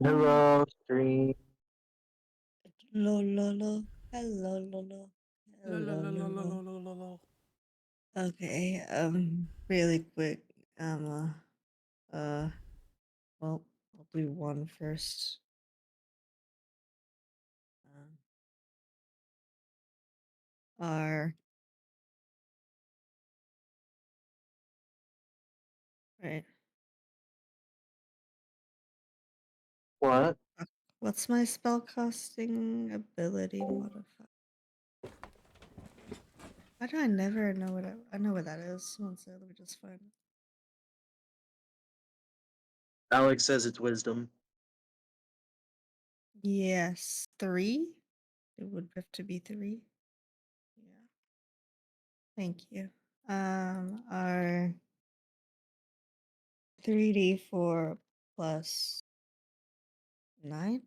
Hello, stream. Lo lo lo. Hello lo lo. La la Hello la lo la la lo. la la la la. Okay, really quick. Uh, well, I'll do one first. Um, R. Right. What? What's my spellcasting ability modifier? Why do I never know what I know what that is? One second, let me just find it. Alex says it's wisdom. Yes, 3. It would have to be 3. Yeah. Thank you. Our 3d4 plus 9,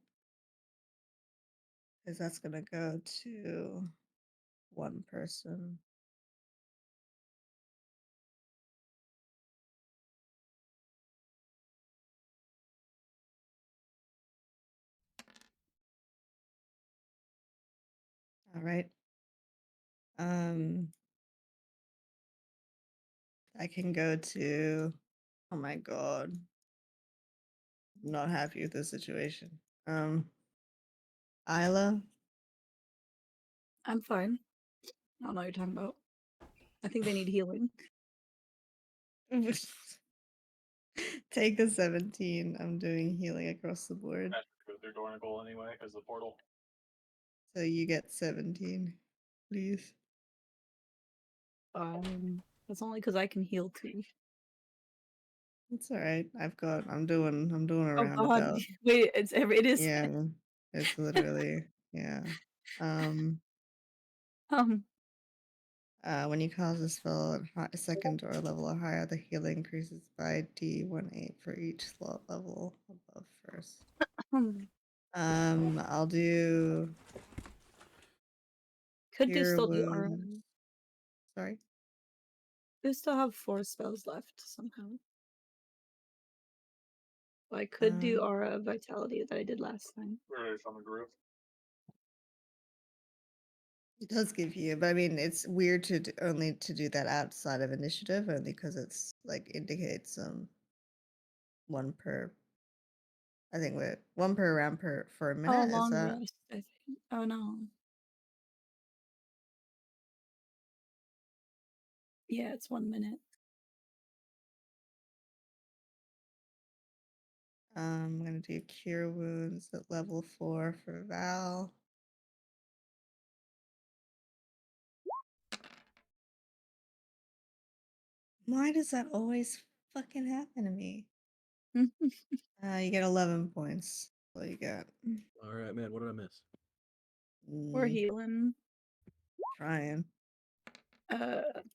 because that's gonna go to one person. All right. Um, I can go to. Oh my god, I'm not happy with this situation. Isla. I'm fine. I don't know what you're talking about. I think they need healing. Take a 17. I'm doing healing across the board. That should go through Dornigal anyway, as the portal. So you get 17, please. That's only because I can heal too. It's all right. I'm doing a Oh god, roundabout. wait, it is. Yeah, it's literally yeah. Um, Um, when you cast a spell at second or level or higher, the healing increases by D18 for each slot level above first. I'll do could do cure still do aura. wounds. Sorry. Do still have 4 spells left somehow. Well, I could do aura of vitality that I did last time. Where from the group. It does give you, but I mean, it's weird to only to do that outside of initiative, only because it's like indicates one per. I think wait, one per round per for a Oh, minute. Is long that? rest. I think. Oh no. Yeah, it's 1 minute. I'm gonna do cure wounds at level 4 for Val. Why does that always fucking happen to me? You get 11 points. What you got? All right, man. What did I miss? We're healing. Trying.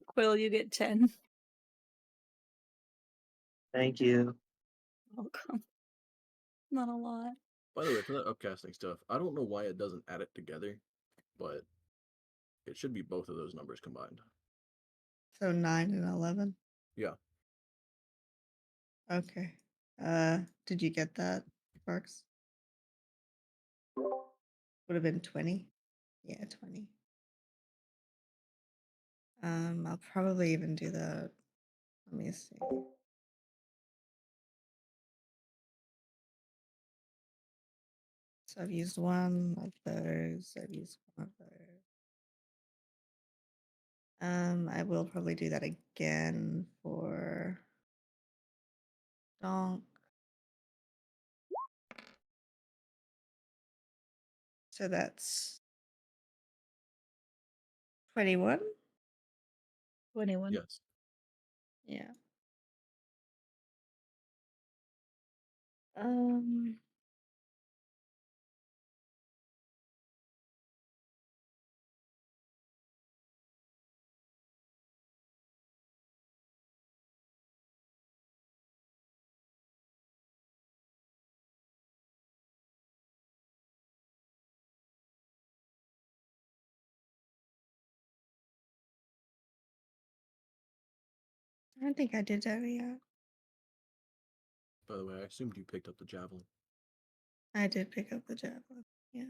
Quill, you get 10. Thank you. Welcome. Not a lot. By the way, for that upcasting stuff, I don't know why it doesn't add it together, but it should be both of those numbers combined. So 9 and 11. Yeah. Okay. Did you get that, Sparks? Would have been 20. Yeah, 20. I'll probably even do that. Let me see. So I've used one of those. I've used one of those. I will probably do that again for Donk. So that's 21. 21. Yes. Yeah. Um. I don't think I did that yet. By the way, I assumed you picked up the javelin. I did pick up the javelin. Yeah.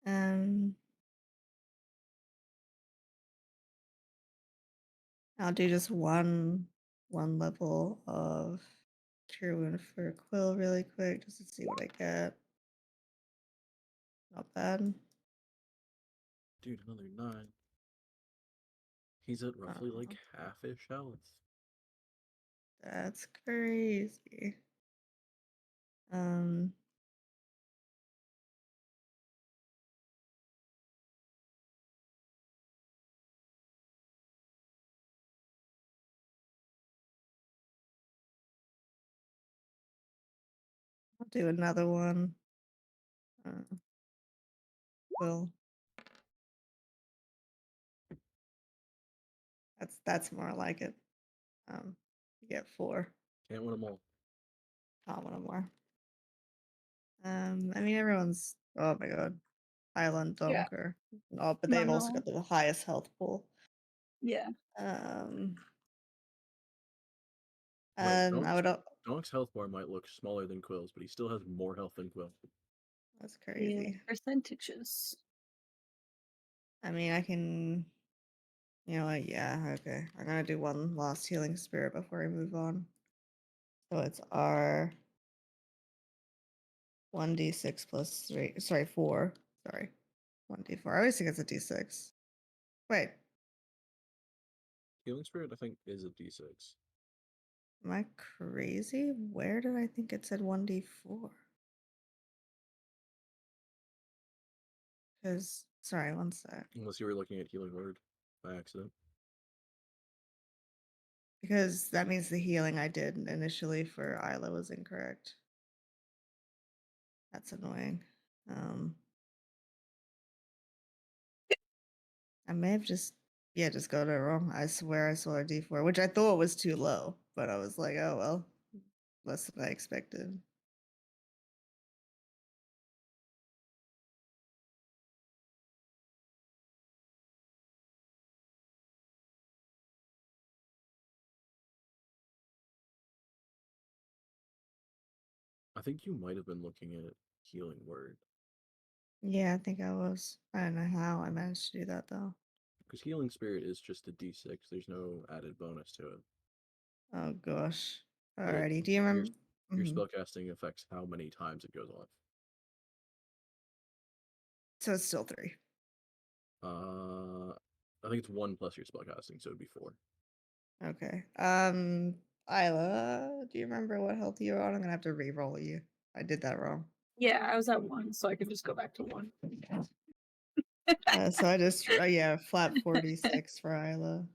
Um, I'll do just one level of cure wound for Quill really quick, just to see what I get. Not bad. Dude, another 9. He's at roughly like half-ish health. That's crazy. Um, I'll do another one. Quill. That's more like it. You get 4. Can't win them all. Not one more. I mean everyone's. Oh my god, Island Yeah. Donker. Oh, but No, they've also no. got the highest health pool. Yeah. Wait, I would. Donk's health bar might look smaller than Quill's, but he still has more health than Quill. That's Yeah. crazy. Percentages. I mean, I can. You know what? Yeah, okay. I'm gonna do one last healing spirit before we move on. So it's our 1d6 plus 3. Sorry, 4. Sorry. 1d4. I always think it's a d6. Wait, Healing Spirit, I think, is a d6. am I crazy? Where did I think it said 1d4? Because, sorry, one sec. Unless you were looking at Healing Word by accident. Because that means the healing I did initially for Isla was incorrect. That's annoying. I may have just got it wrong. I swear I saw a D4, which I thought was too low, but I was like, oh well, less than I expected. I think you might have been looking at Healing Word. Yeah, I think I was. I don't know how I managed to do that though. Because Healing Spirit is just a d6. There's no added bonus to it. Oh gosh. But Alrighty. Do you your, remember? your Mhm. spellcasting affects how many times it goes off. So it's still 3. I think it's 1 plus your spellcasting, so it'd be 4. Okay. Isla, do you remember what health you were on? I'm gonna have to re-roll you. I did that wrong. Yeah, I was at 1, so I could just go back to 1. So I just flat 46 for Isla.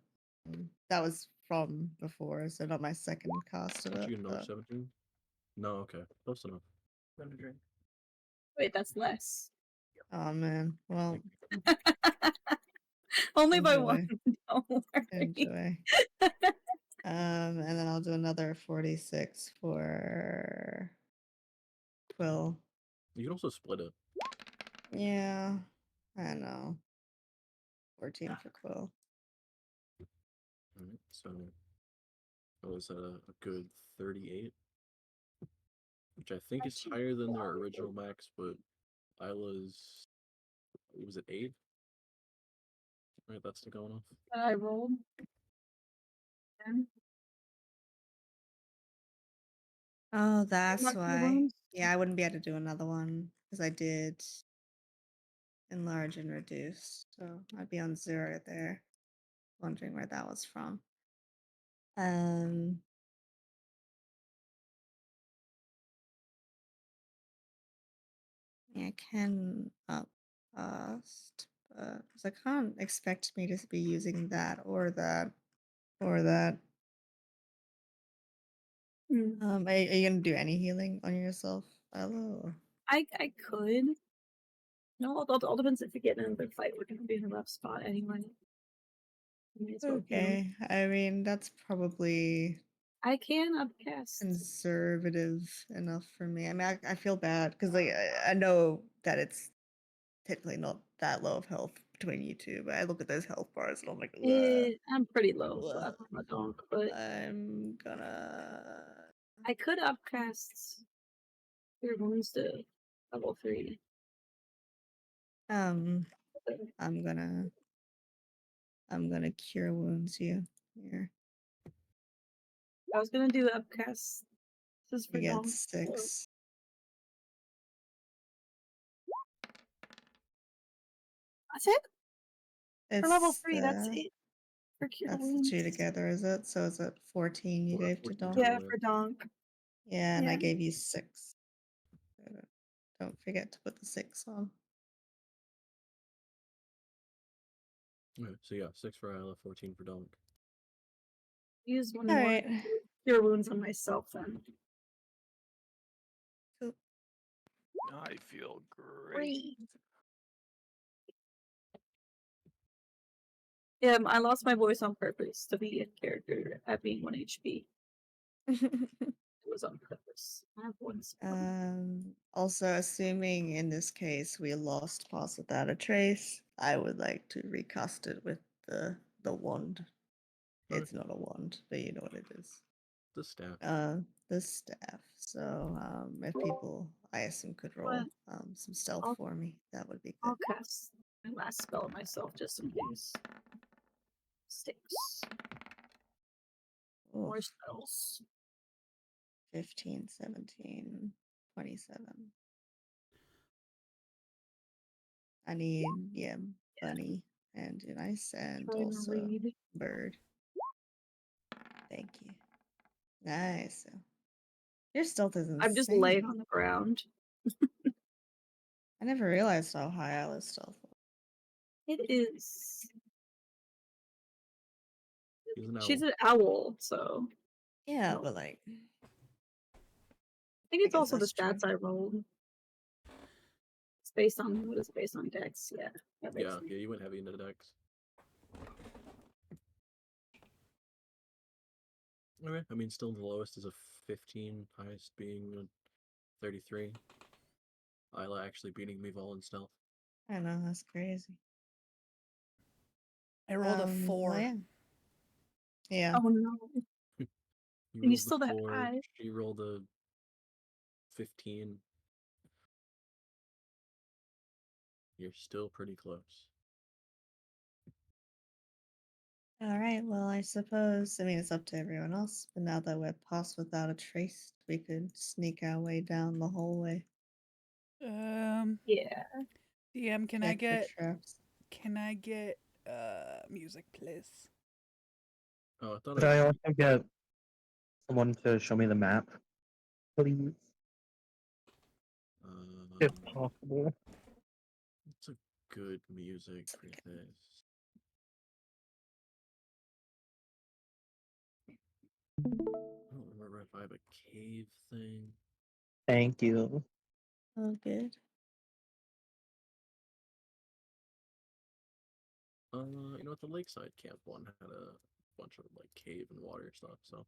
That was from before, so not my second cast of Did it. you get another 17? No, okay. Close enough. Then a drink. Wait, that's less. Oh man. Well, Only by enjoy. 1. Don't worry. Enjoy. And then I'll do another 46 for Quill. You can also split it. Yeah, I know. 14 for Quill. Alright, so that was a good 38. Which I think is higher than their original max, but Isla's, was it 8? Right, that's still going off. I rolled. 10. Oh, that's Mark your why. wounds. Yeah, I wouldn't be able to do another one because I did enlarge and reduce. So I'd be on 0 there. Wondering where that was from. Yeah, I can upcast, but 'cause I can't expect me to be using that or that or that. Are you gonna do any healing on yourself, Ella? I could. No, all depends if you get in another fight. We're gonna be in a rough spot anyway. May as well heal. Okay, I mean that's probably I can upcast. conservative enough for me. I mean, I feel bad because like I know that it's technically not that low of health between you two, but I look at those health bars and I'm like, ugh. I'm pretty low for Ugh. a donk, but I'm gonna. I could upcast Your wounds to level 3. I'm gonna cure wounds you here. I was gonna do upcast. This is for You get Dom. 6. That's it? For level It's 3, that's it. For cure that's the wounds. 2 together, is it? So is it 14 you gave to 14 Dom? Yeah, earlier. for Donk. Yeah, and I Yeah. gave you 6. So don't forget to put the 6 on. Okay, so yeah, 6 for Isla, 14 for Donk. Use one All more right. cure wounds on myself then. Cool. I feel great. Yeah, I lost my voice on purpose to be in character at being 1 HP. It was on purpose. I have one spell. Also, assuming in this case we lost Pause Without a Trace, I would like to recast it with the wand. Okay. It's not a wand, but you know what it is. The staff. The staff. So, if people, I assume, could roll some stealth I'll- for me, that would be good. I'll cast my last spell on myself just in case. Sticks. More Oof, spells. 15, 17, 27. I need, bunny and nice, and Trying to also read. bird. Thank you. Nice. Your stealth is insane. I'm just laying on the ground. I never realized how high Isla's stealth was. It is. He's an She's owl. an owl, so Yeah, No. but like, I think it's guess also the that's true. stats I rolled. It's based on what is it based on Dex? Yeah. That makes Yeah, sense. yeah, you went heavy into the decks. Okay, I mean, still the lowest is a 15, highest being a 33. Isla actually beating me all in stealth. I know, that's crazy. I rolled a Well, 4. yeah. Yeah. Oh no. You And you rolled still the that 4, high. she rolled a 15. You're still pretty close. All right. Well, I suppose, I mean, it's up to everyone else, but now that we're past without a trace, we could sneak our way down the hallway. Yeah. DM, can Check for I traps. get music, please? Oh, I thought Could I also get someone to show me the map, please, if possible? it's a good music for this. I don't remember if I have a cave thing. Thank you. Oh, good. You know what? The Lakeside Camp one had a bunch of like cave and water stuff, so.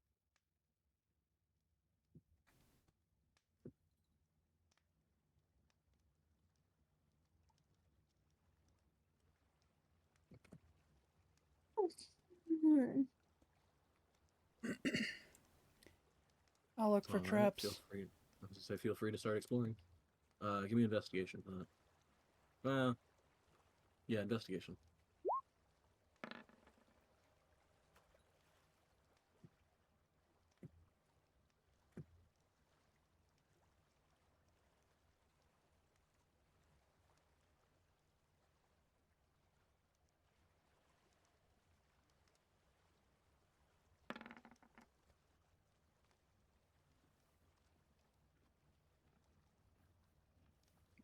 I'll look for Alright, traps. feel free. I was gonna say, feel free to start exploring. Give me investigation for that. Yeah, investigation.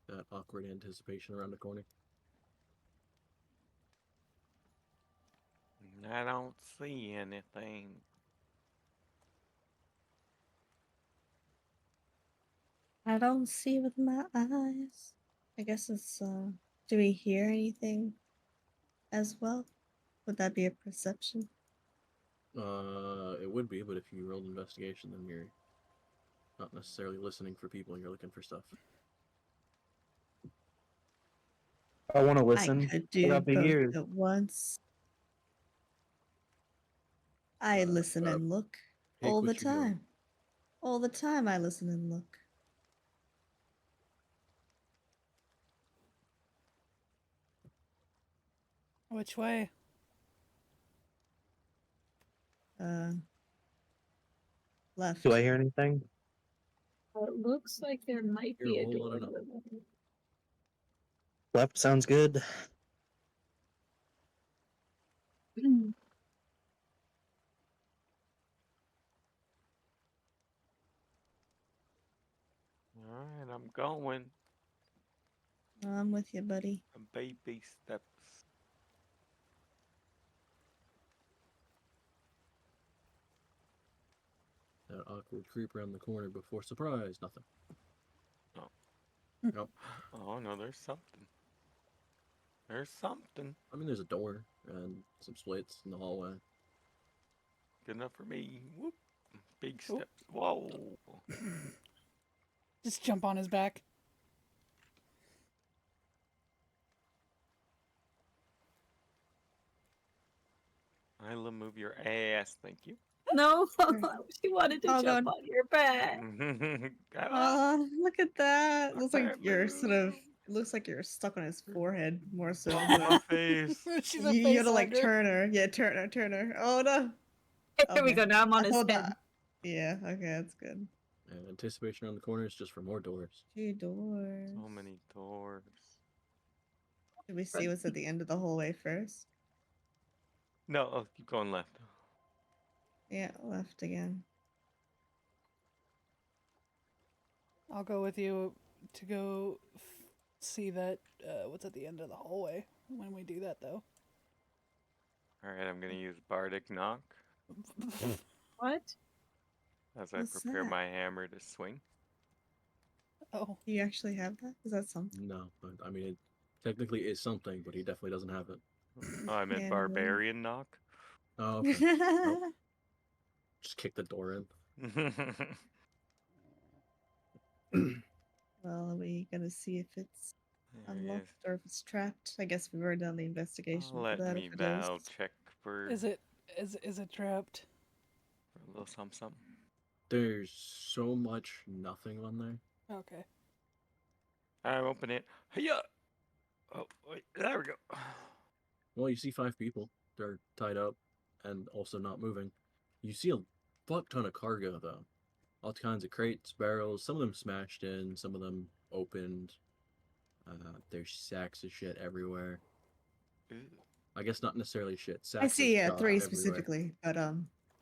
That awkward anticipation around the corner. I don't see anything. I don't see with my eyes. I guess it's, do we hear anything as well? Would that be a perception? It would be, but if you rolled investigation, then you're not necessarily listening for people, you're looking for stuff. I want to I listen. could What do up to both you? at once. I listen and look Pick all the what you got. time. All the time I listen and look. Which way? Left. Do I hear anything? It looks like there might Hear be a a whole lot door. of nothing. Left sounds good. Alright, I'm going. I'm with you, buddy. Baby steps. That awkward creep around the corner before surprise, nothing. Oh. Nope. Oh no, there's something. There's something. I mean, there's a door and some splits in the hallway. Good enough for me. Whoop. Big Oh. steps. Whoa. Just jump on his back. Isla, move your ass. Thank you. No, she wanted to Oh, jump God. on your back. Oh, look at that. Looks like Alright, you're sort of. move. It looks like you're stuck on his forehead more so. On my But face. She's a you face gotta like hugger. turn her. Yeah, turn her. Oh no. There we Okay. go. Now I'm on his Hold head. that. Yeah. Okay, that's good. And anticipation around the corner is just for more doors. 2 doors. So many doors. Should we see what's at the end of the hallway first? No, oh, keep going left. Yeah, left again. I'll go with you to go see that what's at the end of the hallway when we do that, though. Alright, I'm gonna use Bardic Knock What? as I What's prepare that? my hammer to swing. Oh, Do you actually have that? Is that something? No, but I mean, it technically is something, but he definitely doesn't have it. Oh, I meant Yeah, Barbarian Knock. Oh, okay. Nope. Just kick the door in. Well, are we gonna see if it's There he is. unlocked or if it's trapped? I guess we've already done the investigation for Let that. me If it is. bow check for is it trapped? a little something. There's so much nothing on there. Okay. I'm opening it. Hiya! Oh, wait, there we go. Well, you see 5 people. They're tied up and also not moving. You see a fuck ton of cargo, though. All kinds of crates, barrels, some of them smashed in, some of them opened. There's sacks of shit everywhere. Ew. I guess not necessarily shit. Sacks I see, of yeah, stuff 3 everywhere. specifically, but I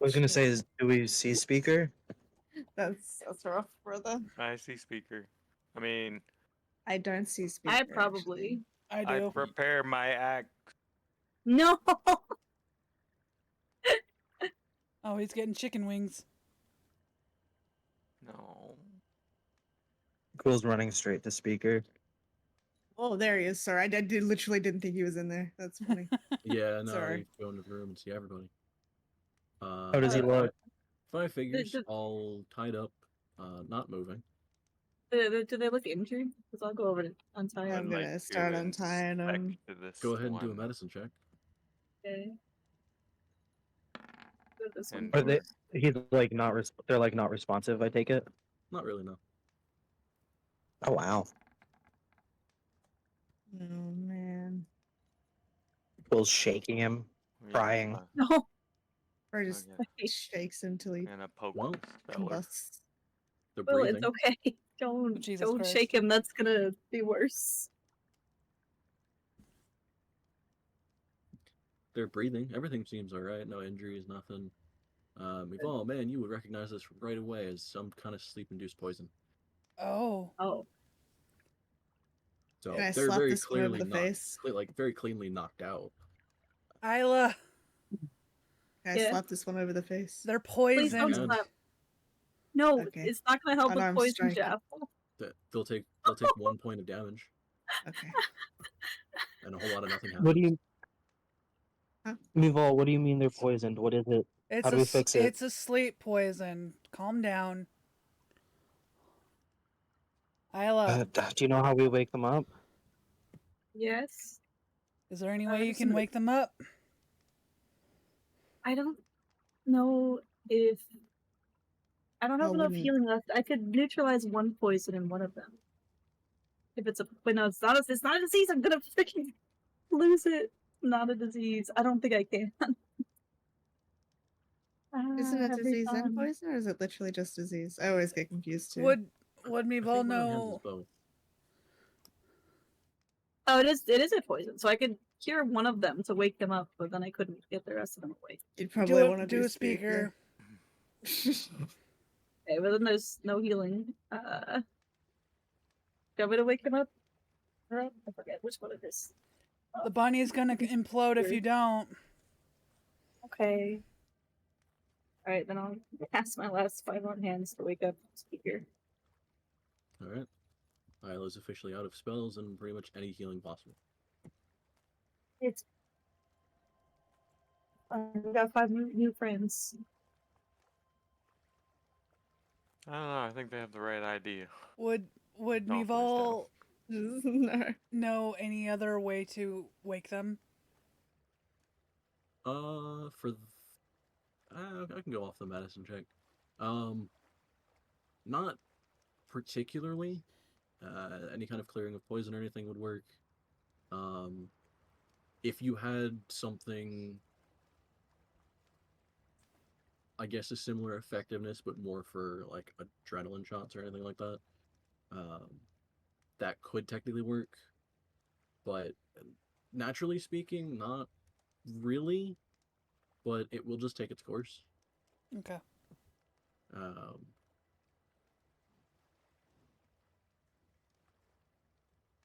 was gonna say, do we see speaker? that's rough, brother. I see speaker. I mean, I don't see speaker. I actually. probably. I I do. prepare my axe. No. Oh, he's getting chicken wings. No. Quill's running straight to speaker. Oh, there he is. Sorry, I literally didn't think he was in there. That's funny. Yeah, no, Sorry. you go into the room and see everybody. How does he Uh, look? 5 figures, the- all tied up, not moving. Do they look injured? Because I'll go over to untie I'm him. gonna to start untying him. inspect this Go ahead and do a one. medicine check. Okay. Go to this one And Are they? first. He's like not. They're like not responsive. I take it. Not really, no. Oh wow. Oh man. Quill's shaking him, Yeah, crying. No. Or just Okay. shakes until he And a poke Well, this feller. combusts. They're Well, breathing. it's okay. Don't Jesus Christ. shake him. That's gonna be worse. They're breathing. Everything seems alright. No injuries, nothing. Oh man, you would recognize this right away as some kind of sleep-induced poison. Oh. Oh. So Can I they're slap very this one over clearly the knocked, face? like very cleanly knocked out. Isla, Can I Yeah. slap this one over the face? they're Please don't poisoned. Yeah. slap. No, Okay. it's not gonna help with Unarmed poison, strike. Jeff. They'll take 1 point of damage, Okay. and a whole lot of nothing happens. What do you? Huh? Muvall, what do you mean they're poisoned? What is it? It's How do we fix it? It's a sleep poison. Calm down. Isla, Do you know how we wake them up? Yes. is there any Uh, way you there's can some- wake them up? I don't know if I don't have Oh, enough wouldn't- healing left. I could neutralize one poison in one of them. If it's a but no, it's not a disease. I'm gonna freaking lose it. not a disease. I don't think I can. Isn't it Every disease and time. poison, or is it literally just disease? I always get confused too. Would I Meeval think what it has is know? both. Oh, it is a poison, so I could cure one of them to wake them up, but then I couldn't get the rest of them awake. You'd probably want to Do a speaker. Okay, but then there's no healing. Do you want me to wake him up? I forget which one it is. The bunny's gonna implode if you don't. Okay. Alright, then I'll cast my last 5 on hands to wake up speaker. Alright. Isla's officially out of spells and pretty much any healing possible. It's we got 5 new friends. I don't know. I think they have the right idea. Would Don't please Meeval No. know any other way to wake them? I can go off the medicine check. Not particularly. Any kind of clearing of poison or anything would work. If you had something, I guess, a similar effectiveness, but more for like adrenaline shots or anything like that, that could technically work. But naturally speaking, not really. But it will just take its course. Okay.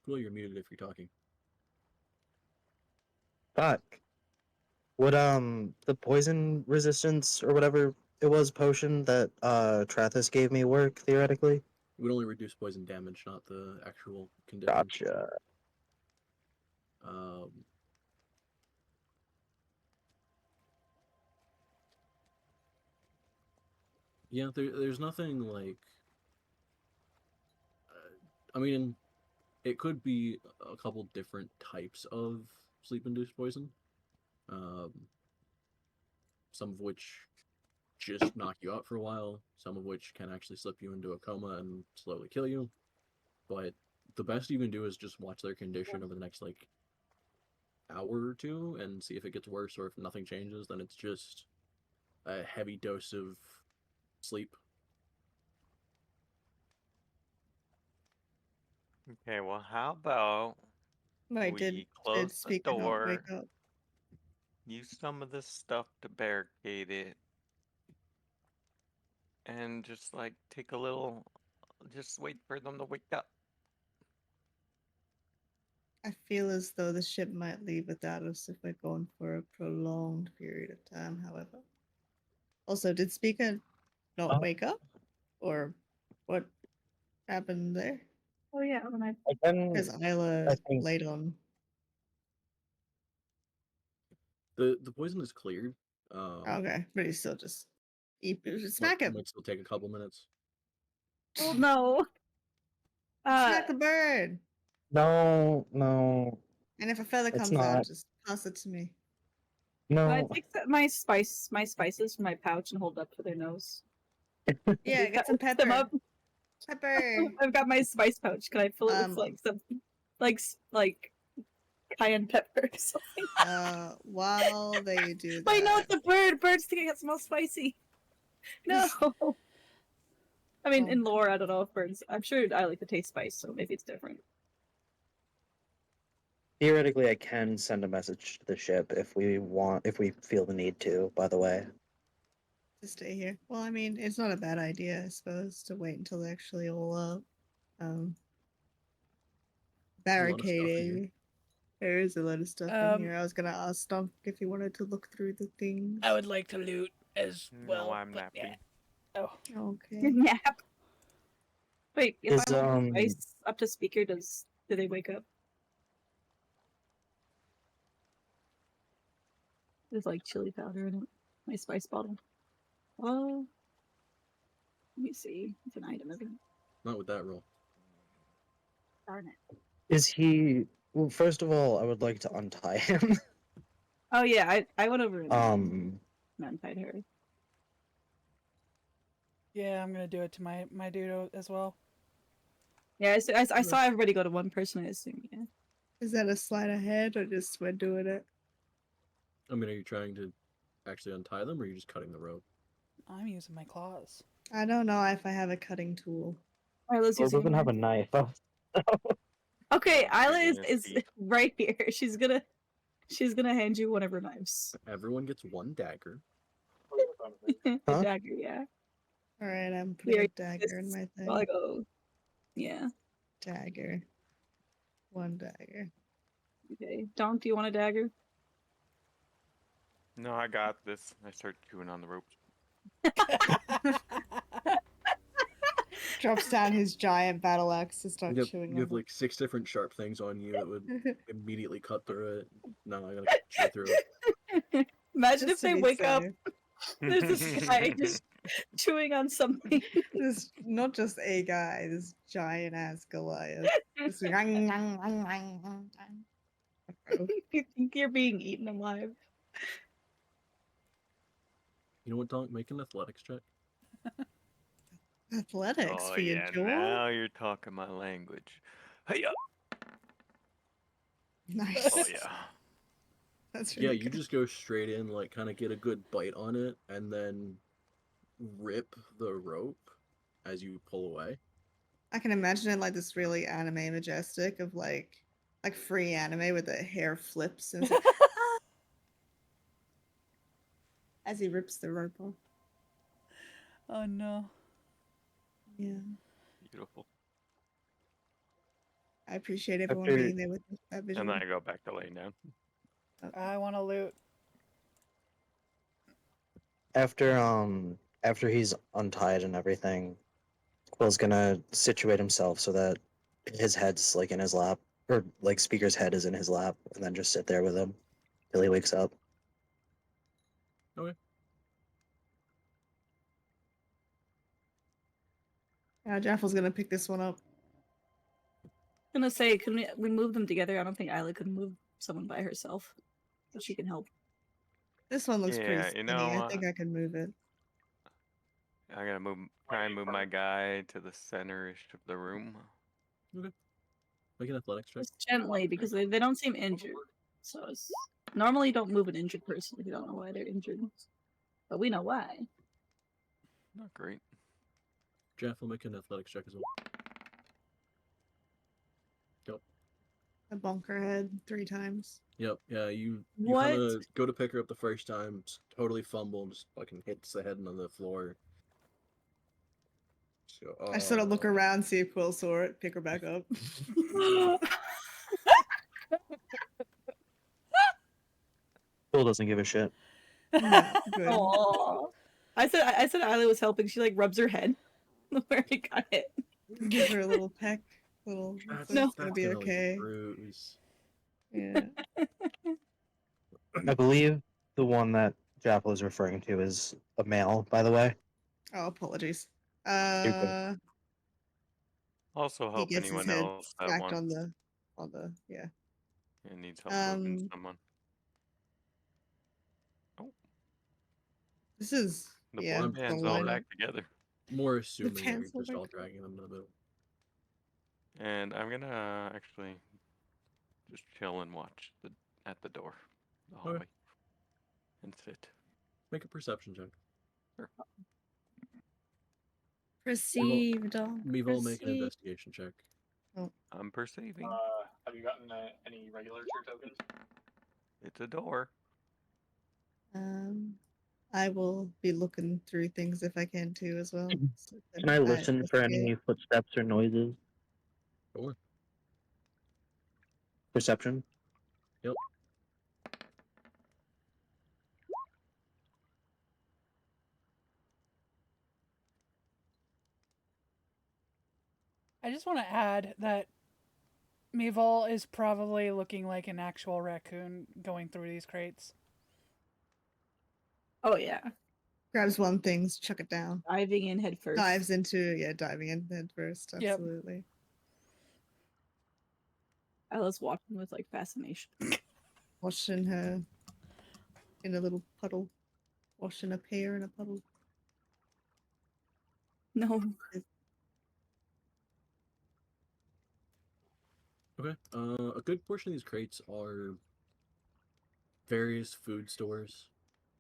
Well, you're muted if you're talking. Fuck. Would the poison resistance or whatever it was potion that Trathis gave me work theoretically? It would only reduce poison damage, not the actual condition. Gotcha. Yeah, there's nothing like. I mean, it could be a couple different types of sleep-induced poison. Some of which just knock you out for a while. Some of which can actually slip you into a coma and slowly kill you. But the best you can do is just watch their condition over the next like hour or two and see if it gets worse, or if nothing changes, then it's just a heavy dose of sleep. Okay, well, how about Wait, we did close the speaker not door, wake up? use some of this stuff to barricade it, and just like take a little, just wait for them to wake up. I feel as though the ship might leave without us if we're going for a prolonged period of time, however. Also, did speaker not wake up? Or what happened there? Oh yeah, when I Because Isla I think laid on. The poison is cleared. Okay, but he's still just But smack it him. might still take a couple minutes. oh no. Smack the bird. no. And if a feather It's comes out, not. just toss it to me. I No. take my spices from my pouch and hold up to their nose. Yeah, get some Lift them pepper. up. Pepper. I've got my spice pouch. Can I fill it with like some like cayenne pepper or something? While they do that. Wait, no, it's a bird. Birds think it smells spicy. No. I mean, in lore, I don't know if birds. I'm sure I like to taste spice, so maybe it's different. Theoretically, I can send a message to the ship if we feel the need to, by the way. To stay here. Well, I mean, it's not a bad idea, I suppose, to wait until they actually all barricading. There is a lot of stuff in here. I was gonna ask Stomp if he wanted to look through the things. I would like to loot as well. No, I'm but napping. yeah. Oh. Okay. Nap. Wait, if Is, I want spice up to speaker, do they wake up? There's like chili powder in it. My spice bottle. Oh. Let me see. It's an item, isn't it? Not with that roll. Darn it. Is he? Well, first of all, I would like to untie him. Oh yeah, I went over and untied her. Yeah, I'm gonna do it to my dude as well. Yeah, I saw everybody go to one person. I assume. Yeah. Is that a sleight of hand or just we're doing it? I mean, are you trying to actually untie them, or are you just cutting the rope? I'm using my claws. I don't know if I have a cutting tool. Isla's Well, using doesn't have a knife. Okay, I'm Isla using his is feet. right here. She's gonna hand you one of her knives. Everyone gets one dagger. A Huh? dagger, yeah. All right, I'm putting Here, a dagger in my while I thing. go. Yeah. Dagger. One dagger. Okay. Donk, do you want a dagger? No, I got this. I start chewing on the ropes. Drops down his giant battle axe to start chewing You on have like 6 different sharp things on you that would immediately cut through it. No, I gotta chew through it. Imagine if Just to they be wake up, safe. there's this guy just chewing on something. This not just a guy, this giant ass Goliath. Just going, You think you're being eaten alive. You know what, Donk? Make an athletics check. athletics Oh for your yeah, jaw. now you're talking my language. Hey Nice. Oh yeah. That's Yeah, really you good. just go straight in, like, kind of get a good bite on it, and then rip the rope as you pull away. I can imagine it like this really anime majestic of like free anime with the hair flips and it's like, as he rips the rope off. Oh no. Yeah. Beautiful. I appreciate everyone After- being there with that And visual. then I go back to laying down. I want to loot. After he's untied and everything, Quill's gonna situate himself so that his head's like in his lap, or like Speaker's head is in his lap, and then just sit there with him till he wakes up. Jaffel's gonna pick this one up. I'm gonna say, can we move them together? I don't think Isla could move someone by herself, but she can help. This one looks pretty Yeah, skinny. you know I what? think I can move it. I gotta try and move my guy to the center-ish of the room. Make an athletics check. Just gently, because they don't seem injured. So it's normally you don't move an injured person if you don't know why they're injured. But we know why. Not great. Jeff will make an athletics check as well. Yep. I bonk her head 3 times. Yep. Yeah, you What? kind of go to pick her up the first time, totally fumble, and just fucking hits the head on the floor. So, I sort of look around, see if Quill saw it, pick her back up. Quill doesn't give a shit. No, good. Aww. I said Isla was helping. She like rubs her head where he got hit. Give her a little peck. That's, No. It's gonna be like, okay. bruise. Yeah. I believe the one that Jaffel is referring to is a male, by the way. Oh, apologies. You're good. Also He help gets his anyone head else that smacked wants on the yeah. and needs help moving someone. This is The yeah, boy the band's all lineup. back together. More assuming that you're pants will just all break. dragging them in the middle. And I'm gonna actually just chill and watch at the door, the hallway, and sit. Make a perception check. Perceived. Mevo, make an investigation check. I'm perceiving. Have you gotten any regular tier tokens? It's a door. I will be looking through things if I can too as well. So Can I listen for investigate. any footsteps or noises? Sure. Perception? Yep. I just want to add that Meval is probably looking like an actual raccoon going through these crates. Oh yeah, Grabs one thing, chuck it down. diving in head first. Dives into diving in head first. Yep. Absolutely. Isla's watching with like fascination. Washing her in a little puddle. Washing a pear in a puddle. No. Okay. A good portion of these crates are various food stores.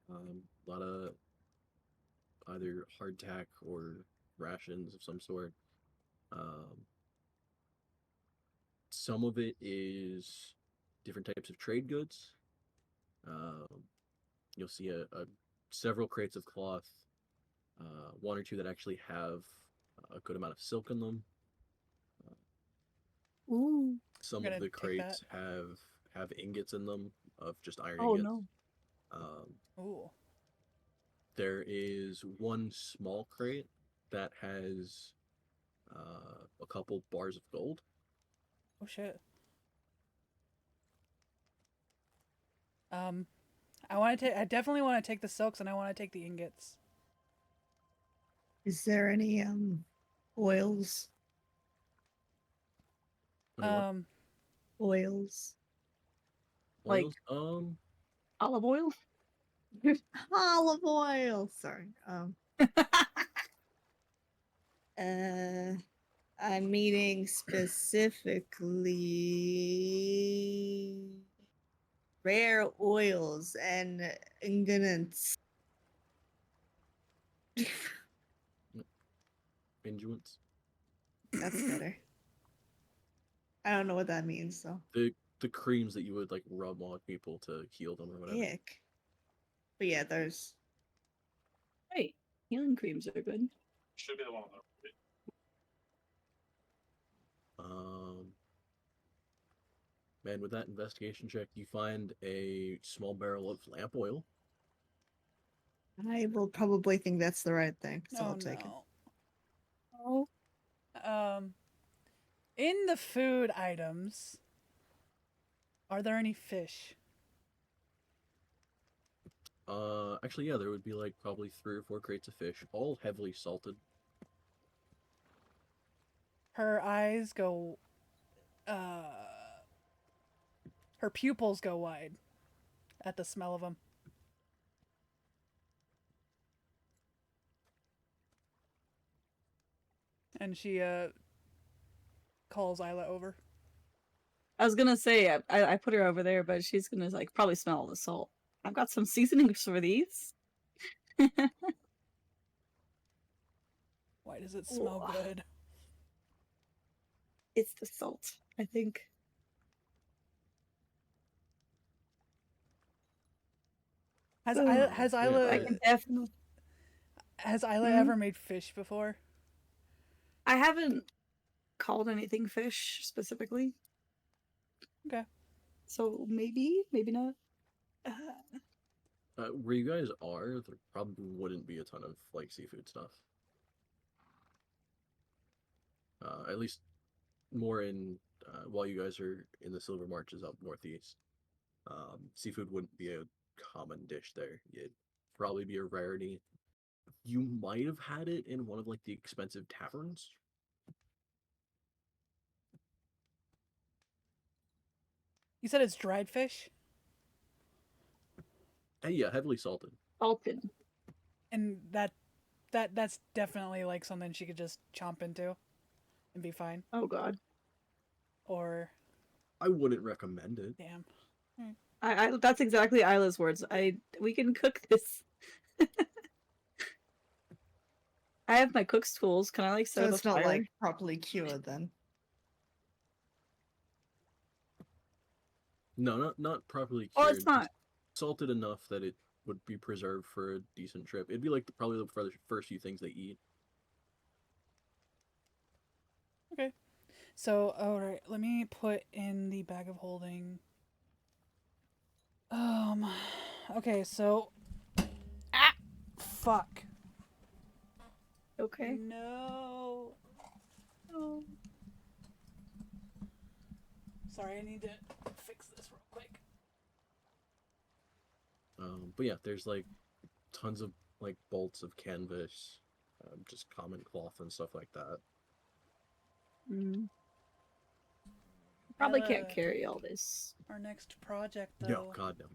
A lot of either hardtack or rations of some sort. Um, some of it is different types of trade goods. Um, you'll see a several crates of cloth, one or two that actually have a good amount of silk in them. Ooh. Some I'm of gonna the take that. crates have ingots in them of just iron Oh ingots. no. Ooh. There is one small crate that has a couple bars of gold. Oh shit. I want to take. I definitely want to take the silks, and I want to take the ingots. Is there any oils? Anyway, Oils. Like oils. olive oil? Olive oil. Sorry. I'm meaning specifically rare oils and ingredients. Inguents. That's better. I don't know what that means though. The creams that you would like rub on people to heal them or whatever. Ick. But yeah, there's Hey, healing creams are good. Should be the one on the right. Man, with that investigation check, you find a small barrel of lamp oil. I will probably think that's the right thing, so Oh I'll take it. Oh. In the food items, are there any fish? Actually, yeah, there would be like probably 3 or 4 crates of fish, all heavily salted. Her eyes go. Her pupils go wide at the smell of them. And she calls Isla over. I was gonna say I put her over there, but she's gonna like probably smell all the salt. I've got some seasonings for these. Why does it smell Ooh. good? It's the salt, I think. Has Ugh. Isla, has Yeah, Isla I can definitely. has Isla Hmm? ever made fish before? I haven't called anything fish specifically, Okay. so maybe, maybe not. where you guys are, there probably wouldn't be a ton of like seafood stuff. At least more in while you guys are in the Silver Marches up northeast. Seafood wouldn't be a common dish there. It'd probably be a rarity. You might have had it in one of like the expensive taverns. You said it's dried fish, Yeah, heavily salted. Salted. and that's definitely like something she could just chomp into and be fine. Oh god. Or I wouldn't recommend it. damn. I that's exactly Isla's words. We can cook this. I have my cook's tools. Can I like set So up a it's not fire? like properly cured then. No, not properly Oh, cured. it's not. Salted enough that it would be preserved for a decent trip. It'd be like probably the first few things they eat. Okay. So, all right, let me put in the bag of holding. Okay, so fuck. Okay. No. Oh. Sorry, I need to fix this real quick. But yeah, there's like tons of like bolts of canvas, just common cloth and stuff like that. Mm. Probably can't Uh, carry all this. Our next project, No, though. God no.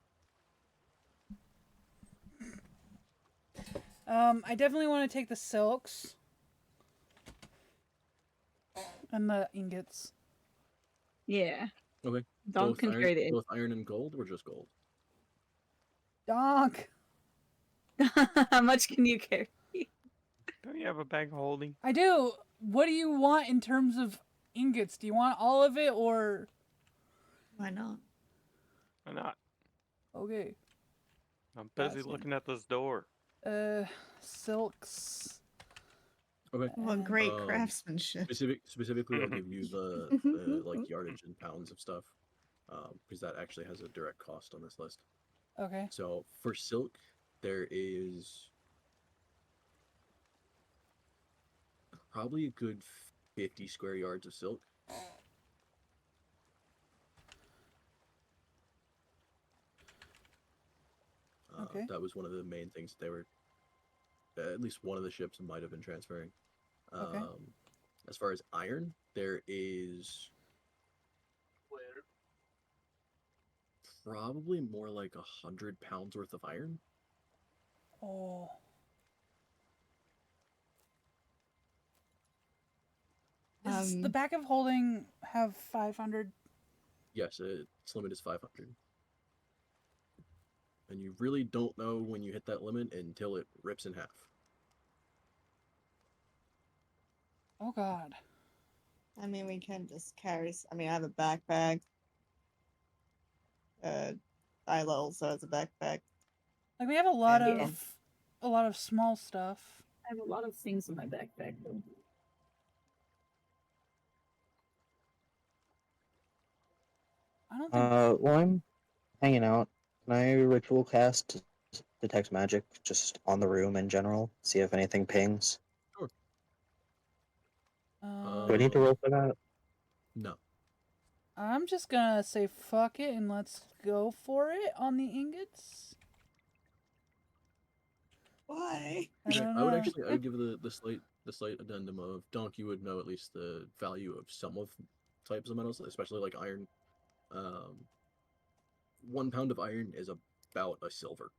I definitely want to take the silks and the ingots. Yeah. Okay. Dom can carry the. Both iron and gold, or just gold? Donk. How much can you carry? Don't you have a bag of holding? I do. What do you want in terms of ingots? Do you want all of it or Why not? Why not? okay? I'm busy Gotcha. looking at this door. Silks. Okay. Well, and- great Um, craftsmanship. Specifically, I'll give you the like yardage in pounds of stuff, because that actually has a direct cost on this list. Okay. So for silk, there is probably a good 50 square yards of silk. Okay. That was one of the main things they were. At least one of the ships might have been transferring. Okay. As far as iron, there is probably more like 100 pounds worth of iron. Oh. Does the back of holding have 500? Yes, its limit is 500. And you really don't know when you hit that limit until it rips in half. Oh God. I mean, we can just carry. I mean, I have a backpack. Isla also has a backpack. Like we have a lot And, of small stuff. I have a lot of things in my backpack though. I don't think. While I'm hanging out, can I ritual cast detect magic just on the room in general? See if anything pings. Sure. Do I need to Um, roll for that? No. I'm just gonna say fuck it and let's go for it on the ingots. why? I Okay, don't I would know. actually I would give the slight addendum of Donk. You would know at least the value of some of types of metals, especially like iron. 1 pound of iron is about a silver.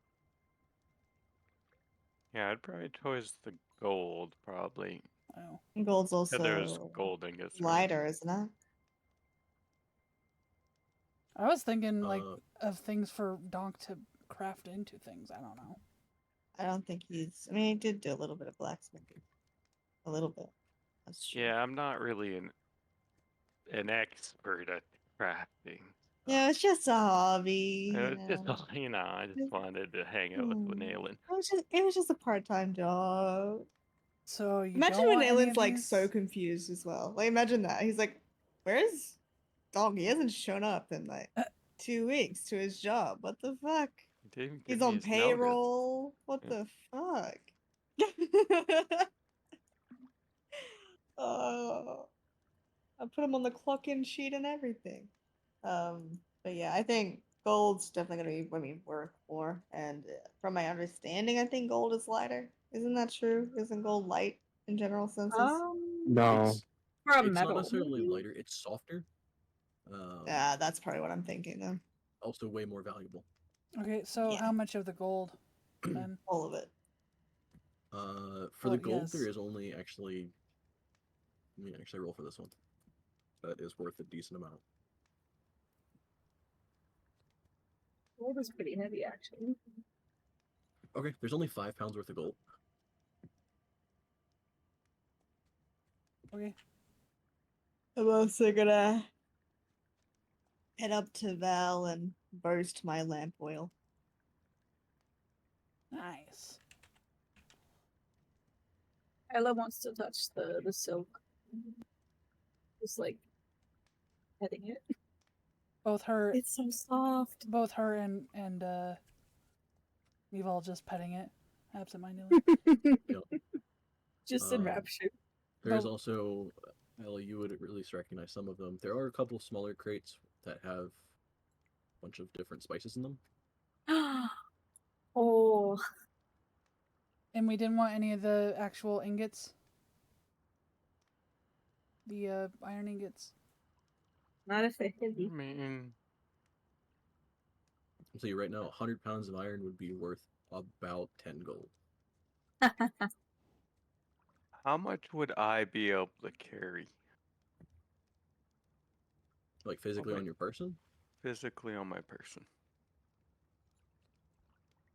Yeah, I'd probably choose the gold, probably. Oh. Gold's Yeah, there's also gold ingots, right? lighter, isn't it? I was thinking like Uh, of things for Donk to craft into things. I don't know. I don't think he's. I mean, he did do a little bit of blacksmithing. A little bit. That's true. Yeah, I'm not really an expert at crafting. Yeah, it's just a hobby. It You was just, know. I just Just- wanted to hang out with Vanillin. It was just a part-time job. So you Imagine don't when want any Aelin's of like these? so confused as well. Like imagine that. He's like, where's Dong? He hasn't shown up in like 2 weeks to his job. What the fuck? He didn't give He's me on his notice. payroll. What Yeah. the fuck? Oh, I put him on the clock-in sheet and everything. But yeah, I think gold's definitely gonna be, I mean, worth more. And from my understanding, I think gold is lighter. Isn't that true? Isn't gold light in general senses? No. it's For a it's not metal. necessarily maybe? lighter. It's softer. Yeah, that's probably what I'm thinking then. Also way more valuable. Okay, so Yeah. how much of the gold then? All of it. For Well, the gold, there yes. is only actually. Let me actually roll for this one. That is worth a decent amount. Gold is pretty heavy actually. Okay, there's only 5 pounds worth of gold. Okay. I'm also gonna head up to Val and burst my lamp oil. Nice. Ella wants to touch the silk. Just like petting it. Both her It's so soft. and we've all just petting it absentmindedly. Yep. Just Um, enraptured. There's But- also, Ella, you would at least recognize some of them. There are a couple smaller crates that have a bunch of different spices in them. Oh, And we didn't want any of the actual ingots. The iron ingots. not if they're I heavy. mean, I'll tell you right now, 100 pounds of iron would be worth about 10 gold. how much would I be able to carry Like physically Okay. on your person? physically on my person?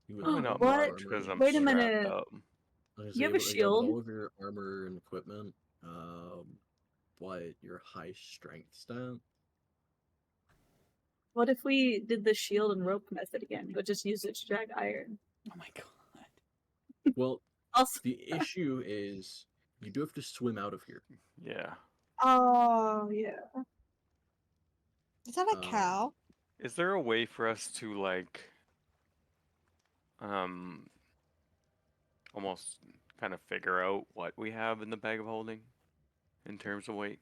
You would Probably have not more What? much armor because and I'm Wait a equipment. strapped minute. up. I was You have gonna a say, yeah, with shield? all of your armor and equipment, but your high strength stat. What if we did the shield and rope method again, but just use it to drag iron? Oh my god. Well, Also, the issue is you do have to swim out of here. Yeah. oh yeah. Is that a Um, cow? Is there a way for us to like um almost kind of figure out what we have in the bag of holding in terms of weight?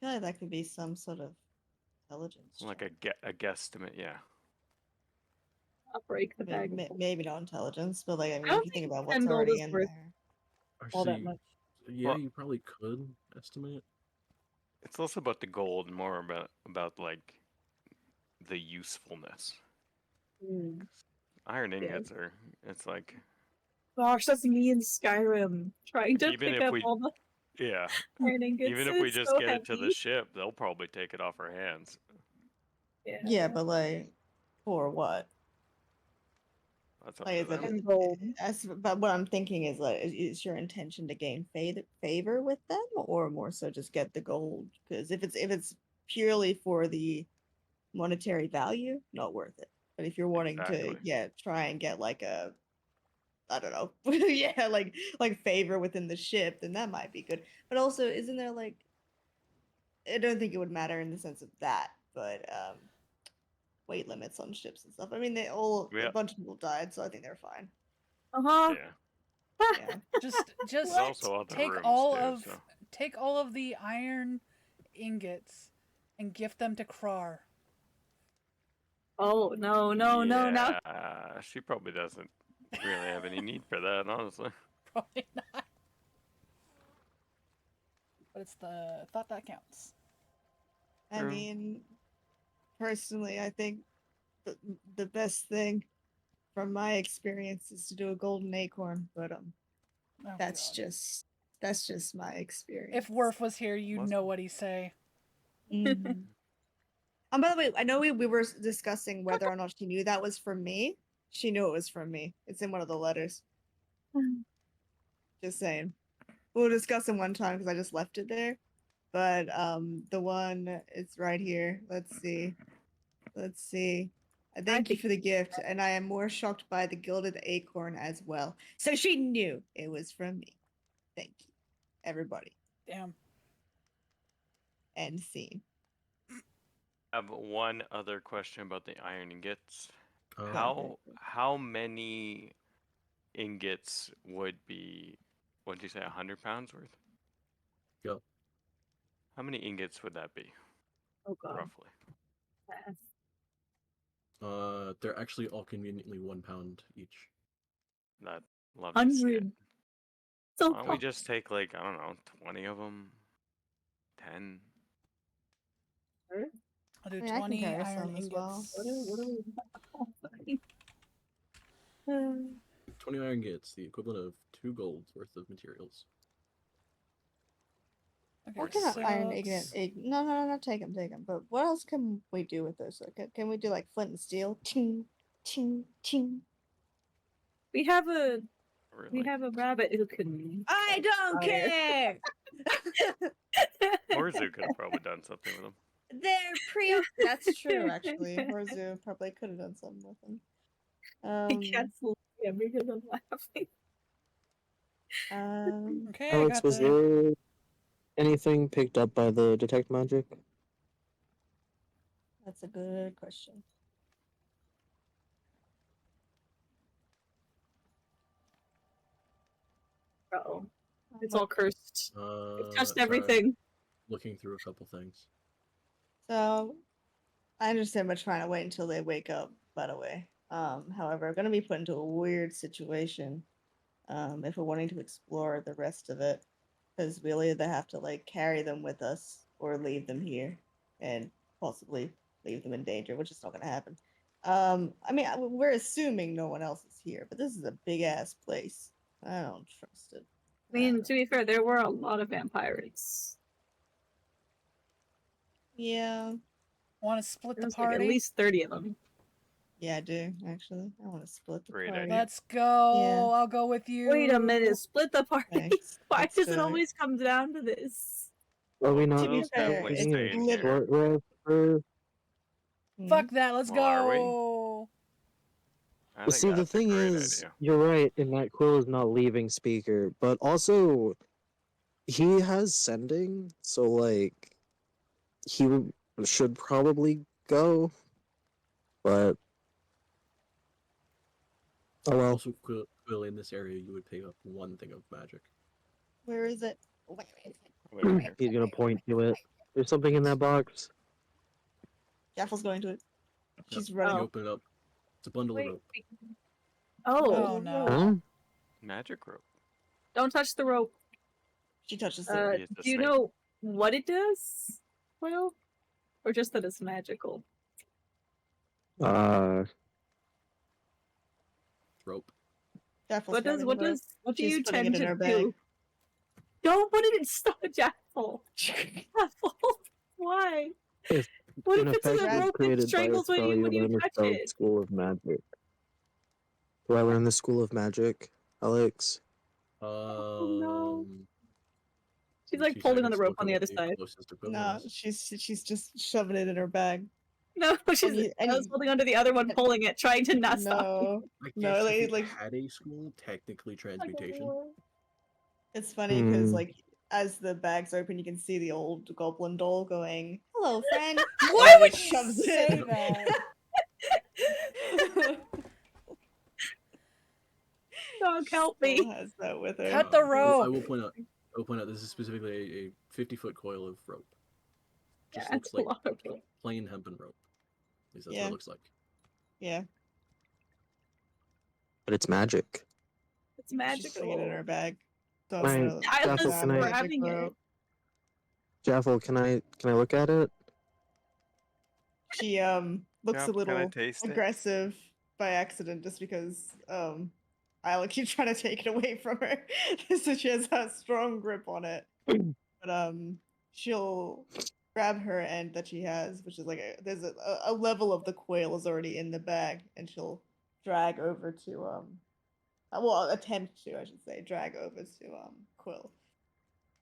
I feel like that could be some sort of intelligence Like check. a guesstimate, yeah. I'll break the I mean, bag. Of maybe not intelligence, but like I I mean, if don't you think think about 10 what's gold already is in worth there. all that Actually, much. yeah, Well- you probably could estimate. It's less about the gold, more about like the usefulness. Mm. Iron Yeah. ingots are. It's like Gosh, that's me in Skyrim trying to even pick if up we, all the yeah, iron ingots. even if we It's just so get it to the heavy. ship, they'll probably take it off our hands. Yeah. Yeah, but like for what? That's up Like, to is it? them. 10 gold. But what I'm thinking is like, is your intention to gain favor with them, or more so just get the gold? Because if it's purely for the monetary value, not worth it. But if you're wanting Exactly. to try and get like a, I don't know, yeah, like favor within the ship, then that might be good. But also, isn't there like, I don't think it would matter in the sense of that, but weight limits on ships and stuff. I mean, a Yeah. bunch of people died, so I think they're fine. Uh-huh. Yeah. Yeah. Just There's What? also other take rooms all too. of So. take all of the iron ingots and gift them to Krar. Oh, no, no, no, no. Yeah, she probably doesn't really have any need for that, honestly. Probably not. But it's the thought that counts. I True. mean, personally, I think the best thing from my experience is to do a golden acorn, but Oh, that's God. just my experience. If Worf was here, you'd What's- know what he'd say. Mhm. By the way, I know we were discussing whether or not she knew that was from me. She knew it was from me. It's in one of the letters. Just saying. We were discussing one time because I just left it there. But the one is right here. Let's see. Let's see. Thank you think for the gift, and I am more shocked by the gilded acorn as well. So she knew it was from me. Thank you, everybody. Damn. End scene. I have one other question about the iron ingots. Uh, How many ingots would be? What did you say? 100 pounds worth? Yep. How many ingots would that be, Oh, God. roughly? They're actually all conveniently 1 pound each. That love to see it. 100. So Why don't we just take like I don't know, 20 of them, 10? I'll do I mean, I can 20 carry iron some as well. ingots. What are we? 20 iron gets the equivalent of 2 gold's worth of materials. Okay, What kind of iron so ingot? No, take them. But what else can we do with those? Can we do like flint and steel? Ting, ting, ting. We have a Really? rabbit who can. I don't Fire. care. Orzu could have probably done something with them. They're That's true, actually. Horzu probably could have done something with them. I can't sleep because I'm laughing. okay, I Alex, got was the there anything picked up by the detect magic? That's a good question. Oh, it's all cursed. We've touched Sorry, everything. looking through a couple things. So, I understand we're trying to wait until they wake up, by the way. However, I'm going to be put into a weird situation if we're wanting to explore the rest of it. Because we'll either have to, like, carry them with us or leave them here and possibly leave them in danger, which is not going to happen. I mean, we're assuming no one else is here, but this is a big-ass place. I don't trust it. I mean, to be fair, there were a lot of vampires. Yeah. want to split There the was like at party. least 30 of them. Yeah, I do actually. I want to split the Great party. idea. Let's go. I'll go with you. Wait a minute, split the party. Thanks. Why Let's does do it it. always come down to this? Are we Well, not To be they'll fair, definitely it's stay in literally- here. short rest for? Fuck that. Let's Well, are we? go. I think See, the that's a thing great is, idea. you're right, in that Quill is not leaving Speaker, but also he has sending, so like should probably go, but oh well. Also, Quill, in this area, you would pick up one thing of magic. Where is it? Wait. Over here. He's gonna point to it. There's something in that box. Jaffel's going to it. She's You running. open it up. It's a bundle of Wait. rope. Oh, Oh no. Huh? Magic rope. don't touch the rope. She touches it. He is the Do you snake. know what it does? Well, or just that it's magical? Rope. Jaffel's What grabbing the rope. do She's you putting tend it in to her bag. do? Don't put it in stomach, Jaffel. Jaffel, why? If What an if it's a effect is rope that created by a strangles spell, when you you learn the touch spell it? School of Magic. Do I learn the School of Magic, Alex? no. She's give me like 2 pulling on the seconds, rope look on up the what other side. closest equivalent No, is. she's just shoving it in her bag. No, she's I was holding onto the other one, pulling it, trying to not stop. No, I no, guess if like- it like- had a school, technically transmutation. it's funny because Hmm. like as the bags open, you can see the old goblin doll going, "Hello, friend." Why and would it you shoves say it. that? Dog, help Still me. has that with her. Cut the I rope. will point out. I will point out this is specifically a 50-foot coil of rope. Just Yeah, looks it's a like lot of rope. plain hempen rope. At least that's what Yeah. it looks like. Yeah, But it's magic. It's she's putting it in her magical. bag. Don't Right. know. Tyler's Jaffel, can I- grabbing it. rope. Jaffel, can I look at it? She looks Yep, a can I little taste it? aggressive by accident just because Isla keeps trying to take it away from her. So she has a strong grip on it. But she'll grab her end that she has, which is like there's a level of the quail is already in the bag, and she'll drag over to well, attempt to, I should say, drag over to Quill.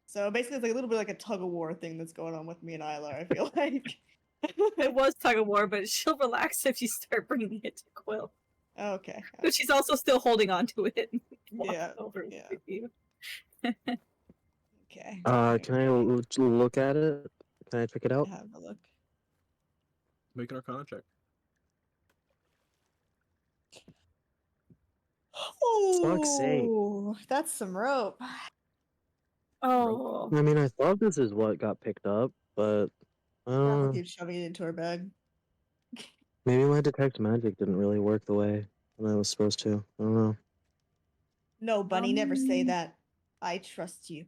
So basically, it's like a little bit like a tug of war thing that's going on with me and Isla. I feel like. It was tug of war, but she'll relax if you start bringing it to Quill. Okay. But she's also still holding on to it. And Yeah, over yeah. with you. Okay. Can I look at it? Can I check it out? Have a look. Make an Arcana check. Fuck's sake. Oh, that's some rope. Oh, I mean, I thought this is what got picked up, but I'll keep shoving it into her bag. maybe my detect magic didn't really work the way that I was supposed to. I don't know. No, Bunny, never say Um, that. I trust you.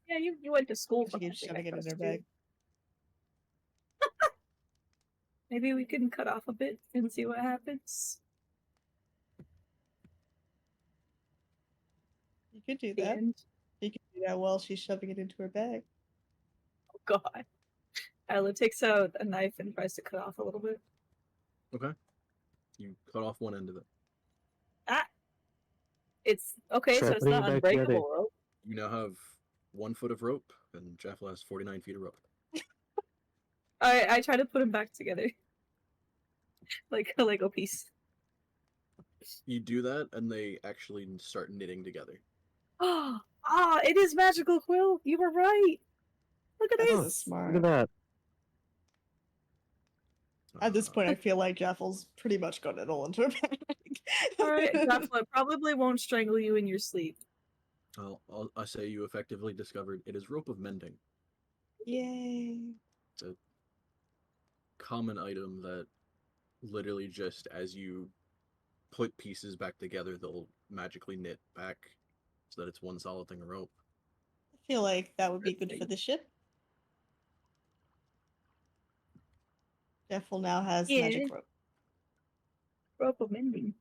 yeah, you went to school She for keeps that thing, I shoving it in trust her you. bag. Maybe we can cut off a bit and see what happens. You could do The that. end. You could do that while she's shoving it into her bag. Oh god. Isla takes out a knife and tries to cut off a little bit. Okay. You cut off one end of it. Ah! It's okay, Try so it's putting not it back together. unbreakable rope. You now have 1 foot of rope, and Jaffel has 49 feet of rope. I try to put them back together. Like a Lego piece. You do that, and they actually start knitting together. It is magical, Quill. You were right. Look at That's Oh, so this. smart. Look at that. At this point, I feel like Jaffel's pretty much got it all into her bag. Alright, Jaffel, it probably won't strangle you in your sleep. I say you effectively discovered it is rope of mending. Yay. It's a common item that literally just as you put pieces back together, they'll magically knit back so that it's one solid thing of rope. I feel like that would be good for the ship. Jaffel now has Yeah. magic rope. Rope of mending.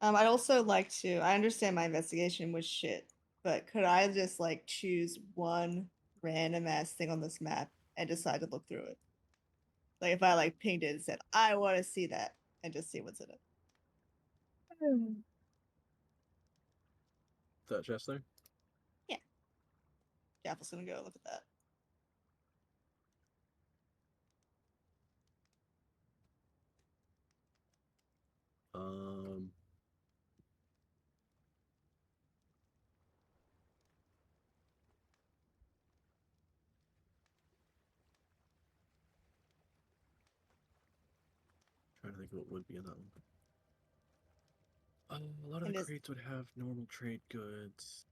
I'd also like to. I understand my investigation was shit, but could I just like choose one random ass thing on this map and decide to look through it? Like if I like pinged it and said, I want to see that, and just see what's in it. That chest there? Jaffel's gonna go look at that. Um, trying to think what would be in that one. A lot of And the just crates would have normal trade goods.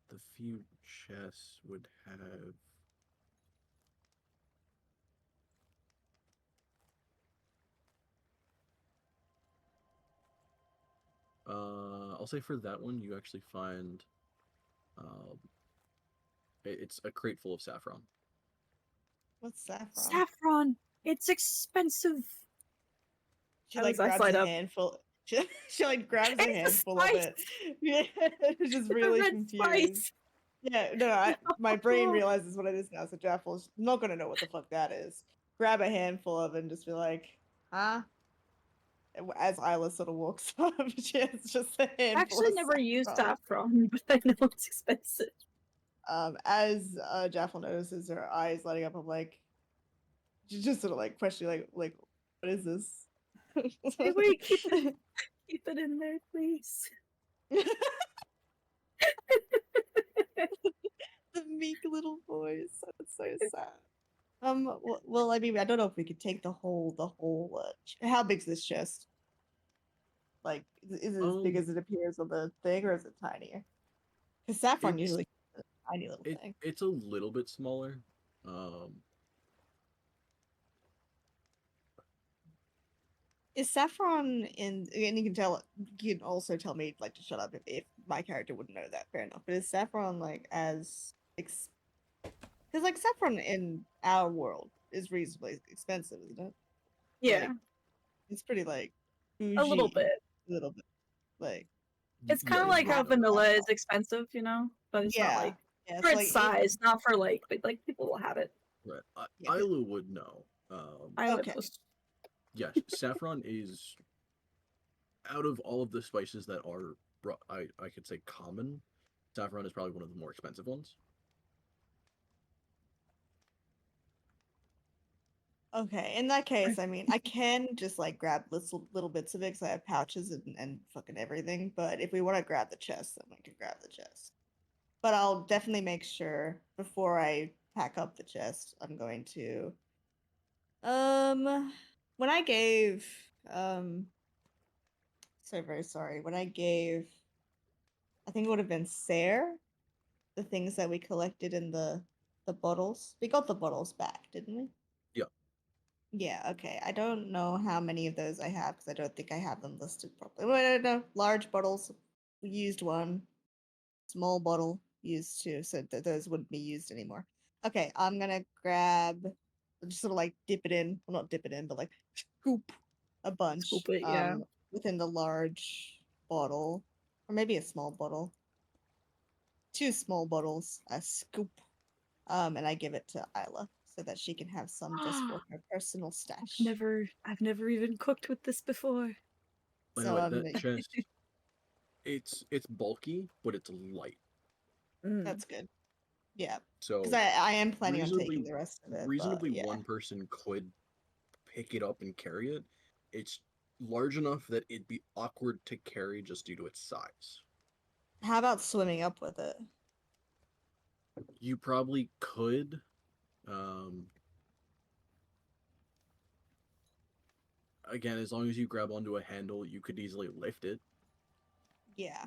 The few chests would have. I'll say for that one, you actually find, um, it's a crate full of saffron. what's saffron? Saffron. It's expensive. She How like does that grabs slide a up? handful. She like grabs a It's a handful of it. spice. Yeah, just The really red confused. spice. Yeah, no, my brain realizes what it is now. So Jaffel's not gonna know what the fuck that is. Grab a handful of it and just be like, huh? As Isla sort of walks up, she has just a handful Actually, of never used saffron. saffron, but I know it's expensive. As Jaffel notices her eyes lighting up, I'm like, she's just sort of like questioning, like, what is this? Hey, wait, keep it in there, please. The meek little voice. That's so sad. Well, I mean, I don't know if we could take the whole. How big's this chest? Like, is it as big Um, as it appears on the thing, or is it tinier? Because saffron it's usually is a tiny little thing. it's a little bit smaller. Um, Is saffron in? And you can tell. You can also tell me like to shut up if my character wouldn't know that. Fair enough. But is saffron like as because like saffron in our world is reasonably expensive, isn't it? Yeah, Like it's pretty like a little bougie, bit. a little bit. Like It's yeah, kind of it's like how not vanilla is saffron. expensive, you know, but it's not Yeah, like yeah. for So its like it. size, not for like people will have it. right. Yeah. Isla would know. I would Okay. know. Yes, saffron is out of all of the spices that are, I could say common. Saffron is probably one of the more expensive ones. Okay, in that case, I mean, I can just like grab little bits of it because I have pouches and fucking everything. But if we want to grab the chest, then we can grab the chest. But I'll definitely make sure before I pack up the chest, I'm going to when I gave so very sorry. When I gave I think it would have been Sarah the things that we collected in the bottles. We got the bottles back, didn't we? Yeah. Yeah, okay. I don't know how many of those I have because I don't think I have them listed properly. Well, no, large bottles. We used one. Small bottle used two, so those wouldn't be used anymore. Okay, I'm gonna grab, just sort of like dip it in. Well, not dip it in, but like scoop a bunch Scoop it, yeah. within the large bottle, or maybe a small bottle. Two small bottles, a scoop, and I give it to Isla so that she can have some just for her personal stash. I've never even cooked with this before. By the So way, that chest, it's bulky, but it's light. that's good. Yeah, because So I am planning on reasonably, taking the rest of it, but reasonably yeah. one person could pick it up and carry it. It's large enough that it'd be awkward to carry just due to its size. How about swimming up with it? You probably could. Um, Again, as long as you grab onto a handle, you could easily lift it. Yeah.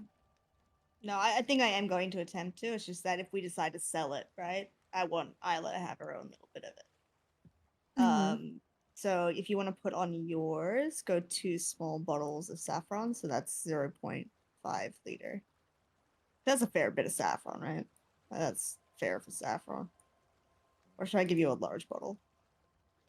No, I think I am going to attempt to. It's just that if we decide to sell it, right? I want Isla to have her own little bit of it. Mhm. So if you want to put on yours, go 2 small bottles of saffron. So that's 0.5 liter. That's a fair bit of saffron, right? That's fair for saffron. Or should I give you a large bottle?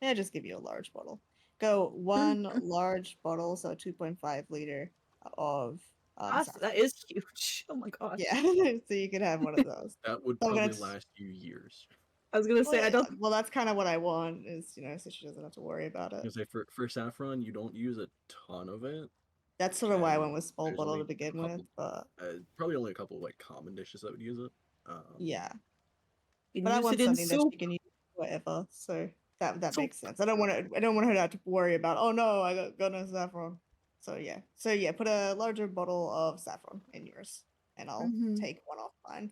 Yeah, just give you a large bottle. Go 1 large bottle, so 2.5 liter of saffron. That is huge. Oh my gosh. Yeah, so you could have one of those. That would So I'm gonna probably last you years. I was gonna say I don't. Well, that's kind of what I want. Is so she doesn't have to worry about I it. was gonna say for saffron, you don't use a ton of it. That's sort of why I and went with small there's bottle only to begin a couple, with, but probably only a couple of like common dishes that would use it. yeah. You But I use want it in something that soup. she can use whatever, so that Soup. makes sense. I don't want her to have to worry about. Oh no, I got no saffron. So yeah, put a larger bottle of saffron in yours, and I'll Mhm. take one off mine.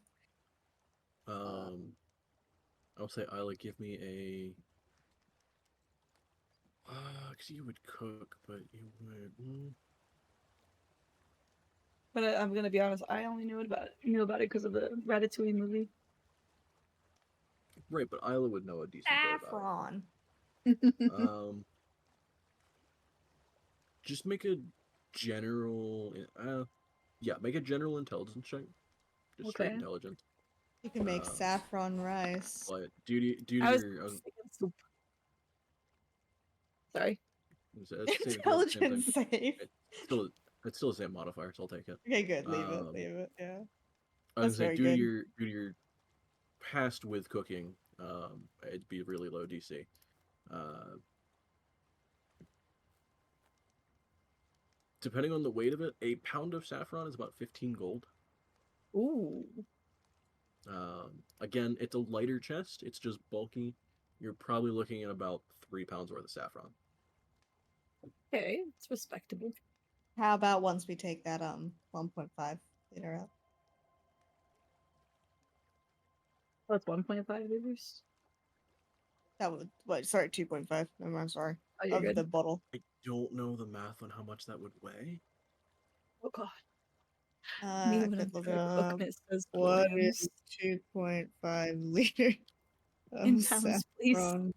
I'll say Isla, give me a. Cause you would cook, but you would. But I'm gonna be honest. I only knew about it because of the Ratatouille movie. Right, but Isla would know a decent bit about Saffron. it. Just make a general. Yeah, make a general intelligence check. Just straight Okay. intelligence. You can make Um, saffron rice. But due to I was your, thinking soup. Sorry. it's the same thing. Intelligence save. It's still it's still the same modifier, so I'll take it. Okay, good. Leave it. Yeah. I was That's gonna say very due to good. your past with cooking, it'd be a really low DC. Depending on the weight of it, a pound of saffron is about 15 gold. Ooh. Again, it's a lighter chest. It's just bulky. You're probably looking at about 3 pounds worth of saffron. Okay, it's respectable. How about once we take that 1.5 liter out? Oh, it's 1.5 liters. That would sorry 2.5. No, I'm sorry. Oh, you're Of good. the bottle. I don't know the math on how much that would weigh. Oh god. I when could I'm look trying to cook and it says what kilograms. is 2.5 liter In of pounds, please. saffron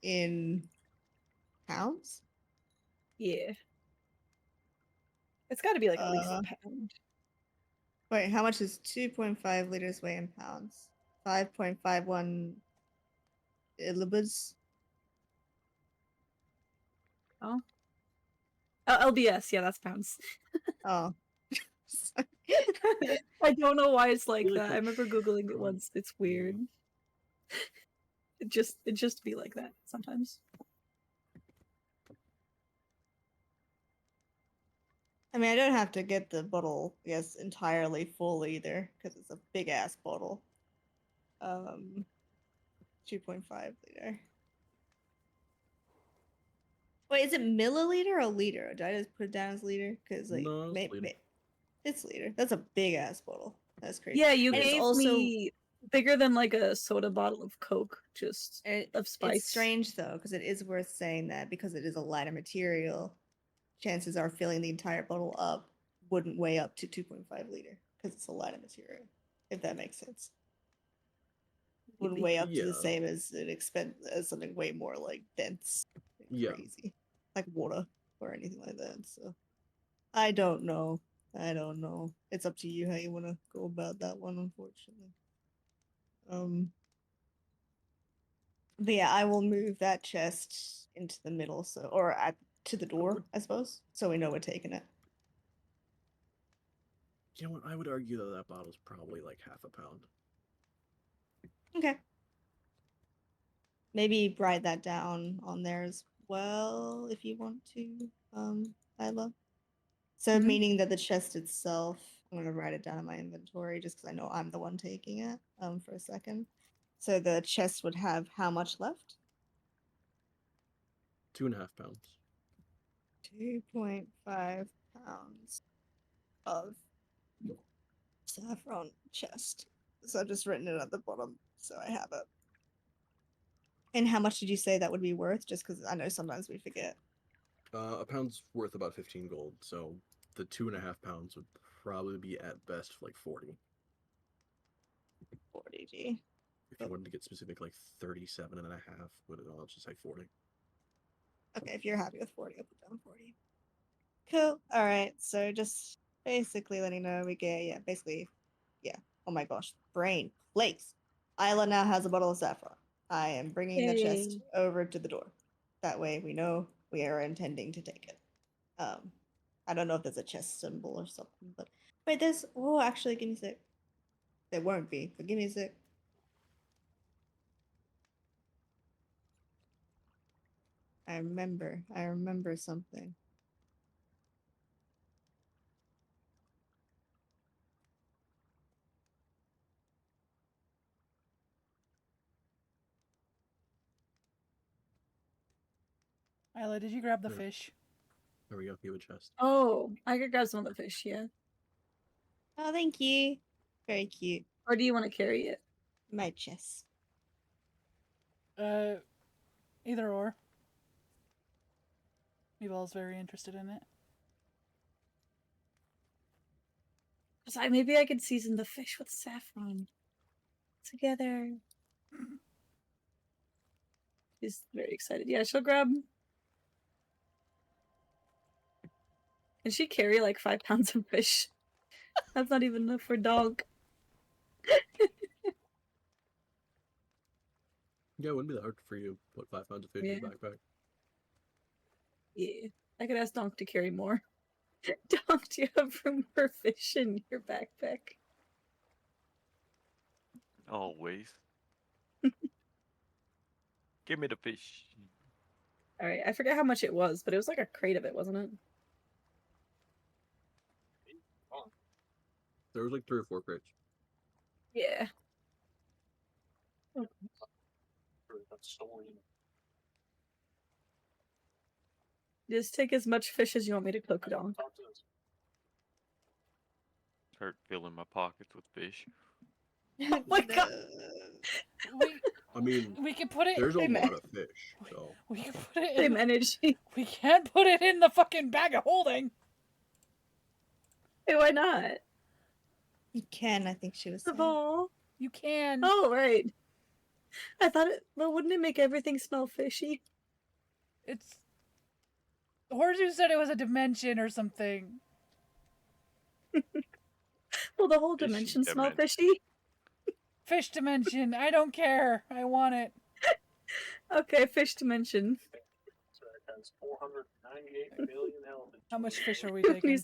in pounds? Yeah. It's got to be like at least a pound. Wait, how much is 2.5 liters weigh in pounds? 5.51 illibus? Oh. Oh, LBS. Yeah, that's pounds. Oh. I don't know why it's like Really that. I quick remember googling it shot. once. It's weird. It just be like that sometimes. I mean, I don't have to get the bottle, I guess, entirely full either, because it's a big ass bottle. 2.5 liter. Wait, is it milliliter or liter? Did I just put it down as liter? Because like, No, it's liter. it's liter. That's a big ass bottle. That's crazy. Yeah, you And it's gave also me bigger than like a soda bottle of Coke, just of spice. It's strange though, because it is worth saying that because it is a lighter material, chances are filling the entire bottle up wouldn't weigh up to 2.5 liter because it's a lighter material. If that makes sense. Wouldn't weigh up to the Yeah. same as as something way more like dense and Yeah. crazy, like water or anything like that. So I don't know. It's up to you how you want to go about that one, unfortunately. But yeah, I will move that chest into the middle, to the door, I suppose, so we know we're taking it. You know what? I would argue that that bottle's probably like half a pound. Okay. Maybe write that down on there as well if you want to, Isla. So Mhm. meaning that the chest itself, I'm gonna write it down in my inventory just because I know I'm the one taking it. For a second. So the chest would have how much left? 2.5 pounds. 2.5 pounds of saffron chest. So I've just written it at the bottom so I have it. And how much did you say that would be worth? Just because I know sometimes we forget. A pound's worth about 15 gold, so the 2.5 pounds would probably be at best like 40. 40G. If you wanted to get specific, like 37.5, but I'll just say 40. Okay, if you're happy with 40, I'll put down 40. Cool. All right. So just basically letting know we get, yeah. Oh my gosh. Brain. Place. Isla now has a bottle of saffron. I am bringing the chest Yay. over to the door. That way we know we are intending to take it. I don't know if there's a chest symbol or something, but wait, actually, give me a sec. There won't be, but give me a sec. I remember something. Isla, did you grab the Yeah. fish? There we go. You have a chest. Oh, I could grab some of the fish, yeah. Oh, thank you. Very cute. Or do you want to carry it? My chest. Either or. Meeball's very interested in it. Maybe I could season the fish with saffron together. She's very excited. Yeah, she'll grab. Can she carry like 5 pounds of fish? That's not even enough for dog. Yeah, it wouldn't be that hard for you to put 5 pounds of fish in your Yeah. backpack. Yeah, I could ask Donk to carry more. Donk, do you have room for fish in your backpack? Always. Give me the fish. All right, I forget how much it was, but it was like a crate of it, wasn't it? There was like 3 or 4 crates. Yeah. Just take as much fish as you want me to cook it on. Start filling my pockets with fish. Oh my god! I mean, We can put it. there's a Hey, man. lot of fish, so. We can put it in. Same energy. We can't put it in the fucking bag of holding. Hey, why not? You can, I think she was The saying. ball. You can. Oh, right. I thought it. Well, wouldn't it make everything smell fishy? It's. Horsu said it was a dimension or something. Will the whole Fishy dimension smell dimension. fishy? Fish dimension. I don't care. I want it. Okay, fish dimension. Has 498 million elements. How much fish are we taking?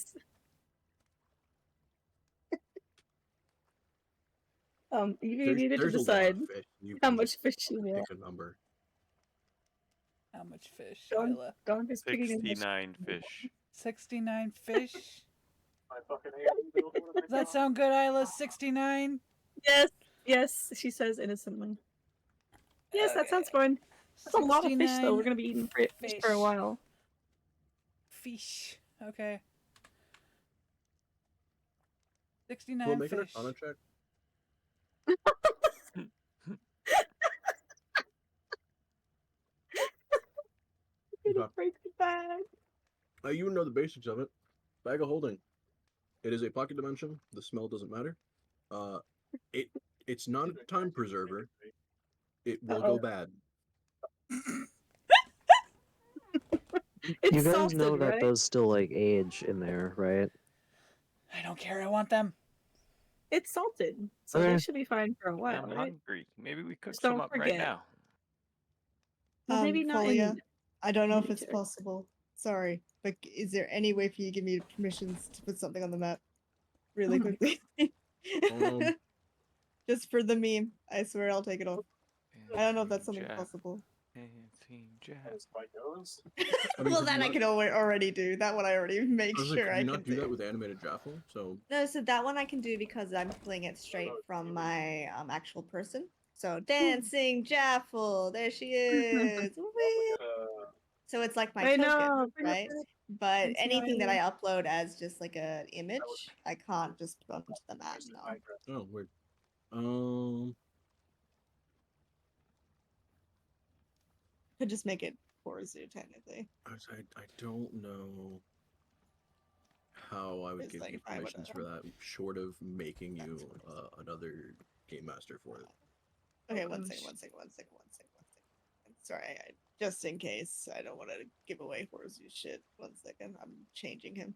You needed to There's a lot decide of fish. You how can much just fish you want. pick a number. How much fish, Donk, Isla? Donk is picking a 69 fish. 69 fish. My fucking alien build, what have I Does that got? sound good, Isla? 69? Yes, yes, she says innocently. Yes, that sounds fun. That's a lot of fish, though. We're gonna be eating fish for a while. Fish. Okay. 69 Well, make an fish. Arcana check. Gonna break the bag. You know the basics of it. Bag of holding. It is a pocket dimension. The smell doesn't matter. It's not a time preserver. It will go bad. It's You guys salted, know that right? does still like age in there, right? I don't care. I want them. It's salted, so Okay. they should be fine for a while, I'm right? hungry. Maybe we cook Just some don't up right forget. now. Well, maybe not Folia, in I don't know if it's military. possible. Sorry, but is there any way for you to give me permissions to put something on the map really Oh my quickly? Um, Just for the meme. I swear I'll take it off. I don't know if that's something Jack, possible. Dancing Jack. As by goes. I mean, Well, could that you I not- can already do. That one I already make I was like, sure could I you can not do do. that with animated Jaffle? So No, so that one I can do because I'm pulling it straight from my actual person. So dancing Jaffle, there she is. Whee! So it's like my I token, know. bring it right? back. But Dancing anything that I Island. upload as just like an image, I can't just put onto the map now. oh weird. Could just make it Forzu technically. I don't know how I would It's give like you if I would've- permissions for that, short of making you another game master for it. Okay, Oh, one gosh. second. Sorry, just in case I don't want to give away Forzu shit. 1 second, I'm changing him.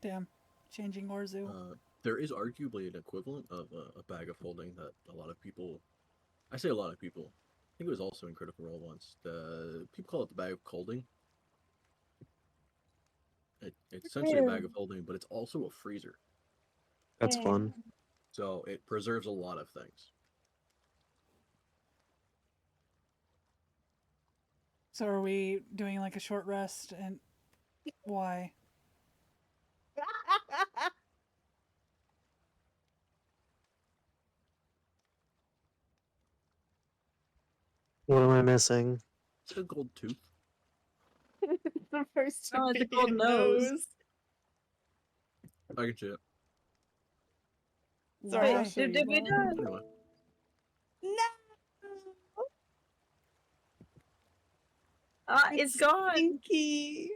Damn. Changing Orzu. There is arguably an equivalent of a bag of holding that a lot of people, I say a lot of people, I think it was also in Critical Role once. People call it the bag of holding. It's essentially a bag of holding, but it's also a freezer. That's fun. So it preserves a lot of things. So are we doing like a short rest and why? What am I missing? It's a gold tooth. The first to Oh, it's a be gold nose. I can see it. Sorry, I'll Why? show you. Did we more. not? Anyway, No, Ah, it's gone. Stinky.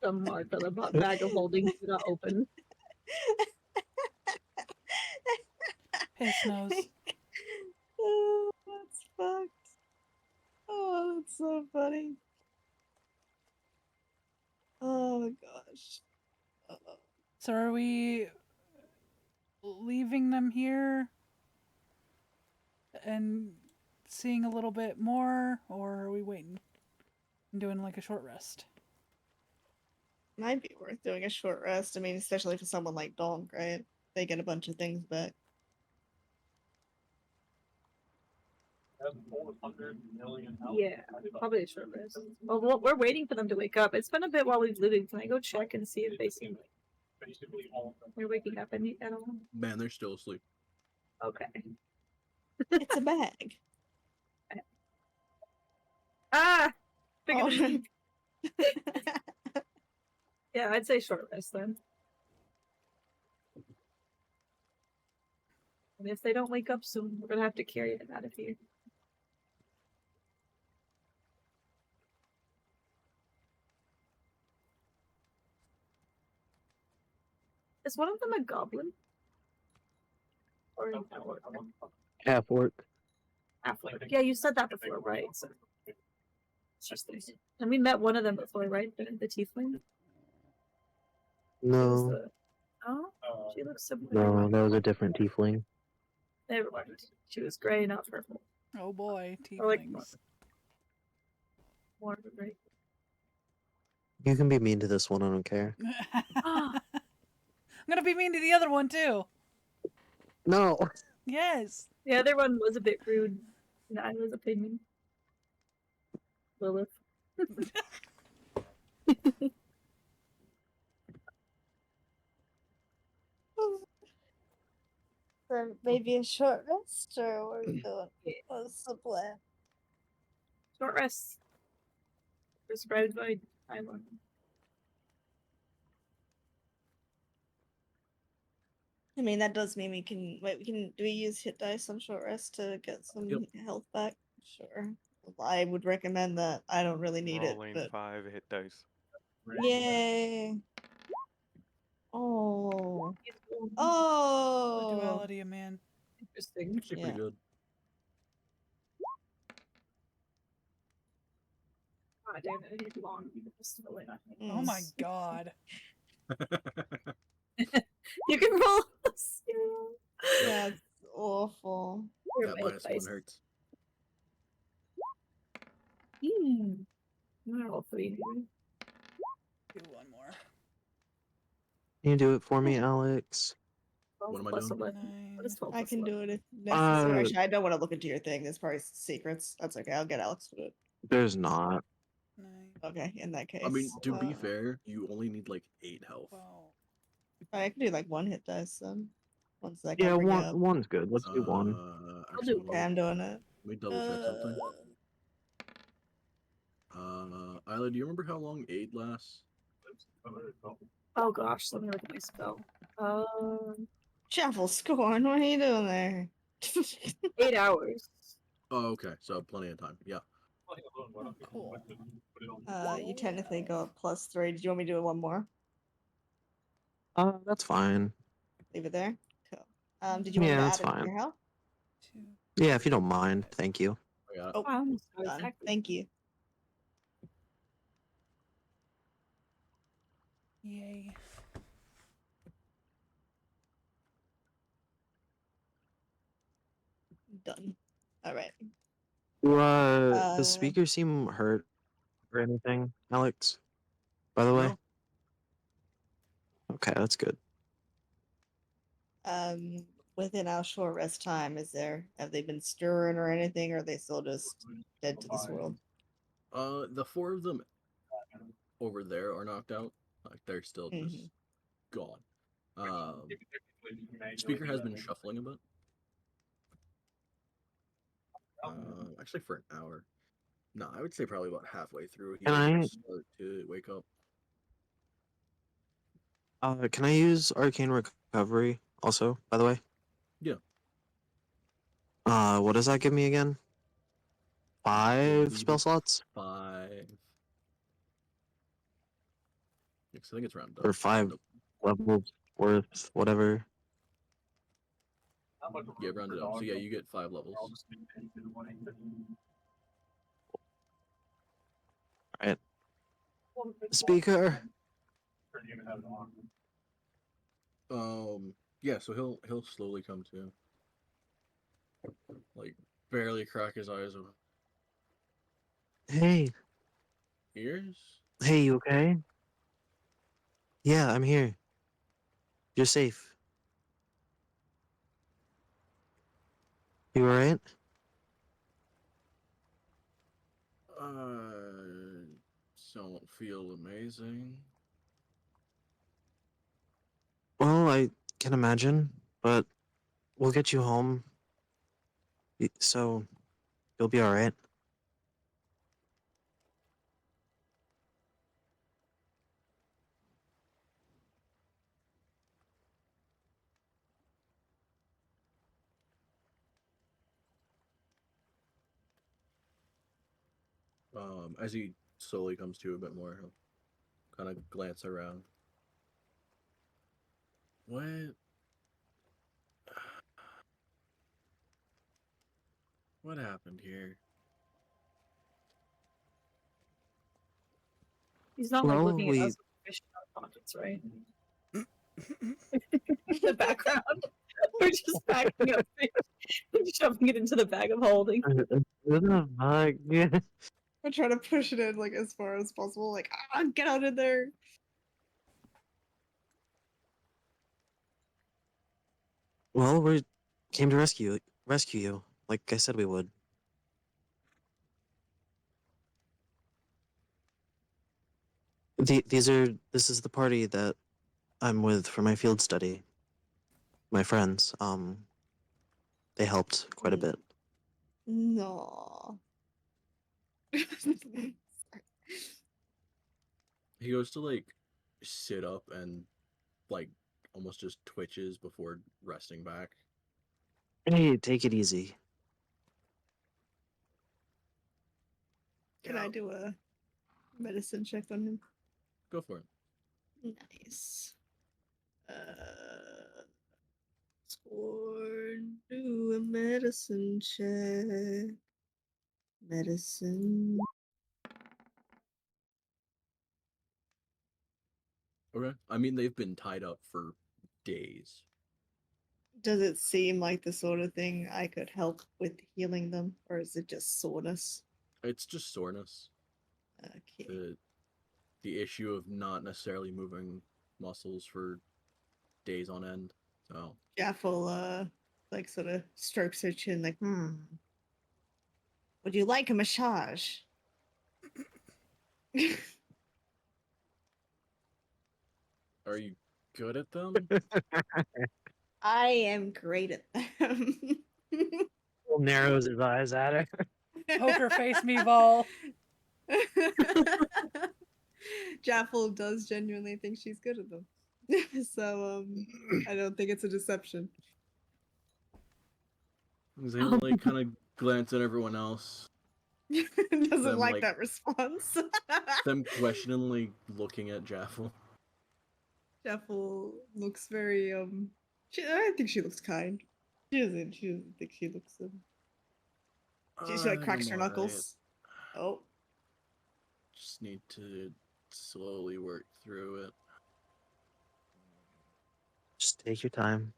The mark of the bag of holding did not open. Piss nose. Oh, that's fucked. Oh, that's so funny. Oh my gosh. So are we leaving them here and seeing a little bit more, or are we waiting and doing like a short rest? Might be worth doing a short rest. I mean, especially for someone like Donk, right? They get a bunch of things back. That's 400 million health. Yeah, probably a short rest. Well, we're waiting for them to wake up. It's been a bit while we've lived. Can I go check and see if they seem like Basically all of them. they're waking up any at all? man, they're still asleep. Okay. It's a bag. Ah! Oh. Figured yeah, I'd say short rest then. And if they don't wake up soon, we're gonna have to carry them out of here. Is one of them a goblin? Or an orc? Half orc. Halfling. Yeah, you said that before, right? So interesting. And we met one of them before, right? The tiefling. She was No, the. Oh, she looks similar. no, that was a different tiefling. Never mind. She was gray, not purple. Oh boy, Or like tieflings. more of a gray. You can be mean to this one, I don't care. I'm gonna be mean to the other one too. No. Yes. The other one was a bit rude, in Isla's opinion. Lilith. So maybe a short rest, or what are we doing? Yeah. What's the plan? Short rest. Prescribed by Isla. I mean, that does mean we can wait. We can. Do we use hit dice on short rest to get some Yep. health back? Sure. I would recommend that. I don't really need Rolling it, 5 hit dice. but yay! Oh, The oh, duality of man. Interesting. Actually Yeah. pretty good. God damn it, it's long. Just fill it up. Oh my Mm. god. You can roll a 0. That's awful. Or That my minus one dice. hurts. I'm gonna roll 3 anyway. Do one more. Can you do it for me, Alex? 12 What am I plus doing? 11. What is 9. 12 I plus can 11? do it if necessary. Uh, Actually, I don't want to look into your thing. There's probably secrets. That's okay. I'll get Alex to do it. There's not. 9. Okay, in that case. I mean, to be uh, fair, you only need like 8 health. 12. I can do like one hit dice then. Once I Yeah, bring it up. one's good. Let's do one. Actually, do let Okay, me, I'm doing it. let me double check something. Isla, do you remember how long aid lasts? Oh gosh, let me look at my spell. Shuffle scorn, what are you doing there? 8 hours. Oh, okay, so plenty of time. Yeah. Cool. You technically go up +3. Did you want me to do one more? That's fine. Leave it there? Cool. Did you want me Yeah, to that's add it to fine. your health? 2. Yeah, if you don't mind, thank you. I got it. Oh, Done. done. Thank you. Yay. Done. Alright. The Uh, speakers seem hurt. or anything, Alex? By the way? No? Okay, that's good. Within our short rest time, have they been stirring or anything, or are they still just dead to this world? The four of them over there are knocked out. Like they're still just Mhm. gone. Speaker has been shuffling a bit. Actually, for an hour. No, I would say probably about halfway through. He Can will I start to wake up. can I use arcane recovery also, by the way? Yeah. What does that give me again? I 5 believe spell it's slots? 5. Yes, I think it's rounded up. Or 5 Nope. levels worth, whatever. Yeah, rounded up. So yeah, you get 5 levels. Alright. Speaker! Yeah, so he'll slowly come to. Like barely crack his eyes open. Hey, Ears? hey, you okay? Yeah, I'm here. You're safe. You alright? Don't feel amazing. Well, I can imagine, but we'll get you home. So, you'll be alright. As he slowly comes to a bit more, he'll kind of glance around. What? What happened here? He's not like Well, looking at us with fish in our pockets, right? In the background, we're just packing up fish and shoving it into the bag of holding. What the fuck? Yeah. I try to push it in like as far as possible, like get out of there. Well, we came to rescue you, like I said we would. This is the party that I'm with for my field study. My friends, they helped quite a bit. No. He goes to like sit up and like almost just twitches before resting back. Hey, take it easy. Can I do a medicine check on him? Go for it. Nice. Score. Do a medicine check. Medicine. Okay. I mean, they've been tied up for days. Does it seem like the sort of thing I could help with healing them, or is it just soreness? It's just soreness. Okay. The issue of not necessarily moving muscles for days on end. So Jaffel, like, sort of strokes her chin, like, would you like a massage? are you good at them? I am great at them. Narrows his eyes at her. Poker face me, Vol. Jaffel does genuinely think she's good at them. So, I don't think it's a deception. He'll like kind of glance at everyone else. Doesn't Them, like like- that response. Them questioningly looking at Jaffel. Jaffel looks very, I think she looks kind. She doesn't think she looks, she like cracks her I'm alright. knuckles. Oh. Just need to slowly work through it. Just take your time.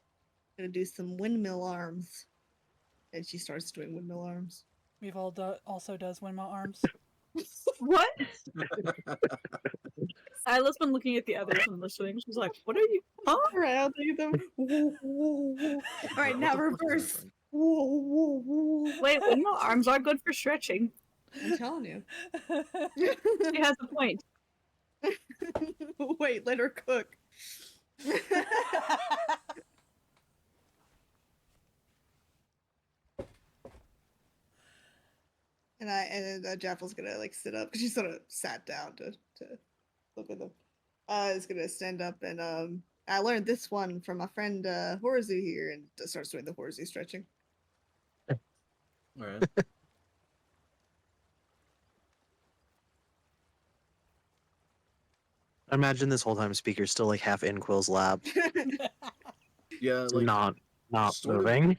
Gonna do some windmill arms. And she starts doing windmill arms. We've also does windmill arms. What? Sila's been looking at the others and listening. She's like, "What are you? Huh?" Alright, I'll take them. Alright, now What the fuck is reverse. happening? Wait, no, arms are good for stretching. I'm telling you. She has a point. Wait, let her cook. And then Jaffel's gonna like sit up because she sort of sat down to look at them. Is gonna stand up and I learned this one from my friend Horzu here and starts doing the Horzu stretching. All right. I imagine this whole time Speaker's still like half in Quill's lap, Yeah, like not sort of moving.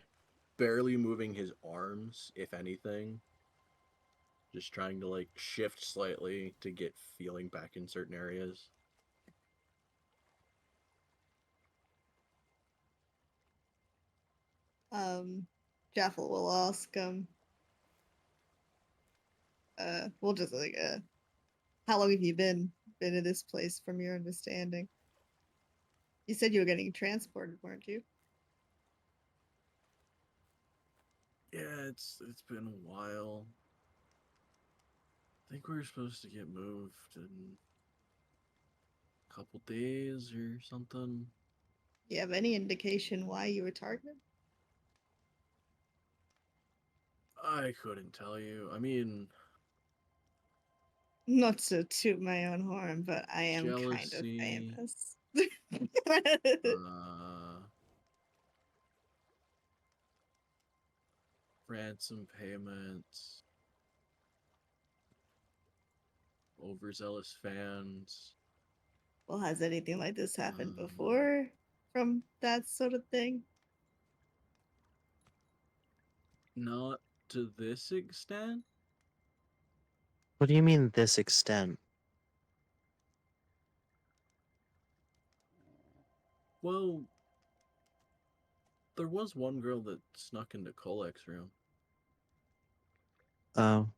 barely moving his arms, if anything. Just trying to like shift slightly to get feeling back in certain areas. Jaffel will ask we'll just like how long have you been in this place from your understanding? You said you were getting transported, weren't you? Yeah, it's been a while. I think we were supposed to get moved in a couple days or something. Do you have any indication why you were targeted? I couldn't tell you. I mean, Not to toot my own horn, but I am kind of jealousy. famous. Ransom payments, overzealous fans. Well, has anything like this happened Um, before from that sort of thing? Not to this extent. What do you mean this extent? Well, there was one girl that snuck into Kolek's room. Oh.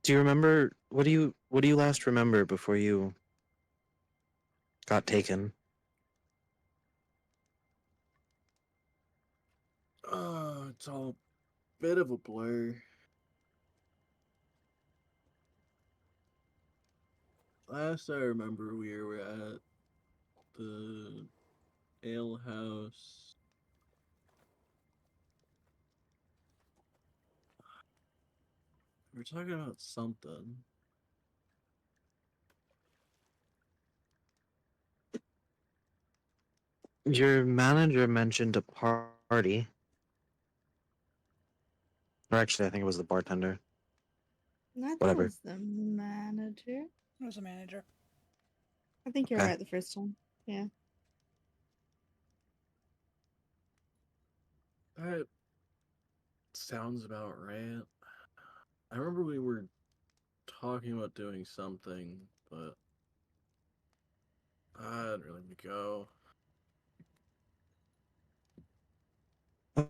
Do you remember what do you last remember before you got taken? It's all a bit of a blur. Last I remember, we were at the ale house. We were talking about something. Your manager mentioned a party. Or actually, I think it was the bartender. I thought it Whatever. was the manager. I was a manager. I think you're Okay. right the first time. Yeah. That sounds about right. I remember we were talking about doing something, but I didn't really go.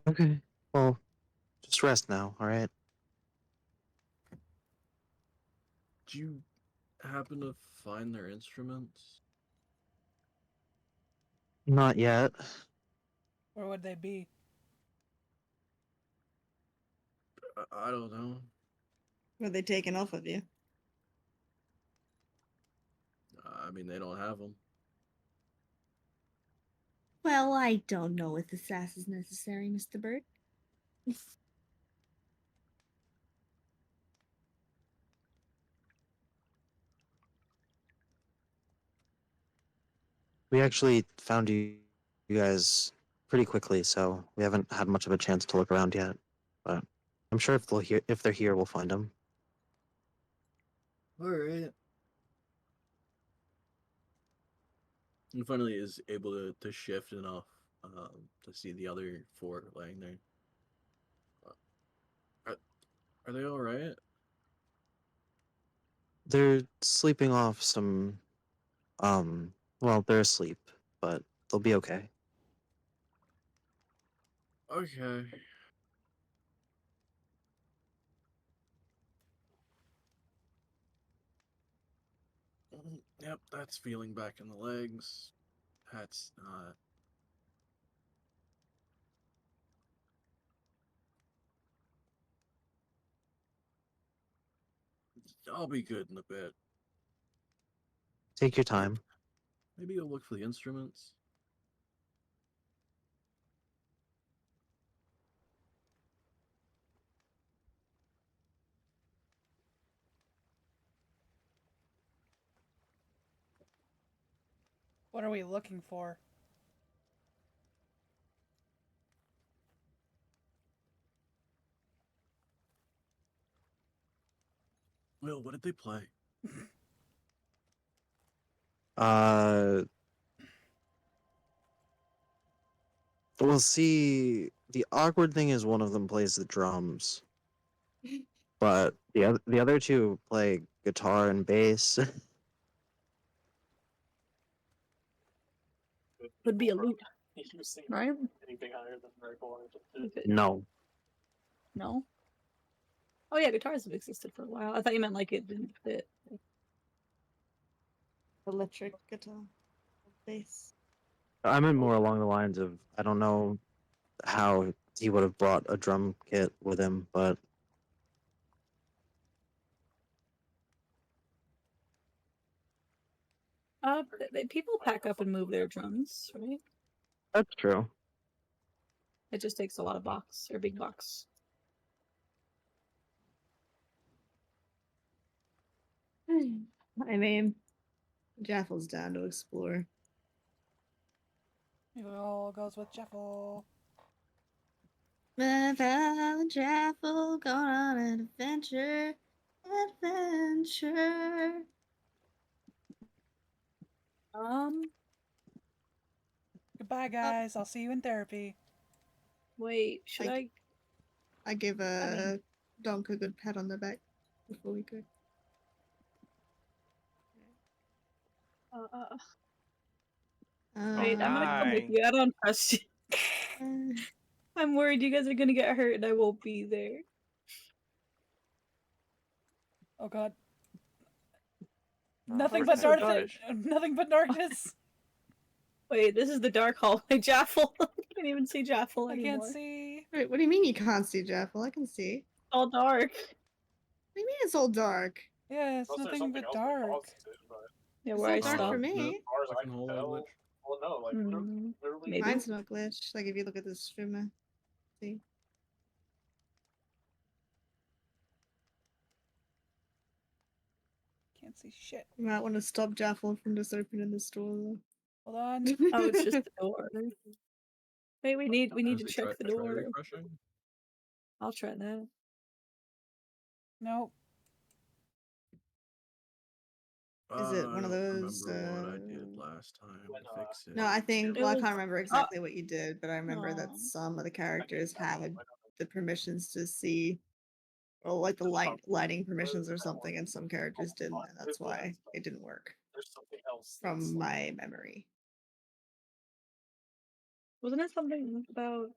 Okay. Well, just rest now, alright? Did you happen to find their instruments? Not yet. Where would they be? I don't know. Were they taken off of you? I mean, they don't have them. Well, I don't know if the sass is necessary, Mr. Bird. We actually found you guys pretty quickly, so we haven't had much of a chance to look around yet. But I'm sure if they're here, we'll find them. All right. And finally is able to shift enough to see the other four laying there. Are, are they all right? They're sleeping off some well, they're asleep, but they'll be okay. Okay. Yep, that's feeling back in the legs. That's not. I'll be good in a bit. Take your time. Maybe I'll look for the instruments. What are we looking for? Will, what did they play? We'll see. The awkward thing is one of them plays the drums, but the other two play guitar and bass. Could be a lute, You sing right? anything higher than regular. If it- No. No. Oh yeah, guitars have existed for a while. I thought you meant like it didn't fit. Electric guitar, bass. I meant more along the lines of I don't know how he would have brought a drum kit with him, but People pack up and move their drums, right? that's true. It just takes a lot of box or big box. I mean, Jaffel's down to explore. It all goes with Jeffel. Val and Jaffel going on an adventure. Goodbye, guys. I'll see you in therapy. Wait, should I? I give mean- Donk a good pat on the back before we go. Wait, I'm gonna come with Hi. you. I don't trust you. Uh, I'm worried you guys are gonna get hurt and I won't be there. Oh god. Oh, Nothing for but so darkness. Nothing but darkness. Wait, this is the dark hallway, Jaffel. I can't even see Jaffel I anymore. can't see. Wait, what do you mean you can't see Jaffel? I can see. All dark. What do you mean it's all dark? Yeah, it's Unless there's nothing something but else that dark. causes it, but Yeah, It's where I not dark stopped. for me. as far as I Second can hallway tell, glitch. well, no, like literally, Maybe. Mine's not glitched. Like if you look at the streamer, see. Can't see shit. You might want to stop Jaffel from just opening the store though. Hold on. Oh, it's just the door. Wait, we need to Honestly, check the try door. refreshing. I'll try that. Nope. Is it one I of don't those? remember what I did last time When, to fix it. No, I think. It Well, I was- can't remember exactly what you did, but I remember that Oh. some of the characters had the permissions to see, or like the lighting permissions or something, and some characters didn't, and that's why it didn't work. there's something else that's, From like, my memory. Wasn't it something about?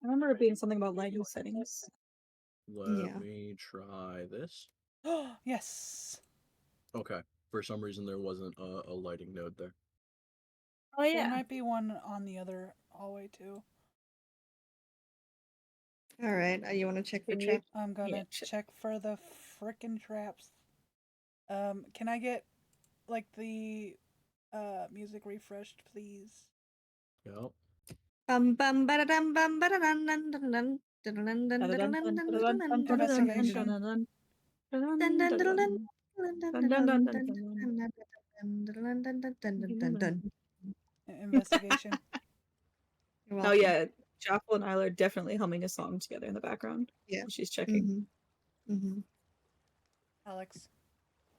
I remember it being something about lighting settings. Let Yeah. me try this. Yes. Okay. For some reason, there wasn't a lighting node there. Oh There yeah. might be one on the other hallway too. All right, you want to check for Can you- trap? I'm gonna Yeah, check for the frickin' traps. Can I get like the music refreshed, please? Yep. Bum bum ba dum bum ba dun dun dun dun Investigation. You're Oh welcome. yeah, Jaffel and Isla are definitely humming a song together in the background. Yeah. while she's checking. Mm-hmm. Alex.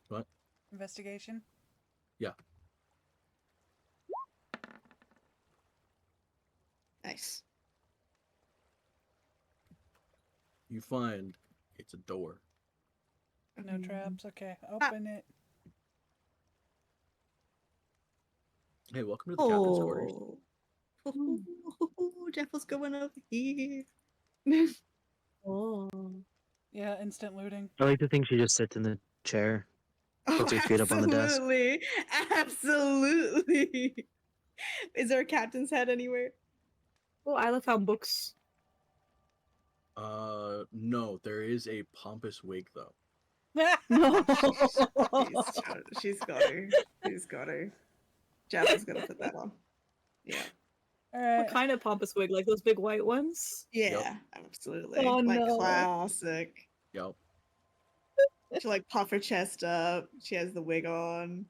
What? Investigation. Nice. You find it's a door. No traps. Okay, open it. Hey, welcome to the captain's quarters. Oh. Jeff was going over here. Oh. Yeah, instant looting. I like to think she just sits in the chair, puts her feet up on the desk. Absolutely. Absolutely. Is there a captain's head anywhere? Oh, Isla found books. No, there is a pompous wig though. No. She's got her. She's got her. Jeff is gonna put that on. Yeah. All What right. kind of pompous wig? Like those big white ones? Yeah, absolutely. Oh, Like no. classic. Yep. She like puff her chest up. She has the wig on.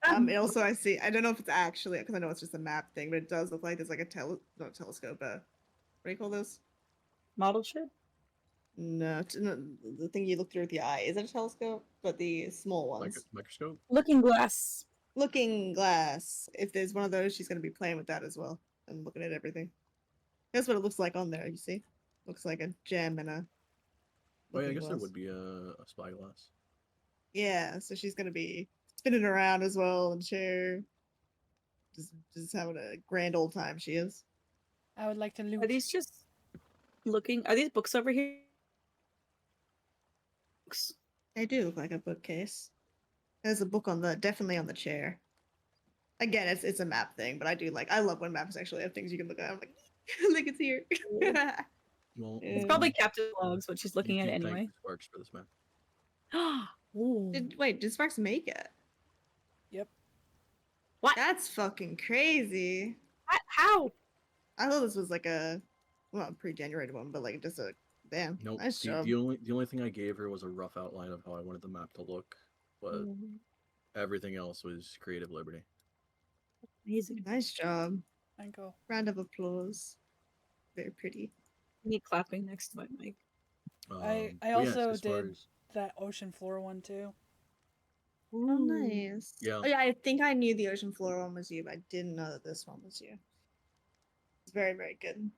Um, And also I see, I don't know if it's actually, because I know it's just a map thing, but it does look like there's like a not a telescope, what do you call those? model ship? No, no, the thing you look through with the eye. Is it a telescope? But the small ones. Microscope. Looking glass. Looking glass. If there's one of those, she's going to be playing with that as well and looking at everything. That's what it looks like on there, you see? Looks like a gem and a Oh yeah, I looking guess there glass. would be a spyglass. Yeah, so she's going to be spinning around as well in a chair. Just having a grand old time, she is. I would like to loot. Are these just looking? Are these books over here? Books. They do look like a bookcase. There's a book on the definitely on the chair. Again, it's a map thing, but I love when maps actually have things you can look at. I'm like, look, it's here. Well, It's Yeah. probably Captain Logs, but she's looking you at it can thank anyway. the Sparks for this map. Ooh. Did Sparks make it? Yep. What? That's fucking crazy. How? I thought this was like a pre-generated one, but like just a damn Nope. nice job. The only thing I gave her was a rough outline of how I wanted the map to look, but everything else was creative liberty. Amazing. Nice job. Ankle. Round of applause. Very pretty. Me clapping next to my mic. I But yes, also as far did as- that ocean floor one too. Oh, nice. Yeah. Oh, yeah, I think I knew the ocean floor one was you, but I didn't know that this one was you. It's very, very good.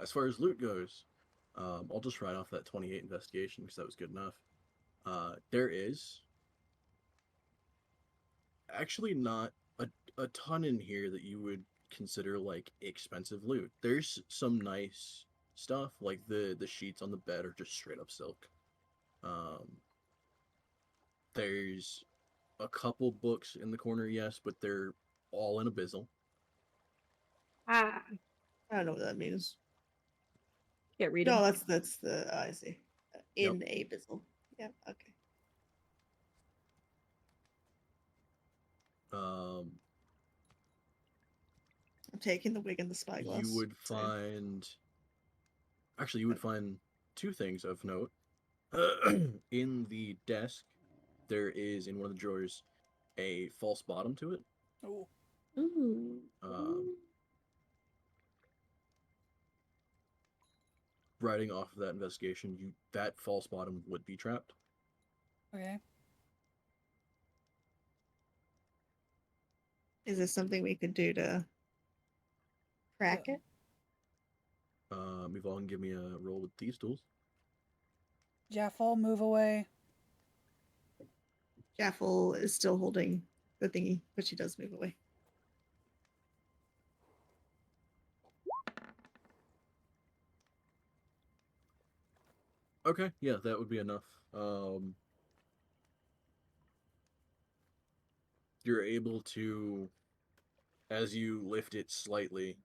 As far as loot goes, I'll just write off that 28 investigation because that was good enough. There is actually not a ton in here that you would consider like expensive loot. There's some nice stuff, like the sheets on the bed are just straight up silk. There's a couple books in the corner, yes, but they're all in abyssal. Ah, I don't know what that means. can't read them. No, that's the I see. In a bizzle. Yeah, okay. Um, I'm taking the wig and the spyglass. you would so- find actually you would find two things of note. In the desk, there is in one of the drawers a false bottom to it. Oh. Ooh. Writing off of that investigation, that false bottom would be trapped. Okay. Is this something we could do to crack it? Yvonne, give me a roll with these tools. Jaffel, move away. Jaffel is still holding the thingy, but she does move away. Okay, yeah, that would be enough. You're able to, as you lift it slightly,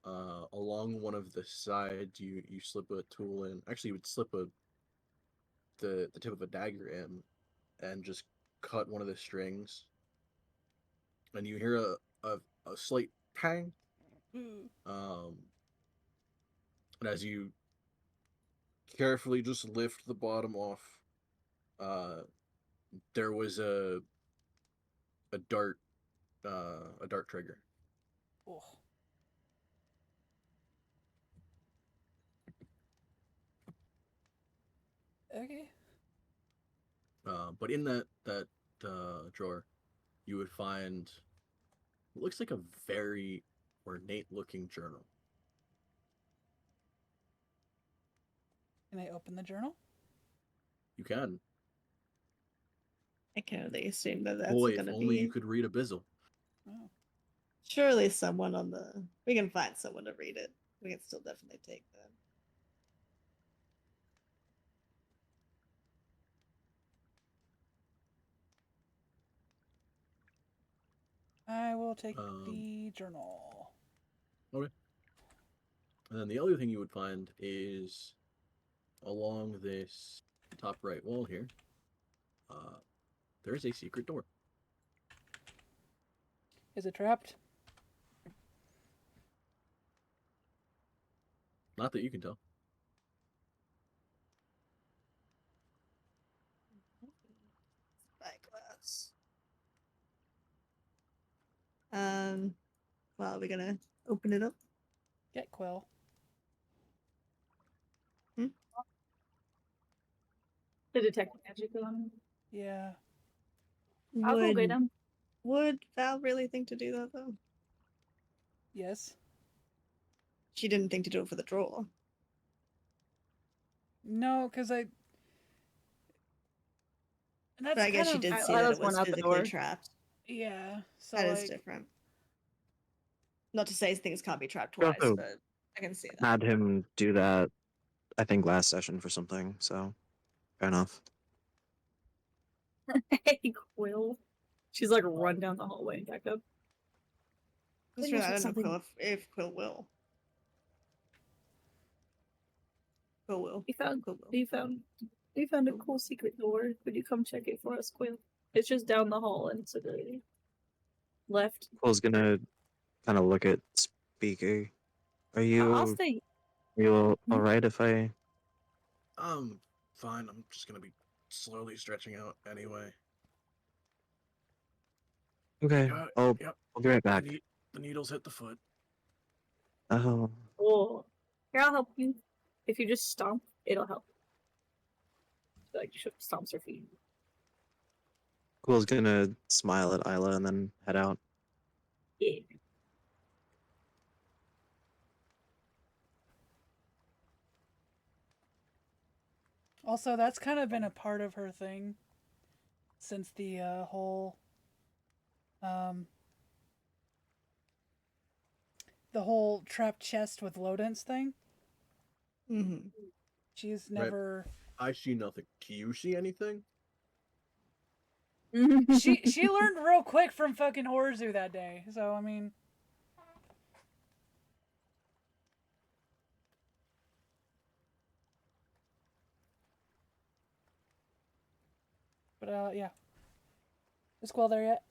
along one of the sides, you slip a tool in. Actually, you would slip the tip of a dagger in, and just cut one of the strings, and you hear a slight pang. Ooh. And as you carefully just lift the bottom off, there was a dart trigger. Oh. Okay. But in that drawer, you would find what looks like a very ornate looking journal. Can I open the journal? You can. I can only assume that that's Boy, if gonna only be. you could read Abyssal. Oh. Surely someone on the. We can find someone to read it. We can still definitely take that. I will take Um, the journal. Okay. And then the other thing you would find is along this top right wall here, there is a secret door. Is it trapped? Not that you can tell. Spyglass. Well, are we gonna open it up? Get Quill. The detect magic on. Yeah. I'll go get Would him. Would Val really think to do that though? Yes. She didn't think to do it for the draw. No, because I. And that's But I guess kind she of did I- see I that it left one was out the physically door. trapped. yeah. So That like, is different. Not to say things can't be trapped We twice, also but I can see that. had him do that, I think, last session for something, so fair enough. Hey, Quill. She's like run down the hallway and back up. Just Maybe for that, I it's don't know something- if Quill will. Quill will. We found Quill will. we found a cool secret door. Would you come check it for us, Quill? It's just down the hall and to the left. Quill's gonna kind of look at Speaker. Are I'll you stay. all right if I? Fine. I'm just gonna be slowly stretching out anyway. Okay, I'll Yep. be right back. The needles hit the foot. Oh, Oh, here, I'll help you. If you just stomp, it'll help. Like, stomps her feet. Quill's gonna smile at Isla and then head out. Yeah. also that's kind of been a part of her thing since the whole the whole trapped chest with Lodens thing. Mm-hmm. She's Right. never. I see nothing. Do you see anything? She learned real quick from fucking Orzu that day. So I mean, but yeah. Is Quill there yet?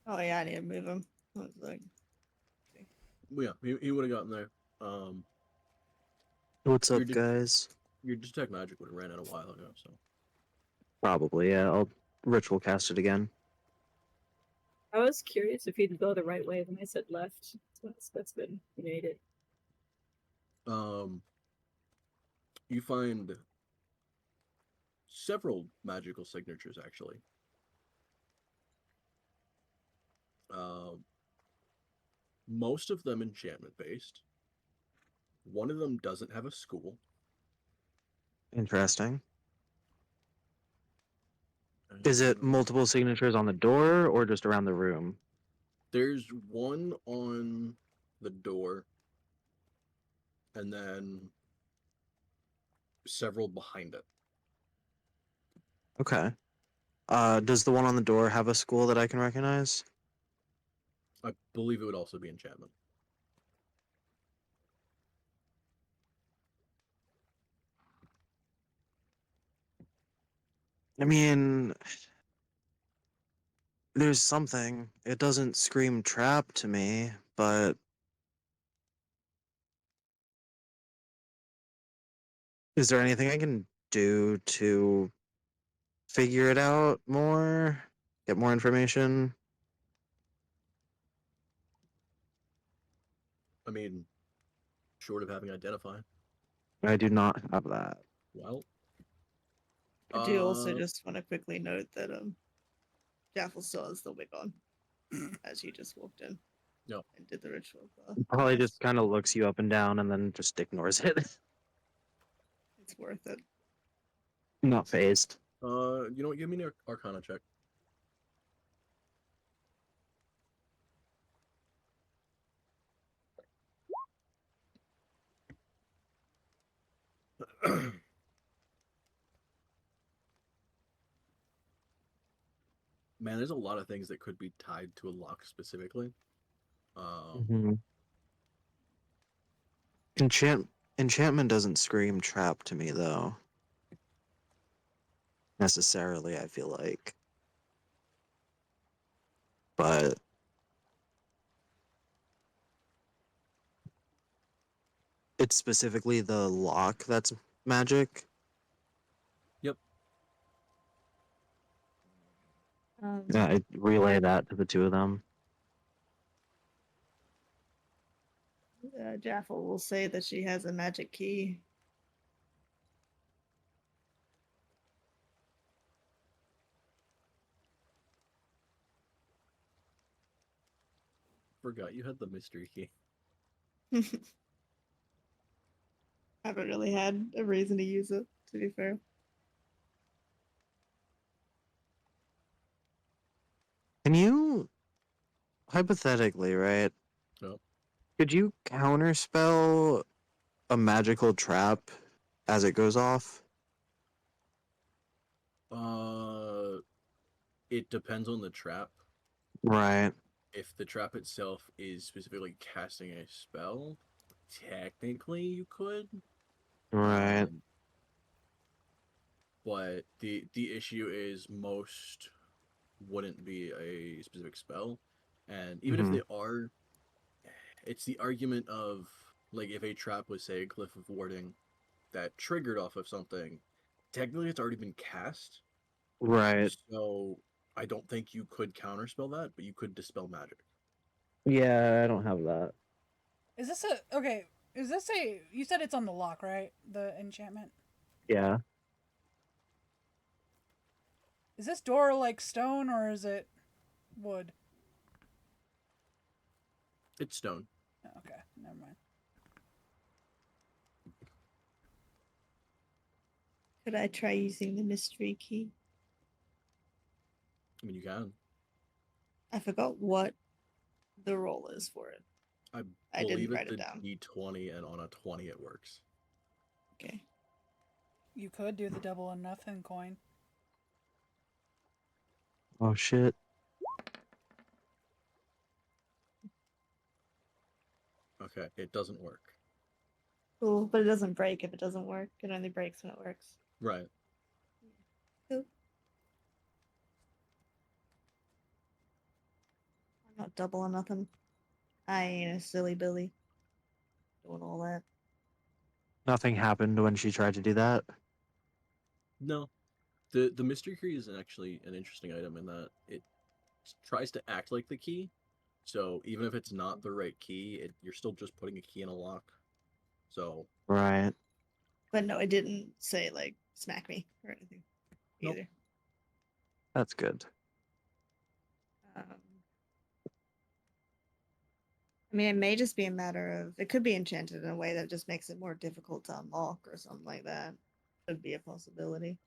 Oh yeah, I need to move him. I was like, Well, yeah, he would have gotten there. What's You're up, de- guys? Your detect magic would have ran out a while ago. So Probably, yeah. I'll ritual cast it again. I was curious if he'd go the right way when I said left. That's good. You made it. you find several magical signatures actually. Most of them enchantment based. One of them doesn't have a school. Interesting. Is it Uh, multiple signatures on the door or just around the room? There's one on the door, and then several behind it. Okay. Does the one on the door have a school that I can recognize? I believe it would also be enchantment. I mean, there's something. It doesn't scream trap to me, but is there anything I can do to figure it out more? Get more information? I mean, short of having identify. I do not have that. Well, I do also uh, just want to quickly note that Jaffel still has the wig on as you just walked in. No. And did the ritual. Probably just kind of looks you up and down and then just ignores it. It's worth it. Not phased. you know what? Give me an Arcana check. Man, there's a lot of things that could be tied to a lock specifically. Mm-hmm. Enchantment doesn't scream trap to me though. Necessarily, I feel like. But it's specifically the lock that's magic. Yep. Yeah, I relay that to the two of them. Jaffel will say that she has a magic key. Forgot you had the mystery key. Haven't really had a reason to use it, to be fair. Can you, hypothetically, right? No. Could you counterspell a magical trap as it goes off? It depends on the trap. Right. If the trap itself is specifically casting a spell, technically you could. Right. But the issue is most wouldn't be a specific spell, and even if Mhm. they are, it's the argument of like if a trap was say a glyph of warding that triggered off of something, technically it's already been cast. Right. So I don't think you could counterspell that, but you could dispel magic. Yeah, I don't have that. Is this a okay? Is this a? You said it's on the lock, right? The enchantment. Yeah. Is this door like stone or is it wood? It's stone. Oh, okay, never mind. Could I try using the mystery key? I mean, you can. I forgot what the roll is for it. I I didn't believe write it's it a down. D20, and on a 20 it works. Okay. You could do the double or nothing coin. Oh shit. Okay, it doesn't work. Cool, but it doesn't break if it doesn't work. It only breaks when it works. Right. Cool. I'm not double or nothing. I ain't a silly Billy doing all that. Nothing happened when she tried to do that. No, the mystery key is actually an interesting item in that it tries to act like the key. So even if it's not the right key, you're still just putting a key in a lock. So Right. But no, it didn't say like smack me or anything Nope. either. That's good. Um, I mean, it may just be a matter of it could be enchanted in a way that just makes it more difficult to unlock or something like that. Could be a possibility.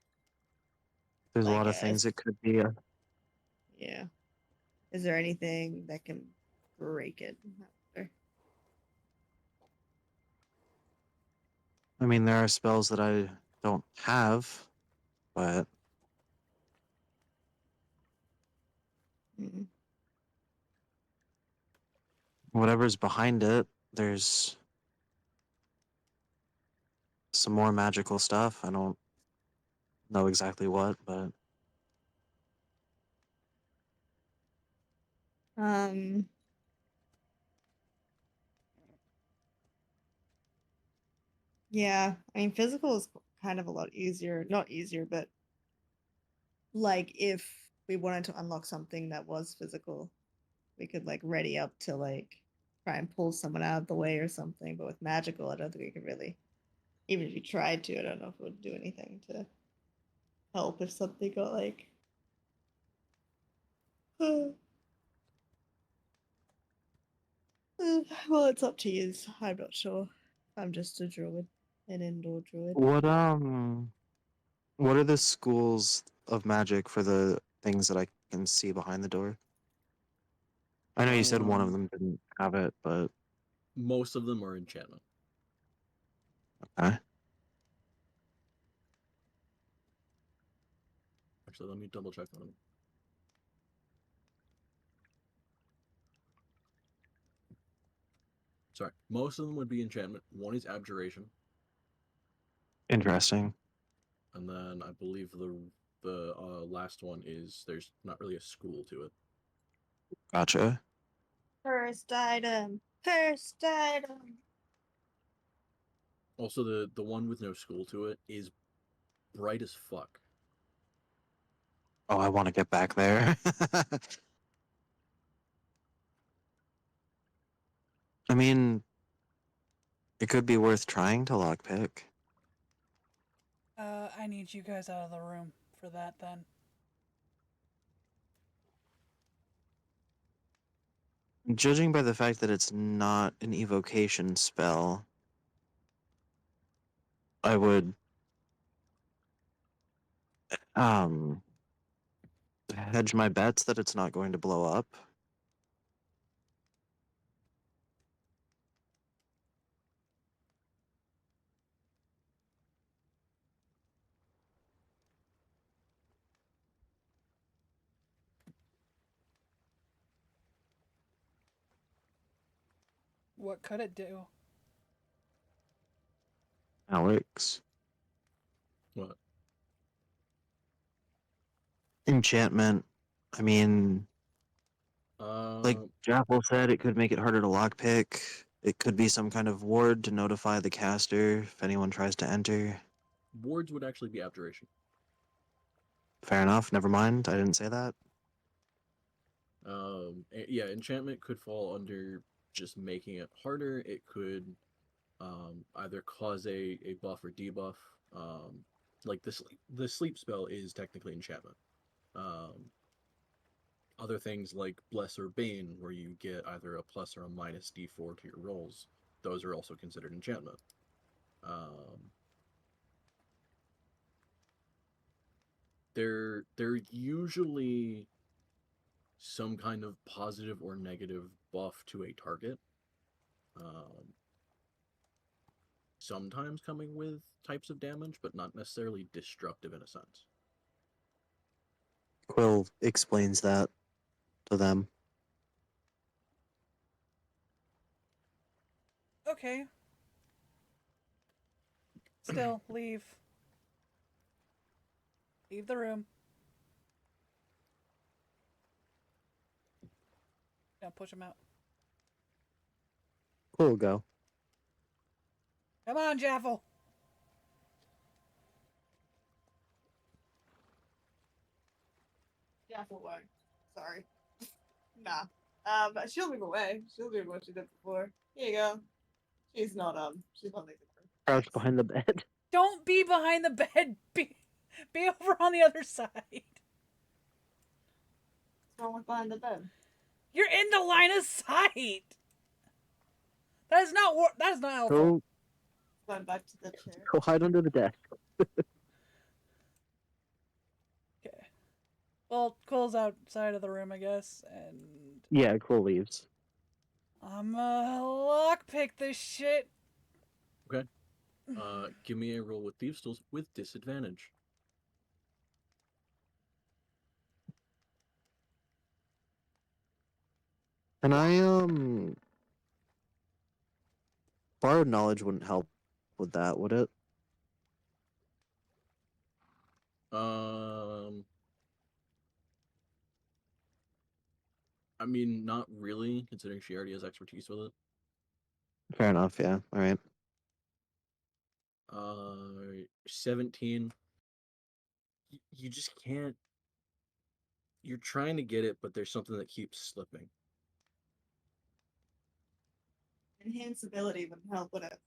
There's a Like, lot of things it could be. yeah. Is there anything that can break it? I mean, there are spells that I don't have, but Mm. whatever's behind it, there's some more magical stuff. I don't know exactly what, but Um. Yeah, I mean, physical is kind of a lot easier. Not easier, but like if we wanted to unlock something that was physical, we could like ready up to like try and pull someone out of the way or something. But with magical, I don't think we could really, even if you tried to, I don't know if it would do anything to help if something got like. Well, it's up to you. I'm not sure. I'm just a druid, an indoor druid. what are the schools of magic for the things that I can see behind the door? I know you said one of them didn't have it, but most of them are enchantment. okay. Actually, let me double check on them. sorry, most of them would be enchantment. One is abjuration, Interesting. and then I believe the last one is there's not really a school to it. Gotcha. First item. First item. Also, the one with no school to it is bright as fuck. Oh, I want to get back there. I mean, it could be worth trying to lockpick. I need you guys out of the room for that then. Judging by the fact that it's not an evocation spell, I would um hedge my bets that it's not going to blow up. What could it do? Alex. What? Enchantment. I mean, like Uh, Jaffel said, it could make it harder to lockpick. It could be some kind of ward to notify the caster if anyone tries to enter. wards would actually be abjuration. Fair enough. Never mind. I didn't say that. Yeah, enchantment could fall under just making it harder. It could either cause a buff or debuff. Like the sleep spell is technically enchantment. Um, Other things like bless or bane, where you get either a plus or a minus d4 to your rolls, those are also considered enchantment. They're usually some kind of positive or negative buff to a target. Um, Sometimes coming with types of damage, but not necessarily destructive in a sense. Quill explains that to them. Okay. Still, leave. Leave the room. Yeah, push him out. Quill, go. Come on, Jaffel. Jaffel away. Sorry. Nah. She'll move away. She'll do what she did before. Here you go. She's not making Crouch behind the bed. Don't be behind the bed. Be over on the other side. What's wrong with behind the bed? You're in the line of sight. That is not that is not helpful. Going back to the chair. Go hide under the desk. Okay. Well, Quill's outside of the room, I guess, and Yeah, Quill leaves. I'm lockpick this shit. Okay. Give me a roll with Thieves' Tools with disadvantage. And I borrowed knowledge wouldn't help with that, would it? I mean, not really, considering she already has expertise with it. Fair enough, yeah. Alright. 17. You just can't. You're trying to get it, but there's something that keeps slipping. Enhance ability would help with it.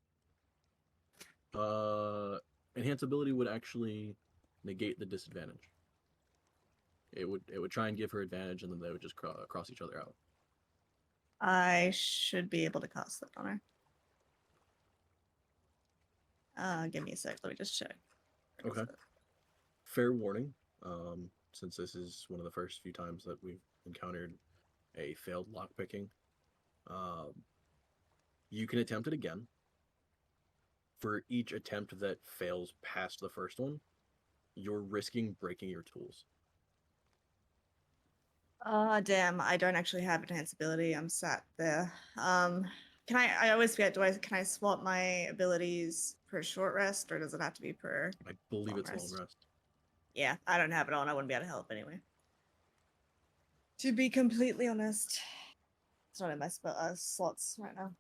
Enhance ability would actually negate the disadvantage. It would try and give her advantage, and then they would just cross each other out. I should be able to cast that on her. Give me a sec. Let me just check. Okay. Fair warning, since this is one of the first few times that we've encountered a failed lockpicking, you can attempt it again. For each attempt that fails past the first one, you're risking breaking your tools. Damn, I don't actually have enhance ability. I'm sat there. Can I always forget, can I swap my abilities per short rest, or does it have to be per? I believe Long it's long rest. rest. Yeah, I don't have it on. I wouldn't be able to help anyway. To be completely honest, it's not in my slots right now.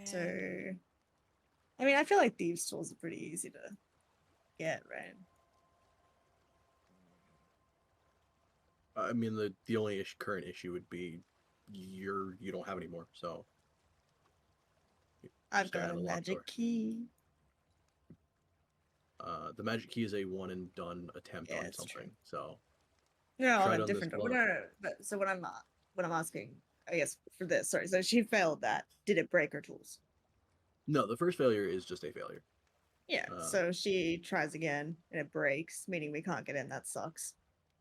So, And I mean, I feel like thieves' tools are pretty easy to get, right? I mean, the only current issue would be you don't have any more, so I've staring got at a a locked door. magic key. The magic key is a one and done attempt Yeah, on it's something. true. So No, try on it a on this different door. book. No. But so what I'm asking, I guess for this, sorry. So she failed that. Did it break her tools? No, the first failure is just a failure. Yeah. So she tries again and it breaks, meaning we can't get in. That sucks.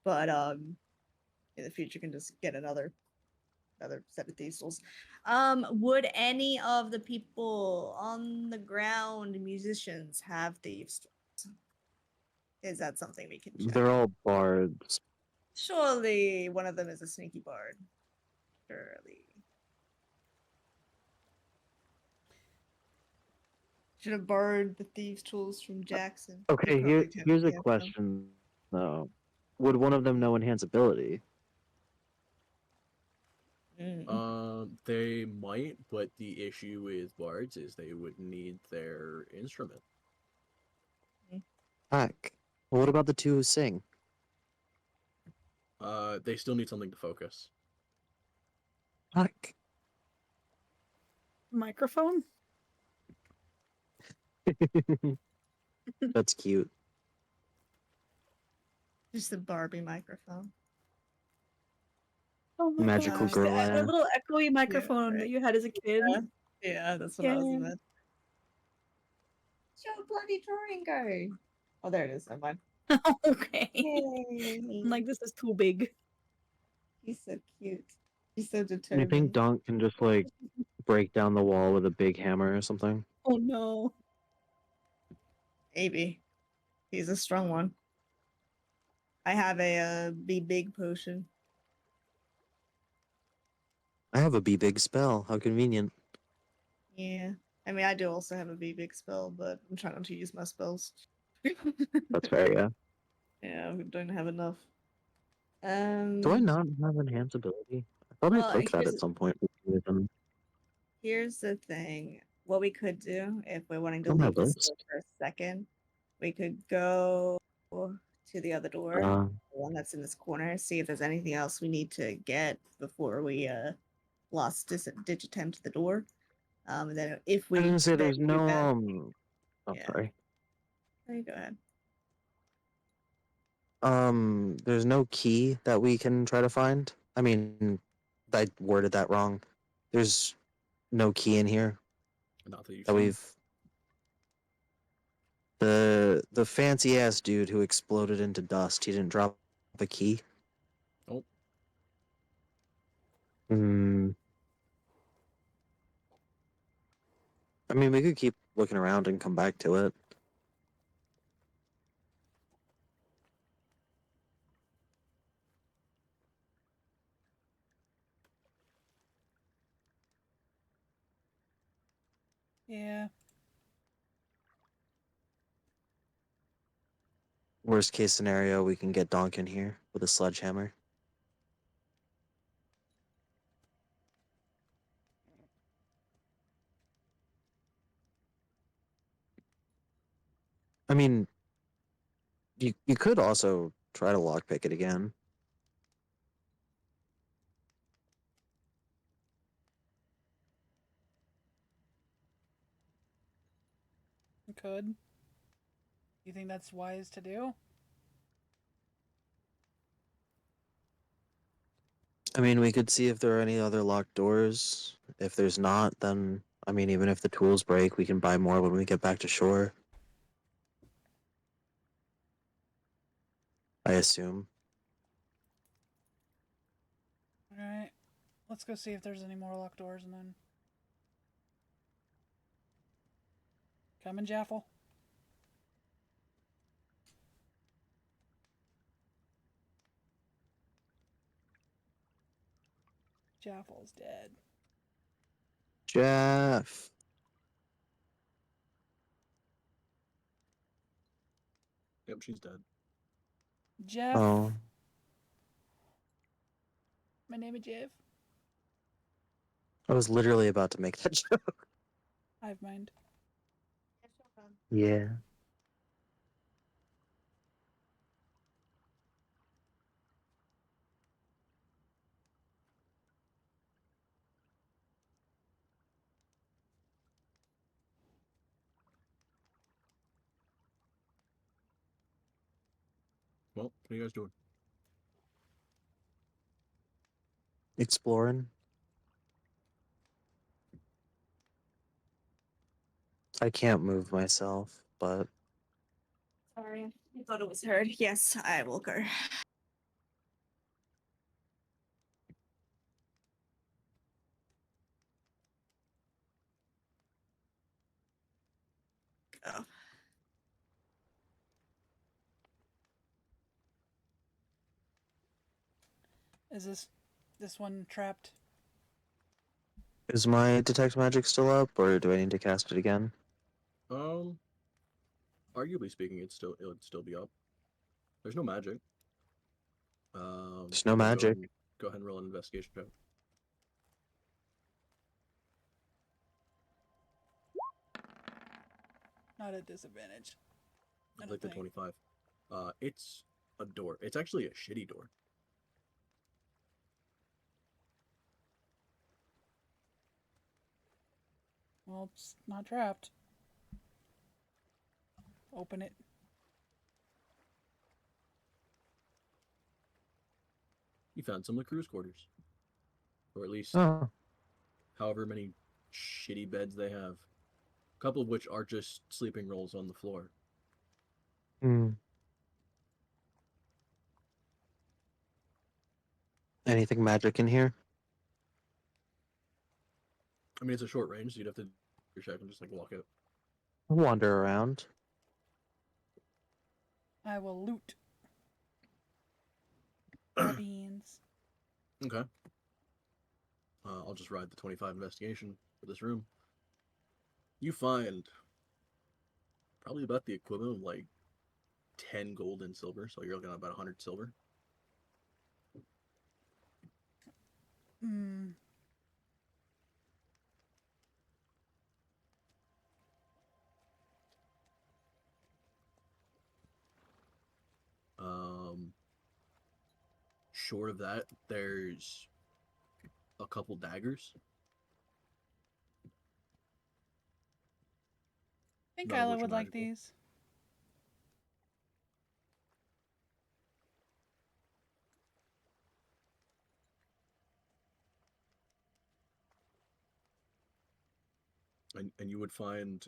But in the future can just get another set of thieves tools. Would any of the people on the ground, musicians, have thieves tools? Is that something we can check? They're all bards. Surely one of them is a sneaky bard. Surely. Should have borrowed the thieves' tools from Jackson. He Okay, probably took here's a care of them. question though. Would one of them know enhance ability? They might, but the issue with bards is they would need their instrument. Heck. Well, what about the two who sing? They still need something to focus. Heck. Microphone? That's cute. Just a Barbie microphone. Oh my Magical gosh. girl The air. little echoey microphone right. that you had as a kid. Yeah, that's what I was Yeah. about. Your bloody drawing go. Oh, there it is. Never mind. Okay. Yay. I'm like, this is too big. He's so cute. He's so You think determined. Donk can just like break down the wall with a big hammer or something? Oh no. Maybe. He's a strong one. I have a be big potion. I have a be big spell. How convenient. Yeah. I mean, I do also have a be big spell, but I'm trying not to use my spells. That's fair, yeah. Yeah, we don't have enough. Do I not have enhance ability? I thought I took that at some point. With them. Here's the thing. What we could do, if we're wanting I to don't leave have the those. store for a second, we could go to the other door, Uh, the one that's in this corner, see if there's anything else we need to get before we lost digitem to the door. And then if I we didn't say then there's do no that, Oh, yeah. sorry. No, you go ahead. There's no key that we can try to find. I mean, I worded that wrong. There's no key in here Not that you've that seen. we've. The fancy ass dude who exploded into dust. He didn't drop a key. Oh, Hmm. I mean, we could keep looking around and come back to it. yeah. Worst case scenario, we can get Donk in here with a sledgehammer. I mean, you could also try to lockpick it again. We could. You think that's wise to do? I mean, we could see if there are any other locked doors. If there's not, then I mean, even if the tools break, we can buy more when we get back to shore. I assume. Alright. Let's go see if there's any more locked doors and then. Coming, Jaffel. Jaffel's dead. Jeff. Yep, she's dead. Jeff. Oh. My name is Jeff. I was literally about to make that joke. Hive mind. Yeah. Well, what are you guys doing? Exploring. I can't move myself, but Sorry, I thought it was heard. Yes, I will go. Go. Is this one trapped? is my detect magic still up, or do I need to cast it again? Arguably speaking, it would still be up. There's no magic. There's no yeah, magic. Go ahead and roll an investigation check. Not at disadvantage. I I'd don't like the think. 25. It's a door. It's actually a shitty door. Well, it's not trapped. Open it. You found some of the crew's quarters, or at least Oh. however many shitty beds they have. A couple of which are just sleeping rolls on the floor. Hmm. Anything magic in here? I mean, it's a short range, so you'd have to do your check and just like walk out. I'll wander around. I will loot my beans. Okay. I'll just ride the 25 investigation for this room. You find probably about the equivalent of like 10 gold and silver, so you're looking at about 100 silver. Hmm. Short of that, there's a couple daggers. I think None of Isla which are would like magical. these. And you would find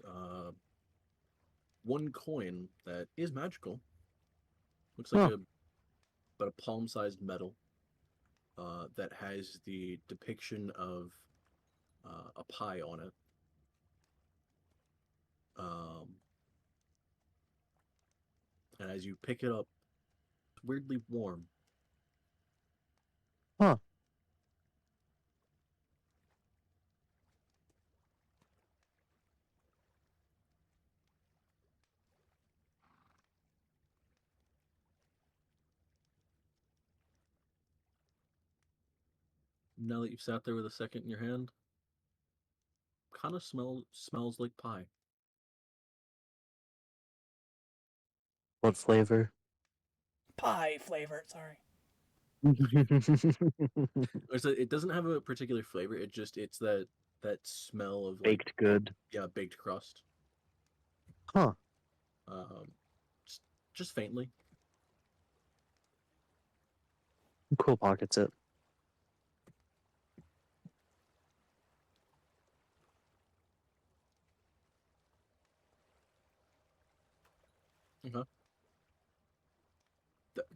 one coin that is magical. Looks like Huh. about a palm-sized metal that has the depiction of a pie on it. Um, and as you pick it up, it's weirdly warm. Huh. Now that you've sat there with a second in your hand, kind of smells like pie. What flavor? Pie flavor. Sorry. It doesn't have a particular flavor. It's that smell of like Baked good. baked crust. Huh. Um, just faintly. Cool pockets it. Okay.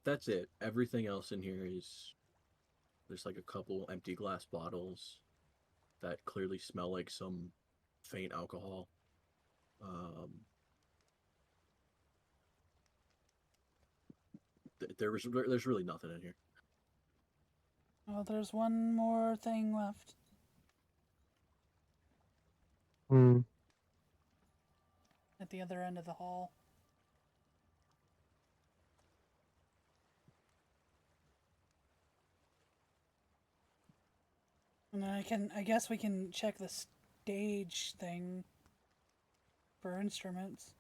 That's it. Everything else in here is there's like a couple empty glass bottles that clearly smell like some faint alcohol. Um, there's really nothing in here. Oh, there's one more thing left. Hmm. At the other end of the hall. And I guess we can check the stage thing for instruments.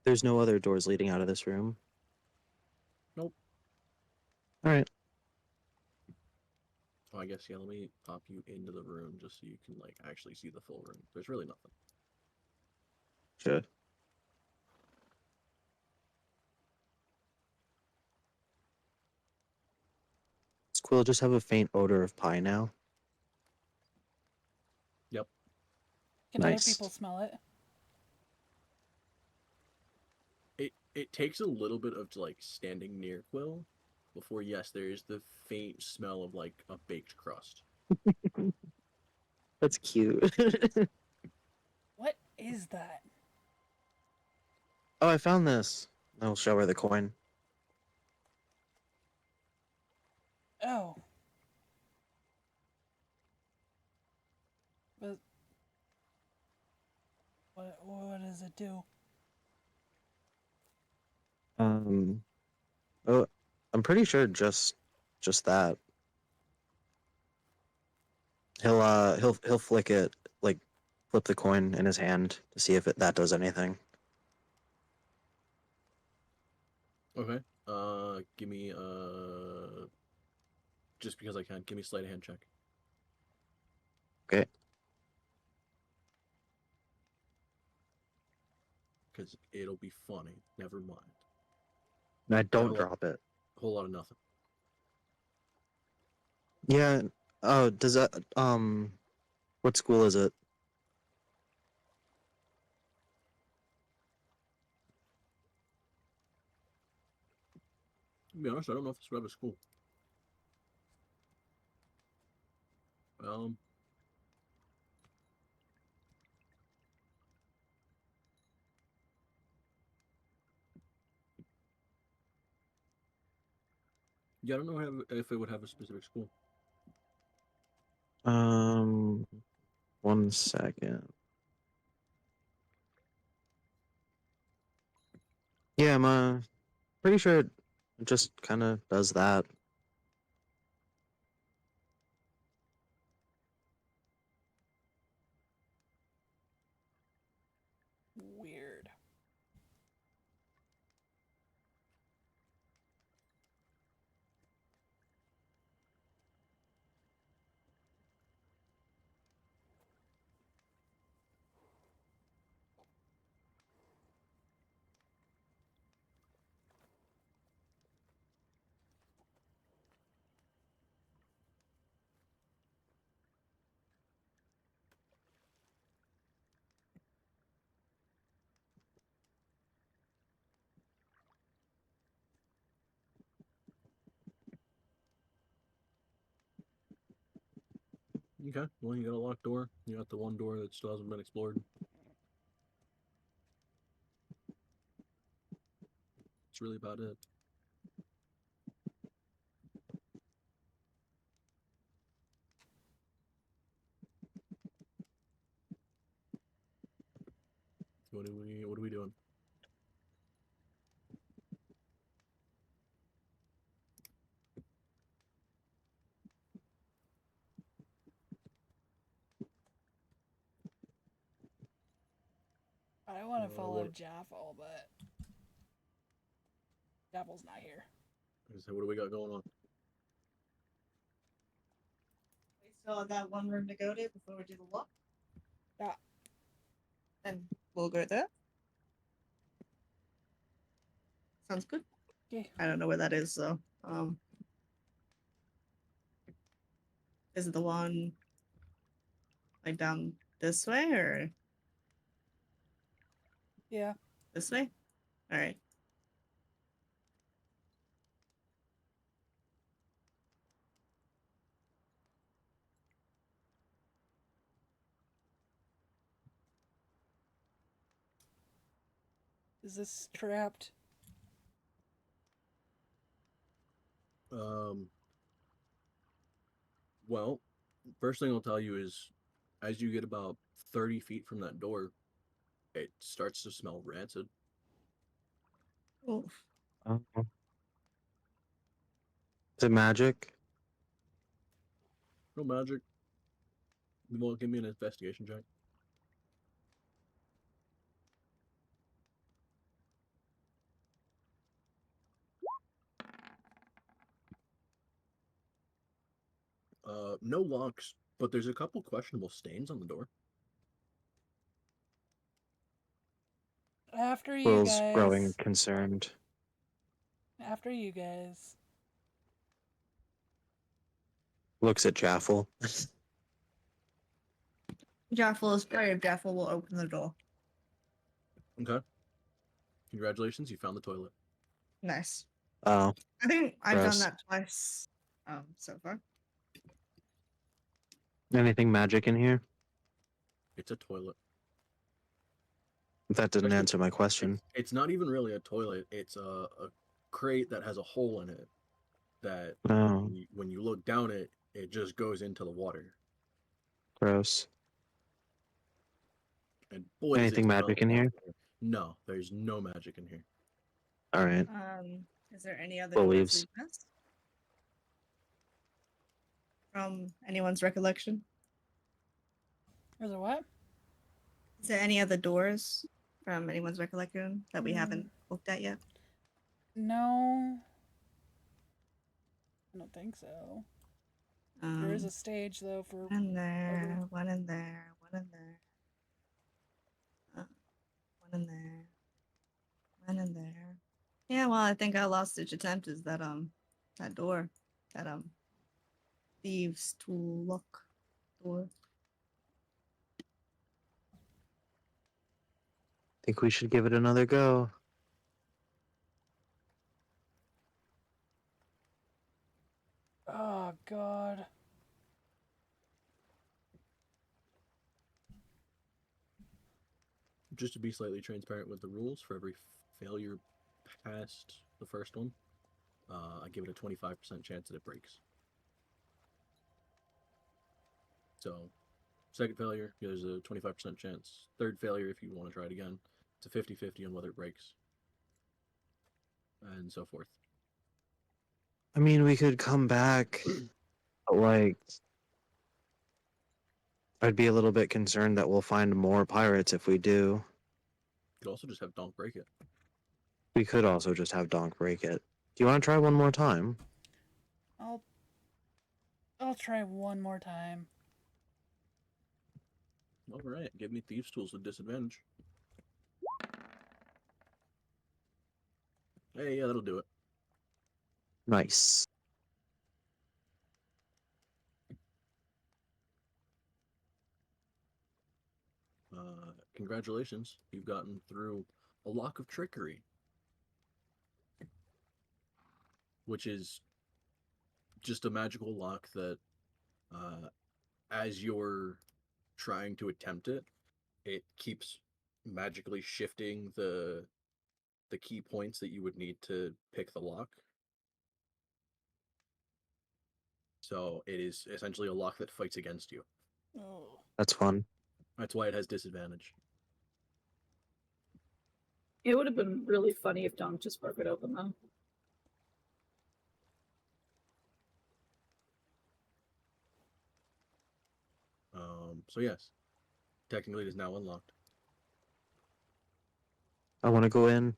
There's no other doors leading out of this room. Nope. All right. Oh, I guess, yeah, let me pop you into the room just so you can, like, actually see the full room. There's really nothing. Sure. Does Quill just have a faint odor of pie now? Yep. Can other Nice. people smell it? It takes a little bit of, like, standing near Quill before, yes, there is the faint smell of, like, a baked crust. That's cute. What is that? Oh, I found this. I'll show her the coin. Oh. But what does it do? Oh, I'm pretty sure just that. He'll flick it, like flip the coin in his hand to see if that does anything. Okay. Give me, just because I can, give me a sleight of hand check. Okay. Because it'll be funny. Never mind. Now don't whole, drop it. Whole lot of nothing. Yeah. Oh, does that what school is it? To be honest, I don't know if this web is cool. Um, yeah, I don't know if it would have a specific school. Um, 1 second. Yeah, I'm pretty sure it just kind of does that. Weird. Okay, well, you got a locked door. You got the one door that still hasn't been explored. That's really about it. What are we doing? I want to follow What? Jaffel, but Jaffel's not here. So what do we got going on? We still have that one room to go to before we do the look. Yeah. And we'll go there. Sounds good. Okay. I don't know where that is, so Is it the one like down this way or Yeah. this way? All right. Is this trapped? Well, first thing I'll tell you is, as you get about 30 feet from that door, it starts to smell rancid. Cool. Is it magic? No magic. You won't give me an investigation check. No locks, but there's a couple questionable stains on the door. After you Will's growing guys. concerned. After you guys. Looks at Jaffel. Jaffel is brave. Jaffel will open the door. Okay. Congratulations, you found the toilet. Nice. Oh, I think I've done gross. that twice so far. Anything magic in here? It's a toilet. That didn't Actually, answer my question. It's not even really a toilet. It's a crate that has a hole in it that Oh, when you look down it, it just goes into the water. gross. And boy, does it Anything smell magic in like here? water. No, there's no magic in here. All right. Is there any other Believes. doors we've missed? From anyone's recollection? Is there what? Is there any other doors from anyone's recollection that we haven't looked at yet? No. I don't think so. There is a stage though for one in there, one in there, one in there, one in there, one in there. Yeah, well, I think our last ditch attempt is that that door, that thieves tool lock door. Think we should give it another go. Oh god. Just to be slightly transparent with the rules, for every failure past the first one, I give it a 25% chance that it breaks. So, second failure, there's a 25% chance. Third failure, if you want to try it again, it's a 50-50 on whether it breaks. And so forth. I mean, we could come back, but like, I'd be a little bit concerned that we'll find more pirates if we do. You could also just have Donk break it. We could also just have Donk break it. Do you want to try one more time? I'll try one more time. Alright, give me Thieves' Tools with disadvantage. Hey, yeah, that'll do it. Nice. Congratulations, you've gotten through a lock of trickery, which is just a magical lock that, as you're trying to attempt it, it keeps magically shifting the key points that you would need to pick the lock. So it is essentially a lock that fights against you. Oh. That's fun. That's why it has disadvantage. It would have been really funny if Dom just broke it open, though. So yes, technically it is now unlocked. I want to go in.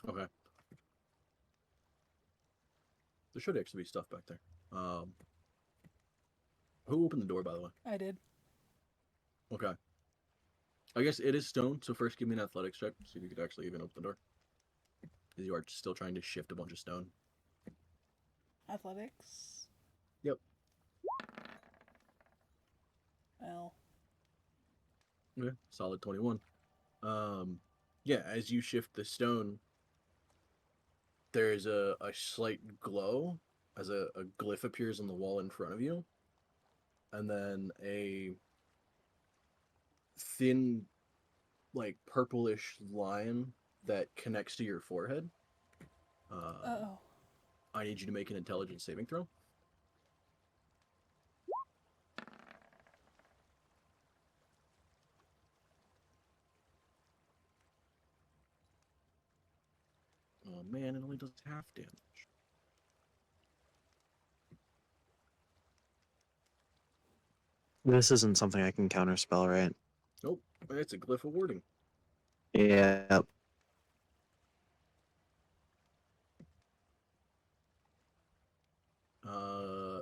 Okay. There should actually be stuff back there. Who opened the door, by the way? I did. Okay. I guess it is stone, so first give me an athletics check, see if you could actually even open the door. Because you are still trying to shift a bunch of stone. Athletics. Yep. Well, Okay, solid 21. Yeah, as you shift the stone, there's a slight glow as a glyph appears on the wall in front of you, and then a thin, like purplish line that connects to your forehead. oh. I need you to make an intelligence saving throw. Oh man, it only does half damage. This isn't something I can counterspell, right? Nope, it's a glyph of warding. Yeah.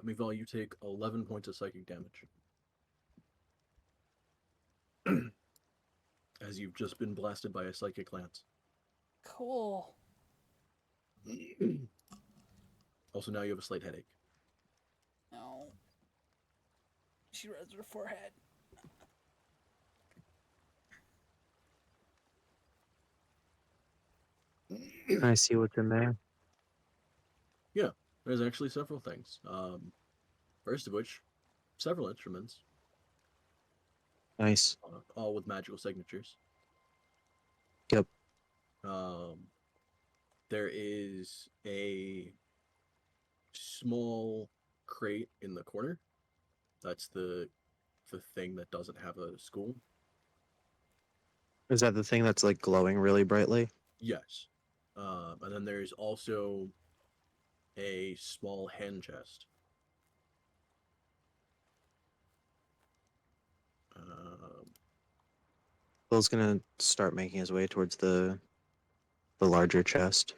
Mival, you take 11 points of psychic damage. As you've just been blasted by a psychic lance. Cool. Also, now you have a slight headache. No. She rubs her forehead. Can I see what's in there? Yeah, there's actually several things. First of which, several instruments, Nice. all with magical signatures. Yep. There is a small crate in the corner. That's the thing that doesn't have a school. Is that the thing that's like glowing really brightly? Yes. And then there's also a small hand chest. Will's gonna start making his way towards the larger chest.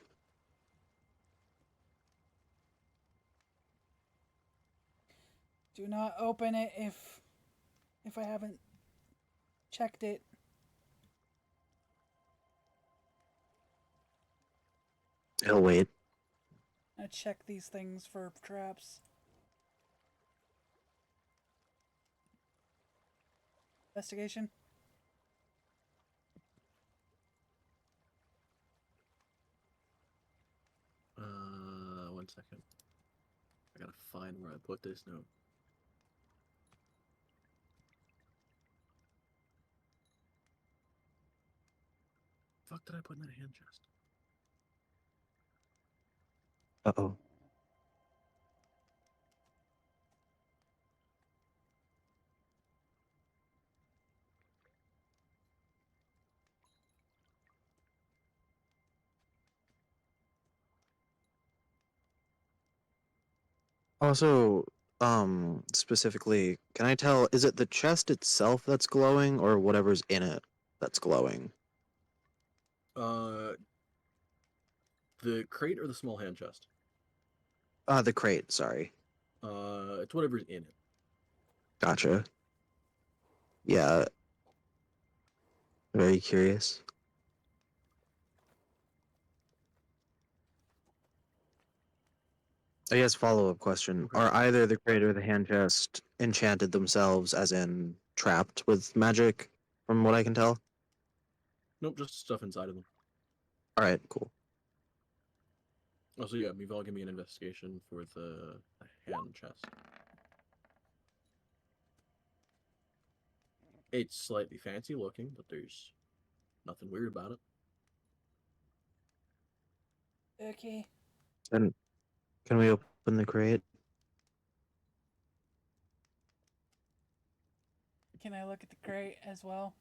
Do not open it if I haven't checked it. He'll wait. I check these things for traps. Investigation. One second. I gotta find where I put this note. Fuck did I put in that hand chest? Uh-oh. Also, specifically, can I tell, is it the chest itself that's glowing or whatever's in it that's glowing? The crate or the small hand chest? The crate, sorry. It's whatever's in it. Gotcha. Yeah. Very curious. I guess follow-up question. Okay. Are either the crate or the hand chest enchanted themselves, as in trapped with magic, from what I can tell? Nope, just stuff inside of them. Alright, cool. Also, yeah, Mival, give me an investigation for the hand chest. It's slightly fancy looking, but there's nothing weird about it. Okay. And can we open the crate? Can I look at the crate as well?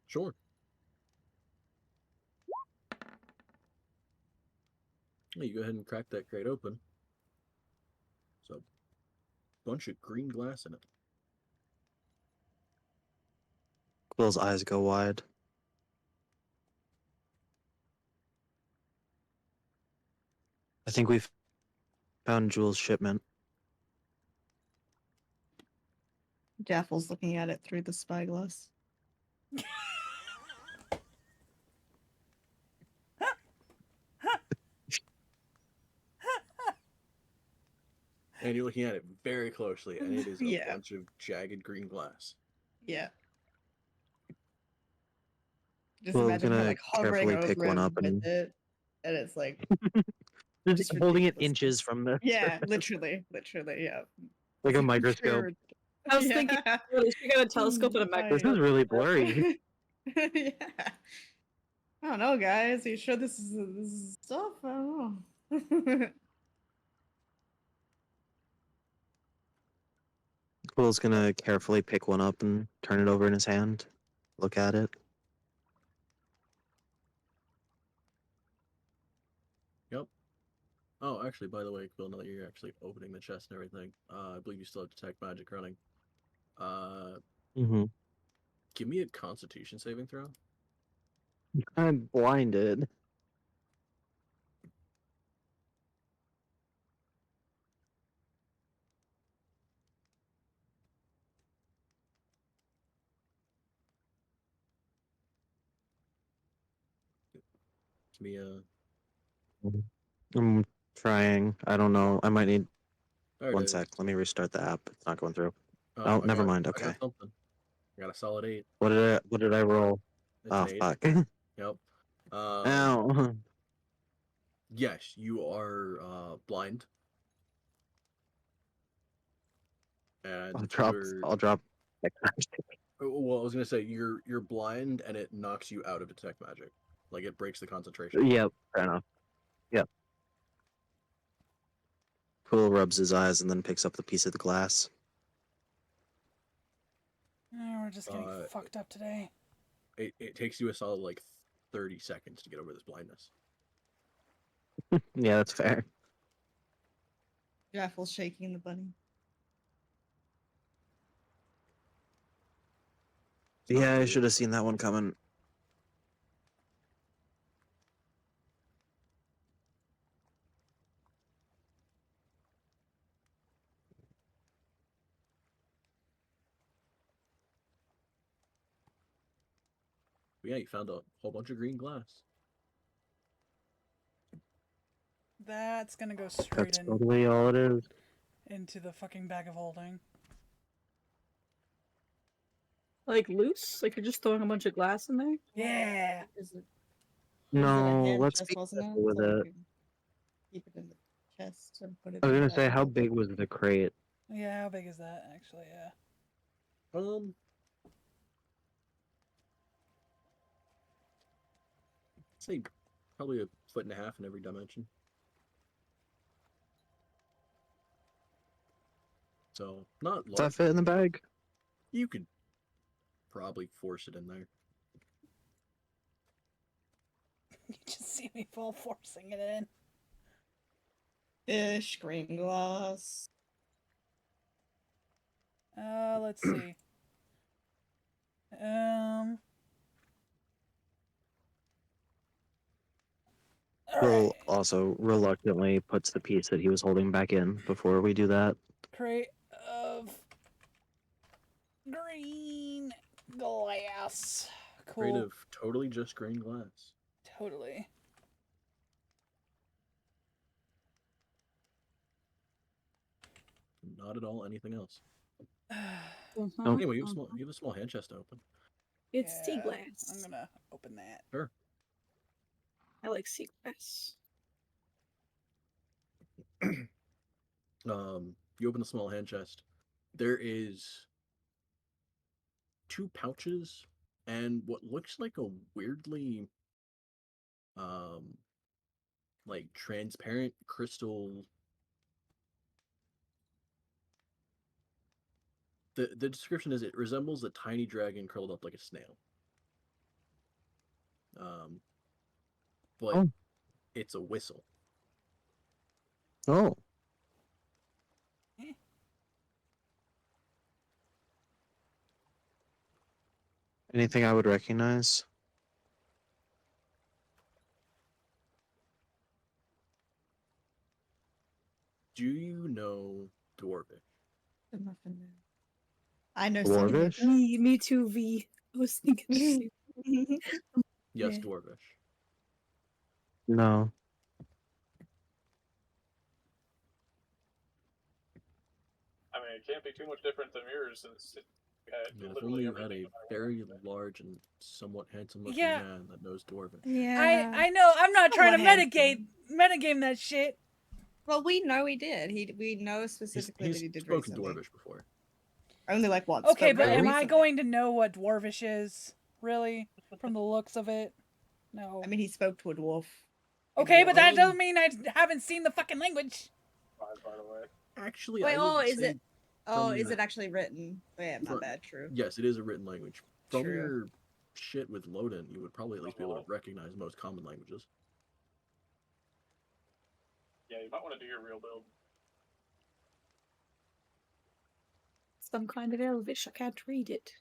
Sure. You go ahead and crack that crate open. So, bunch of green glass in it. Quill's eyes go wide. I think we've found Jules' shipment. Jaffel's looking at it through the spyglass. And you're looking at it very closely, and it is a Yeah. bunch of jagged green glass. Yeah. Just Quill's imagine her gonna like hovering carefully pick over one him up with and it, and it's like just holding it inches ridiculousness. from the Yeah, surface, literally, yeah. like a Super microscope. I was thinking, yeah. really, she got a telescope and a Fine. This microscope. is really blurry. Yeah. I don't know, guys. Are you sure this is stuff? I don't know. Quill's gonna carefully pick one up and turn it over in his hand. Look at it. Yep. Oh, actually, by the way, Quill, now that you're actually opening the chest and everything, I believe you still have Detect Magic running. Mm-hmm. Give me a Constitution saving throw. I'm blinded. Give me a. I'm trying. I don't know. I might need There it one is. sec. Let me restart the app. It's not going through. Oh, Oh, never mind. I Okay. got something. I got a solid 8. What did I roll? It's Oh an 8. fuck. Yep. Ow. Yes, you are blind, and I'll drop. well, I was gonna say you're blind, and it knocks you out of Detect Magic. Like it breaks the concentration. Yep, fair enough. Yep. Quill rubs his eyes and then picks up the piece of the glass. We're just getting fucked up today. It takes you a solid like 30 seconds to get over this blindness. Yeah, that's fair. Raffles shaking the bunny. Yeah, I should have seen that one coming. But yeah, you found a whole bunch of green glass. That's gonna go straight That's totally all it is. into the fucking bag of holding. Like loose? Like you're just throwing a bunch of glass in there? Yeah. Is it No, a hand let's chest, be wasn't it? careful with So we it. can keep it in the chest and put it I was in the gonna say, bag. how big was the crate? Yeah, how big is that actually? Yeah. Say probably a foot and a half in every dimension. So not Does that large. fit in the bag? You could probably force it in there. You just see me full forcing it in. Ish, green glass. Let's see. Will Alright. also reluctantly puts the piece that he was holding back in before we do that. Crate of green glass. Crate Cool. of totally just green glass. Totally. Not at all anything else. Uh-huh, Anyway, you have a small hand chest to open. It's Yeah, sea glass. I'm gonna open that. Sure. I like sea glass. You open the small hand chest. There is 2 pouches and what looks like a weirdly like transparent crystal. The description is it resembles a tiny dragon curled up like a snail. But Oh. it's a whistle. Oh. Anything I would recognize? Do you know Dwarvish? The muffin man. I know Dwarvish? Me too, V. I was thinking the same. Yes, Yeah. Dwarvish. No. it can't be too much different than yours since it had If literally only you had everything a that I very wanted. large and somewhat handsome-looking Yeah. man that knows Dwarven. I know. I'm not trying to Somewhat metagame that shit. Well, we know he did. We know He's, specifically that he's he did spoken recently. Dwarvish before. Only like once. Okay, but very am I recently. going to know what Dwarvish is? Really? From the looks of it? No. I mean, he spoke to a dwarf. Okay, but that Um, doesn't mean I haven't seen the fucking language. By the way. Actually, Wait, I would is say it? Oh, from is your- it actually written? Oh, yeah, my from- bad. True. Yes, it is a written language. From True. your shit with Loden, you would probably at least be able to recognize most common languages. Yeah, you might want to do your real build. Some kind of Elvish. I can't read it.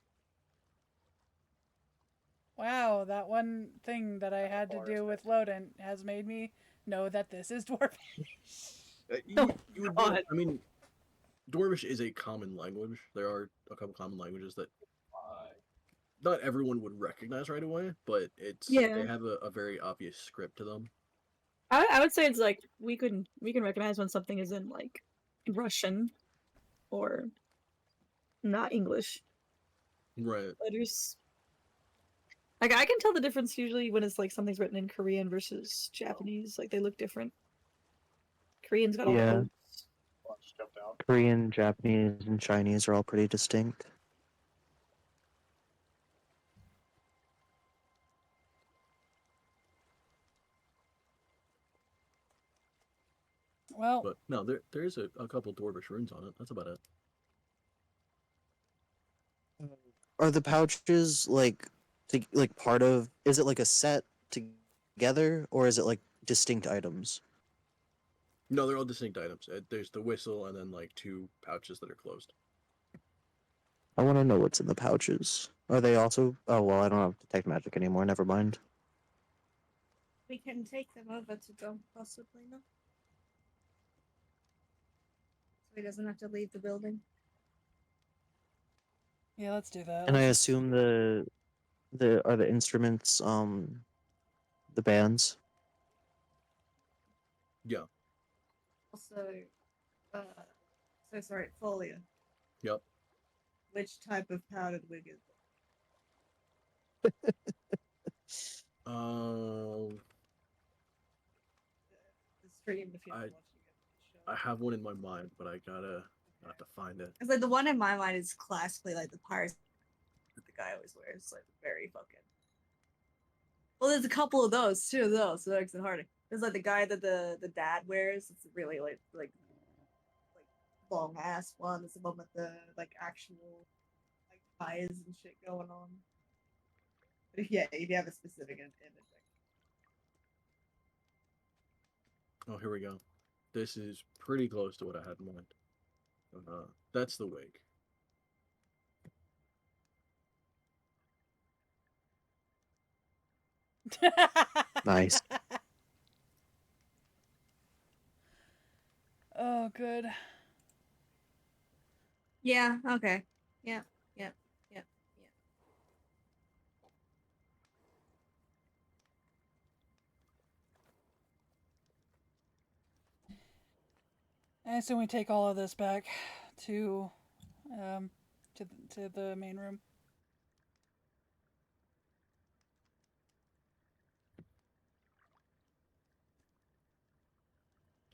Wow, that one thing that I had to do with Loden has made me know that this is Dwarvish. You would be, I mean, Dwarvish is a common language. There are a couple common languages that not everyone would recognize right away, but Yeah. they have a very obvious script to them. I would say it's like we can recognize when something is in like Russian or not English Right. letters. Like I can tell the difference usually when it's like something's written in Korean versus Japanese. Like they look different. Korean's got all the Yeah. odes. Well, just jumped out. Korean, Japanese, and Chinese are all pretty distinct. Well, But no, there is a couple Dwarvish runes on it. That's about it. Are the pouches like part of? Is it like a set together, or is it like distinct items? No, they're all distinct items. There's the whistle and then like two pouches that are closed. I want to know what's in the pouches. Are they also? Oh well, I don't have detect magic anymore. Never mind. We can take them over to Dom, possibly, no? So he doesn't have to leave the building. yeah, let's do that. And I Let's just- assume the instruments the bands. Yeah. Also, so sorry, Folia. Yep. Which type of powdered wig is it? The stream if you're I- watching it. I have one in my mind, but I have to find it. It's like the one in my mind is classically like the pirates that the guy always wears. Like very fucking. Well, there's a couple of those too, though, so that makes it harder. There's like the guy that the dad wears. It's really like long ass one. There's the one with the like actual like ties and shit going on. But if you have a specific image. Oh, here we go. This is pretty close to what I had in mind. That's the wig. Nice. Oh, good. Yeah. Okay. Yeah. Yeah. Yeah. Yeah. I assume we take all of this back to, to the main room.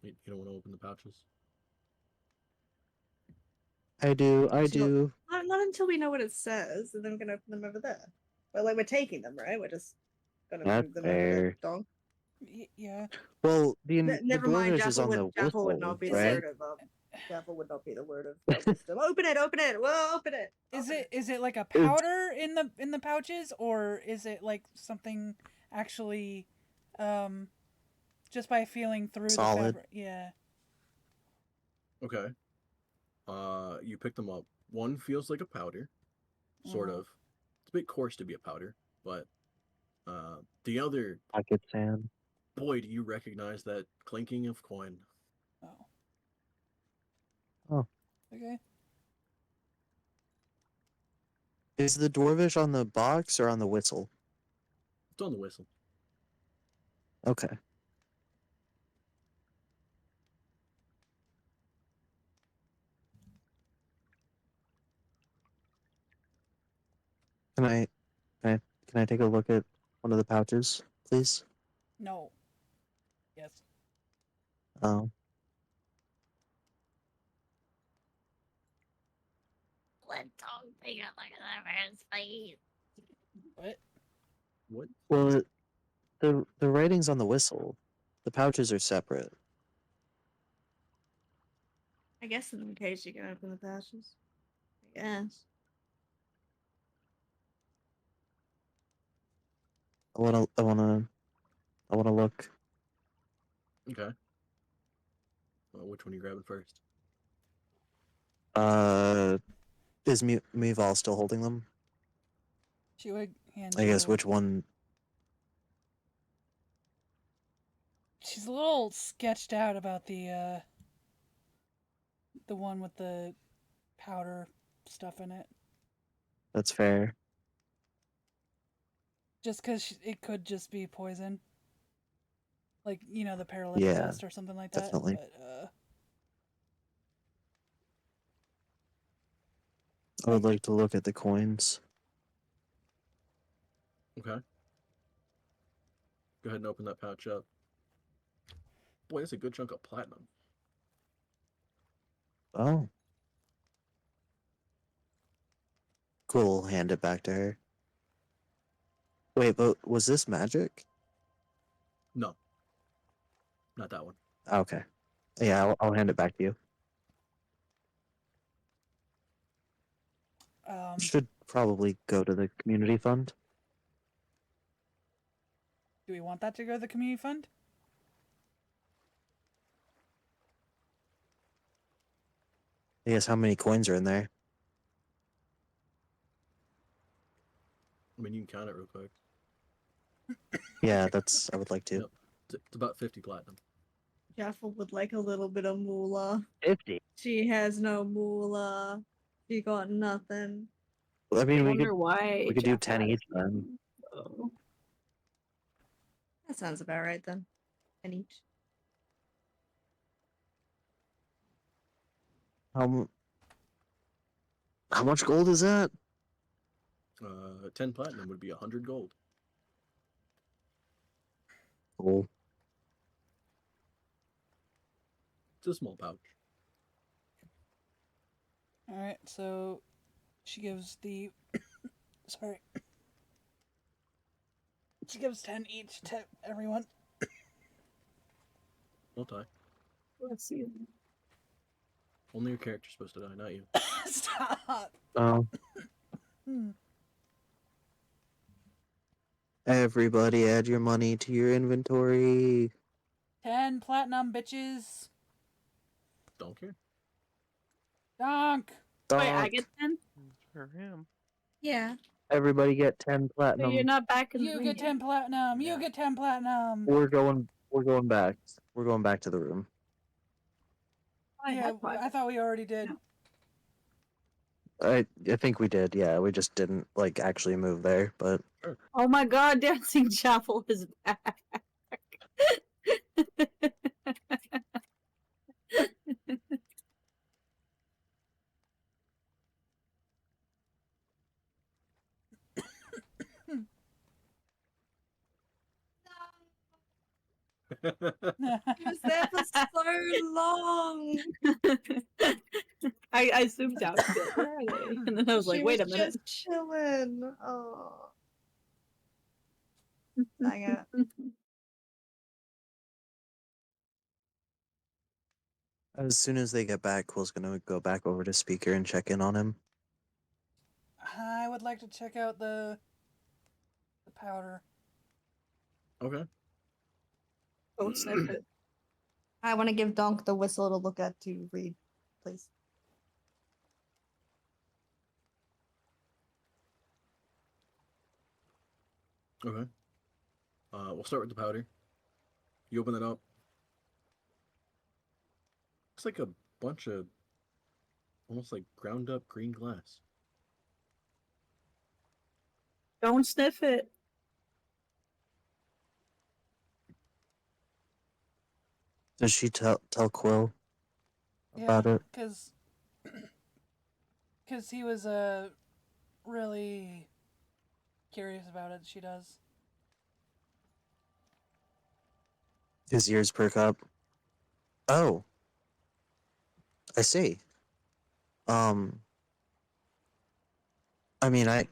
You don't want to open the pouches? I do. I Actually, do. Not until we know what it says, and then we're gonna open them over there. But like we're taking them, right? We're just gonna That's move them over fair. there. Donk. Yeah. Well, the Never mind. Dwarvish is on the Jaffel would whistle, not be the right? word of Jaffel would not be the word of wisdom. Open it! Open it! Well, open it! Is it like a powder in the pouches, or is it like something actually, just by feeling through Solid. the fabric? Yeah. Okay. You pick them up. One feels like a powder, sort Mhm. of. It's a bit coarse to be a powder, but the other, Pocket sand. boy, do you recognize that clinking of coin? Oh. Oh. Okay. Is the Dwarvish on the box or on the whistle? It's on the whistle. Okay. Can I, can I take a look at one of the pouches, please? No. Yes. Oh, Let Tom take a look at that man's face. What? What? well, the writing's on the whistle. The pouches are separate. I guess in case you can open the pouches. I guess. I wanna look. Okay. Which one are you grabbing first? Is Mival still holding them? She would hand I guess you. which one? She's a little sketched out about the one with the powder stuff in it. That's fair. Just because it could just be poison. Like, you know, the paralytic Yeah, dust or something like that. definitely. But, I would like to look at the coins. Okay. Go ahead and open that pouch up. Boy, that's a good chunk of platinum. Oh. Cool, hand it back to her. Wait, but was this magic? No. Not that one. Okay. Yeah, I'll hand it back to you. Should probably go to the community fund. do we want that to go to the community fund? I guess how many coins are in there? I mean, you can count it real quick. Yeah, I would like to. Yep. It's about 50 platinum. Jaffel would like a little bit of moolah. 50. She has no moolah. She got nothing. I mean, I we wonder could why do Jaffel 10 has each then. nothing. Oh. That sounds about right then. And each. How much gold is that? 10 platinum would be 100 gold. Cool. It's a small pouch. Alright, so she gives the. Sorry. She gives 10 each to everyone. Multi. Let's see. Only your character's supposed to die, not you. Stop. Oh. Hmm. Everybody add your money to your inventory. 10 platinum, bitches. Don't care. Donk. Wait, I Donk. get 10? For him. Yeah. Everybody get 10 So you're platinum. not back in the You ring get yet. 10 platinum. Yeah. You get 10 platinum. We're going back. We're going back to the room. I Yeah, had five. I thought we already did. No. I think we did, yeah. We just didn't like actually move there, but Oh my god, Dancing Jaffel is back. He was there for so long. I zoomed out to be like, where are they? And then I was like, She wait a was minute. just chilling. Oh. Dang it. as soon as they get back, Quill's gonna go back over to Speaker and check in on him. I would like to check out the powder. Okay. Don't sniff it. I want to give Donk the whistle to look at to read, please. Okay. We'll start with the powder. You open it up. Looks like a bunch of almost like ground up green glass. Don't sniff it. Does she tell Quill about Yeah, it? because he was really curious about it. She does. His ears perk up. Oh, I see. Um, I mean, I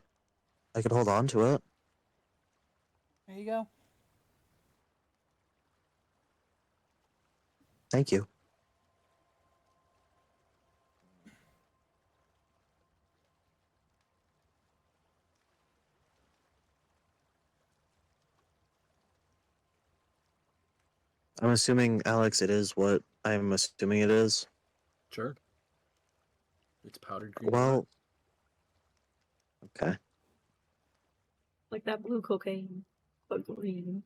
could hold on to it. There you go. Thank you. I'm assuming, Alex, it is what I'm assuming it is. Sure. It's powdered green. Well, okay. Like that blue cocaine, but green.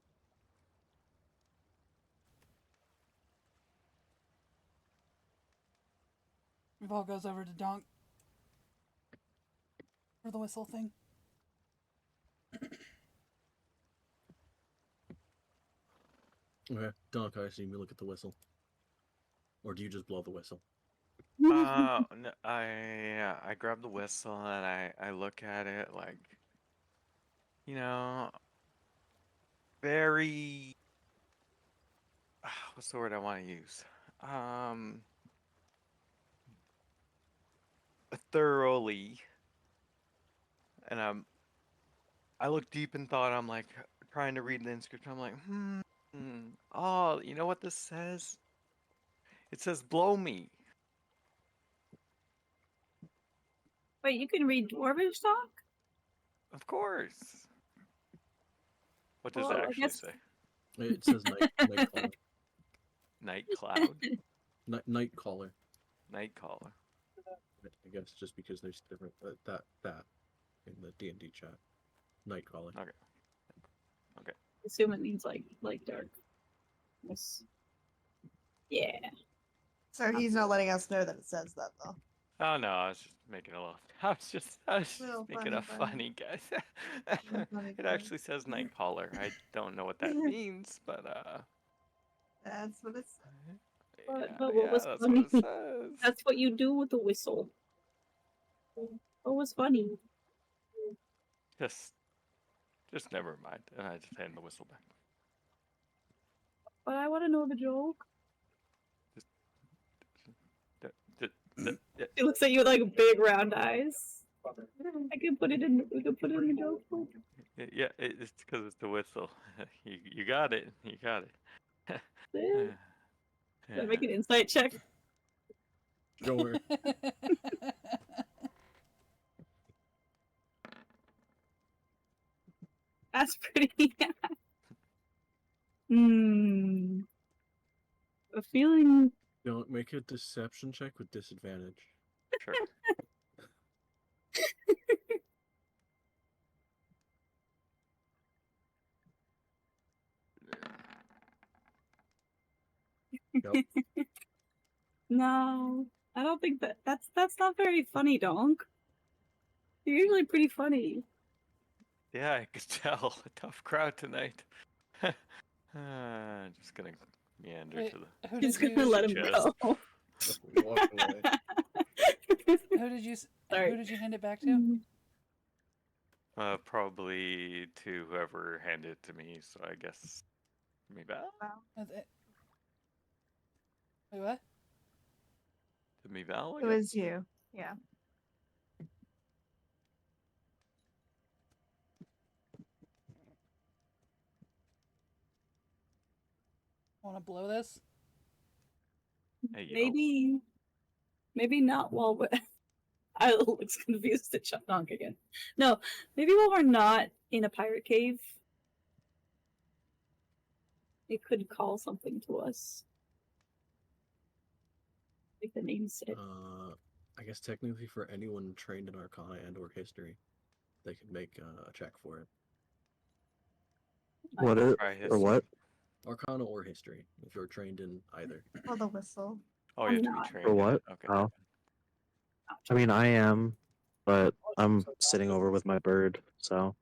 Vol goes over to Donk for the whistle thing. Okay. Dunk, I assume you look at the whistle. Or do you just blow the whistle? No, I grab the whistle and I look at it like, you know, very. What's the word I want to use? Thoroughly. And I look deep in thought. I'm like trying to read the inscription. I'm like, oh, you know what this says? It says blow me. Wait, you can read Dwarvish talk? Of course. What does Well, it I actually guess- say? It says night caller. Night cloud? Night caller. Night caller. I guess just because there's different that in the D&D chat. Night caller. Okay. Okay. I assume it means like dark. Yes. Yeah. So he's not letting us know that it says that though. Oh no, I was just making a little. I was just Little making funny a bunny. funny guess. Little funny It bunny. actually says night caller. I don't know what that means, but That's what it says. But what was that's funny? what it says. That's what you do with the whistle. What was funny? Just never mind. And I just hand the whistle back. But I want to know the joke. It looks at you with like big round eyes. I can put it in. We can put it in the joke book. Yeah, it's because it's the whistle. You got it. You got it. Should I make an insight check? Sure. That's pretty. Hmm. A feeling. Don't make a deception check with disadvantage. Sure. Yep. No, I don't think that's not very funny, Donk. You're usually pretty funny. Yeah, I could tell. A tough crowd tonight. Just gonna meander Wait, to the. who He's did gonna you? let him chest. go. Walk away. Who did you? Sorry. Who did you hand it back to? Probably to whoever handed it to me. So I guess me Val. Wait, what? To me Val. It was you. Yeah. Want to blow this? Hey, yo. Maybe not while we're. I looks confused at Donk again. No, maybe while we're not in a pirate cave, it could call something to us. Like the name said. I guess technically for anyone trained in Arcana and or history, they could make a check for it. What it Try or history. what? Arcana or history, if you're trained in either. Oh, the whistle. Oh, I'm you have to be not. trained. For in what? it. Okay. Oh. I mean, I am, but I'm sitting over with my bird, so.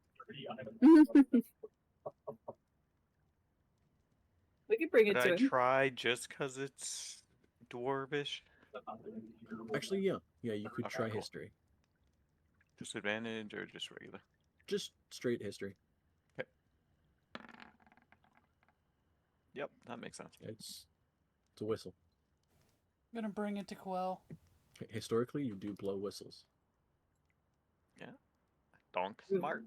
We could bring it Could to I him. try just because it's dwarvish? Actually, yeah, you could try cool. history. Disadvantage or just regular? Just straight history. Yep, that makes sense. It's a whistle. I'm gonna bring it to Quell. Historically, you do blow whistles. Donk smart.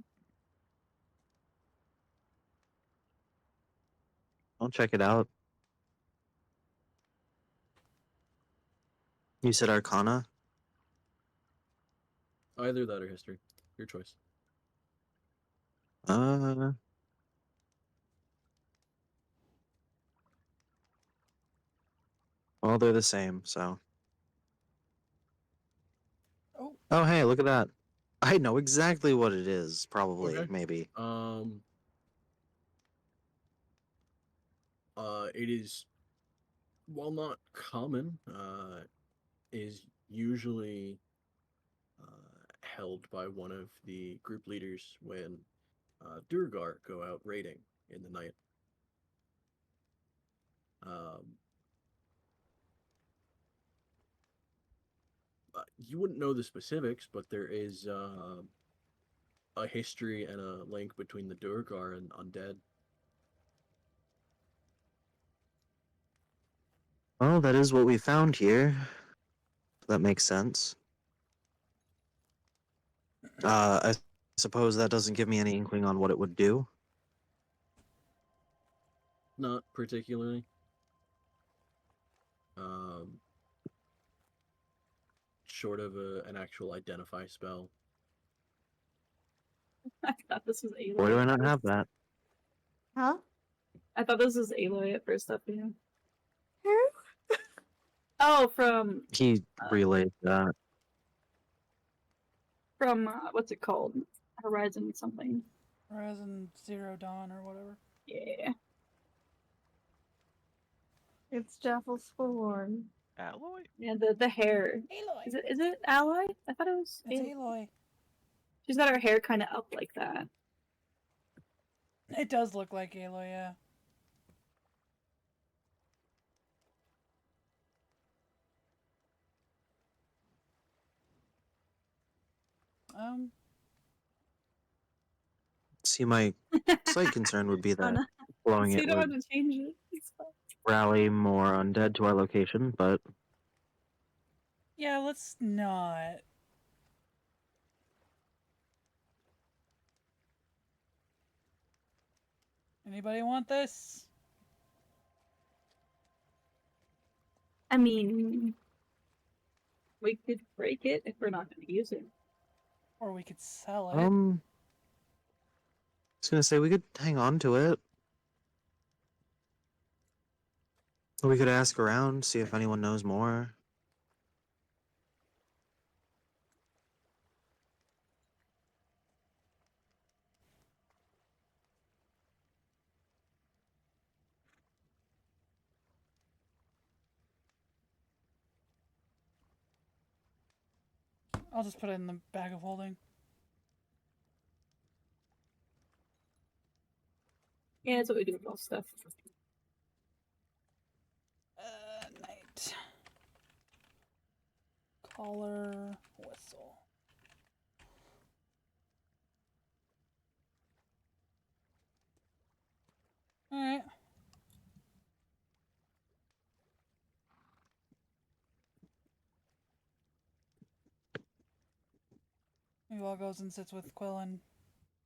I'll check it out. You said Arcana? Either that or history. Your choice. Well, they're the same, so. Oh, Oh, hey, look at that. I know exactly what it is, probably, Okay. maybe. It is, while not common, is usually held by one of the group leaders when Durgar go out raiding in the night. You wouldn't know the specifics, but there is a history and a link between the Durgar and undead. Well, that is what we found here. That makes sense. I suppose that doesn't give me any inkling on what it would do. Not particularly. Um, Short of an actual identify spell. I thought this was Aloy. Why do I at not first. have that? Huh? I thought this was Aloy at first up, yeah. Oh, from He relayed that. what's it called? Horizon something. Horizon Zero Dawn or whatever. Yeah. It's Jafflespawn. Alloy? Yeah, the hair. Aloy. Is it Ally? I thought it was It's Aloy. Aloy. She's got her hair kind of up like that. It does look like Aloy, yeah. See, my slight concern would be that no. blowing So it you don't would want to change it. It's fine. rally more undead to our location, but Yeah, let's not. Anybody want this? I mean, we could break it if we're not going to use it. Or we could sell it. I was gonna say we could hang on to it. We could ask around, see if anyone knows more. I'll just put it in the bag of holding. Yeah, that's what we do with all stuff. Night. Collar, whistle. Alright. Meanwhile goes and sits with Quill and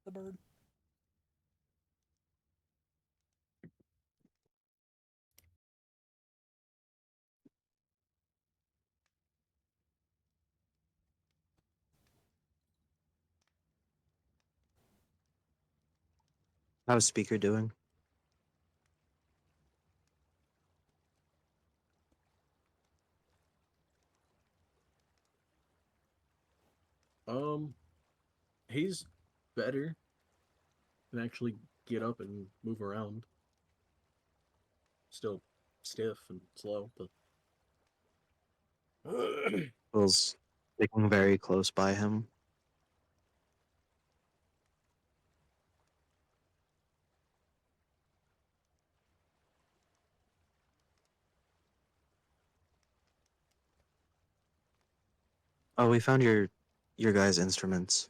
the bird. How's Speaker doing? He's better. Can actually get up and move around. Still stiff and slow, but Will's sticking very close by him. Oh, we found your guys' instruments.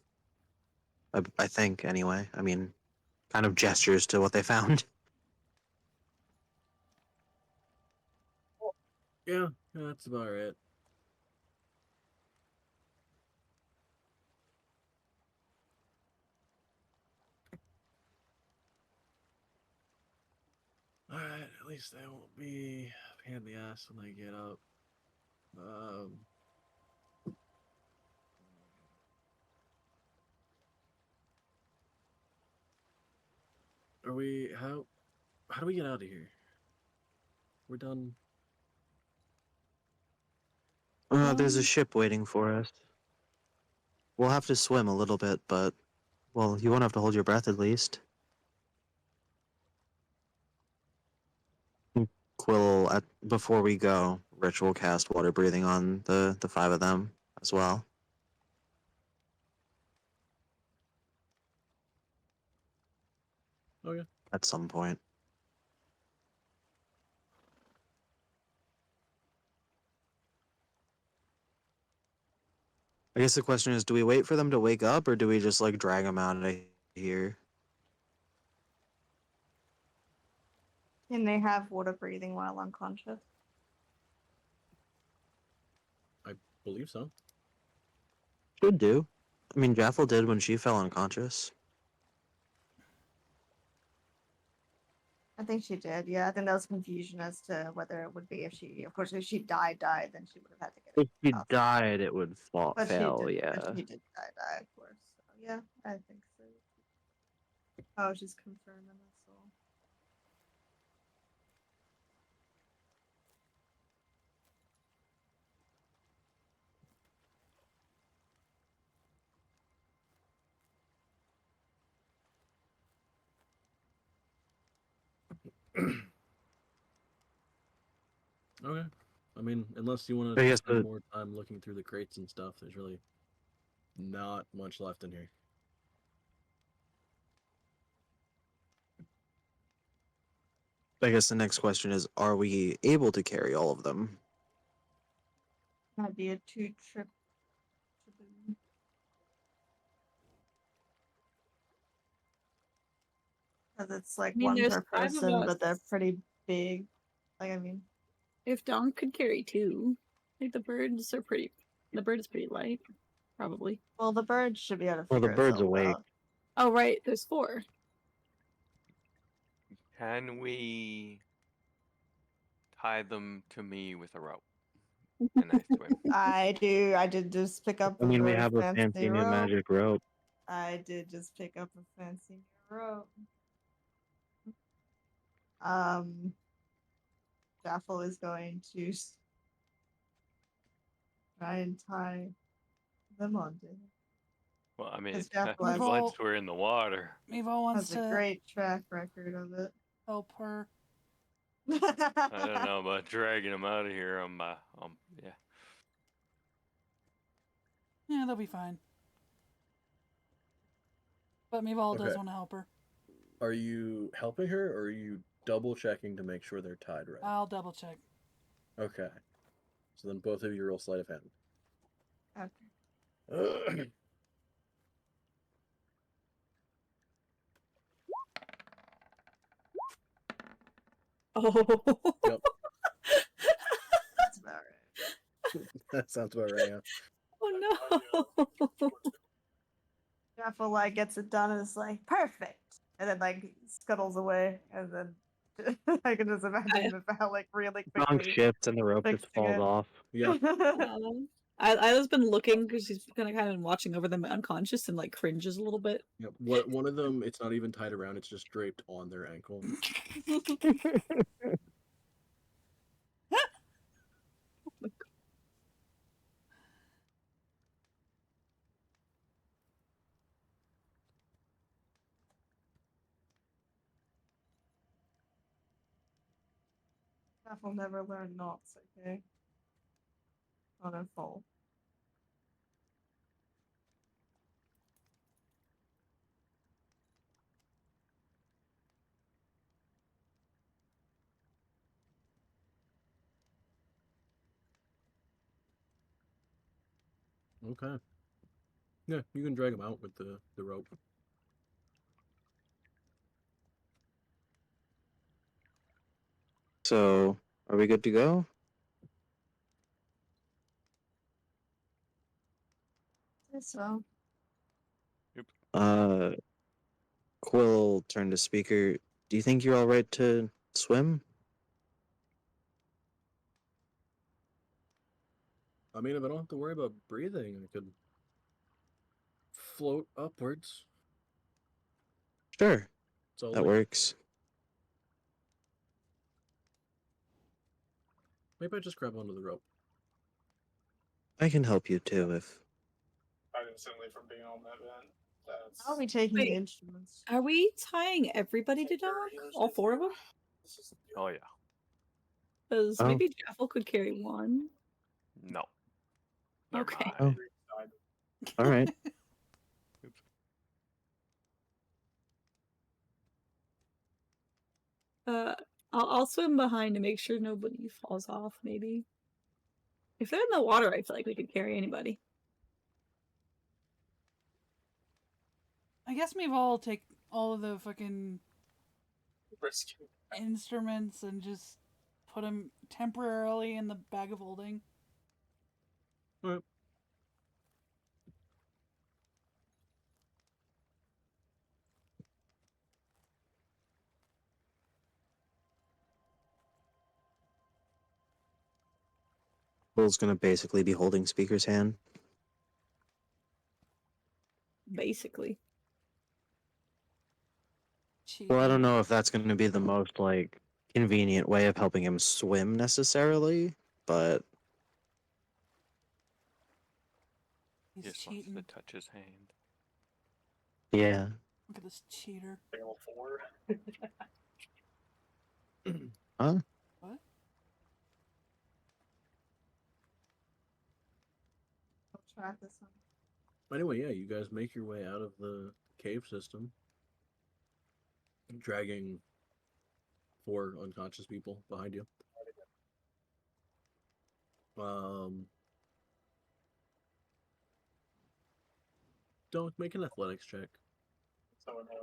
I think anyway. I mean, kind of gestures to what they found. Yeah, that's about right. Alright, at least they won't be a pain in the ass when they get up. Are we how do we get out of here? We're done. There's a Um, ship waiting for us. We'll have to swim a little bit, but well, you won't have to hold your breath at least. Quill, before we go, ritual cast water breathing on the five of them as well. Okay. At some point. I guess the question is, do we wait for them to wake up, or do we just like drag them out of here? Can they have water breathing while unconscious? I believe so. Should do. I mean, Jaffel did when she fell unconscious. I think she did. Yeah, I think there was confusion as to whether it would be if she, of course, if she died, then she would have had to get If it she off. died, it would But fail. But Yeah. she did die, of course. So, yeah, I think so. I was just confirming that's all. Okay. I mean, unless you want I to guess spend more time looking through the crates and stuff, there's really not much left in here. the next question is, are we able to carry all of them? Might be a 2-trip. Because it's like I mean, one there's per 5 of person, us. but they're pretty big. Like, I mean, If Dom could carry 2, like the birds are pretty. The bird is pretty light, probably. well, the bird should be able to Well, the figure bird's itself awake. out. Oh right, there's 4. Can we tie them to me with a rope? And I swim. I do. I did just pick up I a mean, we very have a fancy fancy new rope. magic rope. I did just pick up a fancy new rope. Jaffel is going to try and tie them onto him. Well, I mean, Because it's Jaffel We've has, all- once we're in the water. Mevo wants has a to great track record of it. help her. I don't know about dragging them out of here. Yeah. Yeah, they'll be fine. But Mevo does Okay. want to help her. Are you helping her, or are you double checking to make sure they're tied right? I'll double check. Okay. So then both of you roll sleight of hand. Okay. Oh. Yep. That's about right. That sounds about right, yeah. Oh no. Jaffel like gets it done and is like perfect, and then like scuttles away, and then I can just imagine the how like really Wrong quickly shifts and the rope just fixing falls it. off. Yeah. Isla's been looking because she's kind of watching over them unconscious and like cringes a little bit. Yep. What one of them? It's not even tied around. It's just draped on their ankle. Jaffel never learned knots. Okay. On a fall. Okay. Yeah, you can drag him out with the rope. So, are we good to go? So Uh, Quill turned to speaker. Do you think you're all right to swim? I mean, if I don't have to worry about breathing, I could float upwards. Sure, It's all that liquid. works. Maybe I just grab onto the rope. I can help you too if. Instantly from being on that vent. That's I'll be taking the Wait. instruments. are we tying everybody to dock? All 4 of them? Oh yeah. Because Oh. maybe Jaffel could carry one. No. Never Okay. Oh. mind. All right. Oops. I'll swim behind to make sure nobody falls off. Maybe if they're in the water, I feel like we could carry anybody. I guess we've all take all of the fucking risky. instruments and just put them temporarily in the bag of holding. Alright. Quill's gonna basically be holding speaker's hand. Basically, Well, I don't Cheating. know if that's gonna be the most like convenient way of helping him swim necessarily, but He He's just wants cheating. to touch his hand. yeah. Look at this cheater. Fail 4. Huh? What? I'll try this one. Anyway, yeah, you guys make your way out of the cave system, dragging 4 unconscious people behind you. Don't make an athletics check.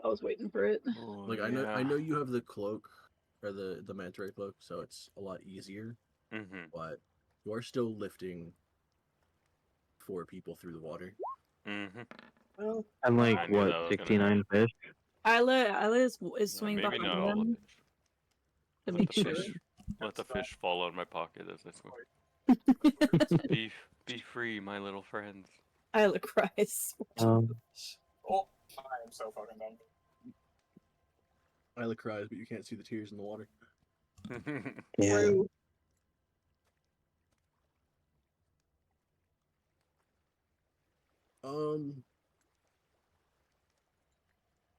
I was waiting for it. Oh, Like yeah. I know you have the cloak or the manta ray cloak, so it's a lot easier. Mm-hmm. But you are still lifting 4 people through the water. Mm-hmm. Well, I'm like I knew what, that was gonna 69 fish? Isla is Yeah, swimming maybe behind not all the them fish. to Let make the sure. fish. Let the fish fall in my pocket as I swim. Be free, my little friends. Isla cries. oh, I am so fucking dumb. Isla cries, but you can't see the tears in the water. Yeah. True.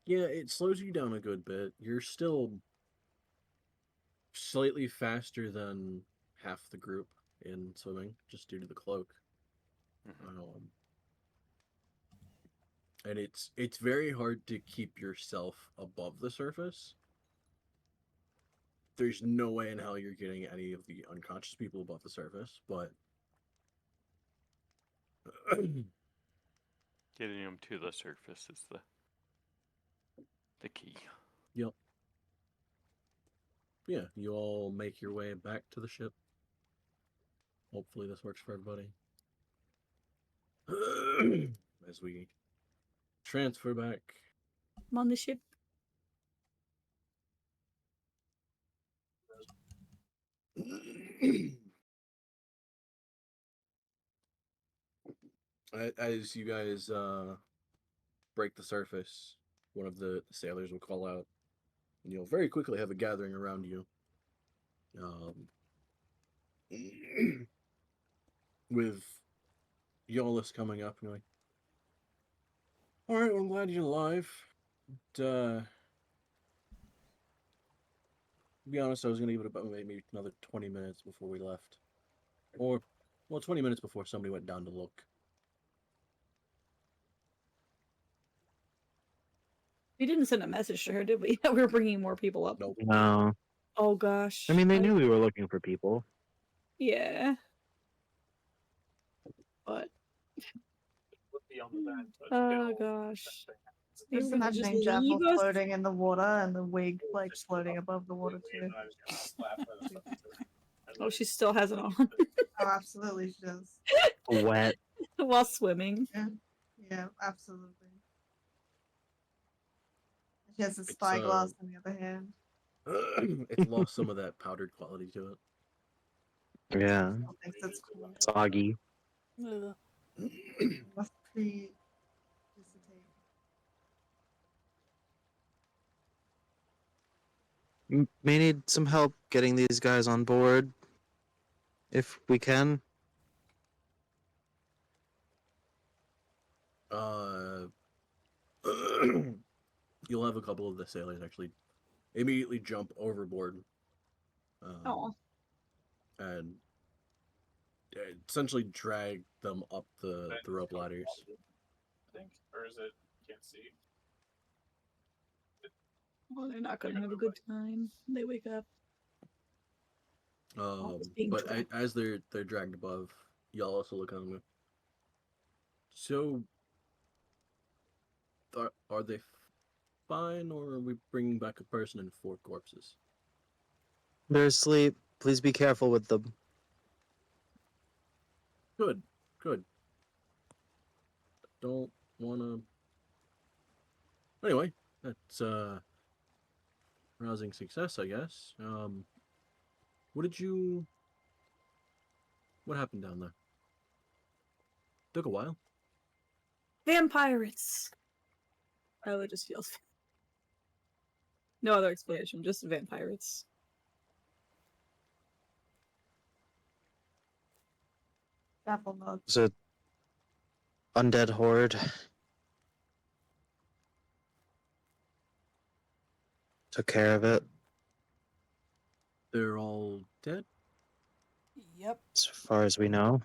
Yeah, it slows you down a good bit. You're still slightly faster than half the group in swimming, just due to the cloak. And it's very hard to keep yourself above the surface. There's no way in hell you're getting any of the unconscious people above the surface, but Getting them to the surface is the key. yep. Yeah, you all make your way back to the ship. Hopefully this works for everybody. As we transfer back. I'm on the ship. As you guys break the surface, one of the sailors will call out, and you'll very quickly have a gathering around you. With Yolis coming up and going, all right, well, I'm glad you're alive. But, to be honest, I was going to give it about maybe another 20 minutes before we left. Or, well, 20 minutes before somebody went down to look. We didn't send a message to her, did we? That we were bringing more people up. Nope. No. Oh gosh. I mean, they knew we were looking for people. Yeah. But be on the vent, but Oh still, gosh. They Just were gonna just imagining Jaffel leave us. floating in the water and the wig it was like just floating up above the water completely, too. and I was gonna laugh by the fucking thing. And Oh, then- she still has it on Oh, absolutely she does. Wet. while swimming. Yeah, yeah, absolutely. She has a It's, spyglass in the other hand. It's lost some of that powdered quality to it. Yeah. Still thinks it's cool. Soggy. Ugh. Must pre-dissipate. May need some help getting these guys on board, if we can. You'll have a couple of the sailors actually immediately jump overboard Oh, and essentially drag them up the rope ladders. I think, or is it? Can't see. well, they're not gonna have a good time when they wake up. it's being But dragged. as they're dragged above, y'all also look at them. So, are they fine, or are we bringing back a person and 4 corpses? They're asleep. Please be careful with them. Good, good. Don't wanna. Anyway, that's rousing success, I guess. What happened down there? Took a while. Vampirates. Oh, it just feels. No other explanation, just vampirates. Jaffel nods. It's a undead horde. Took care of it. They're all dead. Yep. As far as we know.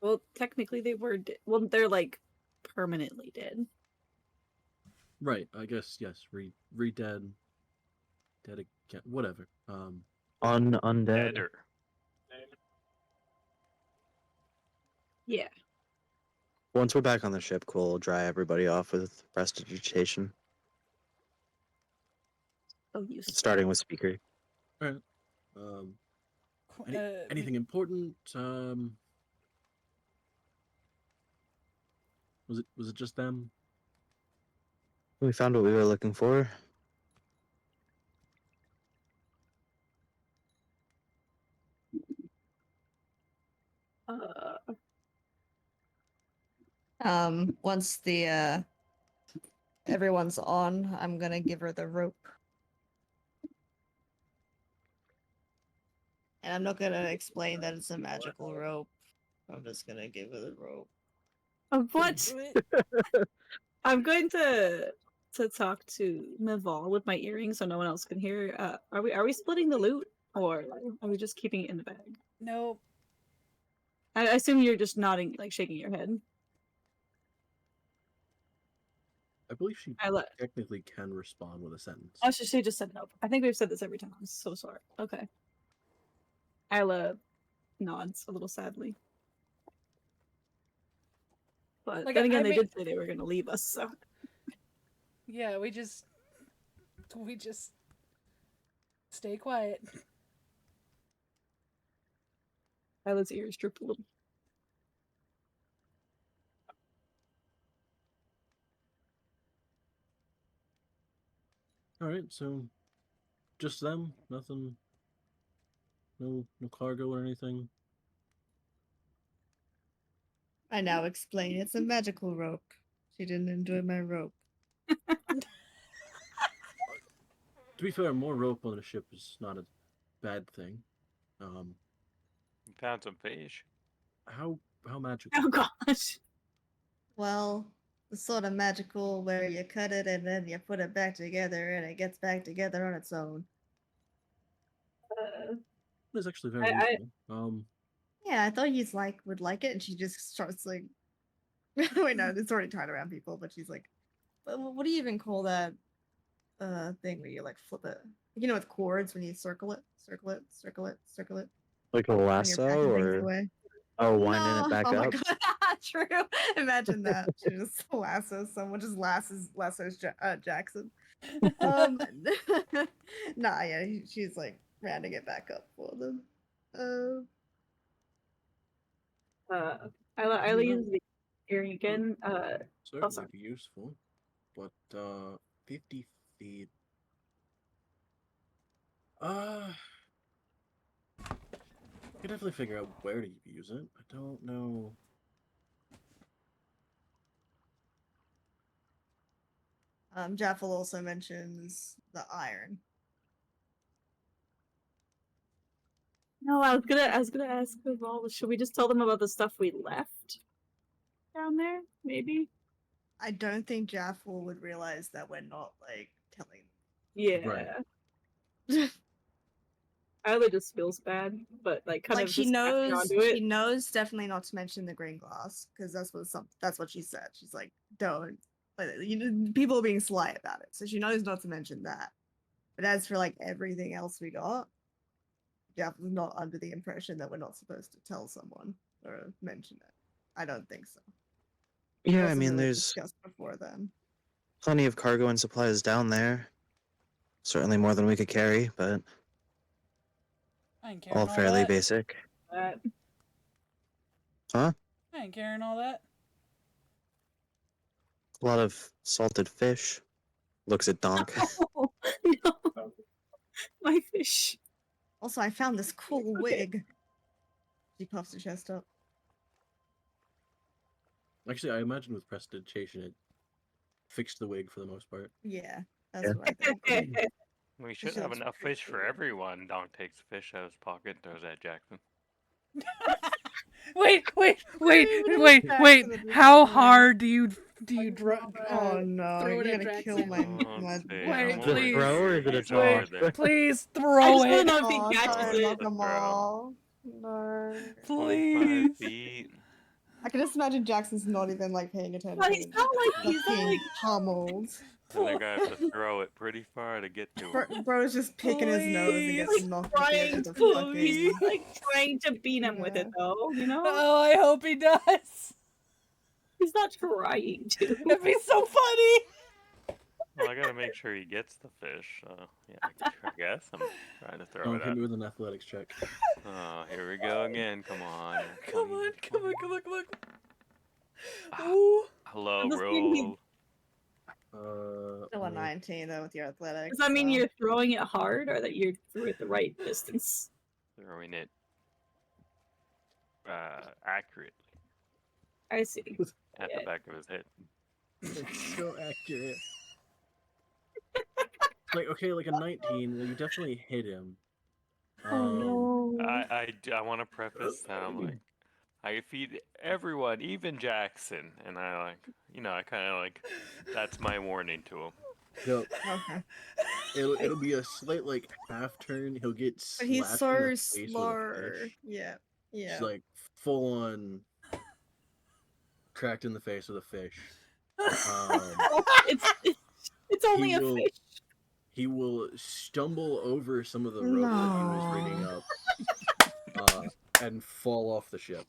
Well, technically they were. Well, they're like permanently dead. Right. I guess yes. Re-dead. Dead again. Whatever. Undead. Deader. Yeah. Once we're back on the ship, we'll dry everybody off with prestidigitation. Oh, useless. Starting with speaker. All right. We- Anything important? Was it just them? We found what we were looking for. Uh, Once the everyone's on, I'm gonna give her the rope. And I'm not gonna explain that it's a magical rope. I'm just gonna give her the rope. what? I'm going to talk to Mival with my earrings so no one else can hear. Are we splitting the loot or are we just keeping it in the bag? Nope. I assume you're just nodding, like shaking your head. I believe she I let. technically can respond with a sentence. Oh, she just said nope. I think we've said this every time. I'm so sorry. Okay. Isla nods a little sadly. But Like, then again, I they mean- did say they were going to leave us, so. Yeah, we just stay quiet. Isla's ears drooped a little. All right. So, just them. Nothing. No cargo or anything. I now explain it's a magical rope. She didn't enjoy my rope. To be fair, more rope on a ship is not a bad thing. Found some fish. How magical? Oh gosh. Well, the sort of magical where you cut it and then you put it back together and it gets back together on its own. That is actually very I- useful. Yeah, I thought he's like would like it, and she just starts like, wait, no, it's already tied around people, but she's like, what do you even call that thing where you like flip it? You know, with cords when you circle it, circle it, circle it, circle it. Like a When you're lasso packing things or away. Oh, winding it back oh my up. god, true. Imagine that. She just lassos someone, just lassos Jackson. Nah, yeah, she's like rounding it back up for them. I use the earring again. Certainly sorry. be useful, but 50 feet. I could definitely figure out where to use it. I don't know. Jaffel also mentions the iron. No, I was gonna ask Val, should we just tell them about the stuff we left down there? Maybe. I don't think Jaffel would realize that we're not like telling. Yeah. Right. Isla just feels bad, but like kind Like of she just acting knows, onto she it. knows definitely not to mention the green glass because that's what she said. She's like, don't. Like, people are being sly about it, so she knows not to mention that. But as for like everything else we got, Jeff was not under the impression that we're not supposed to tell someone or mention it. I don't think so. It Yeah, I wasn't mean, really there's discussed before then. plenty of cargo and supplies down there. Certainly more than we could carry, but I ain't all carrying all fairly that. basic. That. Huh? I ain't carrying all that. A lot of salted fish. Looks at Donk. Oh, no. My fish. Also, I found this cool wig. She puffs her chest up. Actually, I imagine with prestidigitation, it fixed the wig for the most part. Yeah, that's Yeah. what I think. We should She have looks enough pretty fish for cool. everyone. Don takes fish out of his pocket and throws at Jackson. Wait. Jackson at this How point. hard do you Oh no, throw you're it at gonna kill Jackson? my Oh, my. see, Wait, I'm Is it a over please. throw or here. is it a He's over toss? there. Please I throw just wanna it. know if he Oh, catches sorry, it. knock The 'em throw. all. No. 25 Please. feet. I can just imagine Jackson's not even like paying attention. But he's not like he's not being like pummeled. And they're gonna have to throw it pretty far to get to him. Bro's just picking his nose and gets like knocked off the edge trying of the to fucking. he's like trying to beat him with it Yeah. though, you know? Oh, I hope he does. He's not trying to. It'd be so funny. Well, I gotta make sure he gets the fish. Yeah, I guess I'm trying to throw Don't it hit at. me with an athletics check. Oh, here we go again. Come on. Come 20, on. 20. Ah, Ooh. hello, This thing he- roll. Still a 19 though with your athletics. Does that mean so- you're throwing it hard or that you threw it the right distance? Throwing it accurately I see. at the back of his head. It's so accurate. Like, okay, like a 19, well, you definitely hit him. I want to preface that I'm like, I feed everyone, even Jackson, and I like, I kind of like, that's my warning to him. No, Okay. it'll be a slight like half turn. He'll get But slapped he's in so the face with a slow. fish. Yeah. Yeah. She's like full on cracked in the face with a fish. It's only He a will- fish. He will stumble over some of the rope that he was rigging No. up, and fall off the ship.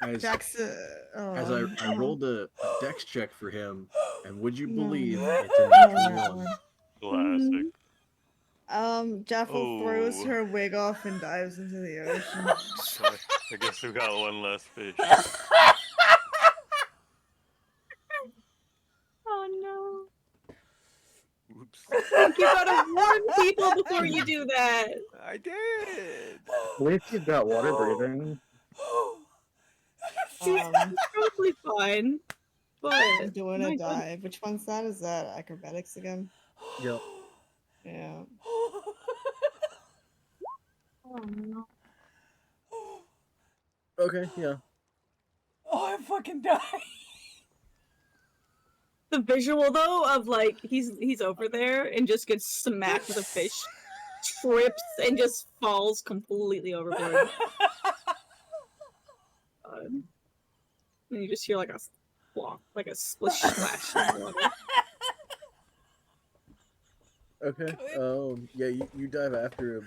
As Jackson. as I rolled a dex check for him, and would you No. believe it's a natural one? Classic. Jaffel throws Oh. her wig off and dives into the ocean. I guess we got one less fish. Oh no. Oops. You gotta warn people before you do that. I did. At least you've got water breathing. She's probably fine. But Doing my a goodness. dive. Which one's that? Is that acrobatics again? Yep. Yeah. Oh no. Okay, yeah. Oh, I'm fucking dying. The visual though of like he's over there and just gets smacked with a fish, trips and just falls completely overboard. And you just hear like a splonk, like a splish splash in the water. Okay. Yeah, you dive after him.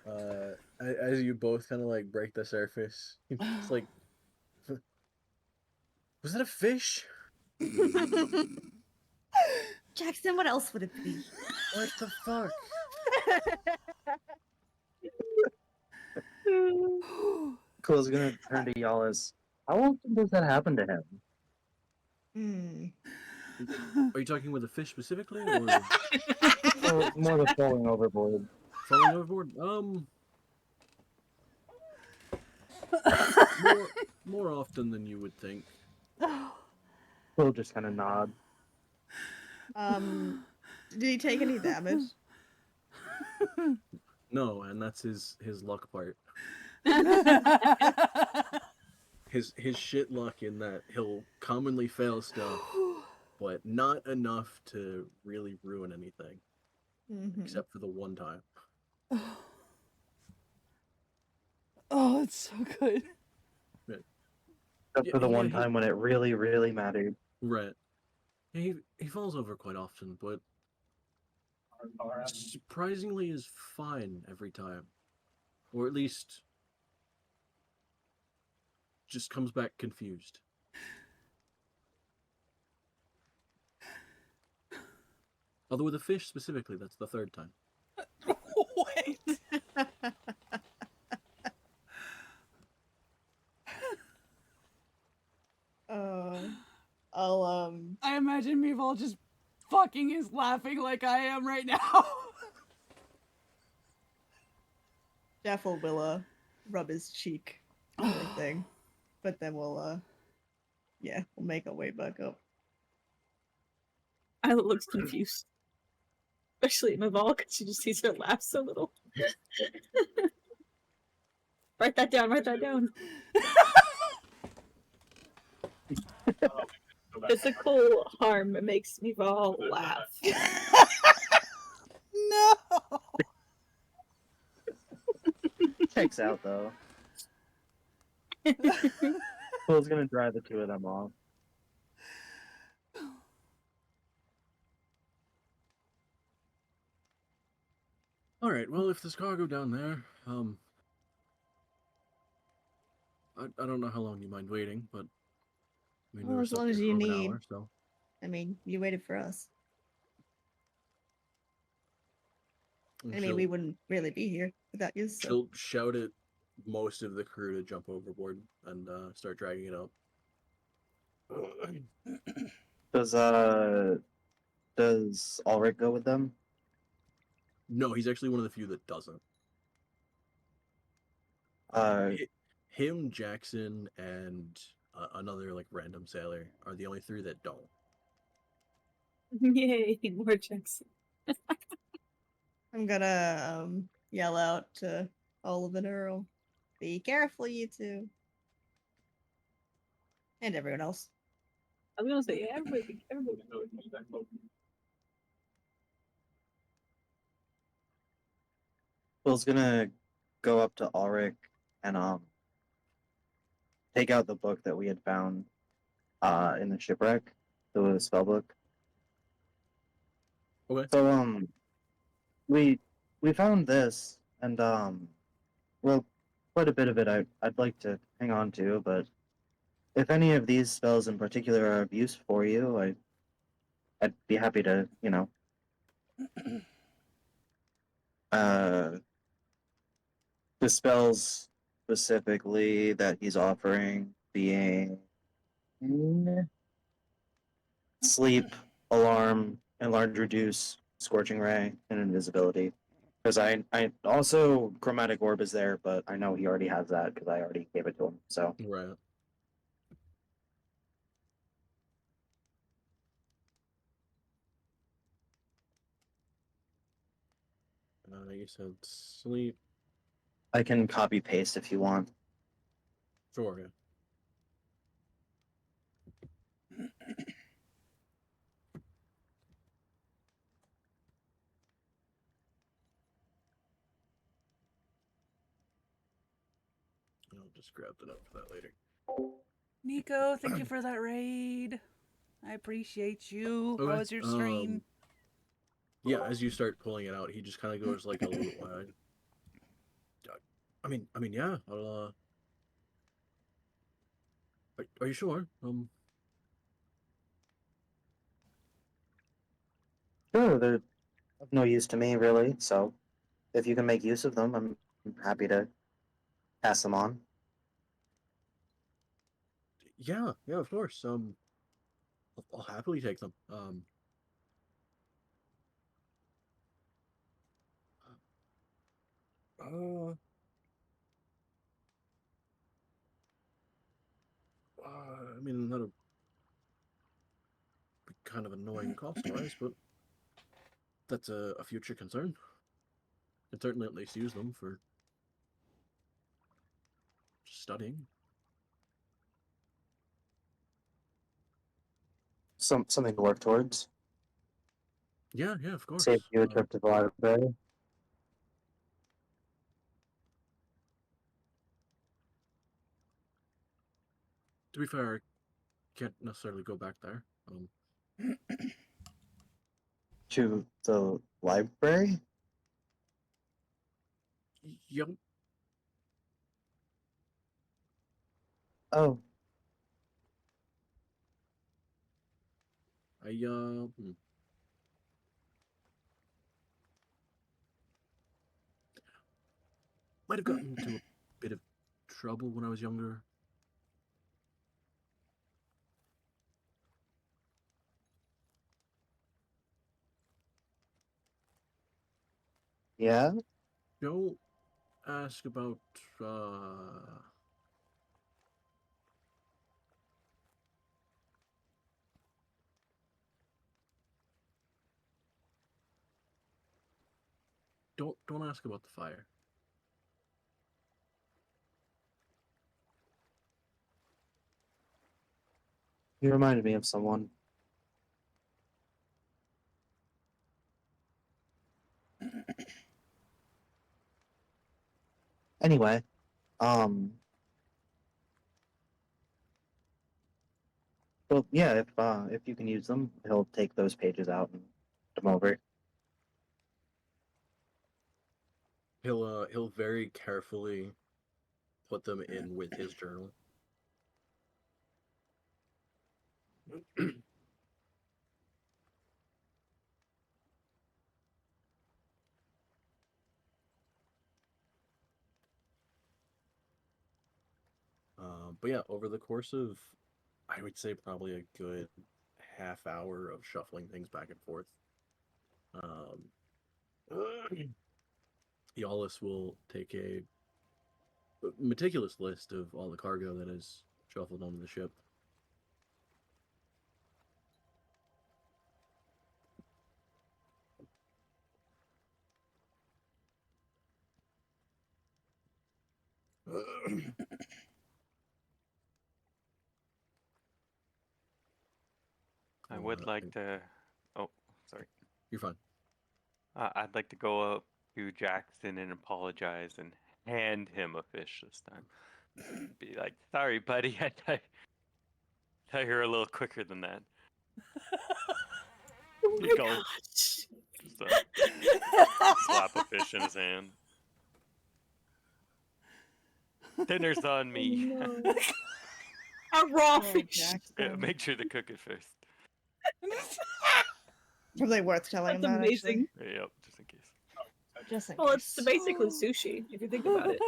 As you both kind of like break the surface, it's like, was that a fish? Jackson, what else would it be? What the fuck? Quill's gonna turn to y'all as, how often does that happen to him? Are you talking with a fish specifically, or Or more the falling overboard? falling overboard? More often than you would think. Quill just kind of nod. Did he take any damage? No, and that's his luck part. His shit luck in that he'll commonly fail stuff, but not enough to really ruin anything, except for the one time. Oh, it's so good. Except for the one time when it really, really mattered. Right. He falls over quite often, but surprisingly is fine every time. Or at least just comes back confused. Although with a fish specifically, that's the third time. Wait. I imagine Meeval just fucking is laughing like I am right now. Jeff will rub his cheek and everything, but then we'll make our way back up. Isla looks confused. Especially Maval, because she just sees her laugh so little. Write that down, write that down. Physical harm makes Maval laugh. No! Checks out, though. Quill's gonna dry the two of them off. Alright, well, if there's cargo down there, I don't know how long you mind waiting, but I mean, we Well, were as stuck long here as for you over an need. hour, so I mean, you waited for us. and I mean, we wouldn't really be here without you. So. she'll shout at most of the crew to jump overboard and start dragging it up. Does Ulrich go with them? No, he's actually one of the few that doesn't. Him, Jackson, and another like random sailor are the only three that don't. Yay, more Jackson. I'm gonna yell out to Olive and Earl, "Be careful, you two, and everyone else." I was gonna say, everybody. Quill's gonna go up to Ulrich and take out the book that we had found in the shipwreck, the spell book. Okay. So we found this, and well, quite a bit of it I'd like to hang on to, but if any of these spells in particular are of use for you, I'd be happy to, the spells specifically that he's offering being sleep, alarm, enlarge, reduce, scorching ray, and invisibility. Because I also chromatic orb is there, but I know he already has that because I already gave it to him. So Right. You said sleep. I can copy paste if you want. Sure. Yeah. I'll just grab the note for that later. Nico, thank you for that raid. I appreciate you. Okay, How was your stream? Yeah, as you start pulling it out, he just kind of goes like a little bit wide. Yeah. I'll. Are you sure? Sure, they're of no use to me, really. So if you can make use of them, I'm happy to pass them on. Yeah, of course. I'll happily take them. Uh, that'll be kind of annoying cost-wise, but that's a future concern. Can certainly at least use them for studying. Something to work towards. Yeah, of course. Save you a trip to the library. To be fair, I can't necessarily go back there. To the library? Yep. Oh, I might have gotten into a bit of trouble when I was younger. yeah? Don't ask about uh don't ask about the fire. You reminded me of someone. Anyway, um, well, yeah, if you can use them, he'll take those pages out and put them over. He'll very carefully put them in with his journal. But yeah, over the course of, I would say probably a good half hour of shuffling things back and forth, um, Yalis will take a meticulous list of all the cargo that is shuffled onto the ship. I would like And to. Oh, sorry. you're fine. I'd like to go up to Jackson and apologize and hand him a fish this time. Be like, sorry, buddy. I thought you were a little quicker than that. Oh You my go, gosh. just slap a fish in his hand. Dinner's on me. No. A raw Oh, fish. Yeah, Jackson. make sure to cook it first. Probably worth telling That's him that, amazing. Yep, just in case. actually. Just in Well, it's case. basically sushi if you think about it.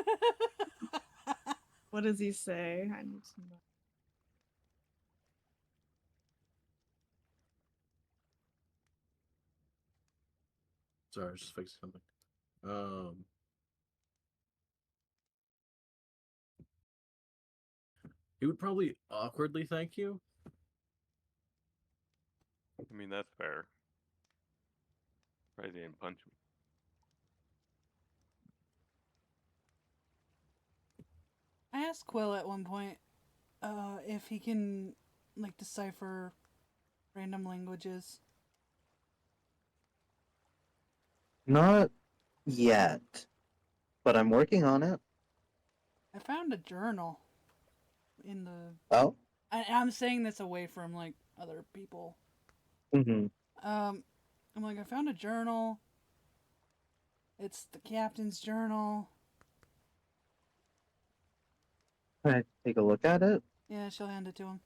What does he say? I need to know. Sorry, I was just fixing something. Um, he would probably awkwardly thank you. I mean, that's fair. Probably didn't punch me. I asked Quill at one point if he can like decipher random languages. Not yet, but I'm working on it. I found a journal in the. Oh, I'm saying this away from like other people. mm-hmm. I'm like, I found a journal. It's the captain's journal. Can I take a look at it? Yeah, she'll hand it to him.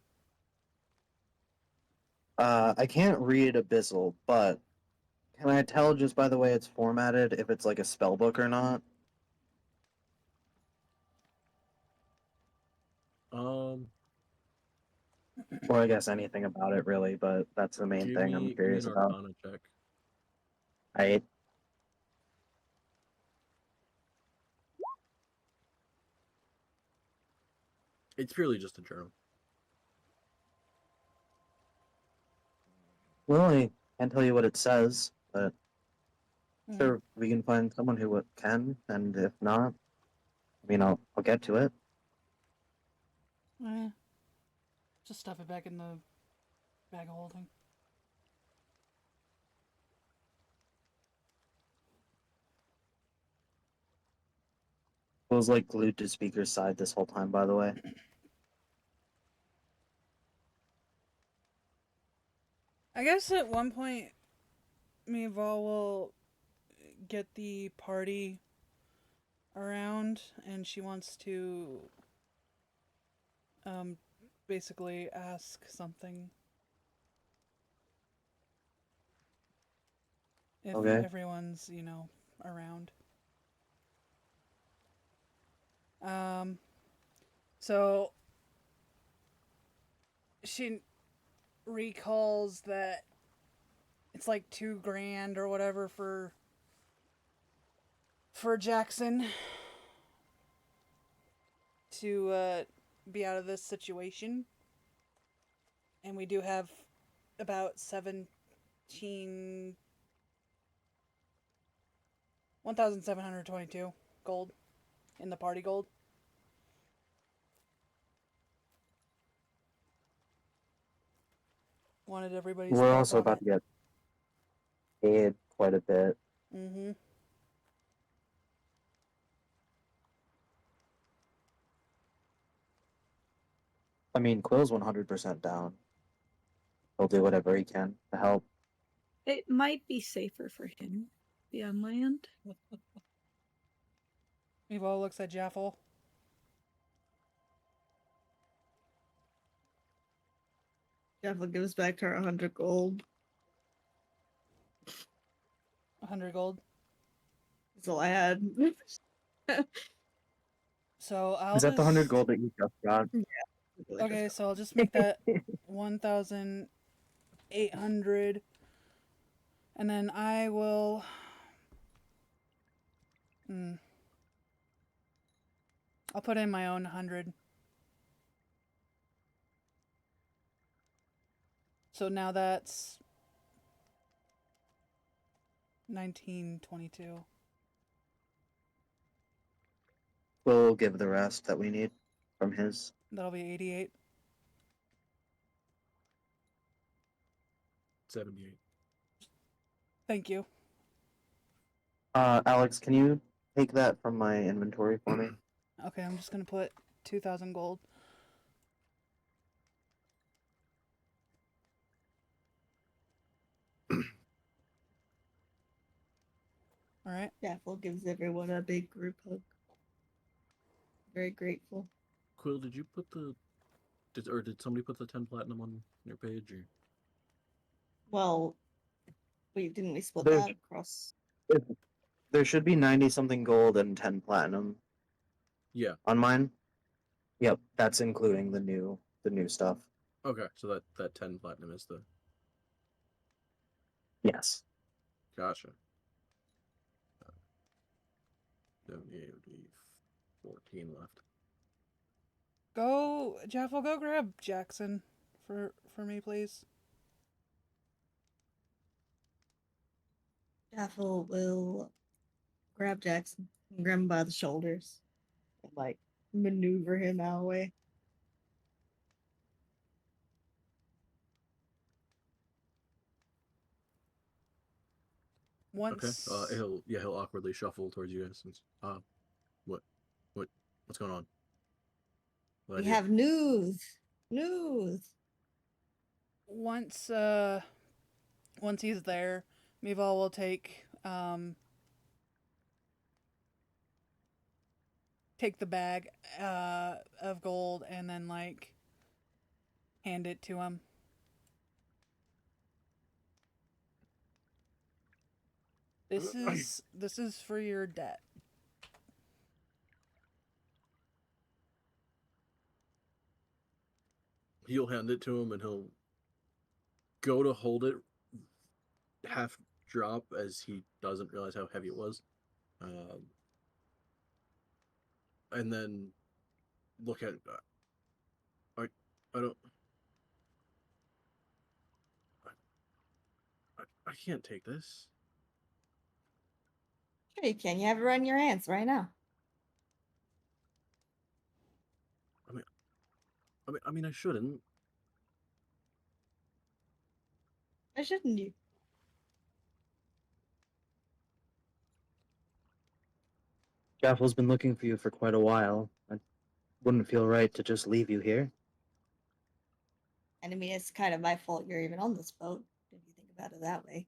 I can't read Abyssal, but can I tell just by the way it's formatted if it's like a spell book or not? Um, Or I guess anything about it really, but that's the main thing I'm give me curious an about. Arcana check. Right? It's purely just a journal. Well, I can't tell you what it says, but Mhm. sure, we can find someone who can, and if not, I mean, I'll get to it. Just stuff it back in the bag of holding. I was like glued to speaker's side this whole time, by the way. I guess at one point, me and Val will get the party around, and she wants to basically ask something. If Okay. everyone's, around. So she recalls that it's like $2,000 or whatever for Jackson to be out of this situation, and we do have about 1,722 gold in the party gold. Wanted everybody's We're thoughts also on about it. to get paid quite a bit. Mm-hmm. I mean, Quill's 100% down. He'll do whatever he can to help. It might be safer for him to be on land. Evo looks at Jaffel. Jaffel gives back her 100 gold. 100 gold. That's all I had. So I'll Is that the 100 just... gold that you just got? Okay, so I'll just make that 1,800, and then I will. I'll put in my own 100. So now that's 1922. We'll give the rest that we need from his. That'll be 88. 78. Thank you. Alex, can you take that from my inventory for me? Okay, I'm just gonna put 2,000 gold. All right. Jaffel gives everyone a big group hug. Very grateful. Quill, did you put the did somebody put the 10 platinum on your page or? Well, wait, didn't we split There's, that across? there should be 90 something gold and 10 platinum Yeah. on mine. Yep, that's including the new stuff. Okay, so that 10 platinum is the Yes. gotcha. Then it would be 14 left. Go, Jaffel. Go grab Jackson for me, please. Jaffel will grab Jackson and grab him by the shoulders and like maneuver him out of the way. Once. Okay. He'll awkwardly shuffle towards you guys. What what's going on? We have news. News. Once he's there, Mival will take take the bag of gold and then like hand it to him. This is for your debt. He'll hand it to him, and he'll go to hold it, half drop as he doesn't realize how heavy it was, and then look at. I I don't. I can't take this. Sure you can. You have it right in your hands right now. I mean, I shouldn't. Why shouldn't you? Jaffel's been looking for you for quite a while. I wouldn't feel right to just leave you here. And I mean, it's kind of my fault you're even on this boat, if you think about it that way.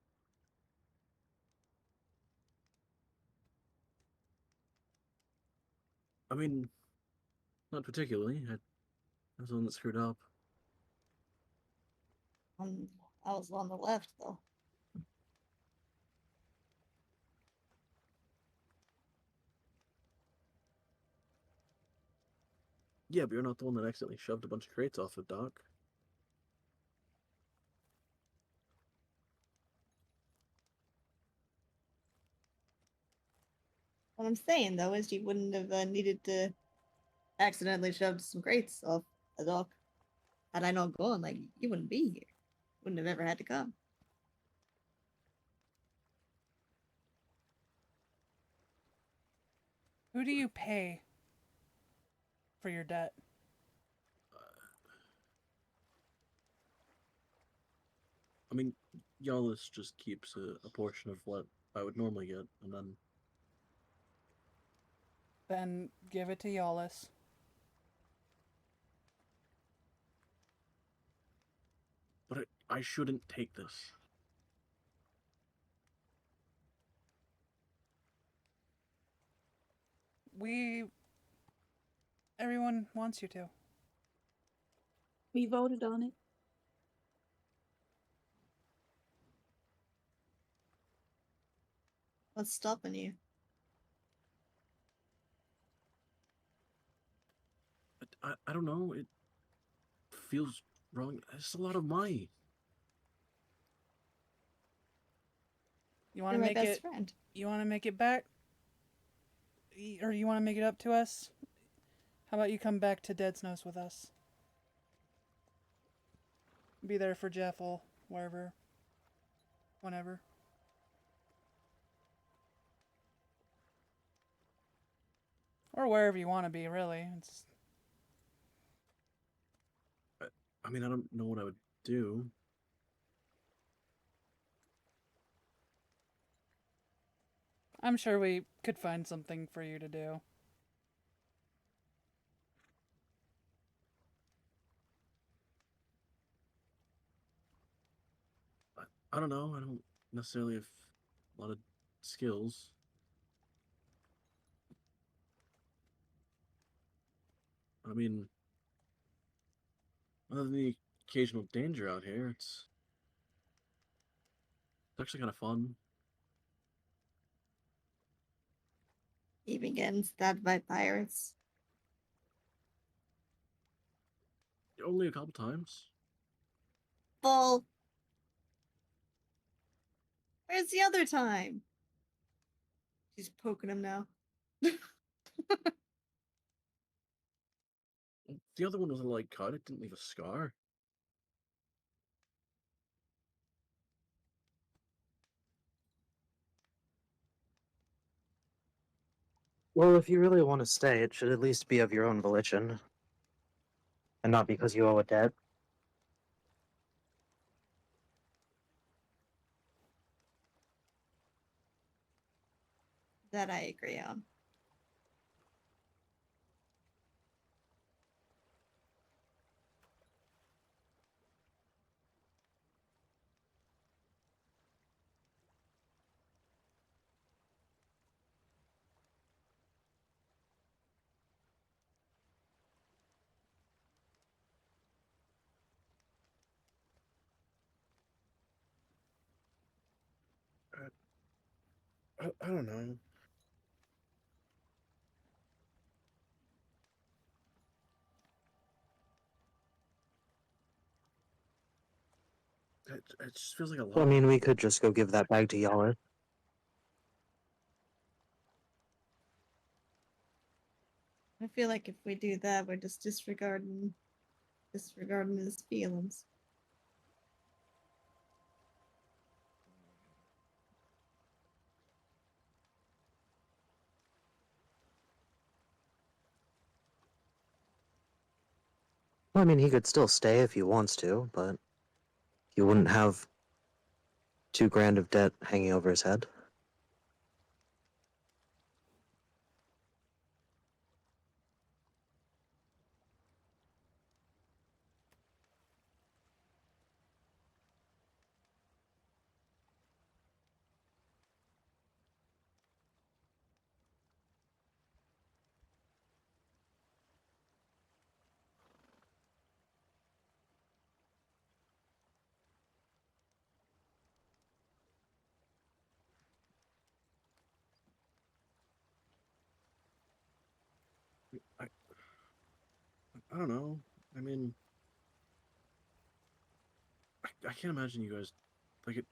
I mean, not particularly. I was the one that screwed up. I was on the left, though. Yeah, but you're not the one that accidentally shoved a bunch of crates off the dock. What I'm saying, though, is you wouldn't have needed to accidentally shove some crates off the dock. Had I not gone, like, you wouldn't be here. Wouldn't have ever had to come. Who do you pay for your debt? I mean, Yalis just keeps a portion of what I would normally get, and then Then give it to Yalis. but I shouldn't take this. Everyone wants you to. We voted on it. What's stopping you? I don't know. It feels wrong. It's a lot of money. You want You're to my make best it friend. You want to make it back? Or you want to make it up to us? How about you come back to Dead's Nose with us? Be there for Jeffel, wherever. Whenever. Or wherever you want to be, really. I mean, I don't know what I would do. I'm sure we could find something for you to do. I don't know. I don't necessarily have a lot of skills. I mean, other than the occasional danger out here, it's actually kind of fun. Even getting stabbed by pirates. Only a couple times. Bull. Where's the other time? She's poking him now. The other one was a light cut. It didn't leave a scar. Well, if you really want to stay, it should at least be of your own volition. And not because you owe a debt. That I agree on. I don't know. It just feels like a lot. Well, I mean, we could just go give that bag to Yaller. I feel like if we do that, we're just disregarding his feelings. Well, I mean, he could still stay if he wants to, but he wouldn't have $2,000 of debt hanging over his head. I don't know. I mean, I can't imagine you guys, like, it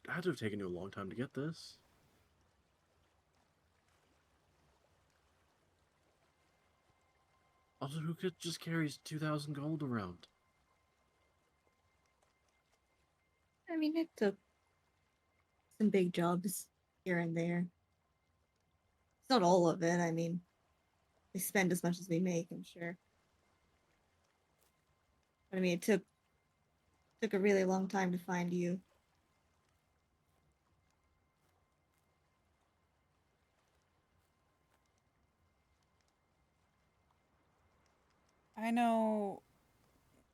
had to have taken you a long time to get this. Also, who could just carries 2,000 gold around? I mean, it took some big jobs here and there. It's not all of it. I mean, we spend as much as we make, I'm sure. But I mean, it took a really long time to find you. I know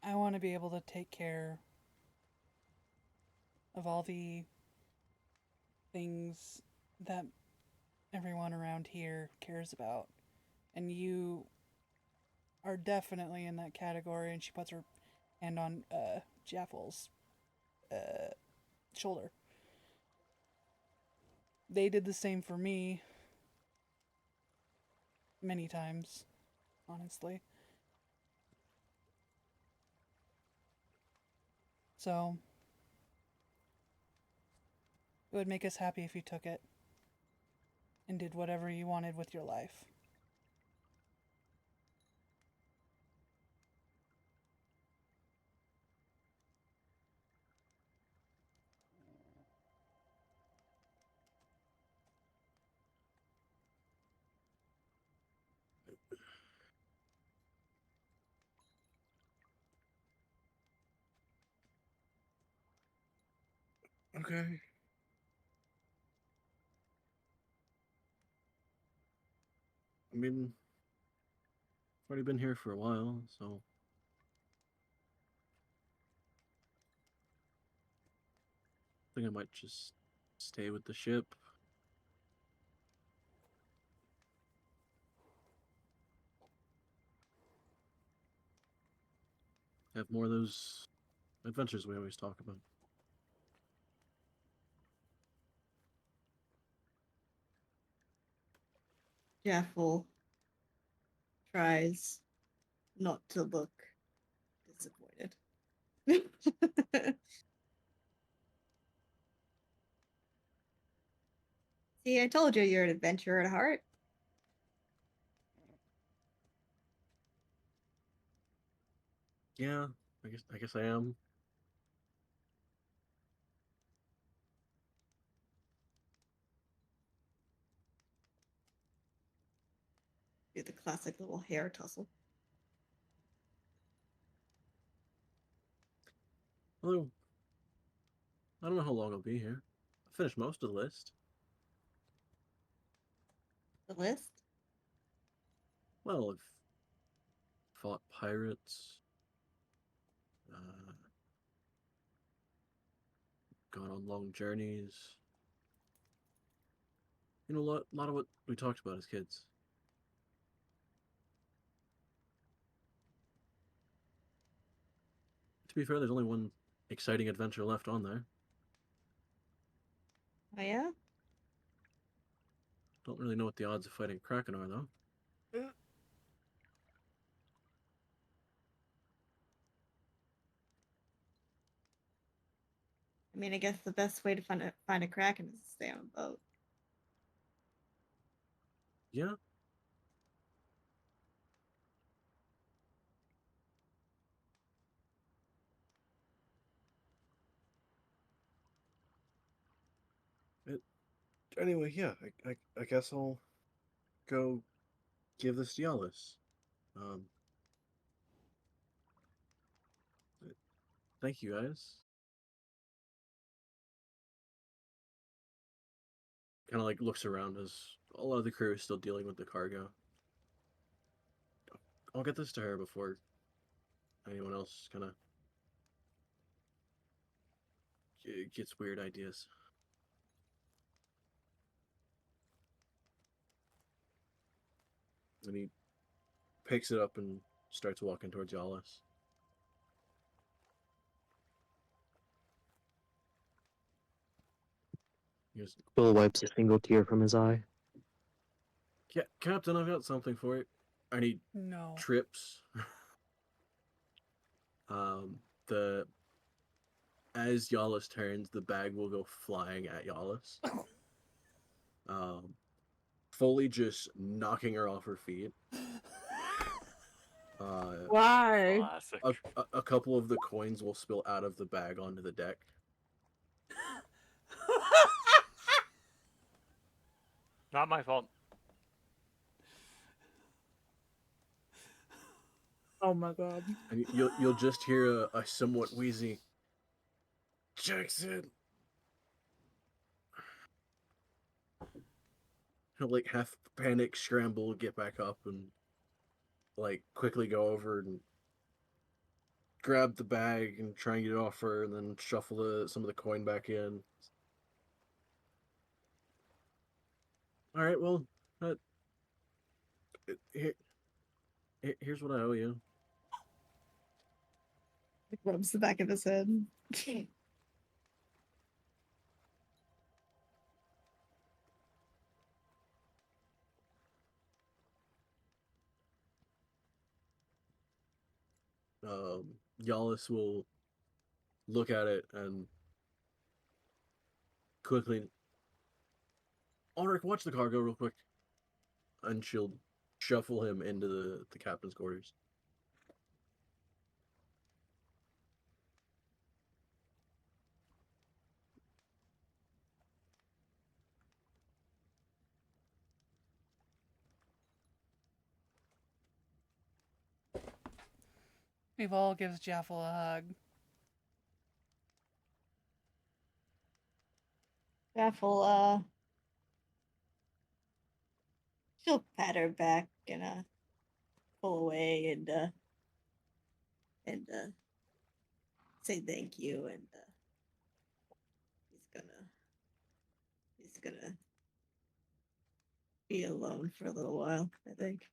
I want to be able to take care of all the things that everyone around here cares about. And you are definitely in that category. And she puts her hand on Jaffel's shoulder. They did the same for me many times, honestly. So it would make us happy if you took it and did whatever you wanted with your life. Okay. I mean, I've already been here for a while, so I think I might just stay with the ship. Have more of those adventures we always talk about. Jaffel tries not to look disappointed. See, I told you you're an adventurer at heart. Yeah, I guess I am. Do the classic little hair tussle. Although I don't know how long I'll be here. I finished most of the list. The list? Well, I've fought pirates, uh, gone on long journeys. You know, a lot of what we talked about as kids. To be fair, there's only one exciting adventure left on there. Oh yeah? Don't really know what the odds of fighting Kraken are, though. I mean, I guess the best way to find a kraken is to stay on a boat. Yeah. Anyway, yeah, I guess I'll go give this to Yalis. Thank you, guys. Kind of like looks around as a lot of the crew is still dealing with the cargo. I'll get this to her before anyone else kind of gets weird ideas. And he picks it up and starts walking towards Yalis. He goes, Quill wipes a single tear from his eye. "Yeah, Captain, I've got something for you." And he No. trips. The as Yalis turns, the bag will go flying at Yalis. Fully just knocking her off her feet. Why? Classic. A couple of the coins will spill out of the bag onto the deck. Not my fault. Oh my god. And you'll just hear a somewhat wheezy Jackson. He'll like half panic, scramble, get back up, and like quickly go over and grab the bag and try and get it off her, and then shuffle some of the coin back in. All right, well, here, here's what I owe you. Like, rubs the back of his head. Yalis will look at it and quickly, Ulrich, watch the cargo real quick. And she'll shuffle him into the captain's quarters. Evol gives Jaffel a hug. Raffle, she'll pat her back and pull away and say thank you, and he's gonna be alone for a little while, I think.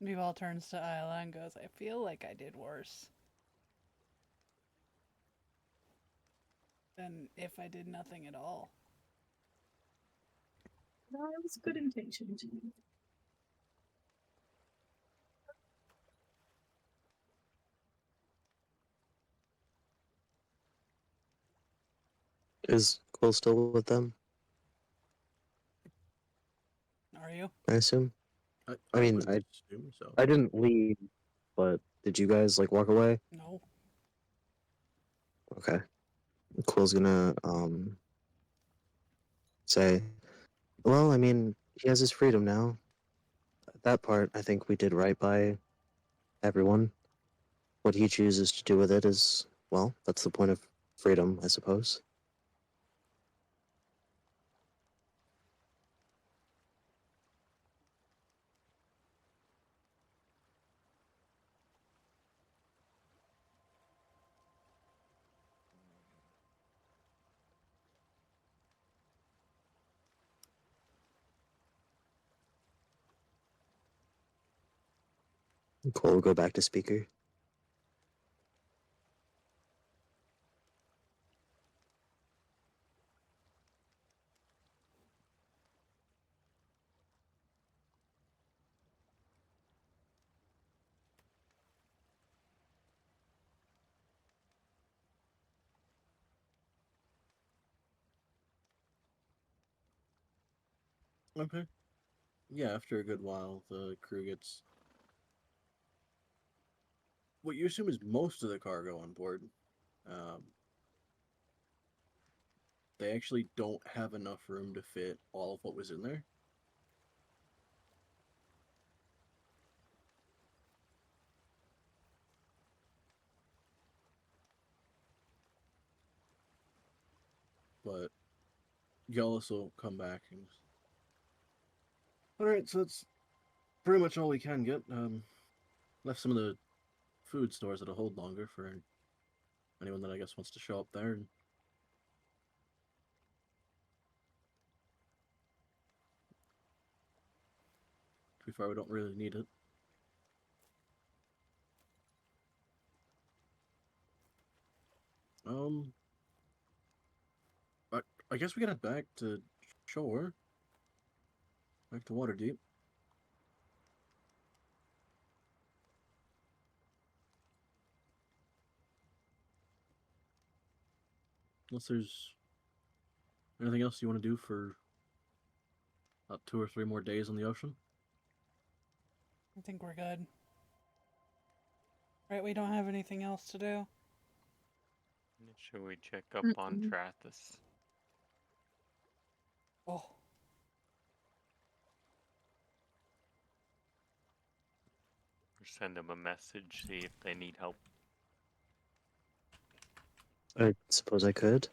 Evol turns to Isla and goes, I feel like I did worse than if I did nothing at all. No, it was good intention. Is Quill still with them? Are you? I assume. I mean, would assume so. I didn't leave, but did you guys like walk away? No. Okay. Quill's gonna say, well, I mean, he has his freedom now. That part, I think we did right by everyone. What he chooses to do with it is, well, that's the point of freedom, I suppose. Quill will go back to speaker. Okay. Yeah, after a good while, the crew gets what you assume is most of the cargo on board. Um, they actually don't have enough room to fit all of what was in there. But Gallus will come back and. All right, so that's pretty much all we can get. Left some of the food stores that'll hold longer for anyone that I guess wants to show up there. And to be fair, we don't really need it. Um, I guess we can head back to shore, back to Waterdeep. Unless there's anything else you want to do for about 2 or 3 more days on the ocean. I think we're good. Right, we don't have anything else to do. Should we check up on Mm-mm. Trathis? Oh, Or send them a message, see if they need help? I suppose I could.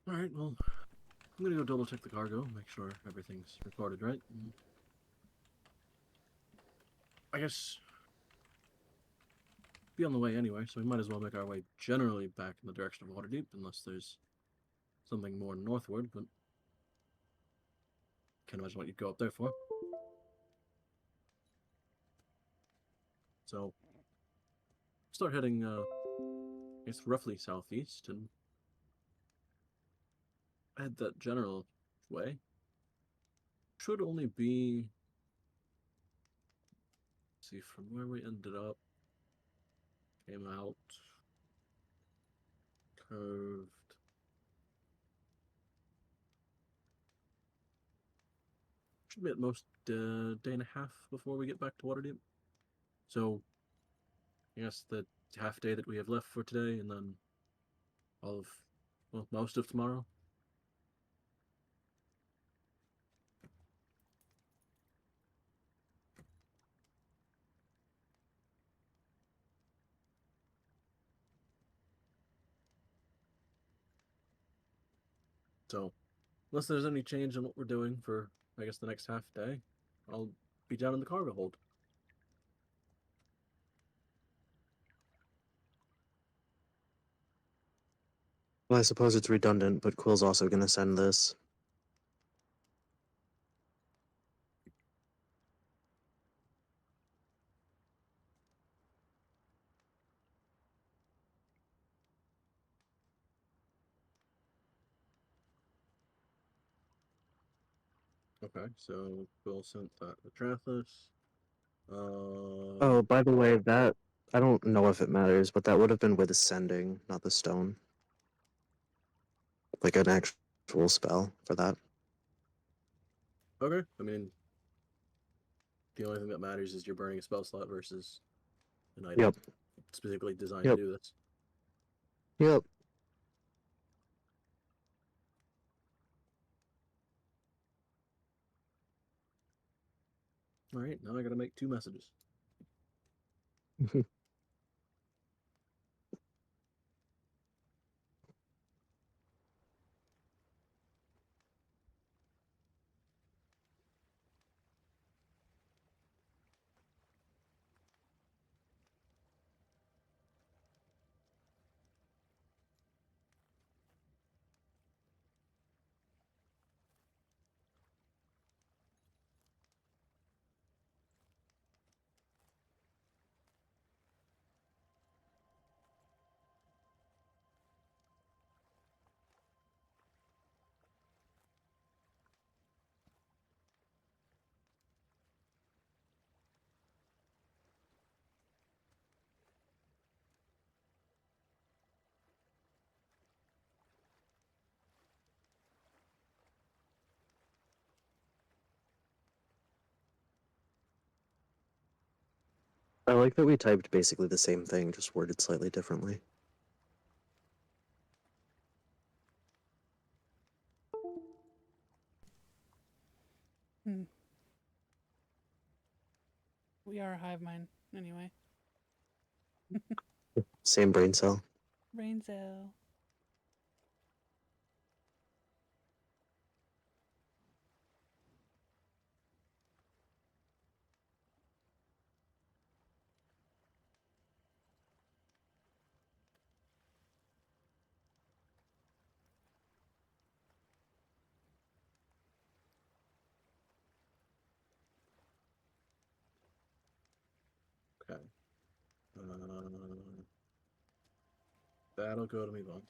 All right, well, I'm gonna go double check the cargo, make sure everything's recorded right. And I guess be on the way anyway, so we might as well make our way generally back in the direction of Waterdeep, unless there's something more northward. But can't imagine what you'd go up there for. So start heading, I guess, roughly southeast and head that general way. Should only be. Let's see, from where we ended up, came out, curved. Should be at most day and a half before we get back to Waterdeep. So, I guess the half day that we have left for today, and then all of, well, most of tomorrow. So, unless there's any change in what we're doing for, I guess, the next half day, I'll be down in the cargo hold. Well, I suppose it's redundant, but Quill's also going to send this. Okay, so Bill sent that to Trathis. Oh, by the way, that I don't know if it matters, but that would have been with ascending, not the stone. Like an actual spell for that. Okay, I mean, the only thing that matters is you're burning a spell slot versus an item Yep. specifically designed Yep. to do this. Yep. All right, now I gotta make 2 messages. I like that we typed basically the same thing, just worded slightly differently. We are a hive mind, anyway. Same brain cell. Brain cell. Okay. That'll go to me, Vaughn.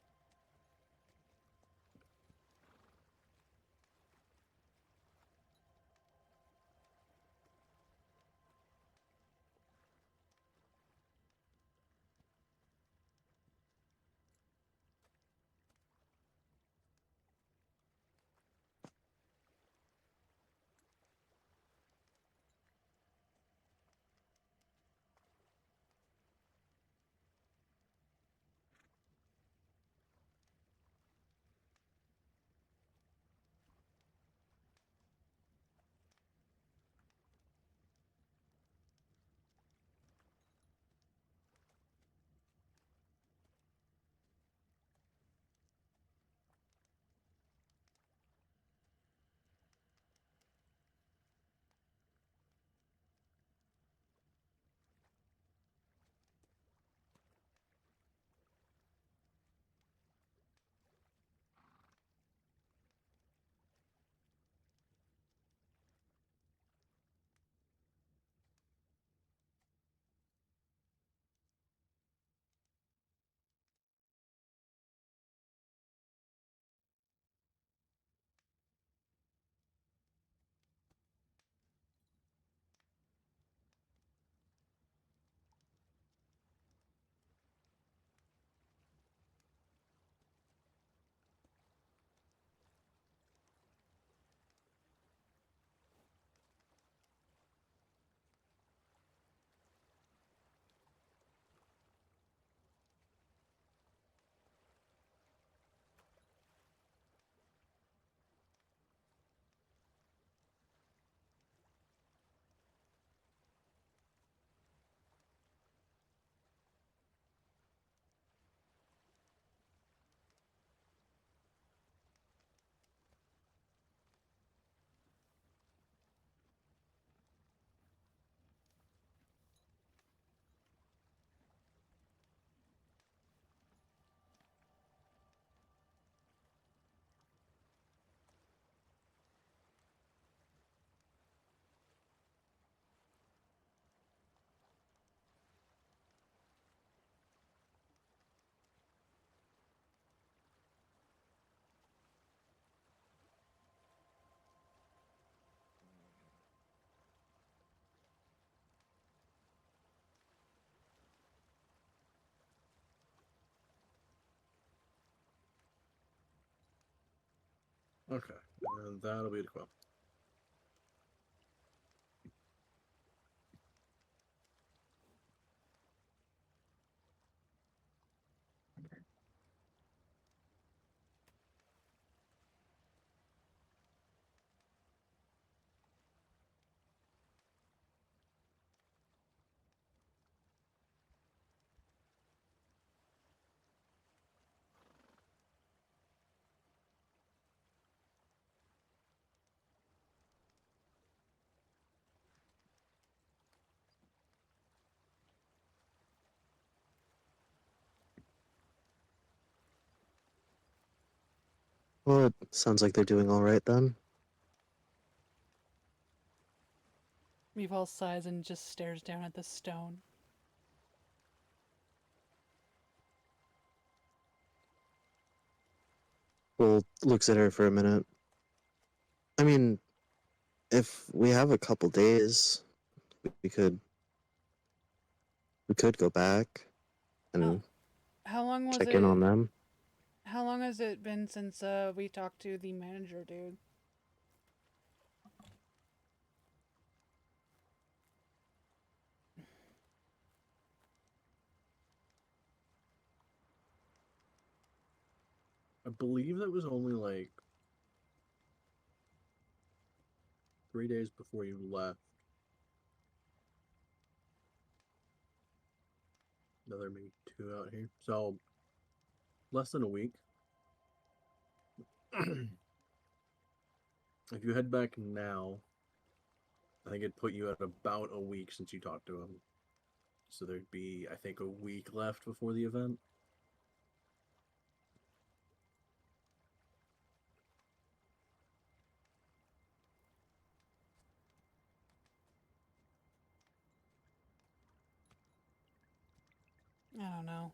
Okay, and that'll be the quell. Well, it sounds like they're doing all right then. Meeval sighs and just stares down at the stone. Will looks at her for a minute. I mean, if we have a couple days, we could go back and How long was check in on it? them. How long has it been since we talked to the manager, dude? I believe that was only like 3 days before you left. Another maybe 2 out here. So less than a week. If you head back now, I think it'd put you at about a week since you talked to him. So there'd be, I think, a week left before the event. I don't know.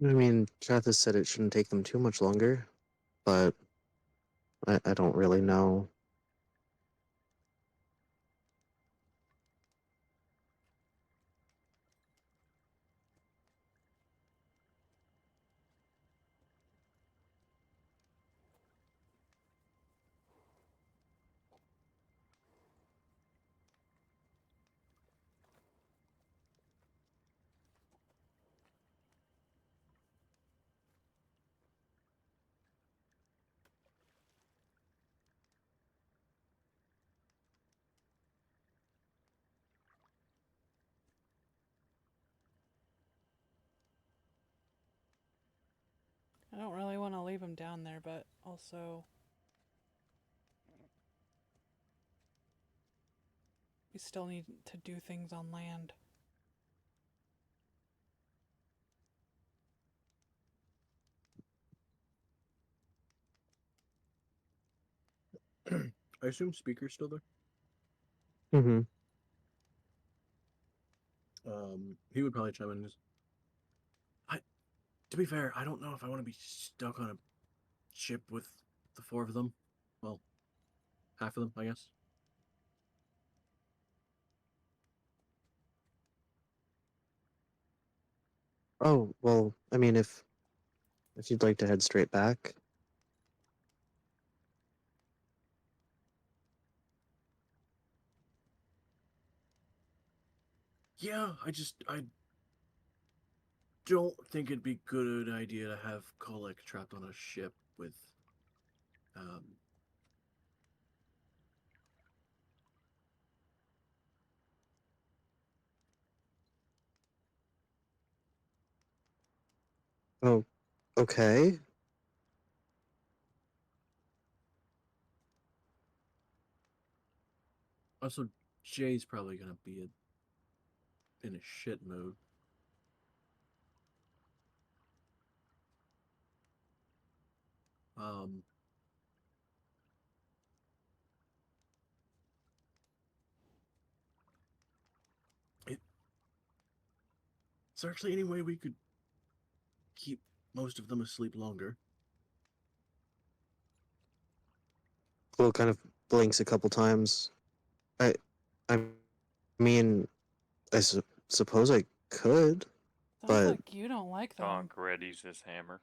I mean, Travis said it shouldn't take them too much longer, but I don't really know. I don't really want to leave him down there, but also we still need to do things on land. I assume Speaker's still there. Mm-hmm. He would probably chime in. To be fair, I don't know if I want to be stuck on a ship with the 4 of them. Well, half of them, I guess. Oh, well, I mean, if you'd like to head straight back, Yeah, I don't think it'd be a good idea to have Kolek trapped on a ship with, um, oh, okay. also, Jay's probably gonna be in a shit mood. Um, it Is there actually any way we could keep most of them asleep longer? Quill kind of blinks a couple times. I mean, suppose I could, Sounds but like you don't like them. Donk readies his hammer.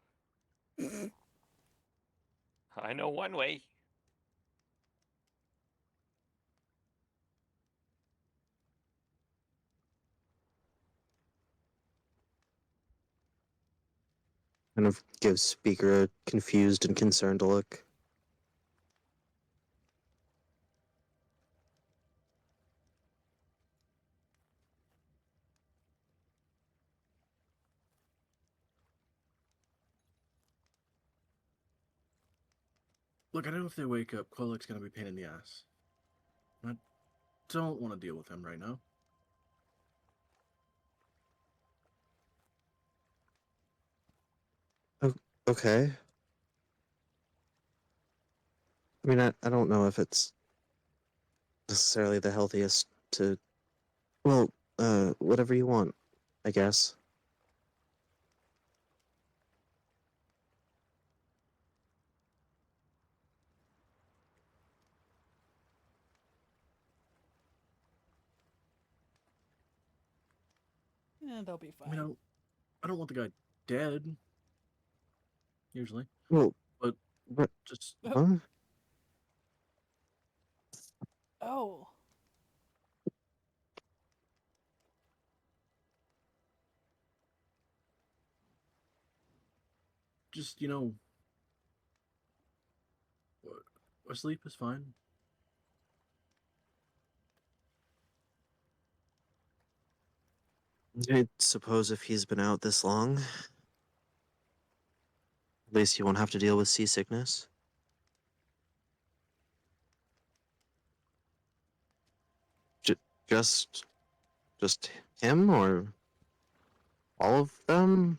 I know one way. kind of gives Speaker a confused and concerned look. Look, I know if they wake up, Quillick's gonna be a pain in the ass. I don't want to deal with him right now. Okay. I mean, I don't know if it's necessarily the healthiest to. Well, whatever you want, I guess. Yeah, they'll be I mean, fine. I don't want the guy dead. Usually, Well, but but just huh? Oh. just asleep is fine. I suppose if he's been out this long, at least he won't have to deal with seasickness. J- just, just him or all of them?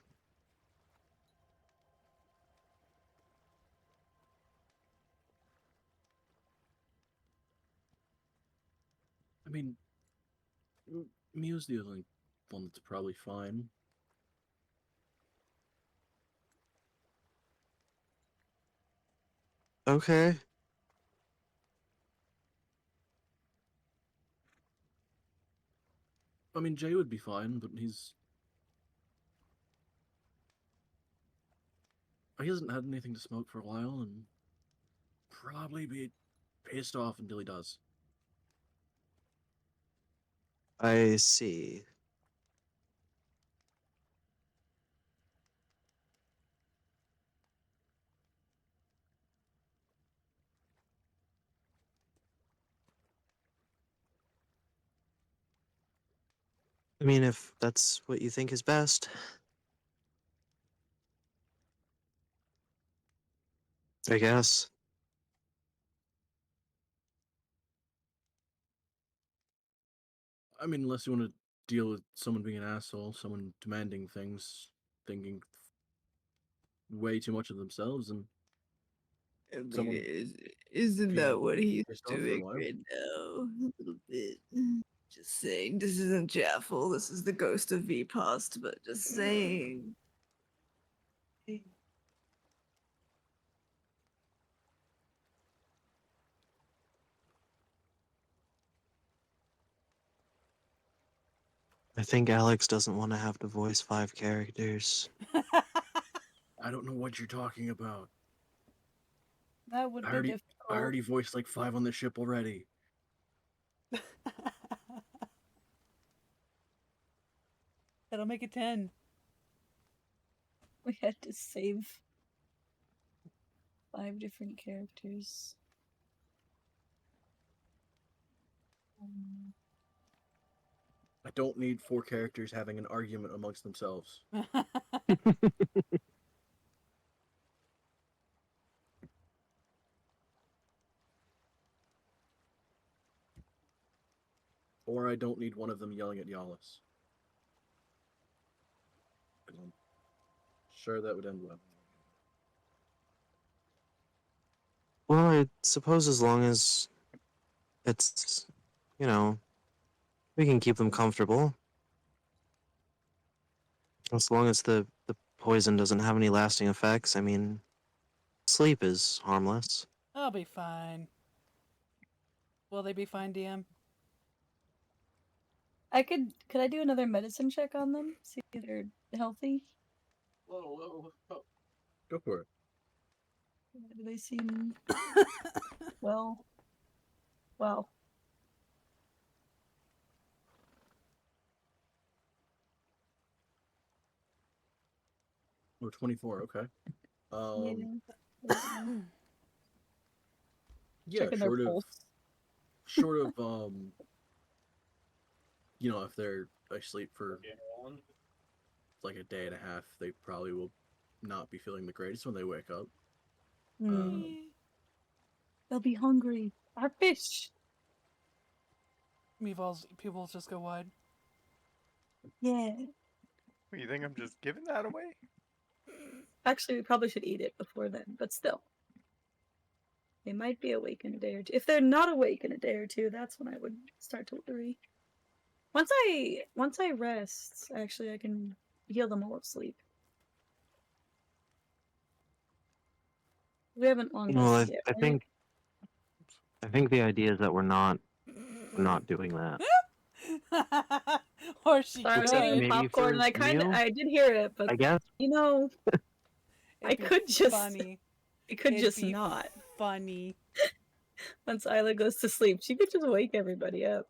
I mean, Mia's the only one that's probably fine. Okay. I mean, Jay would be fine, but he hasn't had anything to smoke for a while, and probably be pissed off until he does. I see. I mean, if that's what you think is best, I guess. I mean, unless you want to deal with someone being an asshole, someone demanding things, thinking way too much of themselves, and I mean, someone isn't being that what he's pissed off for a doing while. right now? A little bit. Just saying, this isn't Jaffel. This is the ghost of V past, but just saying. I think Alex doesn't want to have to voice 5 characters. I don't know what you're talking about. That would I be already, difficult. I already voiced like 5 on the ship already. That'll make it 10. We had to save 5 different characters. I don't need 4 characters having an argument amongst themselves. Or I don't need one of them yelling at Yalis. I'm sure that would end well. Well, I suppose as long as it's, we can keep them comfortable. As long as the poison doesn't have any lasting effects, I mean, sleep is harmless. I'll be fine. Will they be fine, DM? Could I do another medicine check on them? See if they're healthy? Whoa. Oh, go for it. Do they seem well? Well. We're 24. Okay. Yeah, Checking their pulse. short of if they're asleep for like a day and a half, they probably will not be feeling the greatest when they wake up. They'll be hungry. Our fish. Meeval's pupils just go wide. Yeah. You think I'm just giving that away? Actually, we probably should eat it before then, but still. They might be awake in a day or two. If they're not awake in a day or two, that's when I would start to worry. Once I rest, actually, I can heal them all of sleep. We haven't long Well, rested yet, right? I think the idea is that we're not doing that. Or she Sorry, I was could. eating maybe popcorn, and for meal? I did hear it, but I guess. I could just funny. I could It'd just be not. funny. Once Isla goes to sleep, she could just wake everybody up.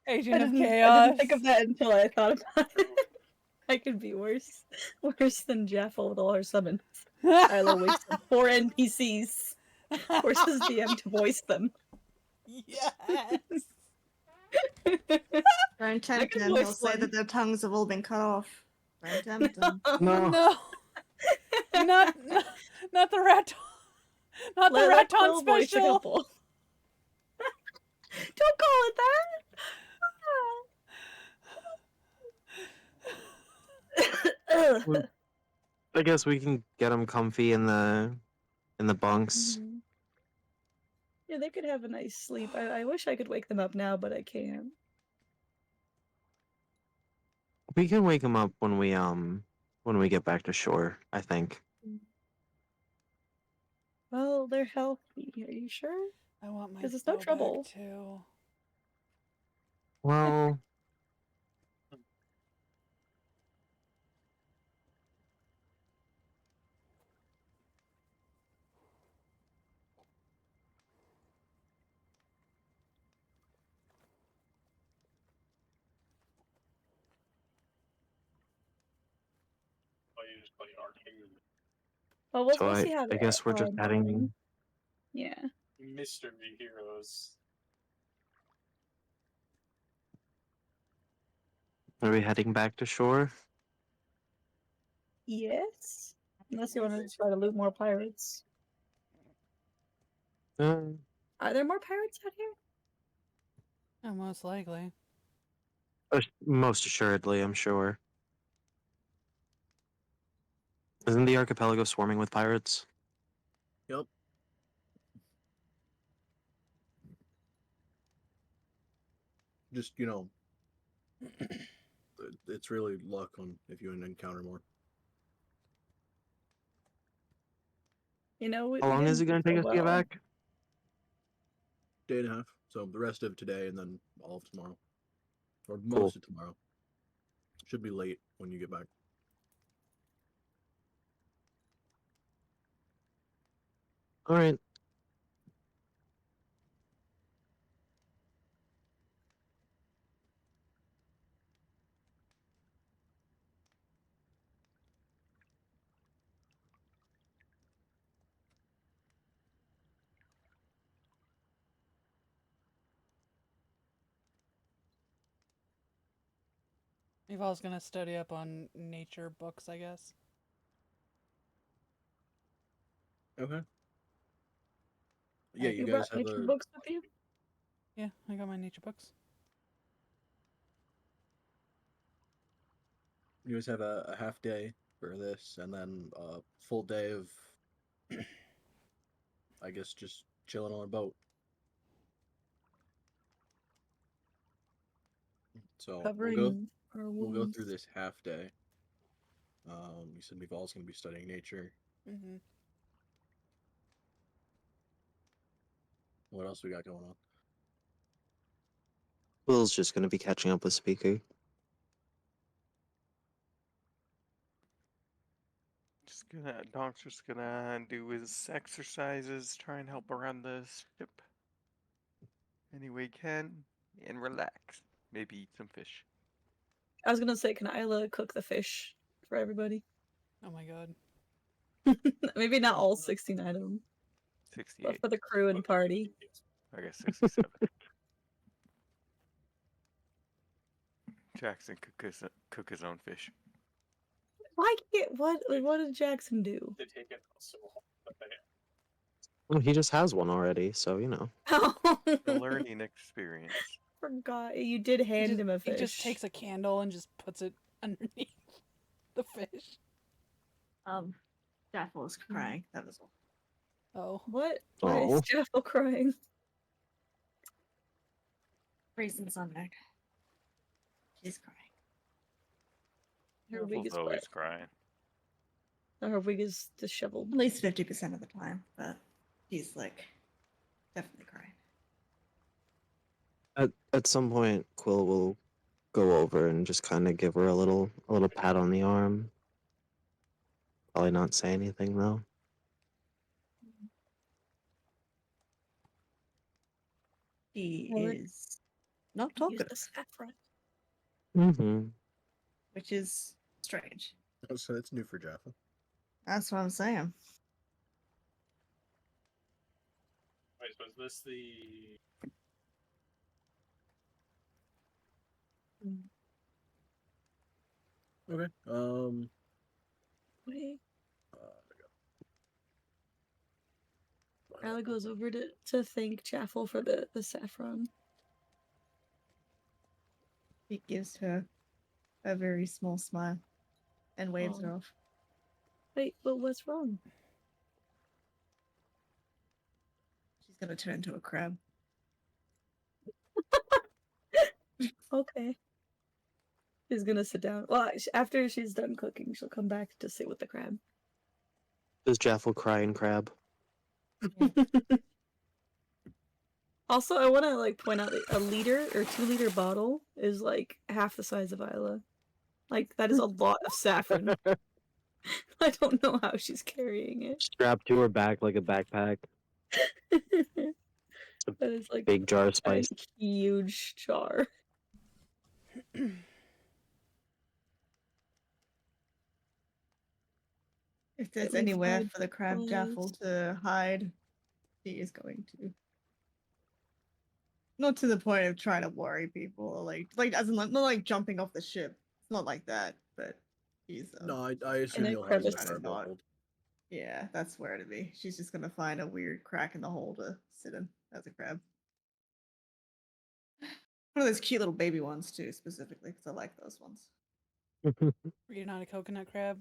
Agent of I Chaos. didn't think of that until I thought about it. I could be worse than Jaffel with all her summons. Isla wakes up 4 NPCs, forces DM to voice them. Yes. Don't tempt can them. voice He'll say one. that their tongues have all been cut off. Don't tempt them. No. No. not the rat. Not the Let Raton Quill voice a special. couple. Don't call it that. I guess we can get them comfy in the bunks. Mhm. Yeah, they could have a nice sleep. I wish I could wake them up now, but I can't. We can wake them up when we get back to shore, I think. Well, they're healthy. Are you sure? I want my 'Cause it's no spell trouble. back too. Well, You just play arcade. Well, we'll, so we'll see how I guess we're just heading. going. Yeah. Mystery Heroes. Are we heading back to shore? Yes. Unless you want to try to loot more pirates. Uh, Are there more pirates out here? Oh, most likely. most assuredly, I'm sure. Isn't the archipelago swarming with pirates? Yep. Just it's really luck on if you encounter more. We, How long is it going to take us to get back? Day and a half. So the rest of today and then all of tomorrow, or Cool. most of tomorrow. Should be late when you get back. All right. Eval's gonna study up on nature books, I guess. Okay. Yeah, you guys brought have nature a books with you? Yeah, I got my nature books. a half day for this, and then a full day of, I guess, just chilling on a boat. So we'll Covering our go wounds. through this half day. You said Mival's gonna be studying nature. Mm-hmm. What else we got going on? Will's just gonna be catching up with Speaker. Donc's just gonna do his exercises, try and help around the ship any way he can, and relax. Maybe eat some fish. I was gonna say, can Isla cook the fish for everybody? Oh my god. Maybe not all 16 items, but 68. for the crew and party. I guess 67. Jackson cook his own fish. Why can't what did Jackson do? They take it so but they Well, he just has one already, so you know. The learning experience. Forgot you did hand him a fish. He just takes a candle and just puts it underneath the fish. Jaffel is crying. That was all. Oh. What? Why Oh. is Jaffel crying? Reasons unknown. She's crying. Her wig Jaffel's is always wet. crying. Her wig is disheveled. At least 50% of the time, but he's like definitely crying. At some point, Quill will go over and just kind of give her a little pat on the arm. Probably not say anything though. He Well, is not Use talkative, the saffron. Mm-hmm. which is strange. Oh, so that's new for Jaffa. That's what I'm saying. wait, was this the Okay. Wait. uh, Isla goes over to thank Jaffel for the saffron. He gives her a very small smile and waves her Oh. off. Wait, but what's wrong? She's gonna turn into a crab. Okay. She's gonna sit down. Well, after she's done cooking, she'll come back to sit with the crab. Does Jaffel cry and crab? Also, I want to like point out that a liter or 2-liter bottle is like half the size of Isla. Like that is a lot of saffron. I don't know how she's carrying it. Strapped to her back like a backpack. That is like Big jar of a spice. huge jar. If there's we've anywhere had for the crab Jaffel to hide, he is going to. Not to the point of trying to worry people, or like as in not like jumping off the ship. It's not like that, but he's No, I assume a you'll have his crevice. cargo hold. yeah, that's where to be. She's just gonna find a weird crack in the hole to sit in as a crab. One of those cute little baby ones too, specifically because I like those ones. You're not a coconut crab?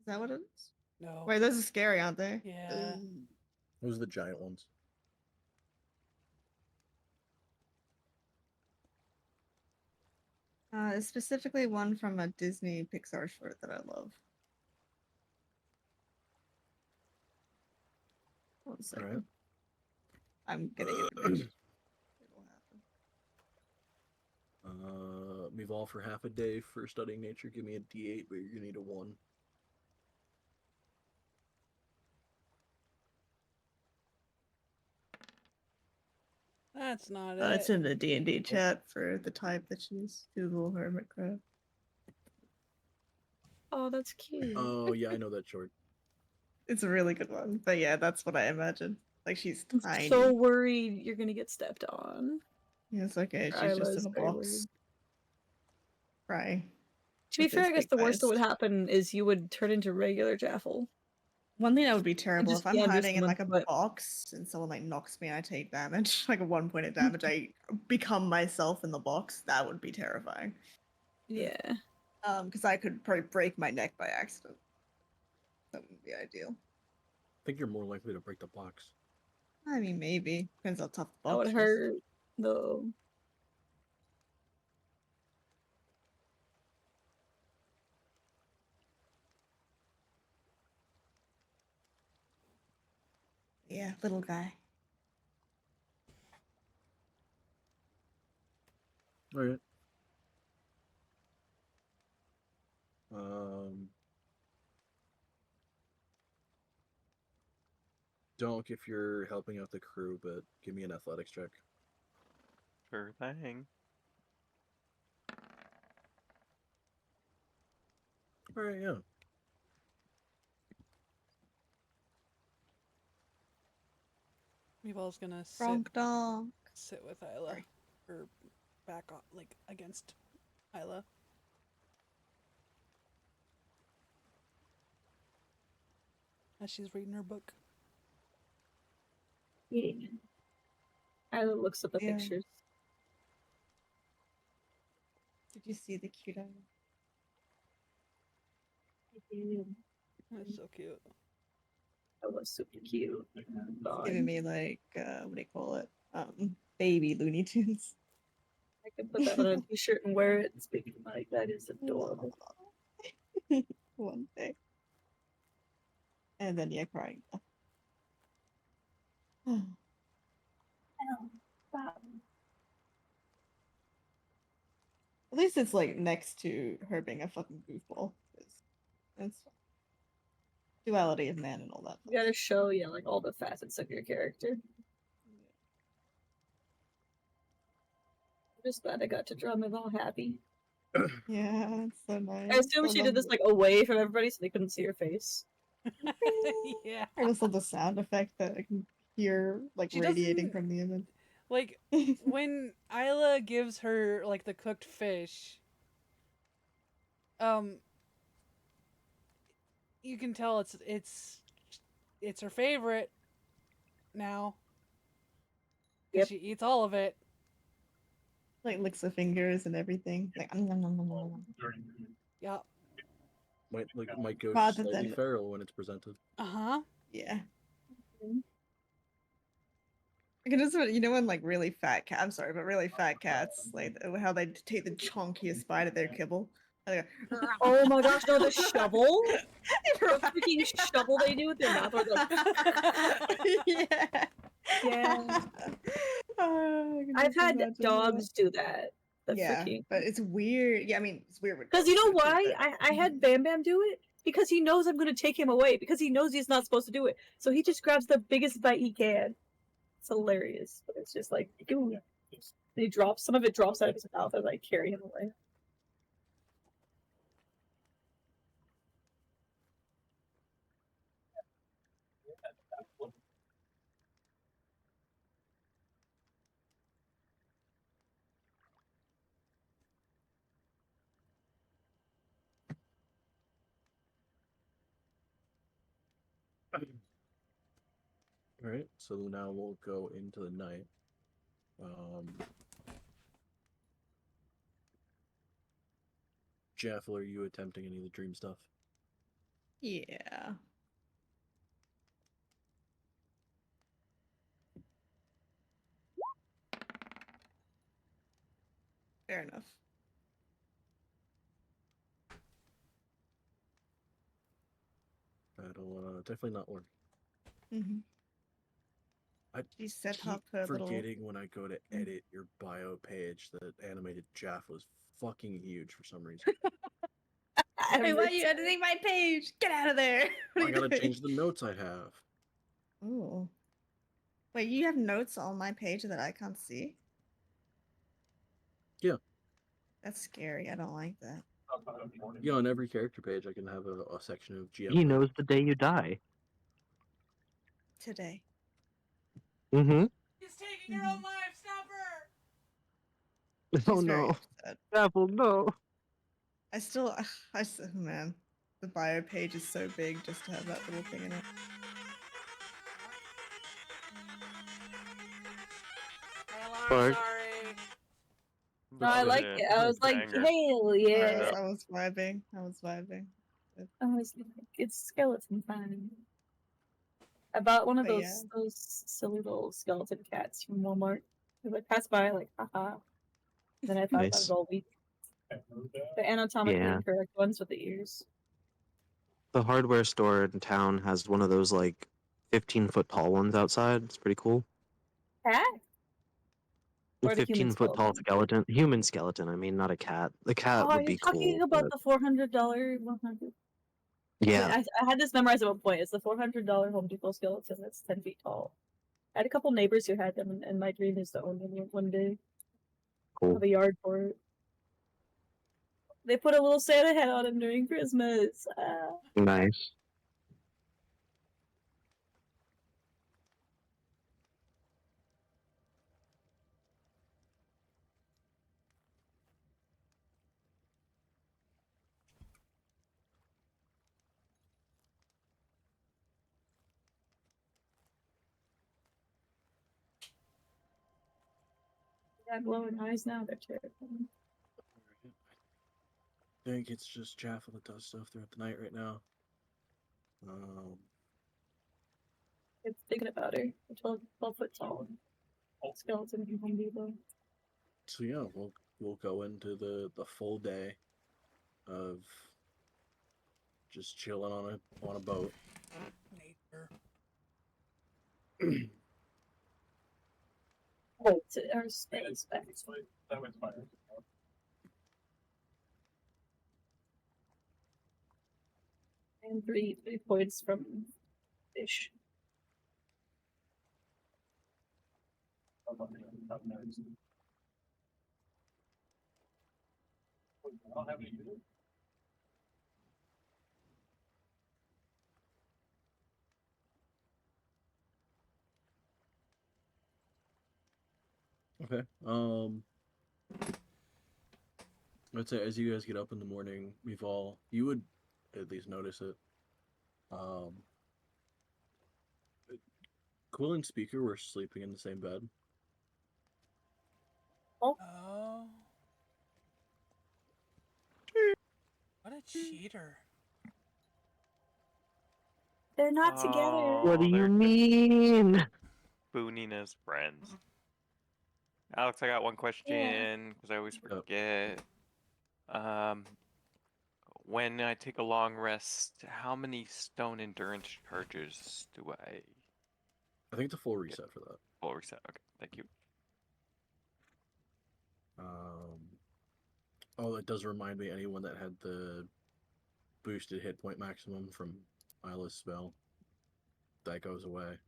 Is that what it is? No. Wait, those are scary, aren't they? Yeah. Those are the giant ones. There's specifically one from a Disney Pixar short that I love. One second. Alright. I'm getting it. It'll happen. Mival for half a day for studying nature. Give me a D8, but you're gonna need a 1. That's not It's it. in the D&D chat for the type that she's Google hermit crab. Oh, that's cute. Oh yeah, I know that short. It's a really good one, but yeah, that's what I imagine. Like she's I'm tiny. so worried you're gonna get stepped on. Yeah, it's okay. She's Isla's just in a very box, worried. crying. To be with fair, his I guess big the worst that eyes. would happen is you would turn into regular Jaffel. One thing that would be terrible just if I'm be under hiding in like a someone's foot. box and someone like knocks me and I take damage, like a 1 point of damage. I become myself in the box. That would be terrifying. Yeah. Because I could probably break my neck by accident. That wouldn't be ideal. I think you're more likely to break the box. I mean, maybe depends how tough the That would box is. hurt, though. yeah, little guy. All right. Um, Don't if you're helping out the crew, but give me an athletics check. Sure thing. All right, yeah. Meatball's gonna Donk donk. sit with Isla, Sorry. or back off, like against Isla. As she's reading her book. Yeah. Isla looks at the Yeah. pictures. Did you see the cute eye? That's so cute. That was super cute. It's giving me like what do you call it? Baby Looney Tunes. I can put that on a t-shirt and wear it. Speaking like that is adorable. One day. And then yeah, crying. At least it's like next to her being a fucking goofball. It's duality of man and all that. You gotta show, yeah, like all the facets of your character. I'm just glad I got to draw Meval happy. Yeah, it's so nice. I assume she did this like away from everybody so they couldn't see her face. Yeah. I just love the sound effect that I can hear like She radiating doesn't- from the image. Like when Isla gives her like the cooked fish, you can tell it's her favorite now. 'Cause Yep. she eats all of it. Like licks the fingers and everything. Like nom, nom, nom, nom, nom. Yeah. Might go Rather slightly than- feral when it's presented. Uh-huh. Yeah. I can just, you know, when like really fat cat, I'm sorry, but really fat cats, like how they take the chunkiest bite of their kibble. And they go, Oh my gosh, no, the shovel? The Right. freaking shovel they do with their mouth. Or the... Yeah. Yeah. Oh, I can I've just had imagine dogs do that. The Yeah, freaking... but it's weird. Yeah, I mean, it's weird. Because you know why? I had Bam Bam do it? Because he knows I'm going to take him away. Because he knows he's not supposed to do it. So he just grabs the biggest bite he can. It's hilarious. But it's just like, ooh. And he drops, some of it drops out of his mouth as I carry him away. All right, so now we'll go into the night. Jeff, are you attempting any of the dream stuff? Yeah. Fair enough. That'll definitely not work. Mm-hmm. I She set keep up her little. forgetting when I go to edit your bio page that animated Jeff was fucking huge for some reason. Hey, why are you editing my page? Get out of there! What are I you gotta doing? change the notes I have. Oh. Wait, you have notes on my page that I can't see? Yeah. That's scary. I don't like that. Yeah, on every character page I can have a section of GM. He knows the day you die. Today. Mm-hmm. She's taking her own life. Stop her. Oh She's very no. upset. Apple, no. I still, man, the bio page is so big just to have that little thing in it. I'm Fuck. sorry. No, I liked it. I was like, Banger. hell yeah. I was vibing. I was vibing. I was like, it's skeleton time. I bought one of But those silly little skeleton cats from Walmart. I passed by like, haha. Then I thought about Nice. it all week. The anatomically Yeah. incorrect ones with the ears. The hardware store in town has one of those like 15-foot tall ones outside. It's pretty cool. Cat? Or the human 15-foot tall skeleton? human skeleton. I mean, not a cat. The cat Oh, are would you be talking cool. about But the $400 100? yeah, I had this memorized at one point. It's the $400 Home Depot skeleton that's 10 feet tall. I had a couple neighbors who had them, and my dream is to own them one day. cool. Have a yard for it. They put a little Santa hat on him during Christmas. Nice. Got glowing eyes now. They're terrifying. I think it's just Jaffa that does stuff throughout the night right now. It's thinking about her. A 12 foot tall skeleton from Home Depot. So yeah, we'll go into the full day of just chilling on a boat. Nature. To our space back. That was fire. And three points from fish. I don't have any. Okay. I'd say as you guys get up in the morning, you would at least notice it. Quill and Speaker were sleeping in the same bed. Oh. What a cheater. They're not together. What do you they're mean? spooning as friends. Alex, I got one question because I always forget. When I take a long rest, how many stone endurance charges do I? I think it's a full reset for that. Full reset. Okay, thank you. Oh, that does remind me. Anyone that had the boosted hit point maximum from Isla's spell, that goes away.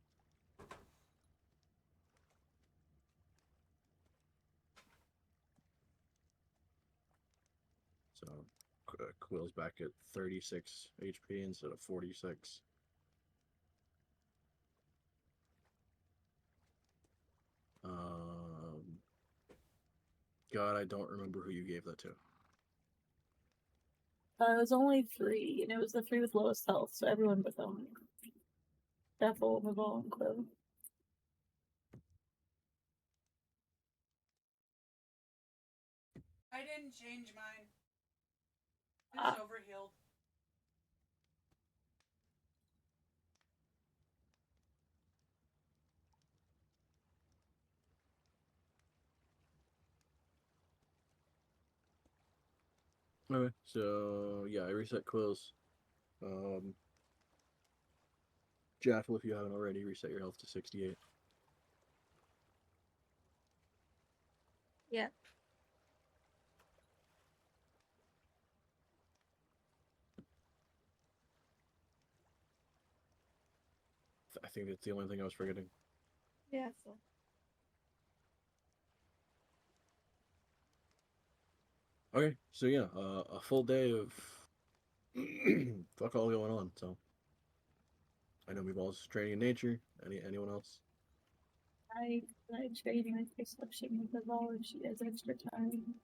So Quill's back at 36 HP instead of 46. God, I don't remember who you gave that to. It was only 3, and it was the 3 with lowest health, so everyone but them. Bethel, Mabal, and Quill. I didn't change mine. It's overhealed. Okay, so yeah, I reset Quill's. Jaffel, if you haven't already, reset your health to 68. Yep. I think that's the only thing I was forgetting. Yeah. So. Okay, so yeah, a full day of fuck all going on. So I know we've all training in nature. Anyone else? I trading my perception with the ball if she has extra time.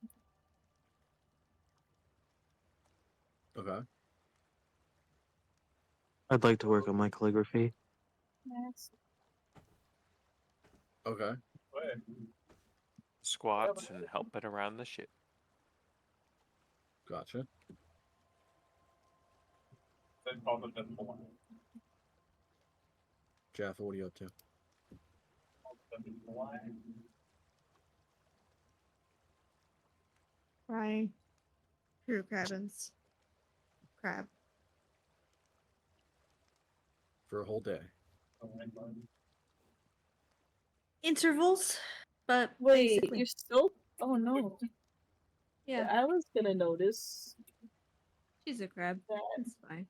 Okay. I'd like to work on my calligraphy. Yes. Okay. Squats and help it around the ship. Gotcha. Then call them the one. Jaffa, what are you up to? Frying crew cabins. Crab. For a whole day. Intervals, but Wait, basically, you're still? Oh no. yeah, I was gonna notice she's a crab. that That's fine.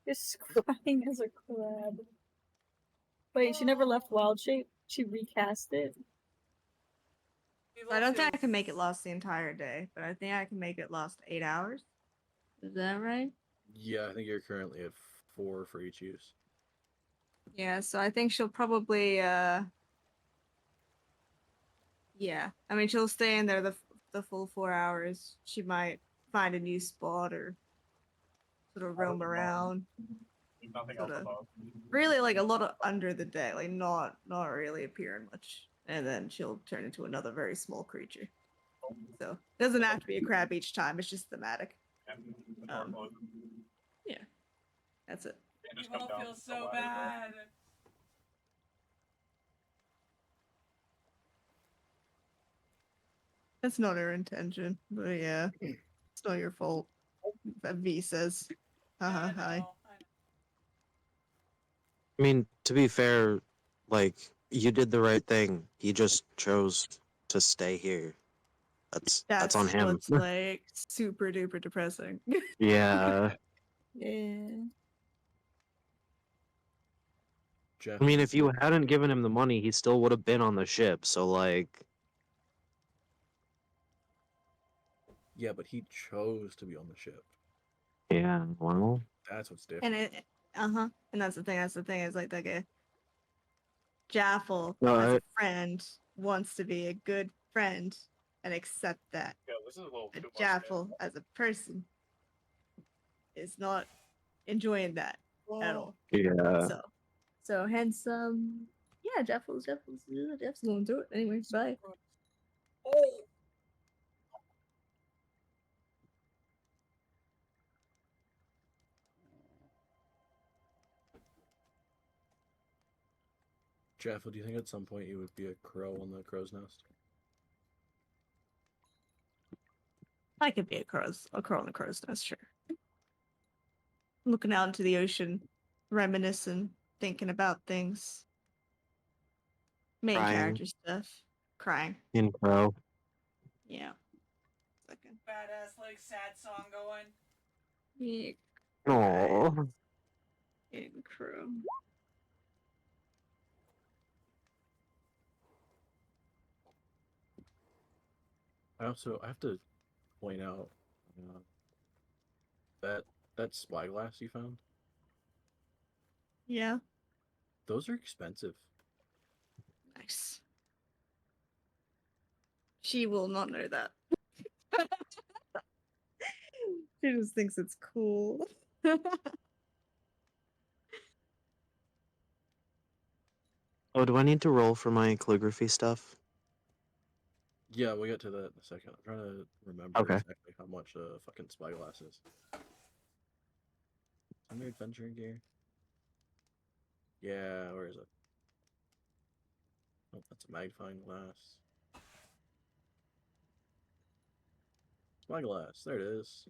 you're scrying as a crab. Wait, she never left Wild Shape. She recast it. I don't think I can make it last the entire day, but I think I can make it last 8 hours. Is that right? Yeah, I think you're currently at 4 for each use. Yeah, so I think she'll probably yeah. I mean, she'll stay in there the full 4 hours. She might find a new spot or sort of roam around. Nothing Sort else of. above. Really like a lot of under the day, like not really appearing much. And then she'll turn into another very small creature. So it doesn't have to be a crab each time, it's just thematic. Yeah. That's it. You all feel so bad. That's not her intention, but yeah. It's not your fault. That V says. Haha, hi. I mean, to be fair, like, you did the right thing. He just chose to stay here. That's on him. What's like super duper depressing. Yeah. Yeah. Jeff, I mean, if you hadn't given him the money, he still would have been on the ship. So, like, yeah, but he chose to be on the ship. yeah, well, That's what's different. And it and that's the thing, is like that Jaffel No, as I- a friend wants to be a good friend and accept that. Yeah, this is a little But too much. Jaffel as a person is not enjoying that at all. yeah. So hence yeah, Jeff's going through it anyway. Bye. Jeff, do you think at some point you would be a crow on the crow's nest? I could be a crow on a crow's nest, sure. Looking out into the ocean, reminiscing, thinking about things. Main Crying. character stuff. Crying. In pro. Yeah. Second. Badass, like, sad song going. Yeah. Oh. In crow. I have to point out that spyglass you found. Yeah. Those are expensive. Nice. She will not know that. She just thinks it's cool. Oh, do I need to roll for my calligraphy stuff? Yeah, we'll get to that in a second. I'm trying to remember Okay. exactly how much fucking spyglass is. Under adventure gear. Yeah, where is it? Oh, that's a magnifying glass. Spyglass, there it is.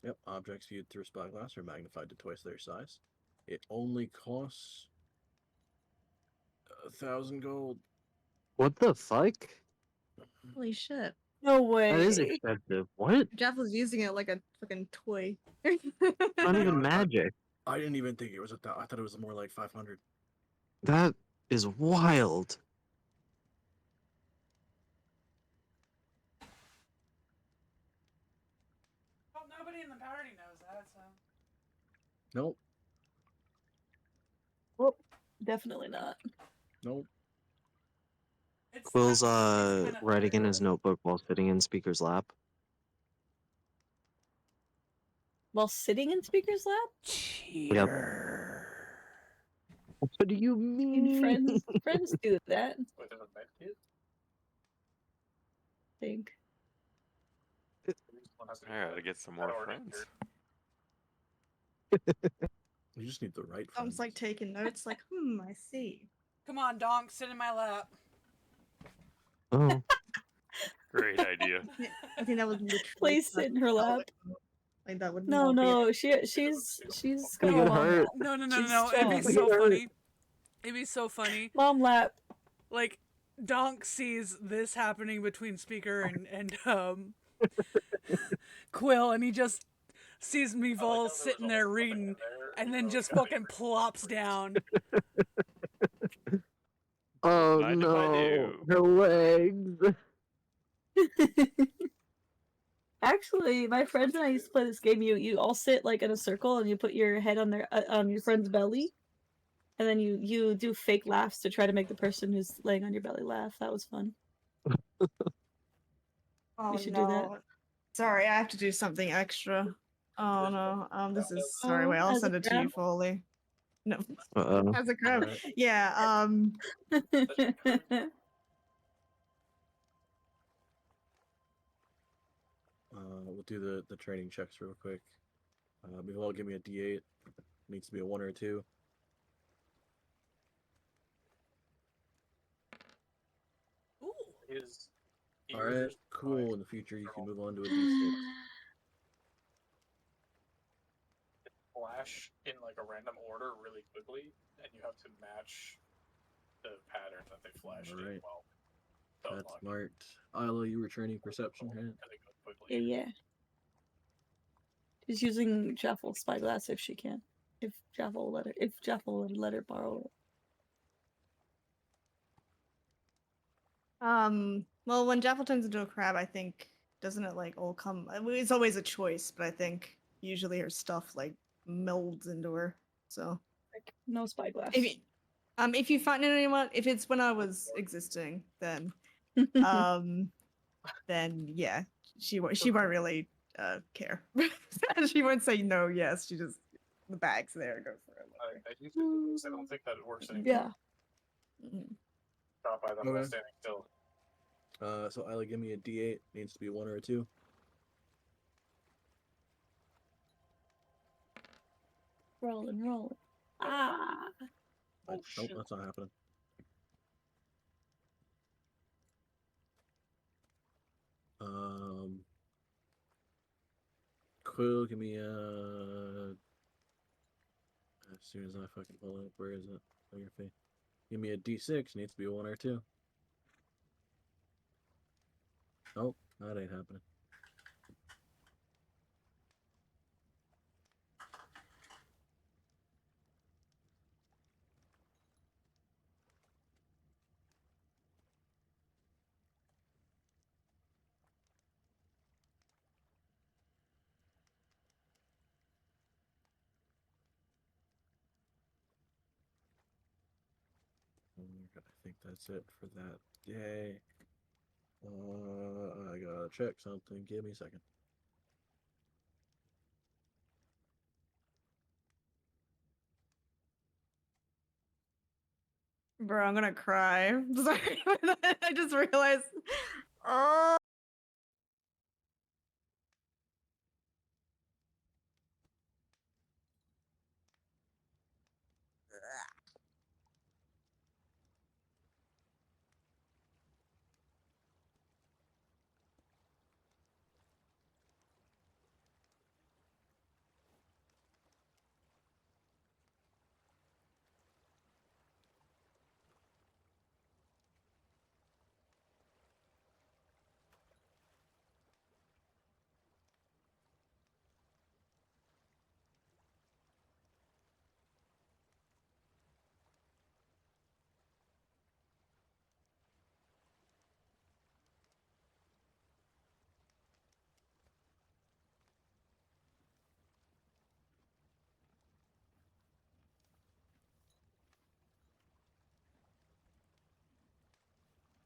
Yep, objects viewed through a spyglass are magnified to twice their size. It only costs 1,000 gold. What the fuck? Holy shit. No way. That is expensive. What? Jeff was using it like a fucking toy. Not even magic. I didn't even think it was I thought it was more like 500. That is wild. Well, nobody in the party knows that, so. Nope, Well, definitely not. nope. It's Quill's kinda writing in fair. his notebook while sitting in Speaker's lap. While sitting in Speaker's lap? Cheater. What do you mean? Friends do that. Within a med kit? I think. One has to be I gotta get some more friends. You just need the right I was friends. like taking notes, like, I see. Come on, Donk, sit in my lap. Oh. Great idea. I think that was literally Place it in her lap. Like that would No, not be. no, she's got Gonna a get mom hurt. lap. No, no, no, no, She's no. It'd be strong. so Hurt. funny. It'd be so funny. Mom lap. Like, Donk sees this happening between Speaker and Quill, and he just sees Meval sitting there reading, and then just fucking plops down. Oh Mind if I no, do? her legs. Actually, my friends and I used to play this game. You all sit like in a circle, and you put your head on their on your friend's belly, and then you do fake laughs to try to make the person who's laying on your belly laugh. That was fun. Oh We should do that. no. Sorry, I have to do something extra. Oh no. This is sorry. Wait, I'll As a send it to you, crab? Foley. No, Uh-oh. as a crab. Alright. Yeah. We'll do the training checks real quick. Maybe I'll give me a D8. Needs to be a 1 or a 2. Ooh. Alright, cool. In the future, you can move on to a D6. Flash in like a random order really quickly, and you have to match the pattern that they flashed in. Alright. Well, That's marked. Isla, you were training perception, right? Yeah, yeah. She's using Jaffle's spyglass if she can. If Jaffle would let her borrow it. Well, when Jaffle turns into a crab, I think doesn't it like all come? I mean, it's always a choice, but I think usually her stuff like melds into her. So Like no spyglass. if you find anyone, if it's when I was existing, then then yeah, she won't really care. She won't say no, yes. She just the bag's there, go for it. I used to do this. I don't think that it works anymore. Yeah. Stop by them Okay. standing still. So Isla, give me a D8. Needs to be a 1 or a 2. Rolling. Ah. Nope, that's not happening. Quill, give me a. As soon as I fucking pull it up, where is it? Oh, your face. Give me a D6. Needs to be a 1 or 2. Nope, that ain't happening. I think that's it for that day. I gotta check something. Give me a second. Bro, I'm gonna cry. Sorry, I just realized. Oh.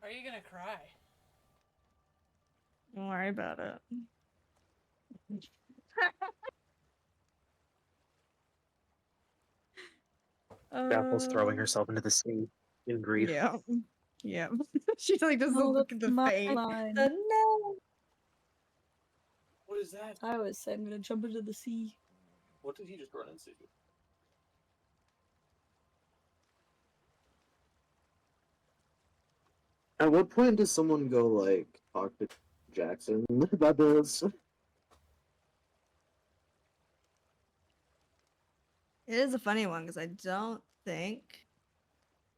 Are you gonna cry? Don't worry about it. Jaffle's throwing herself into the sea in grief. Yeah. Yeah. She's like, just Oh, look at that's the my face. line. The no. What is that? I always say I'm gonna jump into the sea. What did he just run into? At what point does someone go like talk to Jackson about this? It is a funny one because I don't think,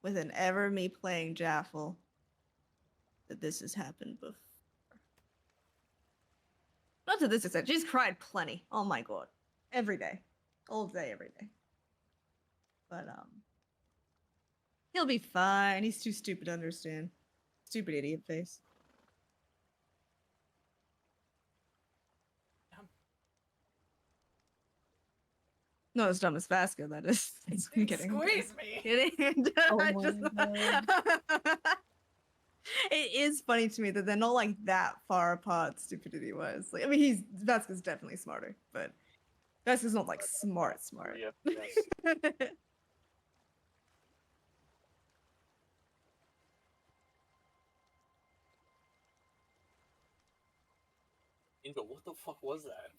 within ever me playing Jaffel, that this has happened before. Not to this extent. She's cried plenty. Oh my god, every day, all day, every day. But he'll be fine. He's too stupid to understand. Stupid idiot face. No, as dumb as Vasco, that is. I'm kidding. Squeeze me. Kidding. Oh I my just... God. It is funny to me that they're not like that far apart stupidity wise. Like, I mean, Vasco's definitely smarter, but Vasco's not like smart. Yep. Yes. Angel, what the fuck was that?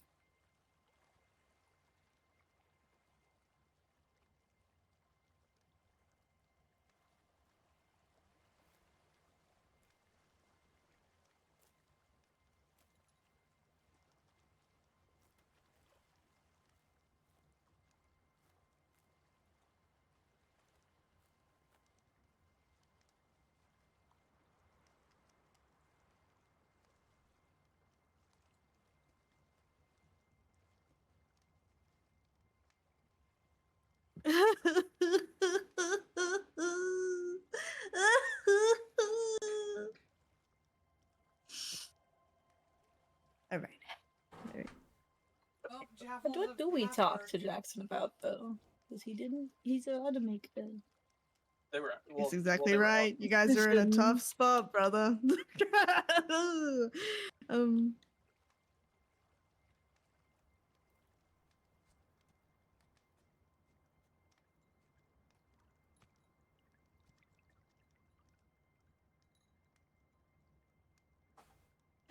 All right. Oh, Jaffel, What the do we talk to password. Jackson about though? Because he's allowed to make a They were. That's exactly they were right. You guys are in a tough spot, brother. um.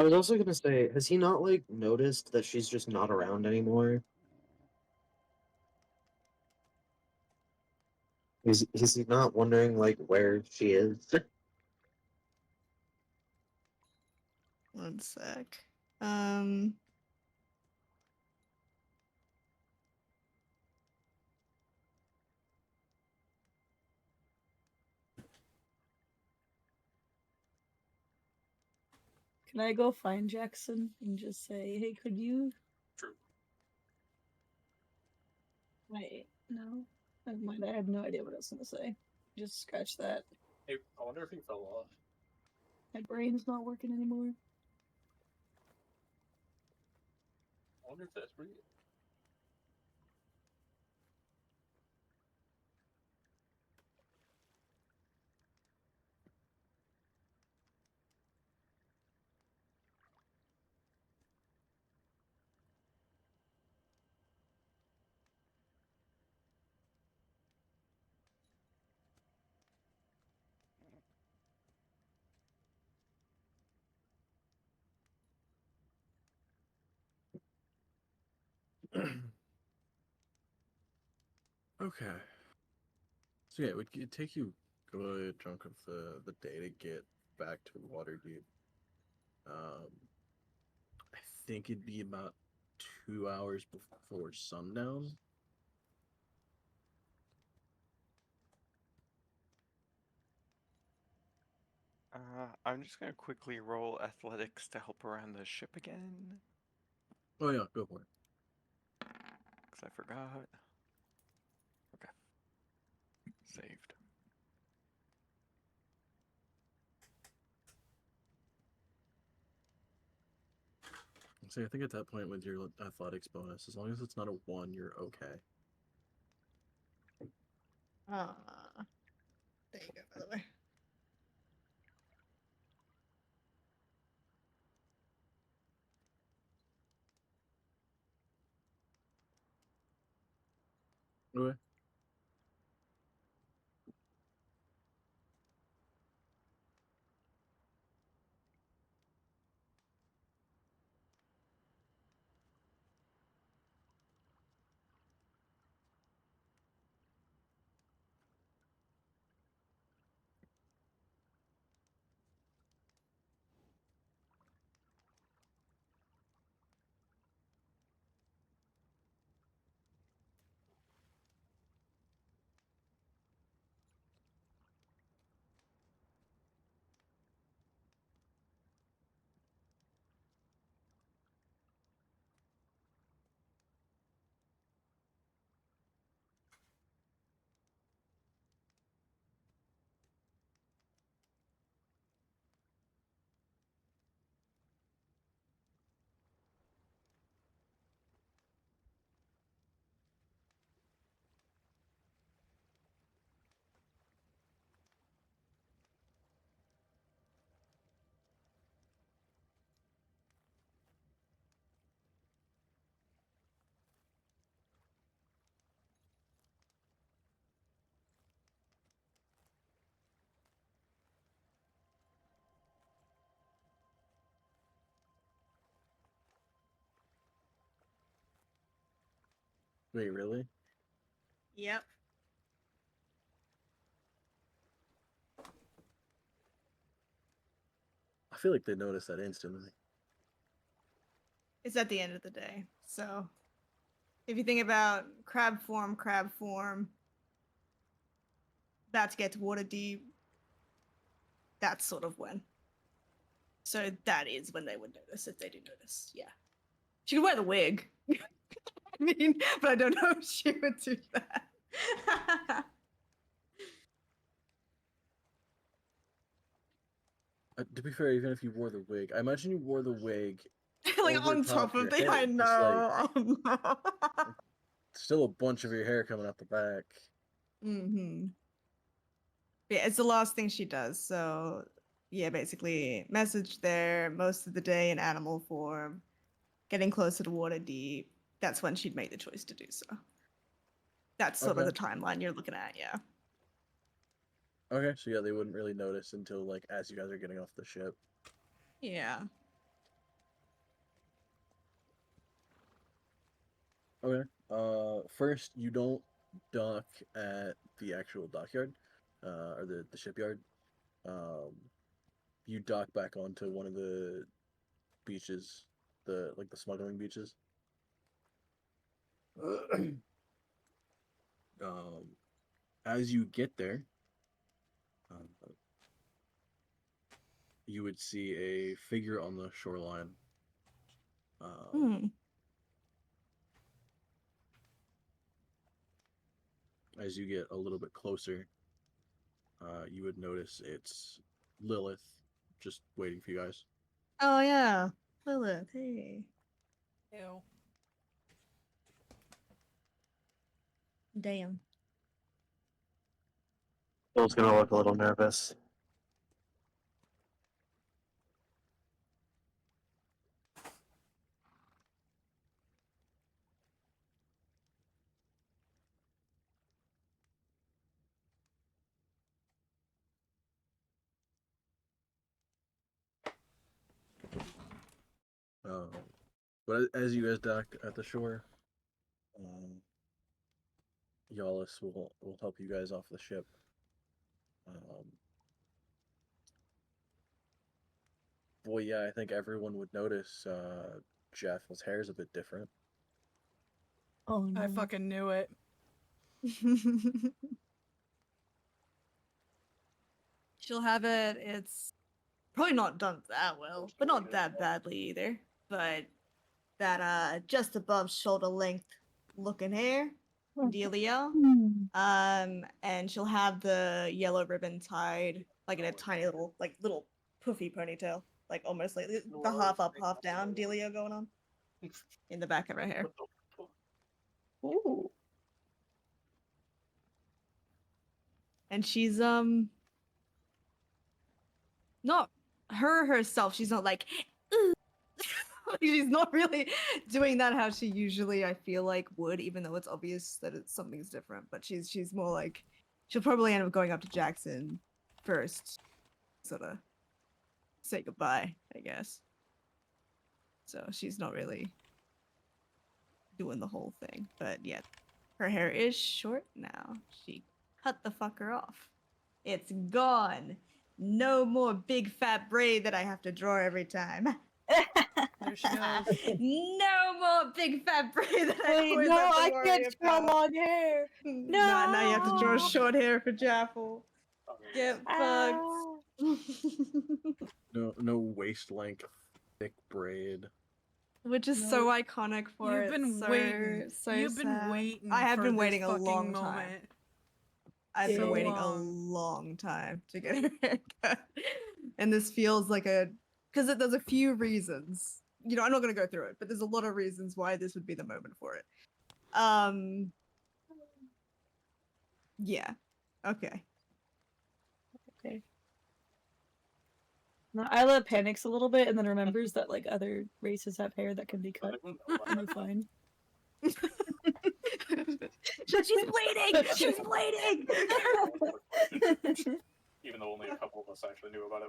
I was also gonna say, has he not like noticed that she's just not around anymore? Is he not wondering like where she is? One sec. Um. Can I go find Jackson and just say, hey, could you? True. Wait, no. Never mind. I have no idea what I was gonna say. Just scratch that. Hey, I wonder if he fell off. My brain's not working anymore. I wonder if that's real. Okay. So yeah, it'd take you a good chunk of the day to get back to Waterdeep. I think it'd be about 2 hours before sundown. I'm just gonna quickly roll athletics to help around the ship again, Oh yeah, go for it. because I forgot. Okay. Saved. See, I think at that point with your athletics bonus, as long as it's not a 1, you're okay. There you go. By the way. Okay. Wait, really? Yep. I feel like they noticed that instantly. It's at the end of the day. So if you think about crab form, bats get water deep, that's sort of when. So that is when they would notice, if they do notice. Yeah. She could wear the wig. I mean, but I don't know if she would do that. To be fair, even if you wore the wig, I imagine you wore the wig Like over on top top of your the, head, I just like know. Oh no. still a bunch of your hair coming out the back. Mm-hmm. Yeah, it's the last thing she does. So yeah, basically message there most of the day in animal form, getting closer to water deep. That's when she'd make the choice to do so. That's sort of Okay. the timeline you're looking at, yeah. Okay, so yeah, they wouldn't really notice until like as you guys are getting off the ship. Yeah. Okay. First you don't dock at the actual dockyard, or the shipyard. Um, you dock back onto one of the beaches, the smuggling beaches. um, as you get there, uh, you would see a figure on the shoreline. Hmm. As you get a little bit closer, you would notice it's Lilith, just waiting for you guys. Oh yeah. Lilith, hey. Ew. Damn. Bill's gonna look a little nervous. Um, but as you guys dock at the shore, Yalis will help you guys off the ship. Um, boy, yeah, I think everyone would notice Jeff. His hair is a bit different. Oh no. I fucking knew it. She'll have it. It's probably not done that well, but not that badly either. But that just above shoulder length looking hair, dealio. And she'll have the yellow ribbon tied like in a tiny little poofy ponytail, like almost like the half up, half down dealio going on in the back of her hair. Ooh. And she's not her herself. She's not like she's not really doing that how she usually I feel like would, even though it's obvious that it's something's different. But she's more like she'll probably end up going up to Jackson first, sort of say goodbye, I guess. So she's not really doing the whole thing. But yeah, her hair is short now. She cut the fucker off. It's gone. No more big fat braid that I have to draw every time. There she goes. No more big fat braid that I Wait, always no, have to I worry can't draw about. long hair. No. Now you have to draw short hair for Jaffel. Get fucked. Ah. No waist length, thick braid. Which is No, so iconic for You've it. been so, waiting. So You've been sad. waiting. I have for been this waiting a fucking long time. moment. I've been So waiting a long. long time to get a haircut. And this feels like because there's a few reasons. You know, I'm not going to go through it, but there's a lot of reasons why this would be the moment for it. Yeah. Okay. Okay. No, Isla panics a little bit and then remembers that like other races have hair that can be cut. And they're fine. She's bleeding! She's bleeding! Even though only a couple of us actually knew about it.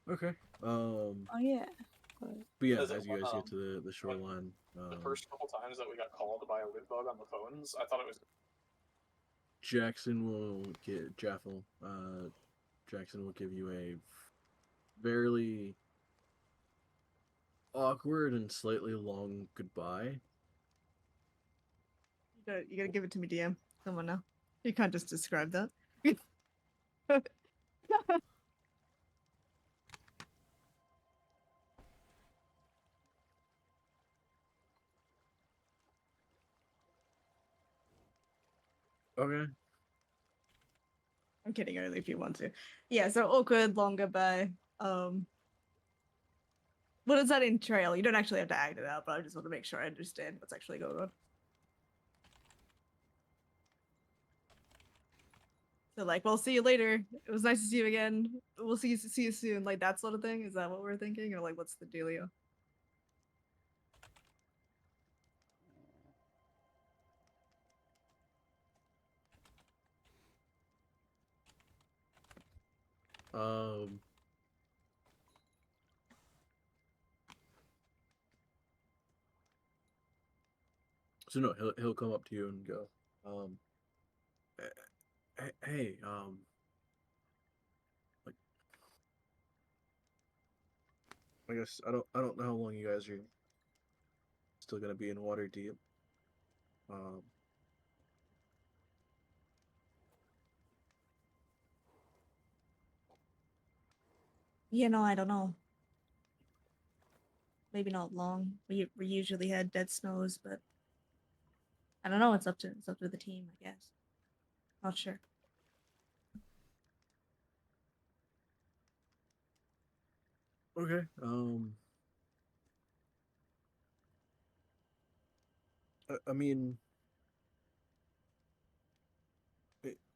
Okay. Oh yeah. But But yeah, As as you guys get to the shoreline, the first couple times that we got called by a loot bug on the phones, I thought it was Jackson will get Jaffel. Jackson will give you a fairly awkward and slightly long goodbye. You gotta give it to me, DM. Come on now. You can't just describe that. Okay. I'm kidding, only if you want to. Yeah, so awkward, long goodbye. What does that entail? You don't actually have to act it out, but I just want to make sure I understand what's actually going on. So like, we'll see you later. It was nice to see you again. We'll see you soon. Like that sort of thing. Is that what we're thinking, or like what's the dealio? Um. So no, he'll come up to you and go, hey, like, I guess I don't know how long you guys are still gonna be in water deep. Um, I don't know. Maybe not long. We usually had dead snows, but I don't know. It's up to the team, I guess. Not sure. okay. I mean,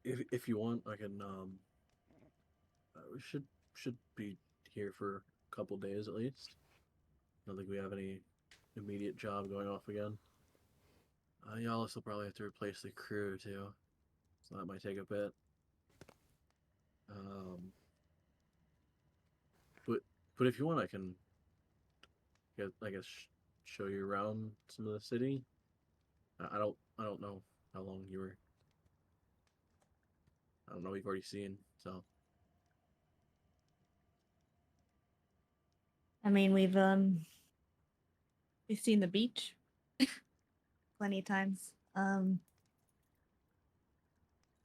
if you want, I can we should be here for a couple days at least. I don't think we have any immediate job going off again. Y'all also probably have to replace the crew too, so that might take a bit. Um, but if you want, I can I guess show you around some of the city. I don't know how long you were. I don't know what you've already seen, so. I mean, we've seen the beach plenty of times. I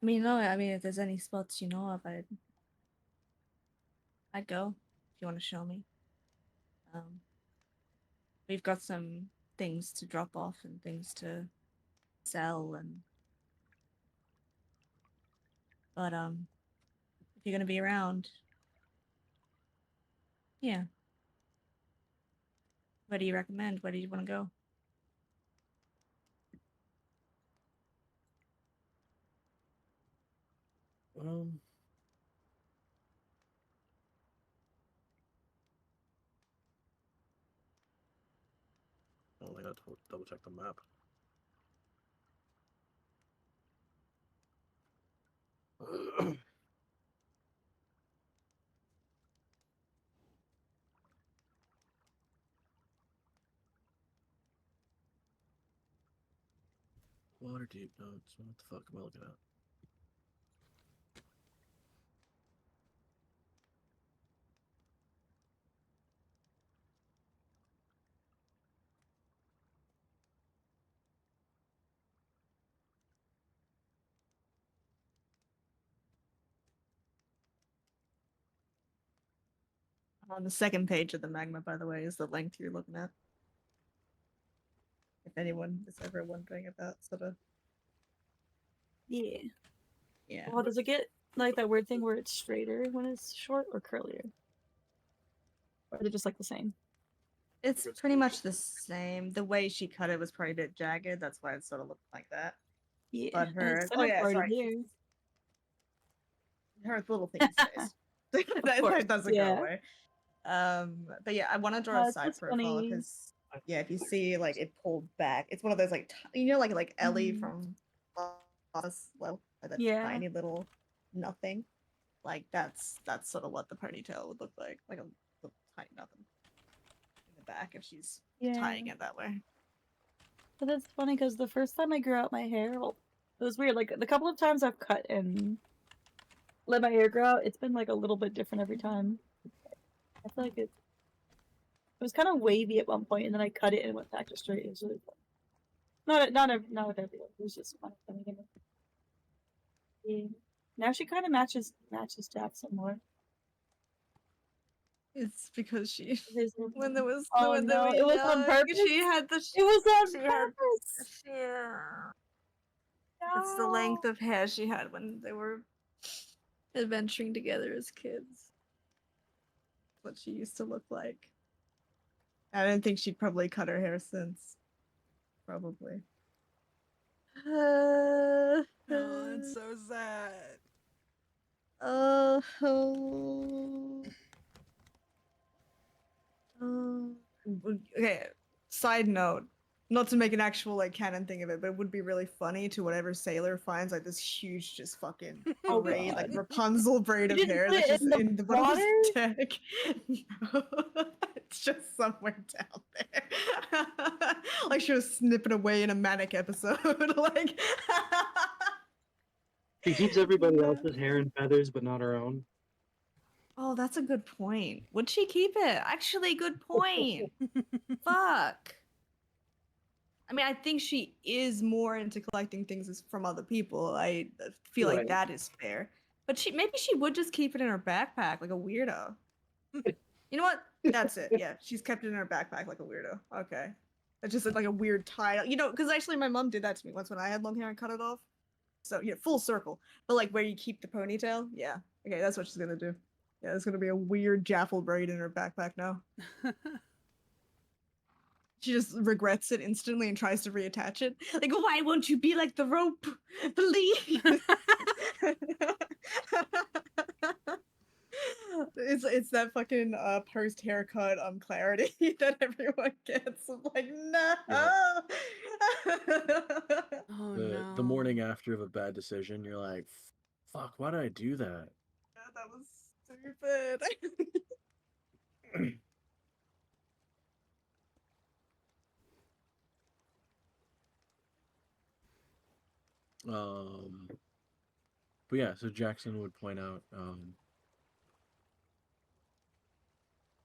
mean, no, I mean, if there's any spots you know of, I'd go if you want to show me. Um, we've got some things to drop off and things to sell, and but if you're gonna be around, yeah. What do you recommend? Where do you want to go? Um, oh, I got to double check the map. Water deep notes. What the fuck am I looking at? On the second page of the magma, by the way, is the length you're looking at. If anyone is ever wondering about sort of, yeah. yeah. Well, does it get like that weird thing where it's straighter when it's short or curlier? Or are they just like the same? It's pretty much the same. The way she cut it was probably a bit jagged. That's why it sort of looked like that. Yeah. But and her, it's oh yeah, already sorry. there. Her little thing stays. that course, doesn't yeah. go away. But yeah, I want to draw a side That's profile funny. because yeah, if you see like it pulled back, it's one of those like like Ellie Mhm. from Lost Level, like that Yeah. tiny little nothing. Like that's sort of what the ponytail would look like a little tiny nothing in the back if she's tying it that way. But it's funny because the first time I grew out my hair, well, it was weird. Like the couple of times I've cut and let my hair grow out, it's been like a little bit different every time. I feel like it was kind of wavy at one point, and then I cut it and it went back to straight. It was really fun. Not with everyone. It was just kind of funny to me. Yeah. Now she kind of matches Jackson more. It's because she His when there was oh when they no, were it was on young, purpose. she had the It was on she had purpose. yeah. It's the length of hair she had when they were adventuring together as kids. What she used to look like. I don't think she'd probably cut her hair since. Probably. Oh, it's so sad. Oh. Okay. Side note. Not to make an actual like canon thing of it, but it would be really funny to whatever sailor finds like this huge, just fucking Oh, braid, like God. Rapunzel braid You of didn't hair put that's it just in the one of water? his deck. No, it's just somewhere down there. Like she was snipping away in a manic episode. Like She keeps everybody No. else's hair and feathers, but not her own. Oh, that's a good point. Would she keep it? Actually, good point. Fuck. I mean, I think she is more into collecting things from other people. I feel like Right. that is fair. But maybe she would just keep it in her backpack like a weirdo. You know what? That's it. Yeah, she's kept it in her backpack like a weirdo. Okay. That's just like a weird tie. You know, because actually my mom did that to me once when I had long hair and cut it off. So, yeah, full circle. But like where you keep the ponytail? Yeah. Okay, that's what she's gonna do. Yeah, there's gonna be a weird jaffle braid in her backpack now. She just regrets it instantly and tries to reattach it. Like, why won't you be like the rope? Please. It's that fucking post haircut clarity that everyone gets. I'm like, no. Oh The no. morning after of a bad decision, you're like, fuck, why did I do that? Yeah, that was stupid. Um, but yeah, so Jackson would point out,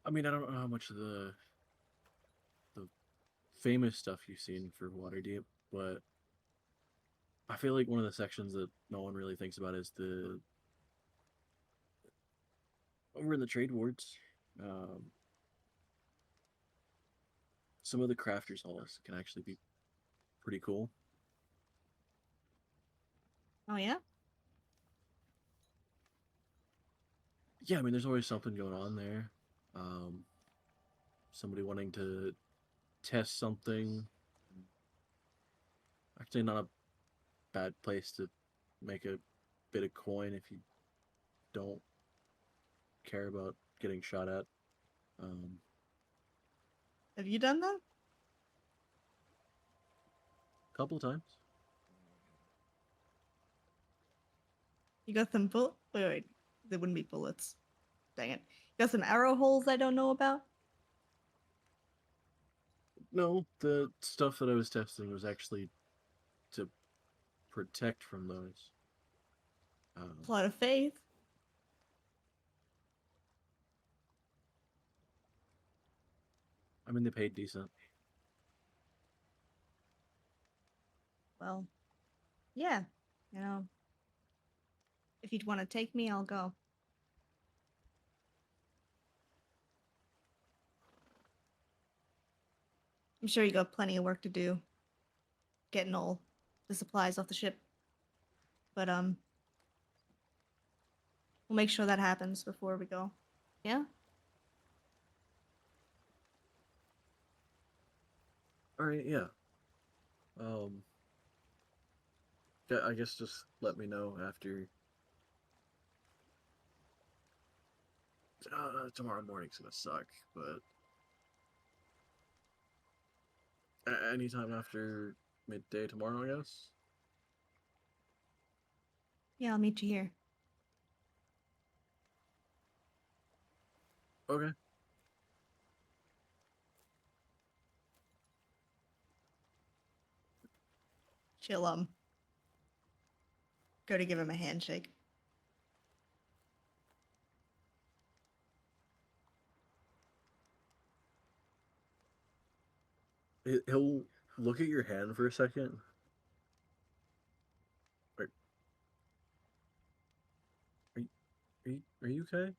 I mean, I don't know how much of the famous stuff you've seen for Waterdeep, but I feel like one of the sections that no one really thinks about is the over in the trade wards. Um, some of the crafters halls can actually be pretty cool. Oh yeah? Yeah, I mean, there's always something going on there. Somebody wanting to test something. Actually, not a bad place to make a bit of coin if you don't care about getting shot at. Have you done that? A couple of times. You got some wait, there wouldn't be bullets. Dang it. You got some arrow holes I don't know about? No, the stuff that I was testing was actually to protect from those. A lot of faith. I mean, they paid decent. Well, yeah. You know, if you'd want to take me, I'll go. I'm sure you got plenty of work to do getting all the supplies off the ship. But we'll make sure that happens before we go. Yeah? All right, yeah. I guess just let me know after. Tomorrow morning's gonna suck, but anytime after midday tomorrow, I guess. Yeah, I'll meet you here. Okay. She'll go to give him a handshake. He'll look at your hand for a second. Are, are you okay?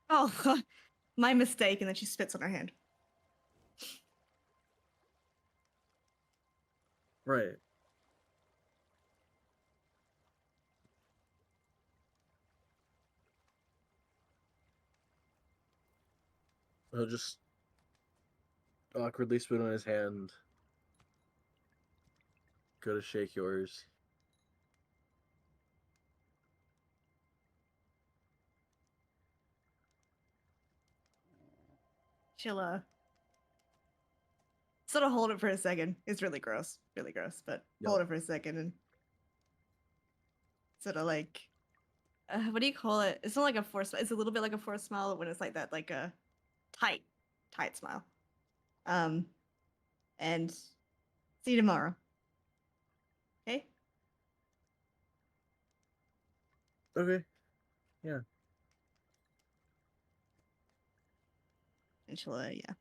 Oh, my mistake. And then she spits on her hand. Right. He'll just awkwardly spit on his hand. Go to shake yours. She'll sort of hold it for a second. It's really gross, but hold it for a second and sort of like, what do you call it? It's not like a forced. It's a little bit like a forced smile when it's like that, like a tight smile. And see you tomorrow. Okay. Okay. Yeah. And she'll yeah.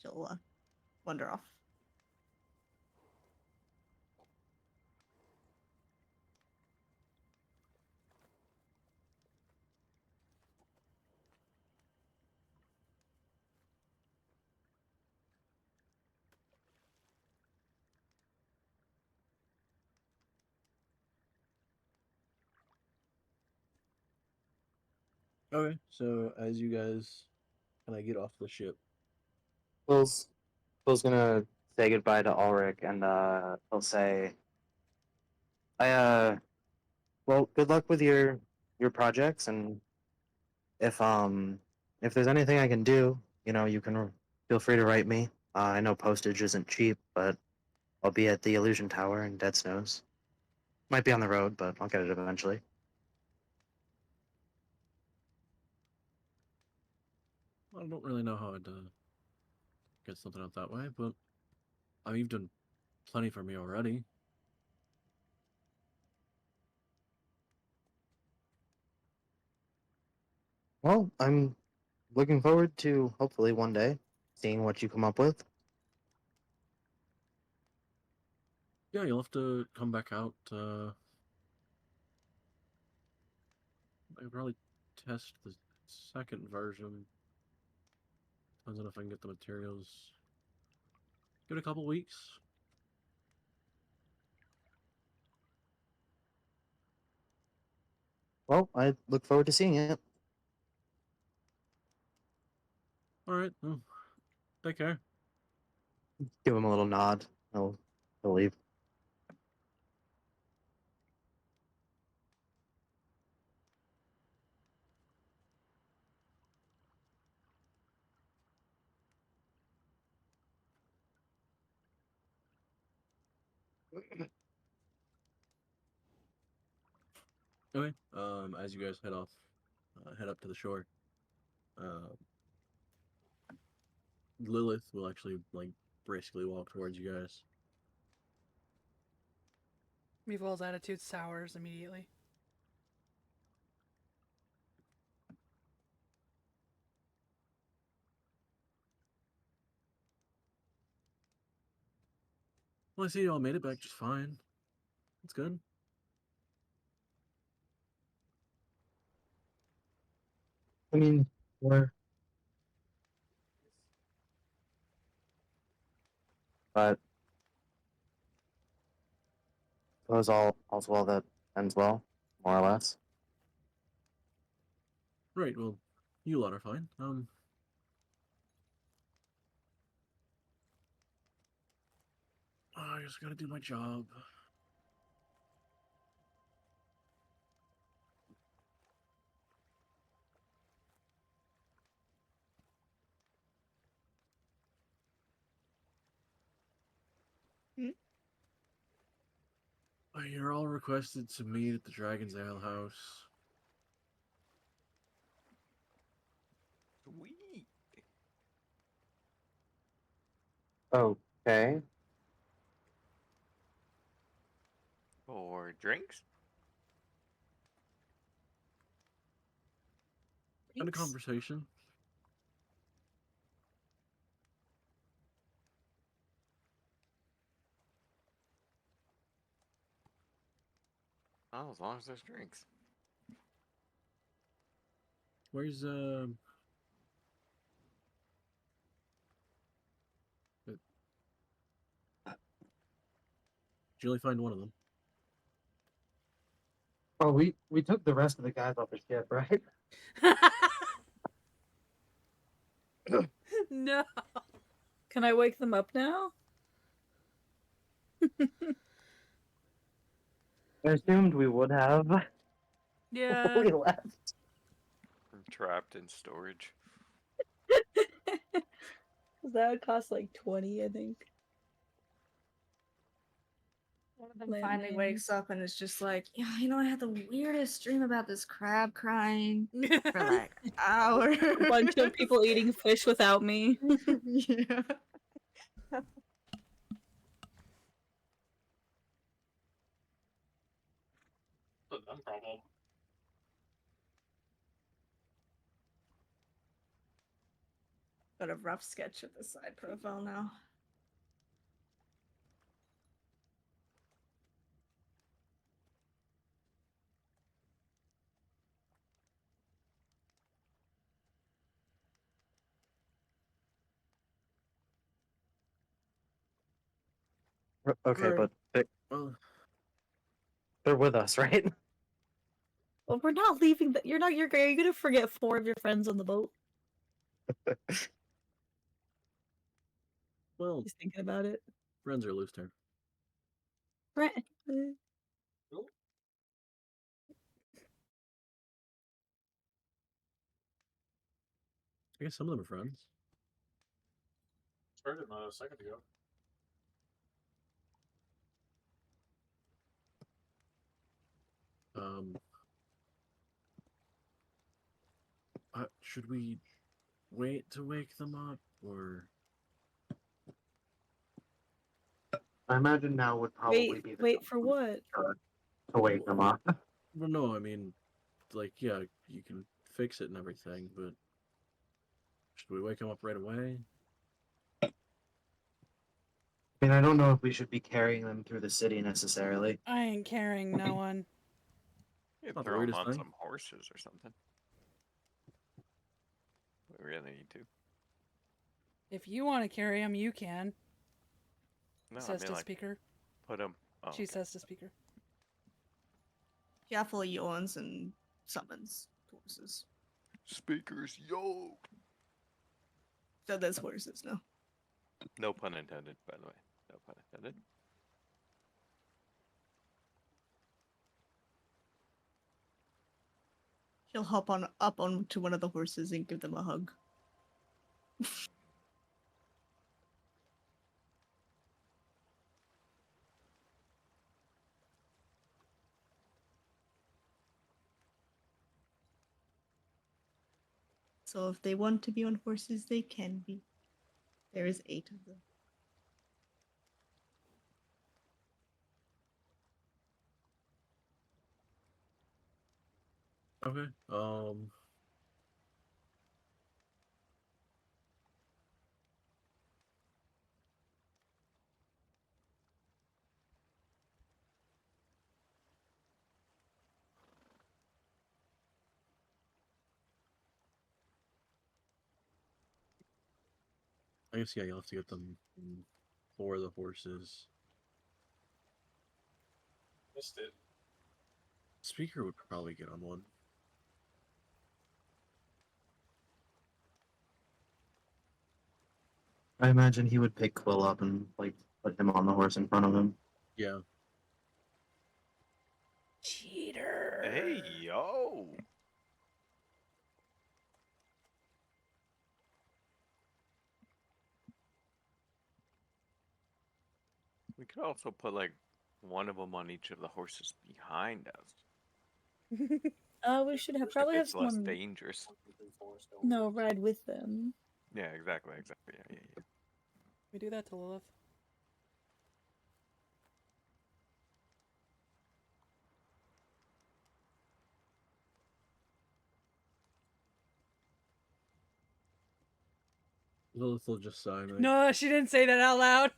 She'll wander off. Okay. So as you guys kind of get off the ship, Will's gonna say goodbye to Ulrich, and he'll say, "I well, good luck with your projects, and if if there's anything I can do, you know, you can feel free to write me. I know postage isn't cheap, but I'll be at the Illusion Tower in Dead Snows. Might be on the road, but I'll get it eventually." I don't really know how I'd get something out that way, but I mean, you've done plenty for me already. Well, I'm looking forward to hopefully one day seeing what you come up with. Yeah, you'll have to come back out. I could probably test the second version. Depends on if I can get the materials. Give it a couple weeks. Well, I look forward to seeing it. All right. Well, take care. Give him a little nod. He'll leave. Okay. As you guys head off, head up to the shore. Lilith will actually like briskly walk towards you guys. Meeval's attitude sours immediately. Well, I see you all made it back just fine. That's good. I mean, we're but suppose all's well that ends well, more or less. Right. Well, you lot are fine. I just gotta do my job. Hmm? You're all requested to meet at the Dragon's Ale House. Sweet. Okay. For drinks? And a conversation. Oh, as long as there's drinks. Where's Did you only find one of them? Oh, we took the rest of the guys off the ship, right? No. Can I wake them up now? I assumed we would have before Yeah. we left. I'm trapped in storage. That would cost like 20, I think. One of them Let finally me- wakes up and is just like, yeah, you know, I had the weirdest dream about this crab crying for like an hour. A bunch of people eating fish without me. Yeah. It's a them problem. Got a rough sketch of the side profile now. Okay, Or- but Well, they're with us, right? Well, we're not leaving. You're not. Are you gonna forget 4 of your friends on the boat? well, He's thinking about it. friends are a loose term. Right. I guess some of them are friends. Started a second ago. Um, should we wait to wake them up, or I imagine now would probably Wait. be the Wait for what? time to wake them up. well, no? I mean, like, yeah, you can fix it and everything, but should we wake them up right away? I mean, I don't know if we should be carrying them through the city necessarily. I ain't carrying no one. You Not the throw them weirdest on thing. some horses or something. We really need to. If you want to carry him, you can. No, Says I mean to like speaker. put them. Oh, She okay. says to speaker. Careful yawns and summons horses. Speakers, yo. So there's horses now. No pun intended, by the way. No pun intended. He'll hop up onto one of the horses and give them a hug. So if they want to be on horses, they can be. There is 8 of them. Okay. I guess yeah, you'll have to get them for the horses. Missed it. Speaker would probably get on one. I imagine he would pick Quill up and like put him on the horse in front of him. Yeah. Cheater. Hey, yo. We could also put like one of them on each of the horses behind us. We should have If probably have it's less someone dangerous. ride with them. Yeah, exactly. Yeah. We do that to Lilith. Lilith will just sigh. Like, No, she didn't say that out loud.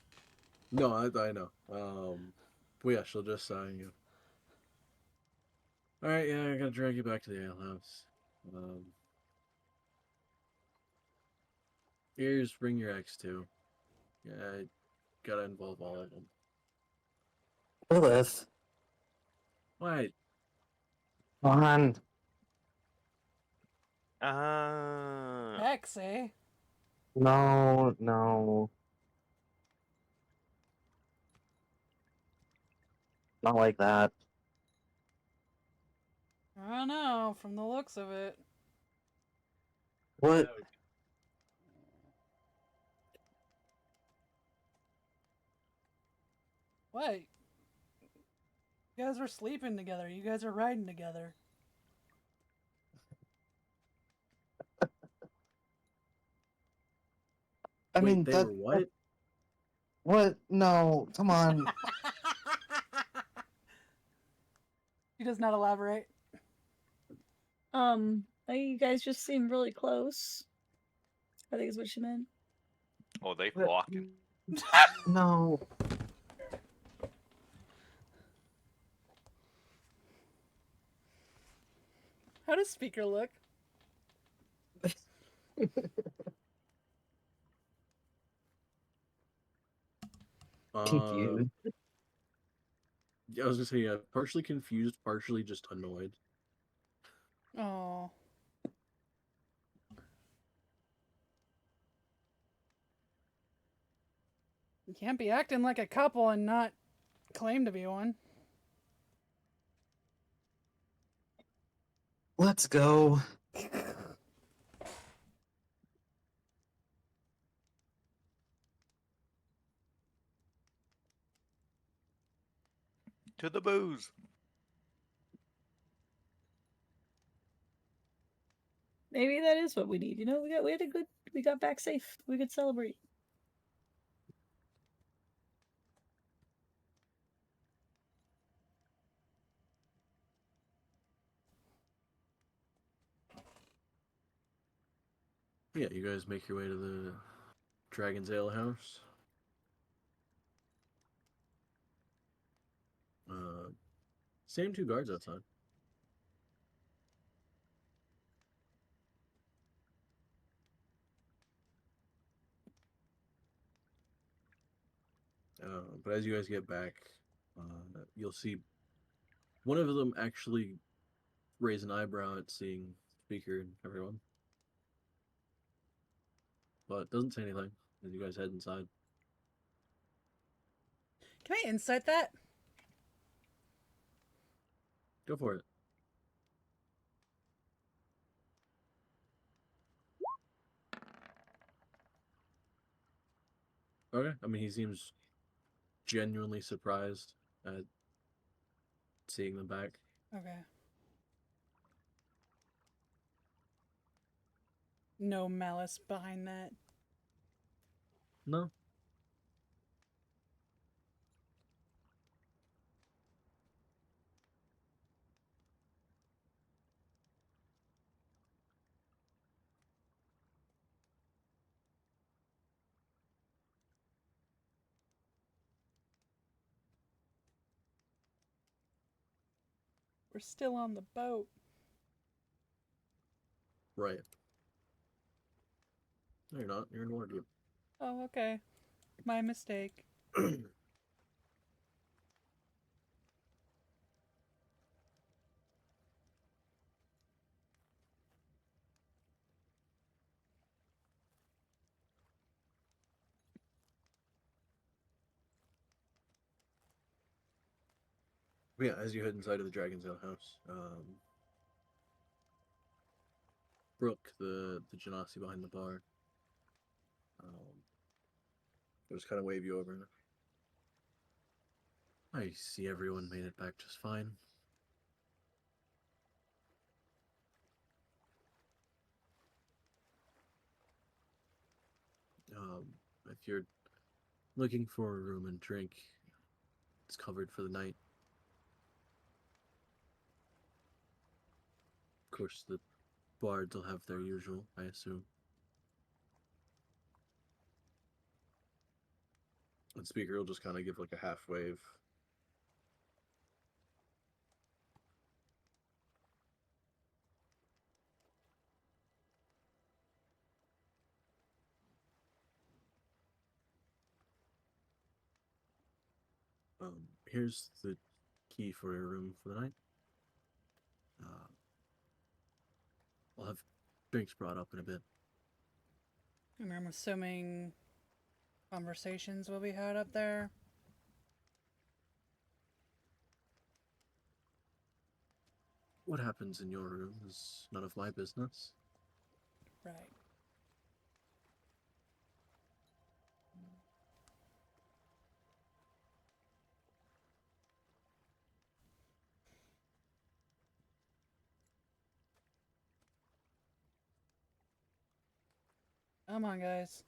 no, I know. But yeah, she'll just sigh and go. All right, yeah, I gotta drag you back to the alehouse. Here's bring your ex too. Yeah, I gotta involve all of them. Lilith, What? come on. Hex, eh? No, no. Not like that. I don't know, from the looks of it. What? What? You guys were sleeping together. You guys are riding together. I Wait, mean, they that. were what? What? No, come on. She does not elaborate. You guys just seem really close. I think is what she meant. Oh, they flocking. No. How does Speaker look? Confused. Yeah, I was gonna say, yeah, partially confused, partially just annoyed. Oh. You can't be acting like a couple and not claim to be one. Let's go. To the booze. Maybe that is what we need. You know, we got back safe. We could celebrate. Yeah, you guys make your way to the Dragon's Ale house. Same two guards outside. But as you guys get back, you'll see one of them actually raise an eyebrow at seeing Speaker and everyone, but doesn't say anything as you guys head inside. Can I insight that? Go for it. Okay. I mean, he seems genuinely surprised at seeing them back. Okay. No malice behind that. No. We're still on the boat. Right. No, you're not. You're in Waterdeep. Oh, okay. My mistake. But yeah, as you head inside of the Dragon's Ale house, Brooke, the Genasi behind the bar, will just kind of wave you over. I see everyone made it back just fine. If you're looking for a room and drink, it's covered for the night. Of course, the bards will have their usual, I assume. And Speaker will just kind of give like a half wave. Here's the key for your room for the night. I'll have drinks brought up in a bit. And I'm assuming conversations will be had up there. What happens in your room is none of my business. Right. Come on, guys.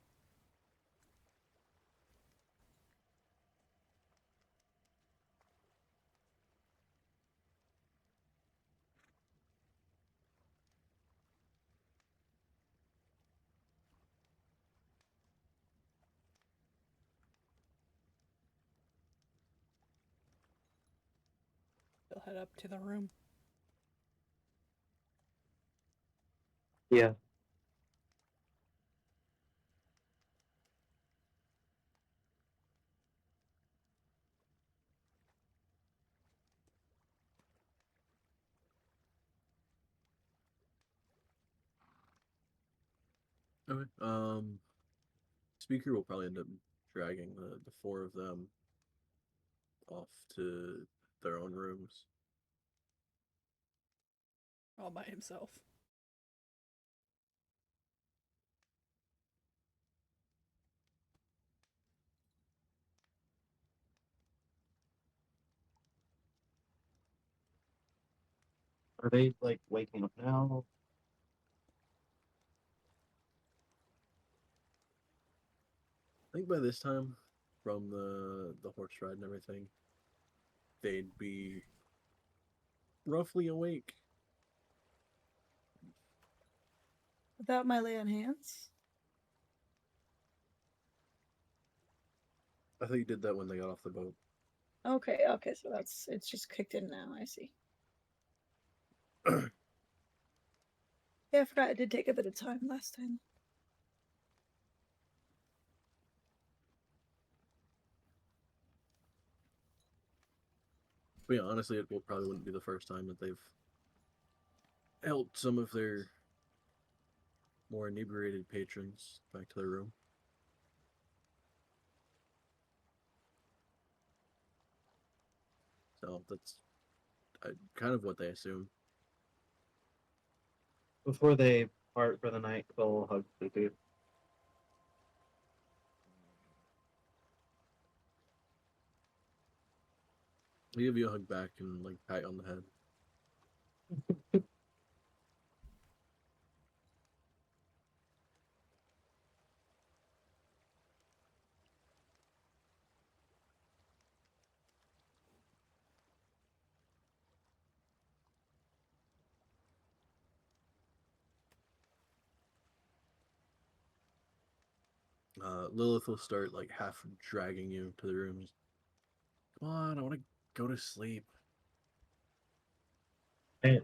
We'll head up to the room. Yeah. Okay. Speaker will probably end up dragging the four of them off to their own rooms. All by himself. Are they like waking up now? I think by this time, from the horse ride and everything, they'd be roughly awake. Without my lay on hands? I think you did that when they got off the boat. Okay, okay, so it's just kicked in now, I see. Yeah, I forgot it did take a bit of time last time. But yeah, honestly, it probably wouldn't be the first time that they've helped some of their more inebriated patrons back to their room. So that's kind of what they assume. Before they part for the night, they'll hug Tutu. They give you a hug back and like pat you on the head. Lilith will start like half dragging you to the rooms. Come on, I want to go to sleep. Hey.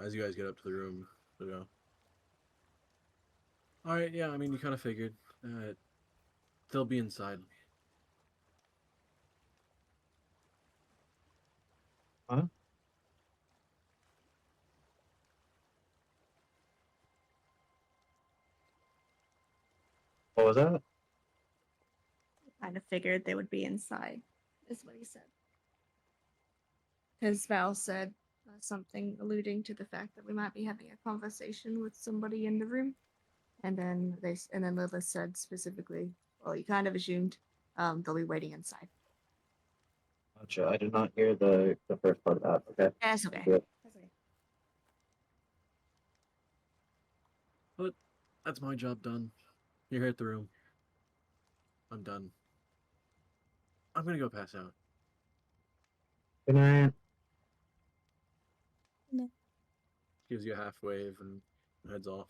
As you guys get up to the room, you know. All right, yeah. I mean, you kind of figured they'll be inside. Huh? What was that? Kind of figured they would be inside, is what he said. Because Val said something alluding to the fact that we might be having a conversation with somebody in the room. And then Lilith said specifically, well, you kind of assumed they'll be waiting inside. Gotcha. I did not hear the first part of that. Okay. That's okay. Yep. That's okay. But that's my job done. You're here at the room. I'm done. I'm gonna go pass out. Good night. Gives you a half wave and heads off.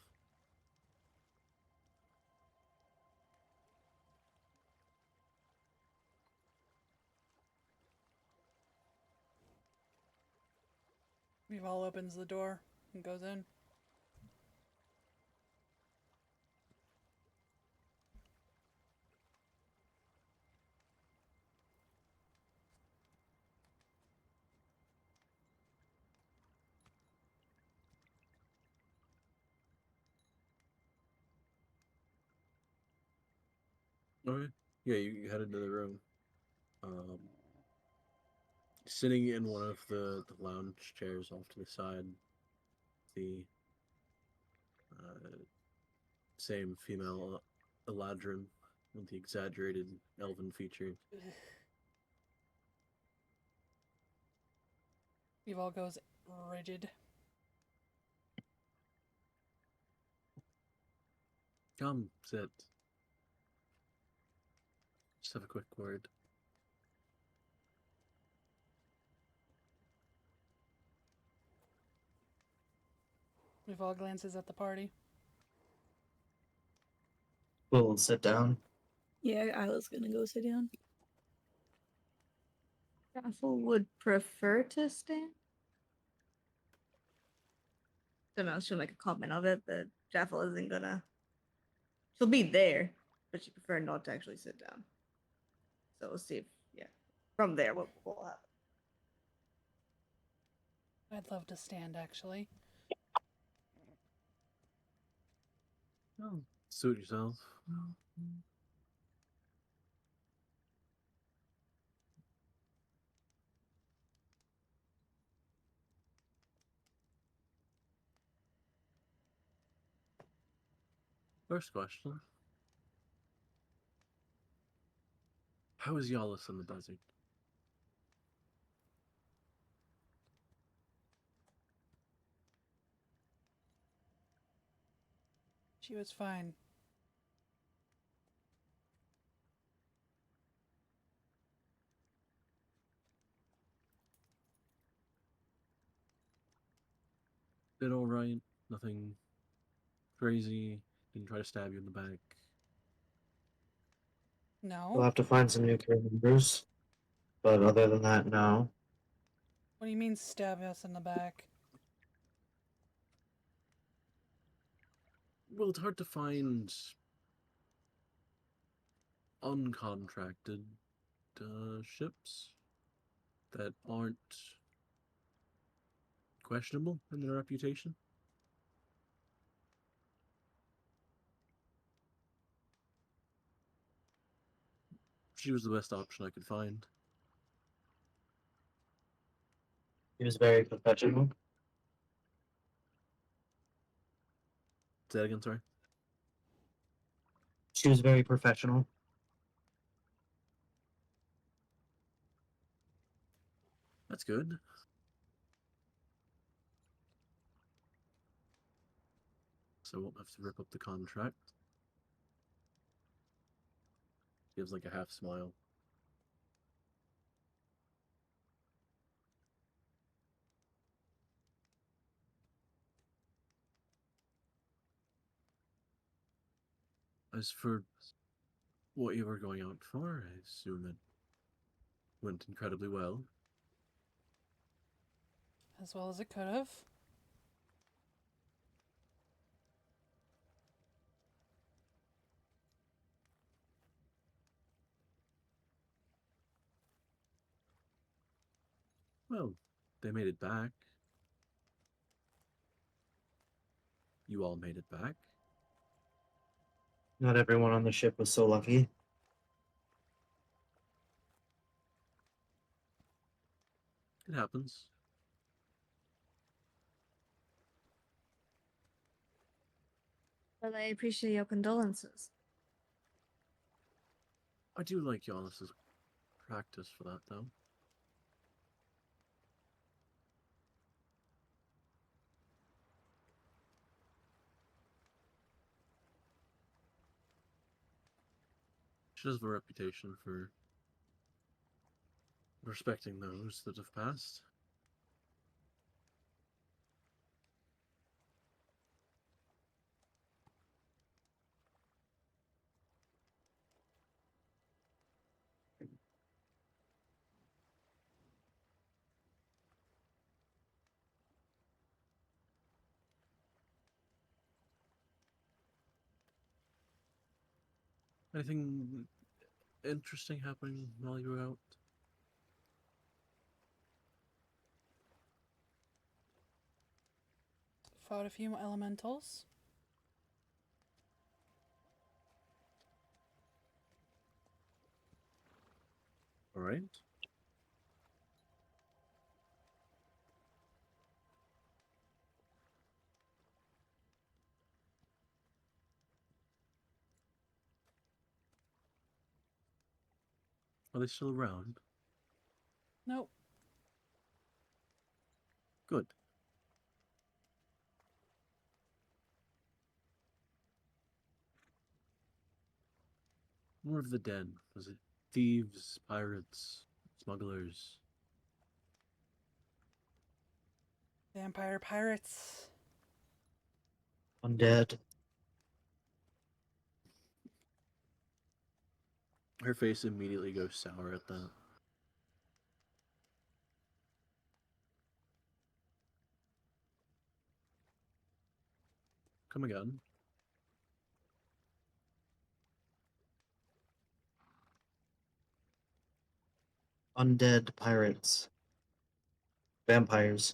Meval opens the door and goes in. Okay. Yeah, you head into the room. Sitting in one of the lounge chairs off to the side, the same female Eladrin with the exaggerated elven features. Meval goes rigid. Come, sit. Just have a quick word. Meval glances at the party. We'll sit down. Yeah, Isla's gonna go sit down. Raffle would prefer to stand. Don't know, she'll make a comment of it, but Jaffel isn't gonna. She'll be there, but she prefer not to actually sit down. So we'll see if, yeah, from there what will happen. I'd love to stand, actually. Oh, suit yourself. First question. How is Yalis in the desert? She was fine. Did alright. Nothing crazy. Didn't try to stab you in the back. No? We'll have to find some new crew members. But other than that, no. What do you mean stab us in the back? Well, it's hard to find uncontracted ships that aren't questionable in their reputation. She was the best option I could find. He was very professional. Say that again, sorry. She was very professional. That's good. So I won't have to rip up the contract. Gives like a half smile. As for what you were going out for, I assume it went incredibly well. As well as it could have. Well, they made it back. You all made it back. Not everyone on the ship was so lucky. It happens. But I appreciate your condolences. I do like Giannis's practice for that, though. She does have a reputation for respecting those that have passed. Anything interesting happening while you were out? Fought a few elementals. All right. Are they still around? Nope. Good. More of the den. Was it thieves, pirates, smugglers? Vampire pirates. Undead. Her face immediately goes sour at that. Come again. Undead pirates. Vampires.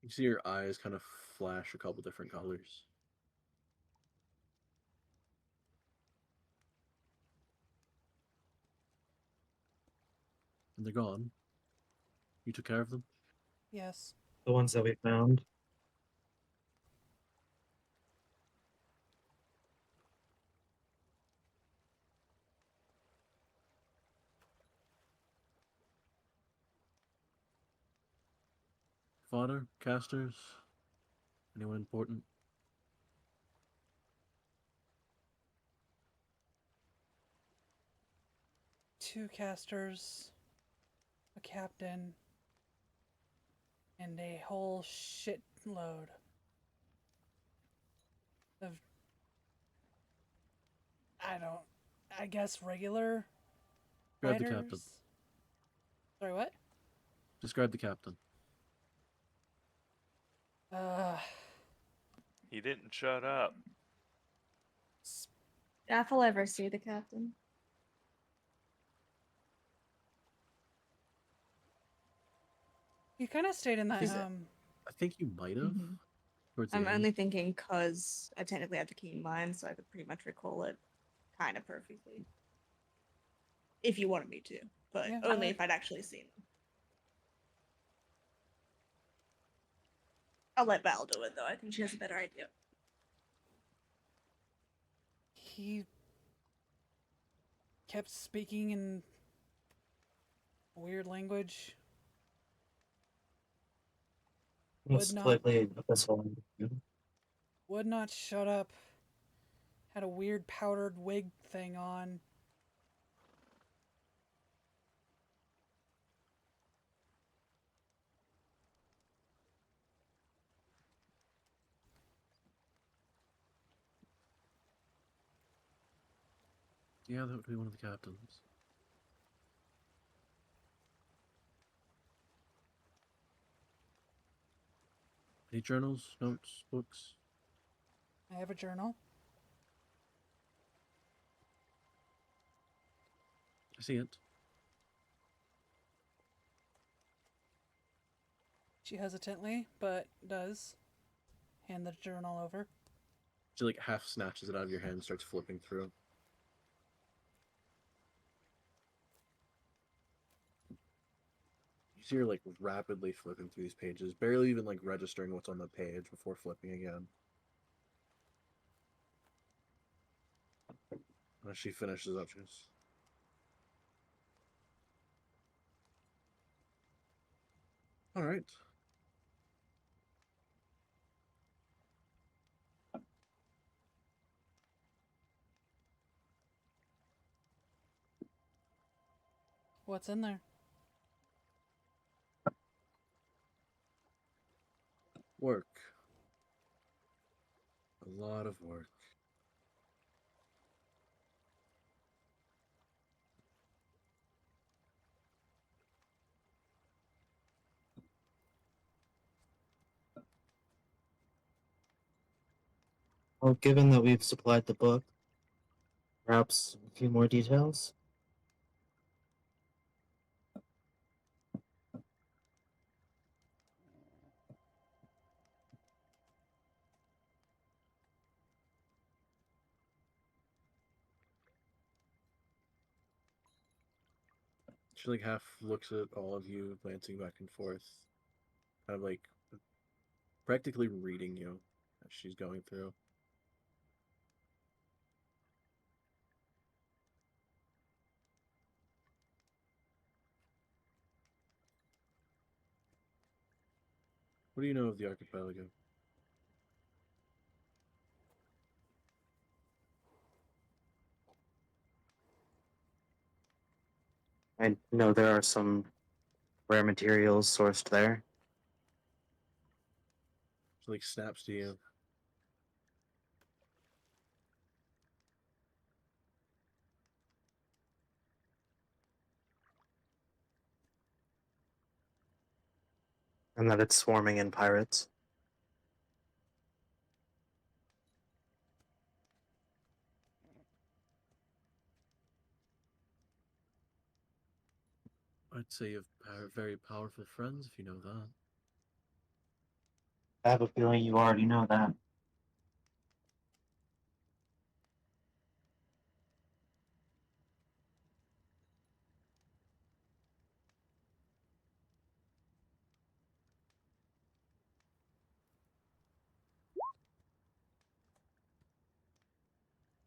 You see her eyes kind of flash a couple different colors. And they're gone. You took care of them? Yes. The ones that we found. Fodder? Casters? Anyone important? Two casters, a captain, and a whole shitload of, I guess regular Describe the fighters. captain. Sorry, what? Describe the captain. He didn't shut up. If I'll ever see the captain. He kind of stayed in that. Is it- I think you might have. Mhm. Towards the I'm end. only thinking because I technically have the key in mind, so I could pretty much recall it kind of perfectly. If you wanted me to, but Yeah, only I- if I'd actually seen them. I'll let Val do it though. I think she has a better idea. He kept speaking in a weird language. Most not- likely abyssal. Would not shut up. Had a weird powdered wig thing on. Yeah, that would be one of the captains. Any journals, notes, books? I have a journal. I see it. She hesitantly, but does hand the journal over. She like half snatches it out of your hand and starts flipping through. So you're like rapidly flipping through these pages, barely even like registering what's on the page before flipping again. As she finishes up, she goes, "All right." What's in there? Work. A lot of work. Well, given that we've supplied the book, perhaps a few more details? She like half looks at all of you, glancing back and forth, kind of like practically reading you as she's going through. What do you know of the archipelago? I know there are some rare materials sourced there. She like snaps to you. And that it's swarming in pirates. I'd say you have very powerful friends if you know that. I have a feeling you already know that.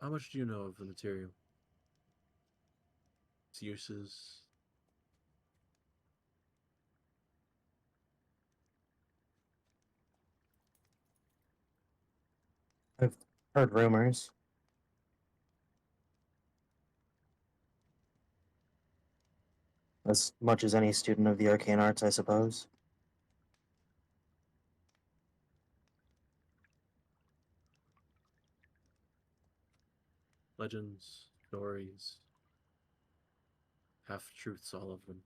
How much do you know of the material? Its uses? I've heard rumors. As much as any student of the arcane arts, I suppose. Legends, stories, half truths, all of them.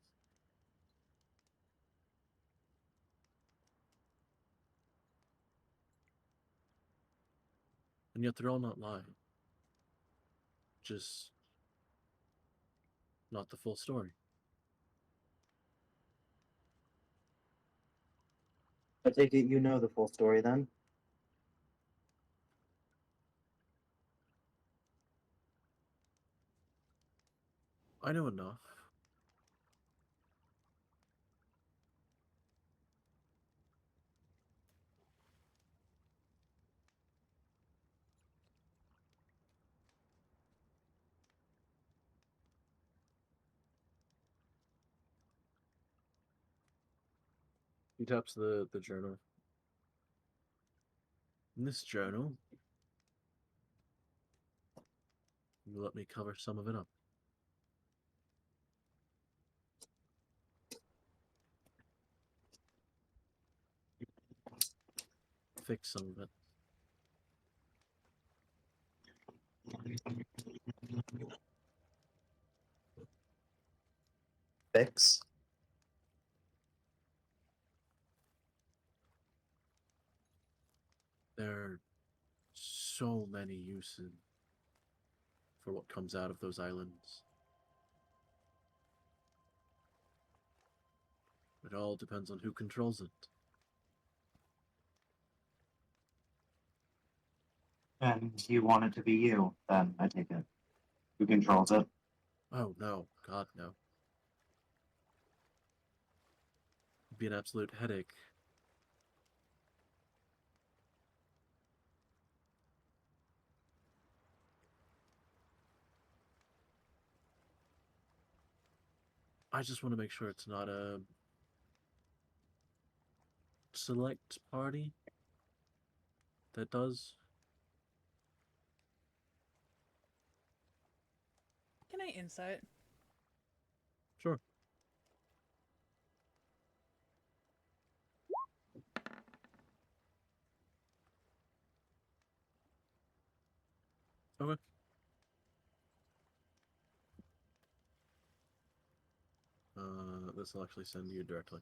And yet they're all not lying. Just not the full story. I take it you know the full story then? I know enough. He taps the journal. In this journal, you let me cover some of it up. Fix some of it. Fix? There are so many uses for what comes out of those islands. It all depends on who controls it. And you want it to be you, then, I take it. Who controls it? Oh no, God no. be an absolute headache. I just want to make sure it's not a select party that does. Can I insight? Sure. Okay. This will actually send you directly.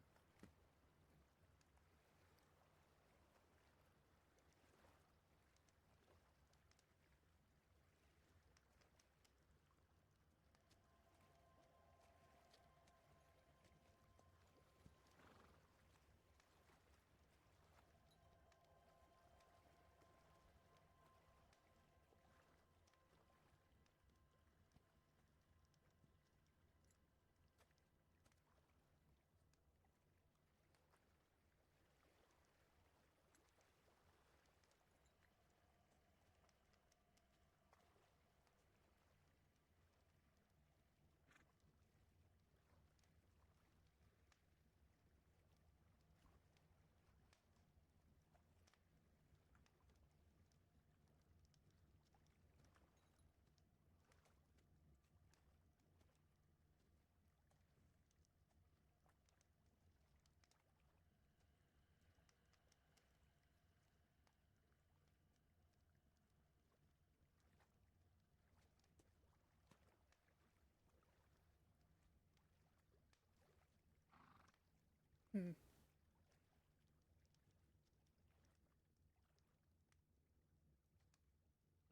Hmm.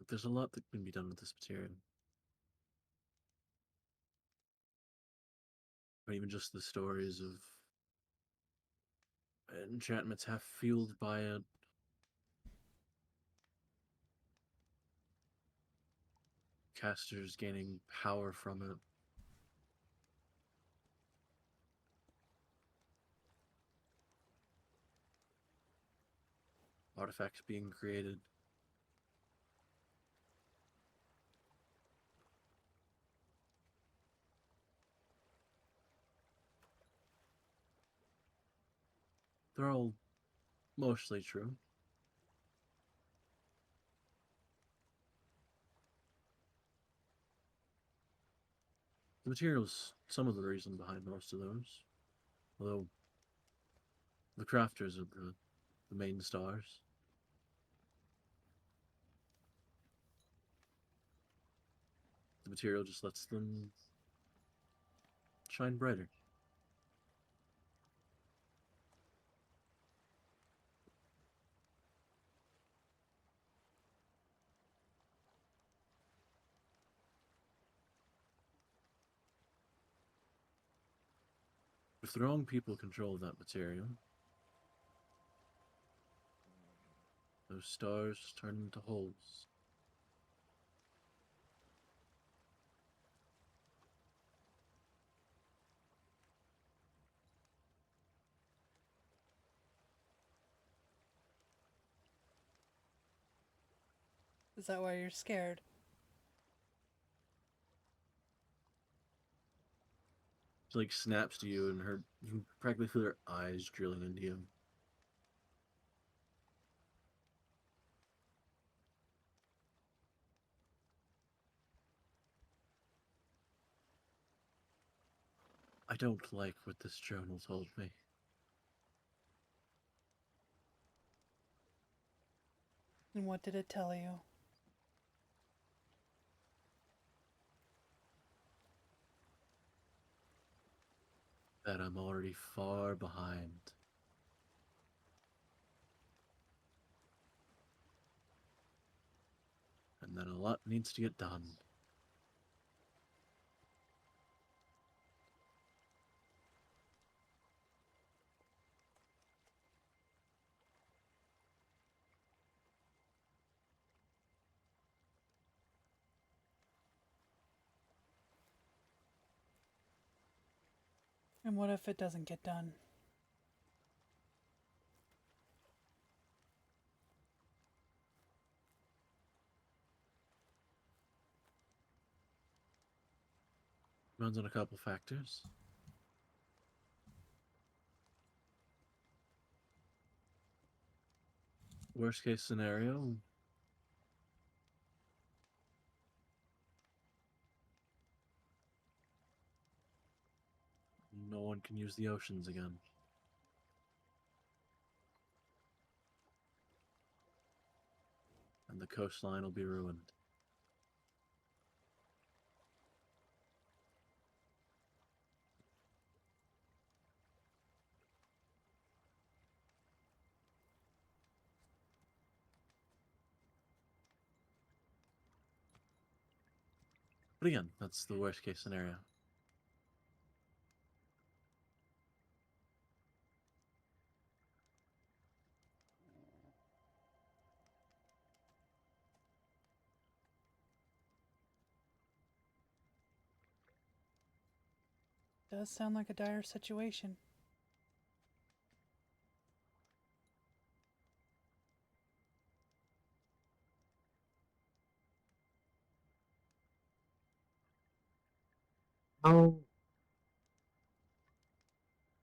There's a lot that can be done with this material. Or even just the stories of enchantments half fueled by it. Casters gaining power from it. Artifacts being created. They're all mostly true. The material's some of the reason behind most of those. Although the crafters are the main stars. The material just lets them shine brighter. If the wrong people control that material, those stars just turn into holes. Is that why you're scared? She like snaps to you and you can practically feel her eyes drilling into you. I don't like what this journal told me. And what did it tell you? That I'm already far behind. And that a lot needs to get done. And what if it doesn't get done? Depends on a couple factors. Worst case scenario, no one can use the oceans again. And the coastline will be ruined. But again, that's the worst case scenario. Does sound like a dire situation. How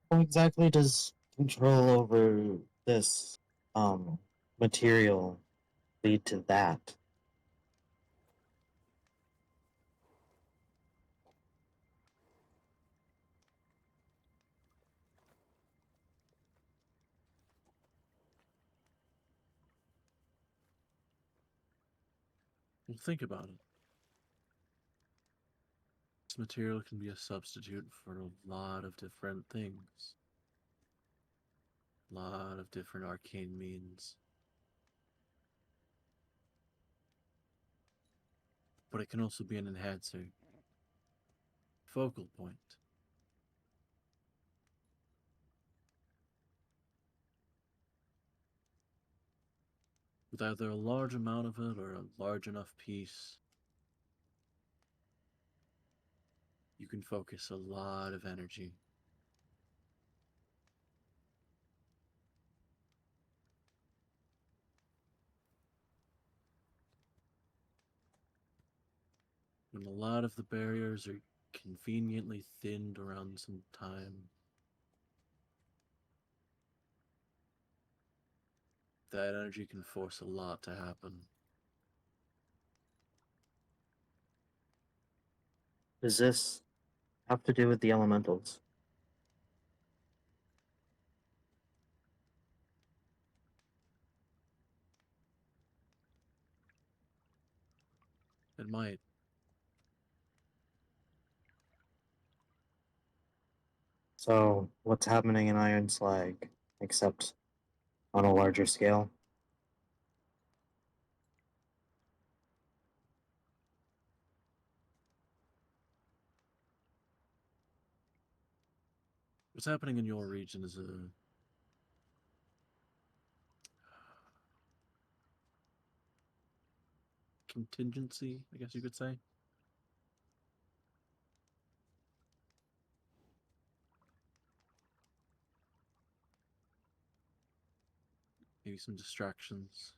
how exactly does control over this material lead to that? Well, think about it. This material can be a substitute for a lot of different things. A lot of different arcane means. But it can also be an enhancer. Focal point. With either a large amount of it or a large enough piece, you can focus a lot of energy. When a lot of the barriers are conveniently thinned around some time, that energy can force a lot to happen. Does this have to do with the elementals? It might. So, what's happening in Iron Slag, except on a larger scale? What's happening in your region is a contingency, I guess you could say. Maybe some distractions.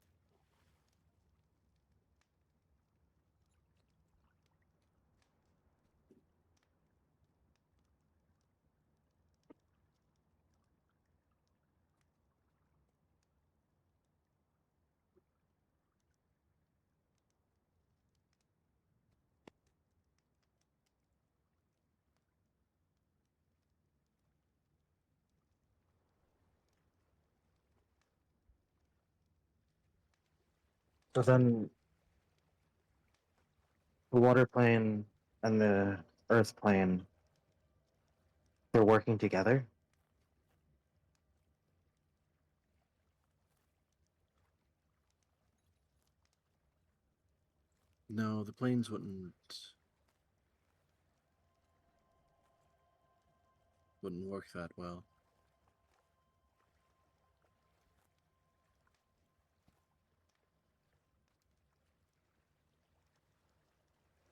So then, the water plane and the earth plane, they're working together? No, the planes wouldn't work that well.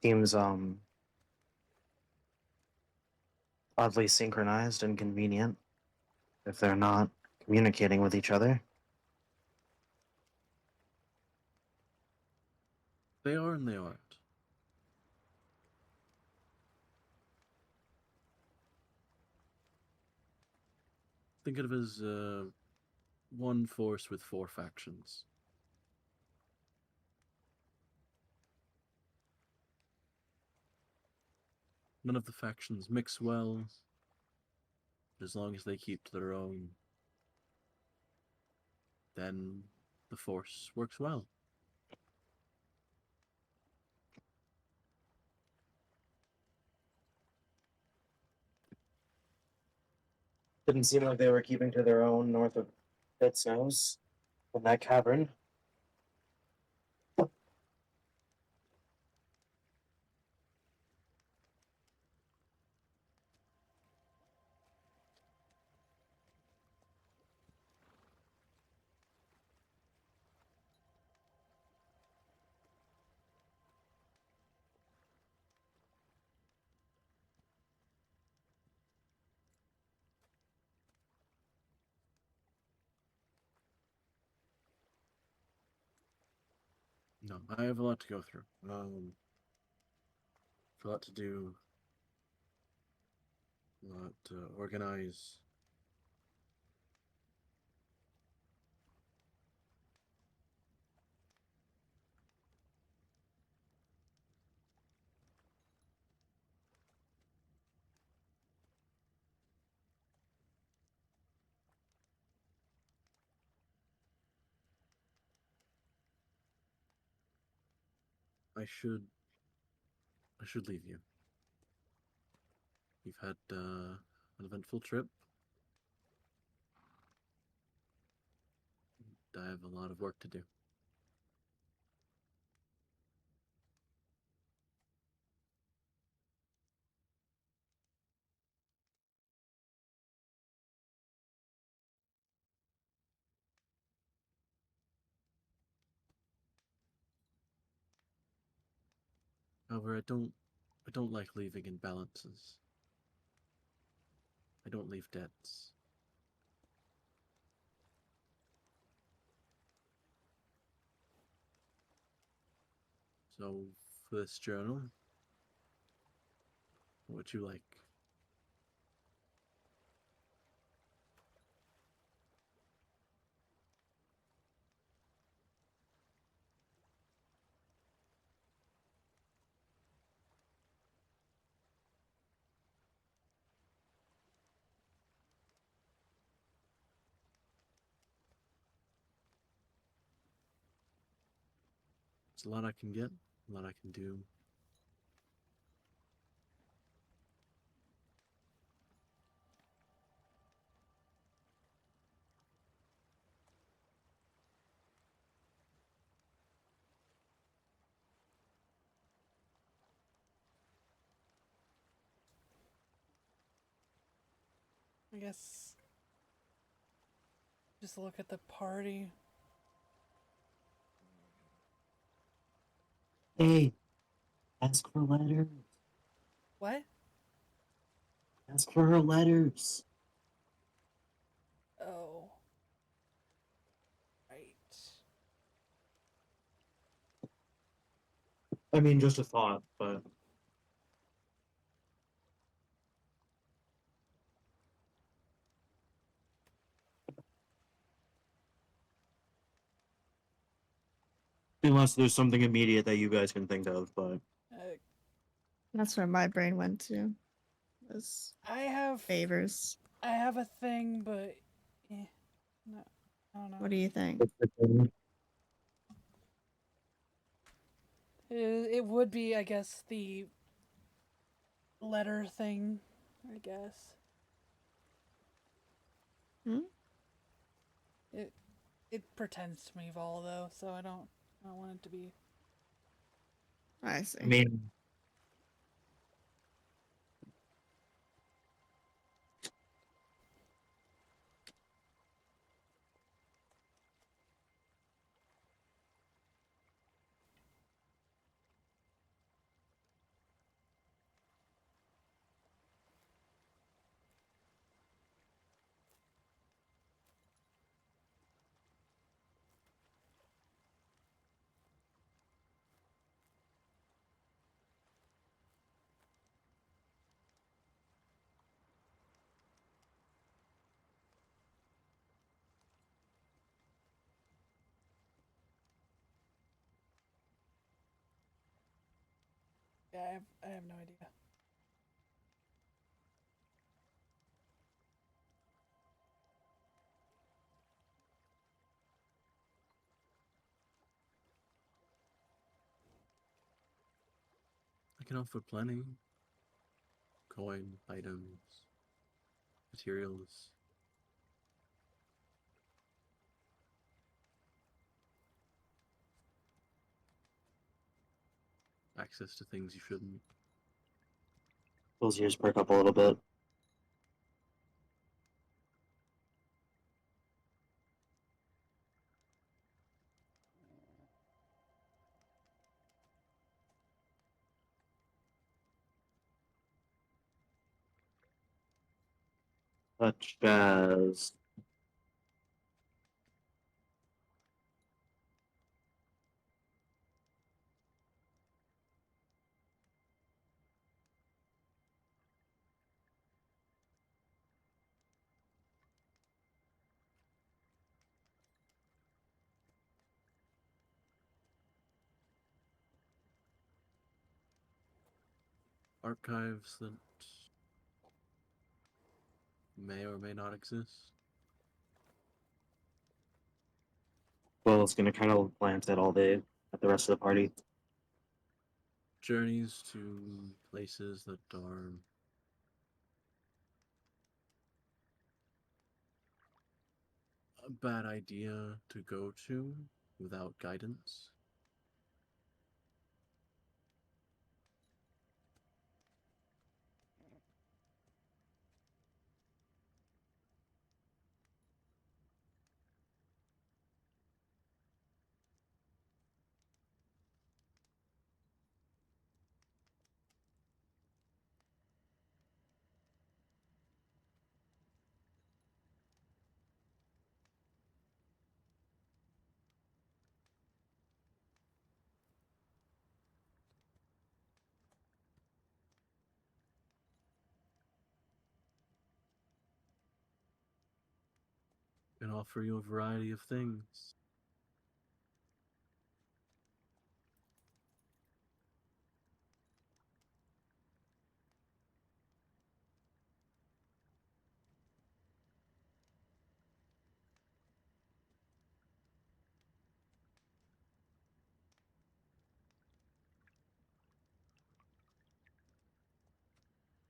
Seems oddly synchronized and convenient if they're not communicating with each other. They are and they aren't. think of it as one force with 4 factions. None of the factions mix well. As long as they keep to their own, then the force works well. Didn't seem like they were keeping to their own north of Pit's Nose in that cavern. No, I have a lot to go through. A lot to do. A lot to organize. I should leave you. You've had an eventful trip. I have a lot of work to do. However, I don't like leaving imbalances. I don't leave debts. So, for this journal, what would you like? There's a lot I can get, a lot I can do. I guess just look at the party. Hey, ask for letters. What? Ask for her letters. Oh. Right. I mean, just a thought, but unless there's something immediate that you guys can think of, but Uh, That's where my brain went to. Was I have favors. a thing, but no, I don't know. What do you think? It would be, I guess, the letter thing. I guess Hmm? it pretends to me Vol though, so I don't want it to be. I see. I mean, Yeah, I have no idea. I can offer plenty. Coin, items, materials. Access to things you shouldn't. Those ears perk up a little bit. Such as Archives that may or may not exist. Will's gonna kind of glance at all day at the rest of the party. Journeys to places that are a bad idea to go to without guidance. And offer you a variety of things.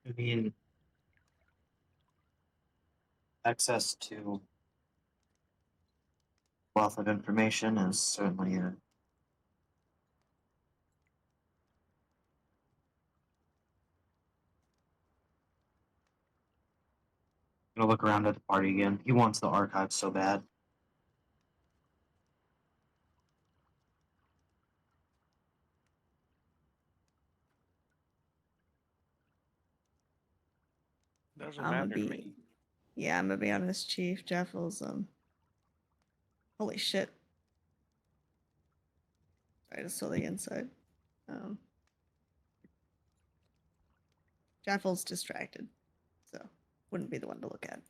I mean, access to wealth of information is certainly a gonna look around at the party again. He wants the archive so bad. Doesn't I'm gonna matter to me. be. Yeah, I'm gonna be honest, Chief. Jaffel's Holy shit! I just saw the inside. Um. Jaffel's distracted, so wouldn't be the one to look at.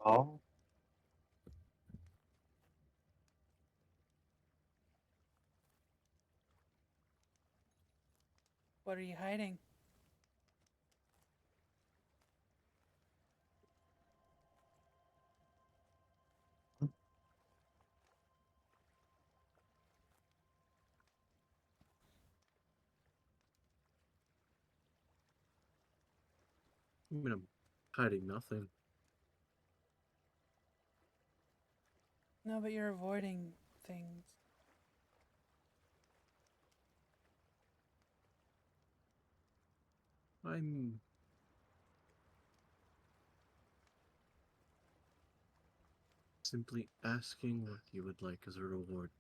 Oh, What are you hiding? I mean, I'm hiding nothing. No, but you're avoiding things. I'm simply asking what you would like as a reward.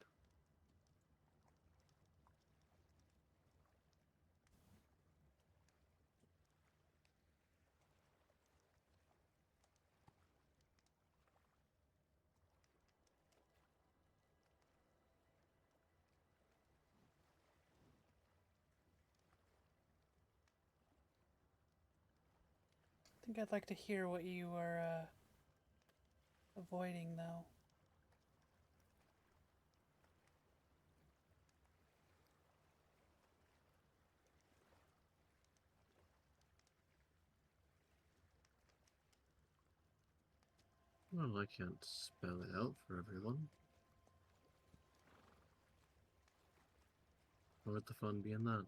I think I'd like to hear what you are avoiding, though. Well, I can't spell it out for everyone. What would the fun be in that?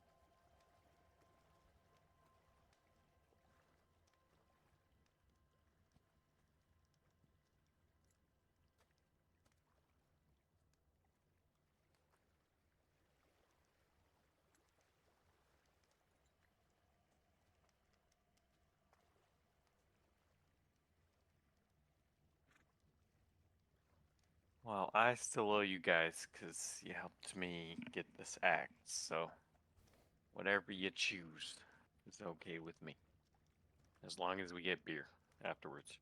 Well, I still owe you guys because you helped me get this act, so whatever you choose is okay with me. As long as we get beer afterwards.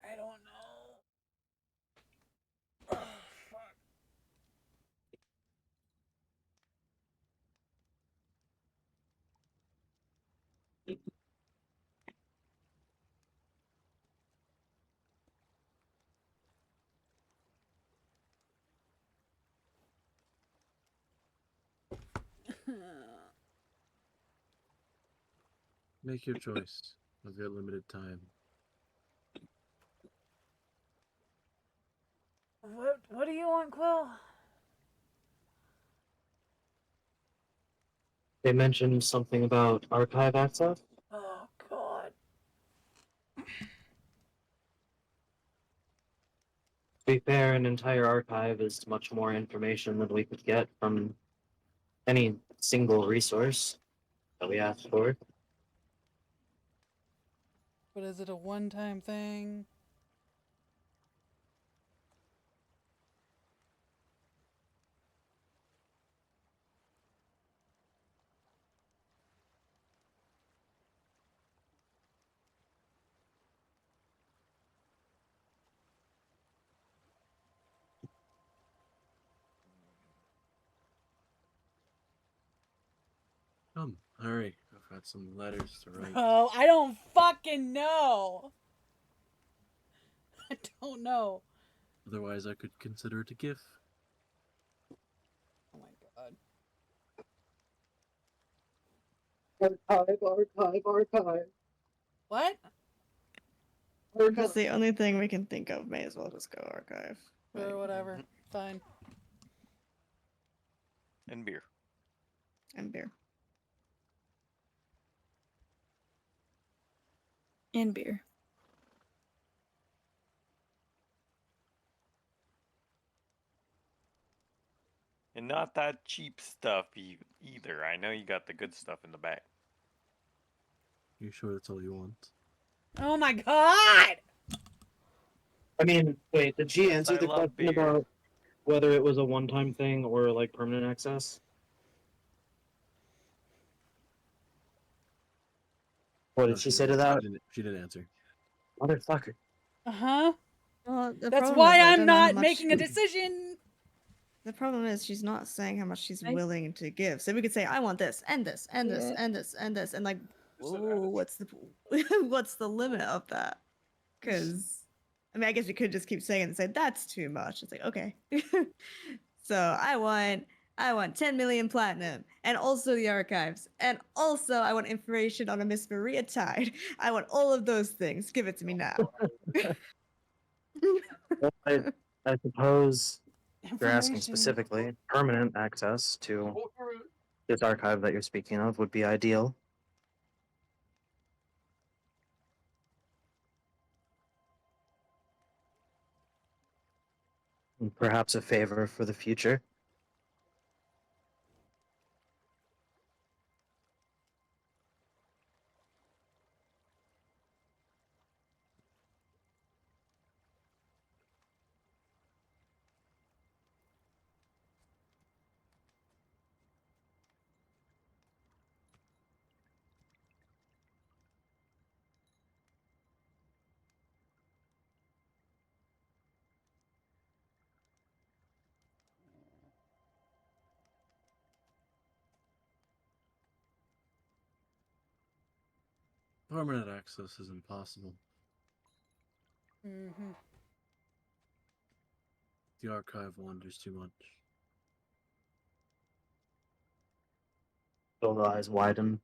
I don't know. Oh, fuck. Make your choice of your limited time. What do you want, Quill? They mentioned something about archive access. Oh, God. To be fair, an entire archive is much more information than we could get from any single resource that we asked for. But is it a one-time thing? Come, hurry. I've got some letters to write. Oh, I don't fucking know. I don't know. Otherwise, I could consider it a gift. Oh my god. Archive. What? That's the only thing we can think of. May as well just go archive. Or whatever. Fine. And beer. And beer. And beer. And not that cheap stuff either. I know you got the good stuff in the back. You sure that's all you want? Oh my god! I mean, wait, did she Yes, answer I the love question beer. about whether it was a one-time thing or like permanent access? What No, did she say to that? She didn't answer. Motherfucker. Uh-huh. Well, the That's problem why is I I'm don't know how not much- making a decision. The problem is she's not saying how much she's I- willing to give. So we could say, I want this, and this, and this, Yeah. and this, and this, and like, Just an whoa, attitude. what's the limit of that? Because I mean, I guess you could just keep saying it and say that's too much. It's like, okay. So I want 10 million platinum, and also the archives, and also I want information on a Miss Maria Tide. I want all of those things. Give it to me now. Well, I suppose you're asking Information. specifically permanent access to this archive that you're speaking of would be ideal. And perhaps a favor for the future. Permanent access is impossible. Mm-hmm. The archive wanders too much. Feel the eyes widen.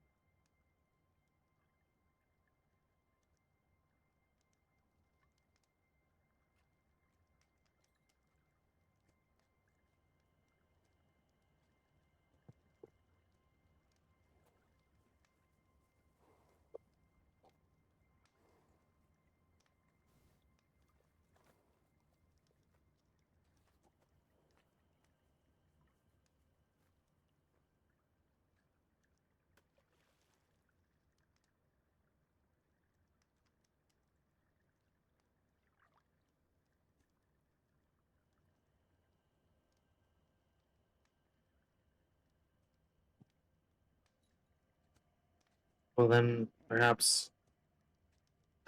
Well, then perhaps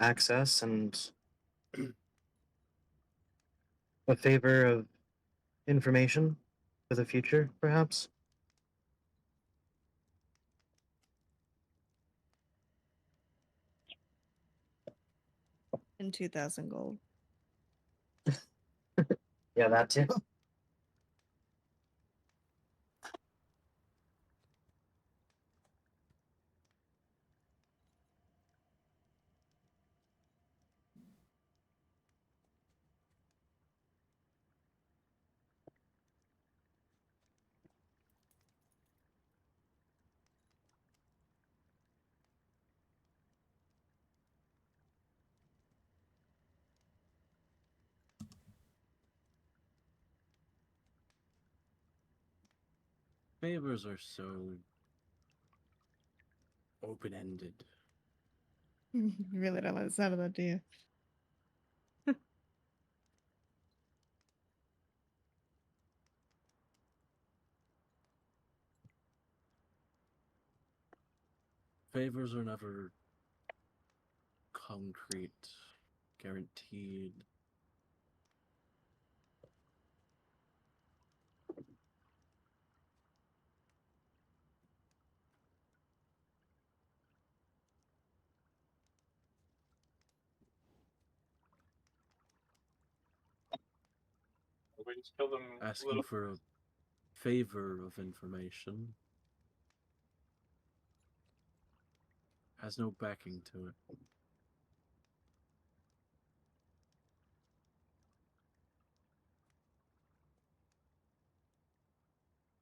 access and a favor of information for the future, perhaps. In 2,000 gold. Yeah, that too. Favors are so open-ended. You really don't like the sound of that, do you? Favors are never concrete, guaranteed. We just killed them. Asking for a favor of information has no backing to it.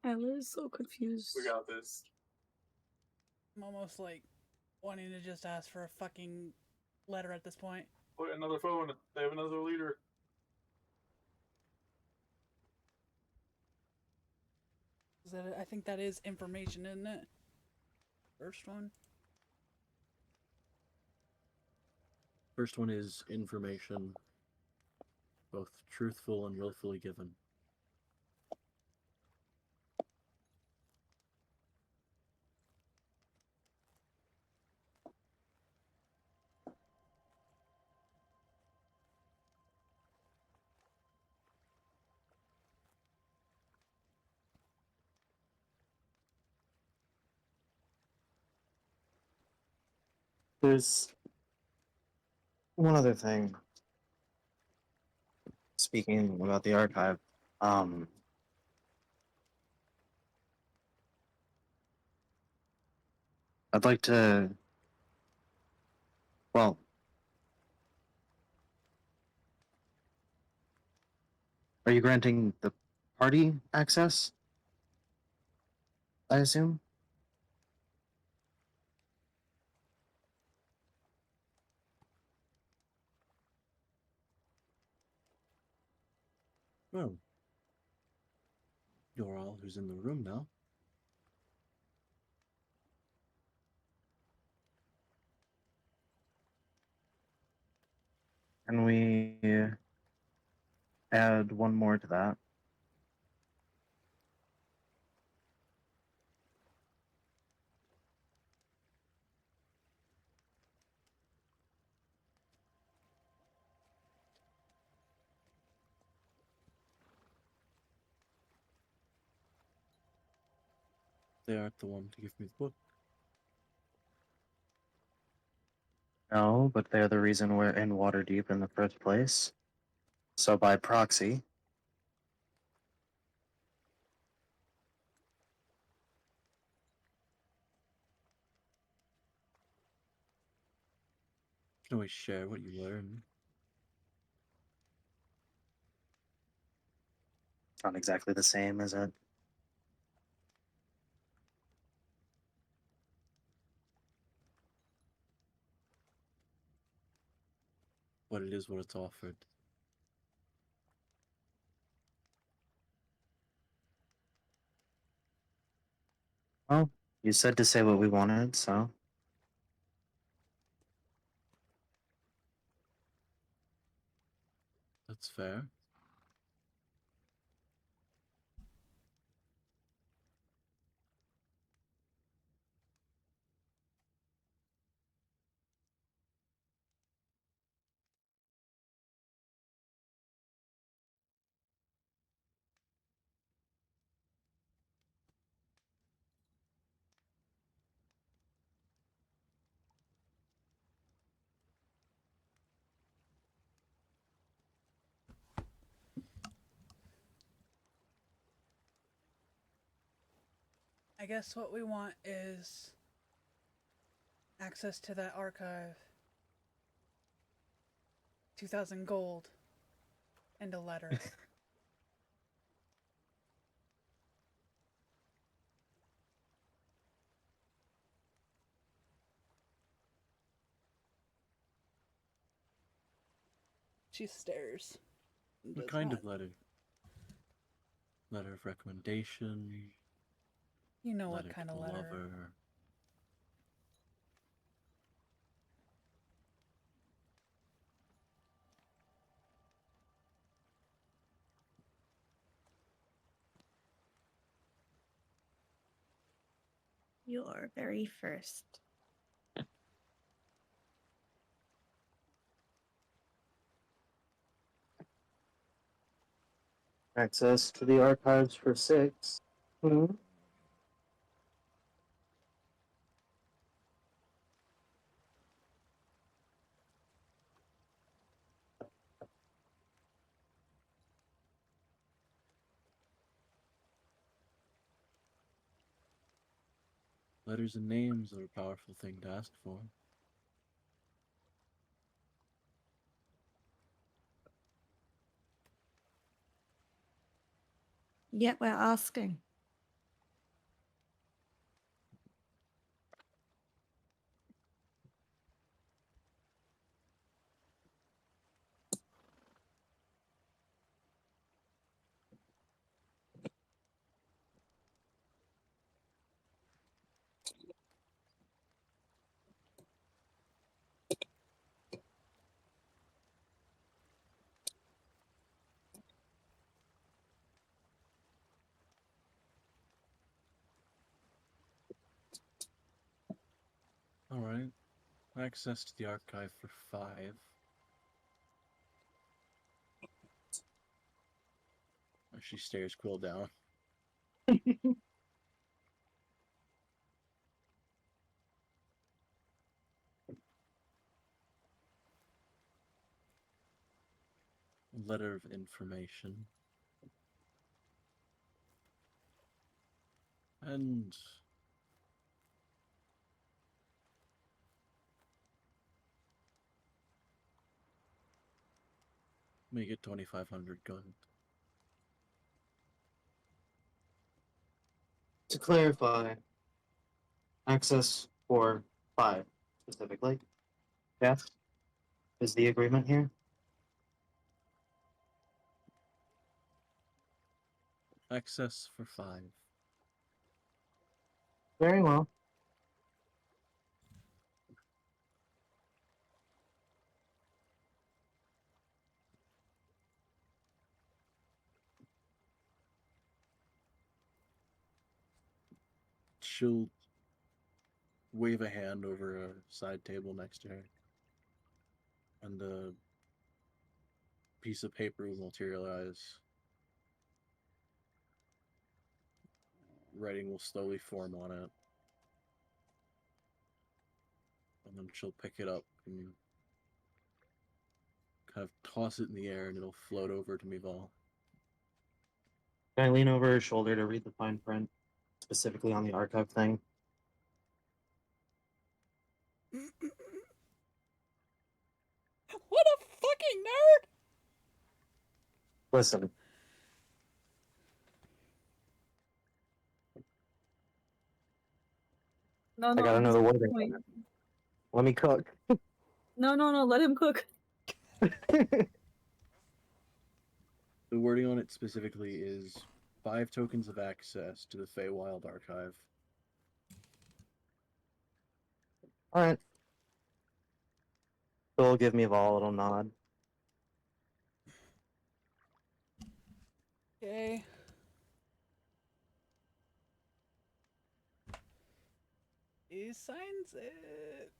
Ella is so confused. We got this. I'm almost like wanting to just ask for a fucking letter at this point. Wait, another phone. They have another leader. I think that is information, isn't it? First one. First one is information, both truthful and willfully given. There's one other thing. Speaking about the archive, I'd like to. Well, are you granting the party access? I assume. Oh. You're all who's in the room now. Can we add one more to that? They aren't the one to give me the book. No, but they're the reason we're in Waterdeep in the first place. So by proxy, You can always share what you learn. not exactly the same, is it? But it is what it's offered. Well, you said to say what we wanted, so That's fair. I guess what we want is access to that archive, 2,000 gold, and a letter. She stares. What kind of letter? Letter of recommendation? You know what Letter kind to of the letter. lover? Your very first. access to the archives for 6. Letters and names are a powerful thing to ask for. Yet we're asking. Alright. Access to the archive for 5. She stares Quill down. Letter of information. And make it 2,500 gold. To clarify, access for 5 specifically. Yes, is the agreement here? Access for 5. Very well. She'll wave a hand over a side table next to her. And a piece of paper will materialize. Writing will slowly form on it. And And she'll pick it up and kind of toss it in the air, and it'll float over to Mival. Can I lean over her shoulder to read the fine print, specifically on the archive thing? What a fucking nerd! Listen, No, I no, gotta know he's the got a wording. point. Let me cook. No, let him cook. The wording on it specifically is 5 tokens of access to the Feywild archive. All right. She'll give me a little nod. Okay. He signs it.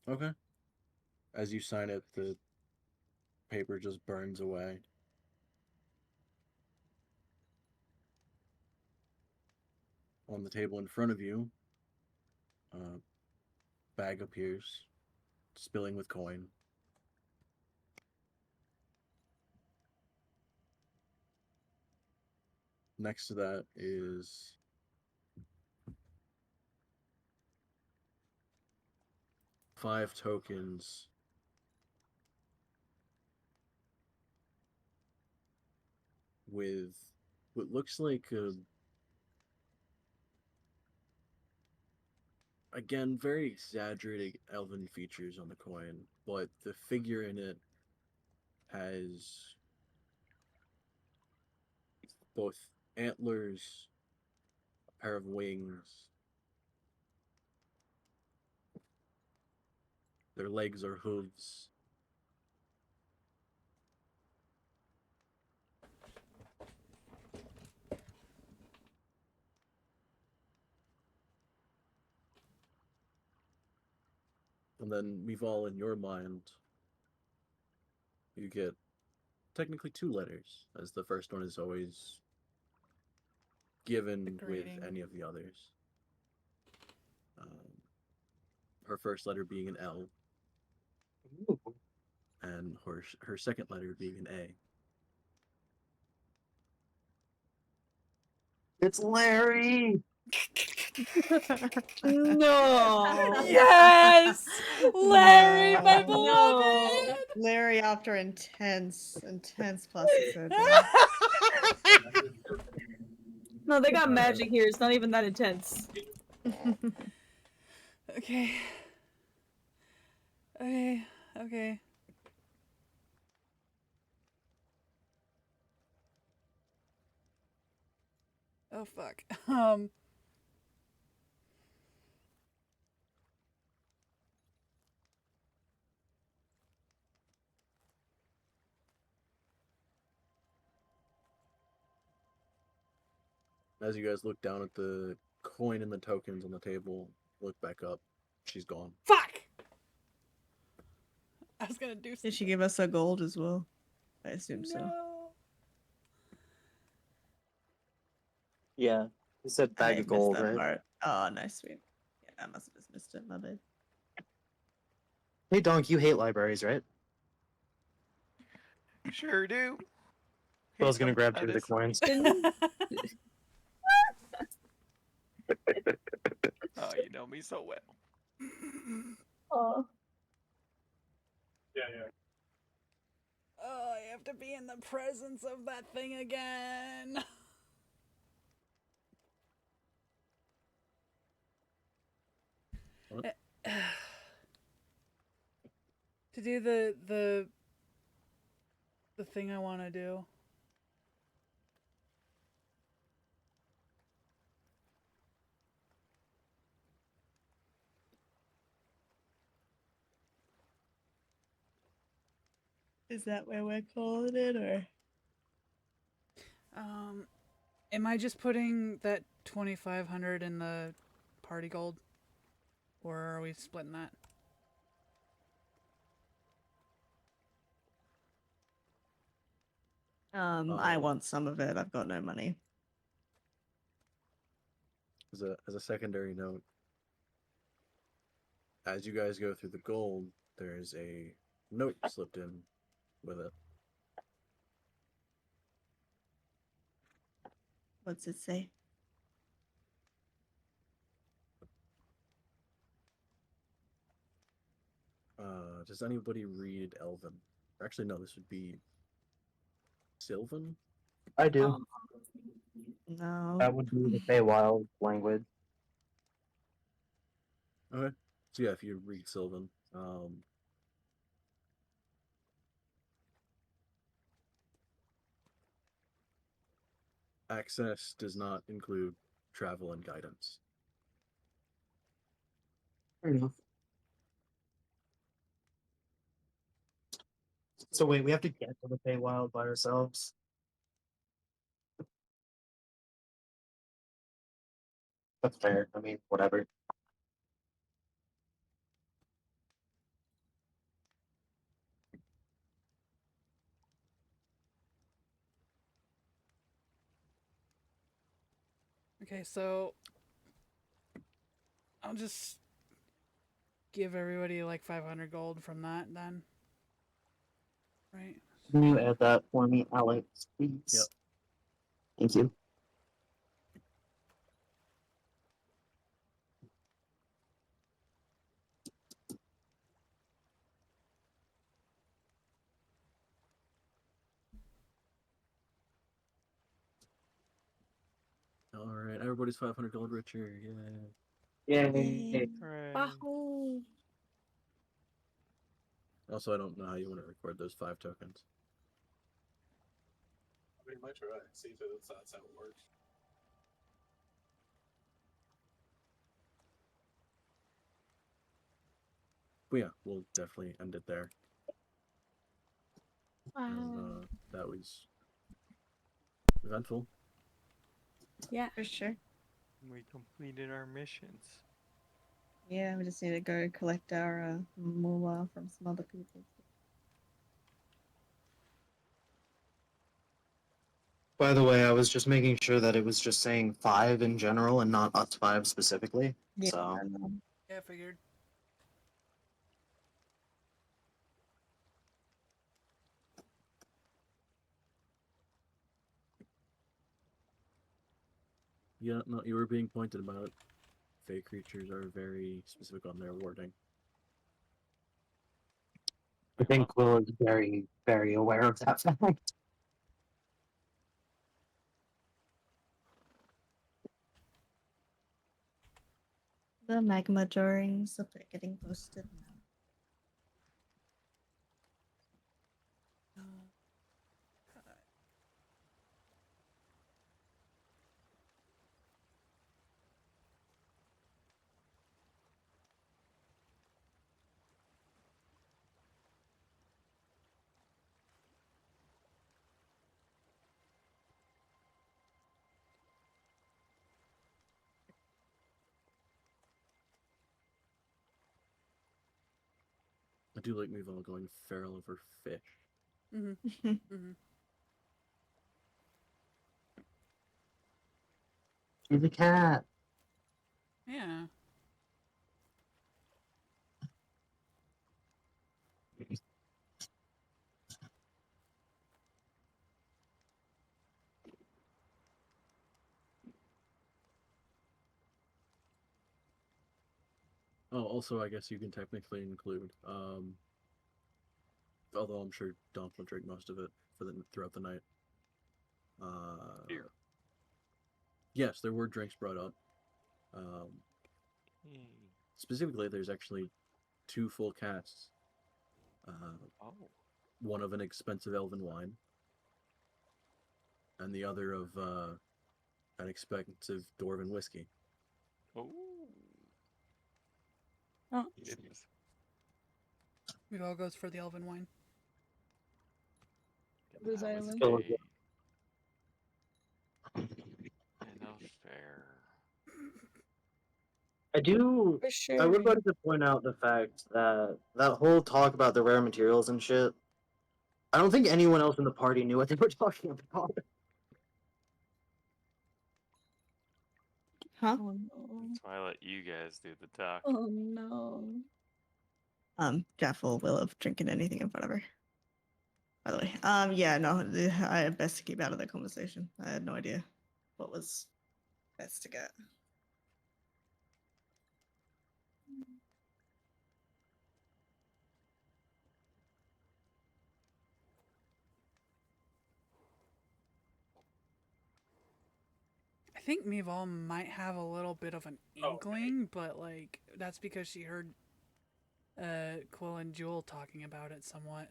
Okay. As you sign it, the paper just burns away. On the table in front of you, a bag appears, spilling with coin. Next to that is 5 tokens with what looks like again, very exaggerated elven features on the coin, but the figure in it has both antlers, a pair of wings. Their legs are hooves. And then we've all in your mind, you get technically 2 letters, as the first one is always given with greeting. any of the others. Her first letter being an L, Ooh. and her second letter being an A. It's Larry! No. Yes! Larry, my No. beloved! Larry after intense plastic surgery. No, they got magic here. It's not even that intense. Okay. Okay. Oh fuck. As you guys look down at the coin and the tokens on the table, look back up. She's gone. Fuck! I was gonna do something. Did she give us a gold as well? I assume so. No. Yeah. You said I bag of missed gold, that right? part. Oh, nice, sweet. Yeah, I must have just missed it. My bad. Hey, Donk, you hate libraries, right? Sure do. Phil's gonna Hate them. grab That 2 of the is- coins. Oh, you know me so well. Oh. Yeah. Oh, I have to be in the presence of that thing again. What? To do the thing I want to do. Is that where we're calling it, or? Am I just putting that 2,500 in the party gold, or are we splitting that? I want some of it. I've got no money. As a secondary note, as you guys go through the gold, there's a note slipped in with it. What's it say? Does anybody read Elven? Actually, no. This would be Sylvan. I do. Um, No. That would be the Feywild language. Okay. So yeah, if you read Sylvan, access does not include travel and guidance. Fair enough. So wait, we have to get to the Feywild by ourselves. That's fair. I mean, whatever. Okay, so I'll just give everybody like 500 gold from that then. Right? Can you add that for me, Alex, please? Yep. Thank you. All right, everybody's 500 gold richer. Yay. Hooray. Wahoo! Also, I don't know how you want to record those 5 tokens. I mean, might try. See if that's how it works. But yeah, we'll definitely end it there. Wow. And, that was eventful. Yeah. For sure. We completed our missions. Yeah, we just need to go collect our moolah from some other people. By the way, I was just making sure that it was just saying 5 in general and not us 5 specifically. Yeah. So Yeah, I figured. Yeah, no, you were being pointed about. Fey creatures are very specific on their wording. I think Will is very, very aware of that fact. The magma drawings up there getting posted now. I do like Move On going feral over fish. Mm-hmm. Mm-hmm. She's a cat. Yeah. Oh, also, I guess you can technically include, although I'm sure Donk will drink most of it throughout the night. Beer. Yes, there were drinks brought up. Yay. Specifically, there's actually 2 full casks. Oh. One of an expensive elven wine, and the other of an expensive dwarven whiskey. Oh. Oh. Goodness. It all goes for the elven wine. This That was island. Still fake. Enough fair. I do. For I sure. would like to point out the fact that that whole talk about the rare materials and shit, I don't think anyone else in the party knew what they were talking about. Huh? Oh no. That's why I let you guys do the talk. Oh no. Jeff will have drinking anything in front of her. By the way, yeah, no, I had best to keep out of that conversation. I had no idea what was best to get. I think Meval might have a little bit of an inkling, but like that's because she heard Quill and Jewel talking about it somewhat.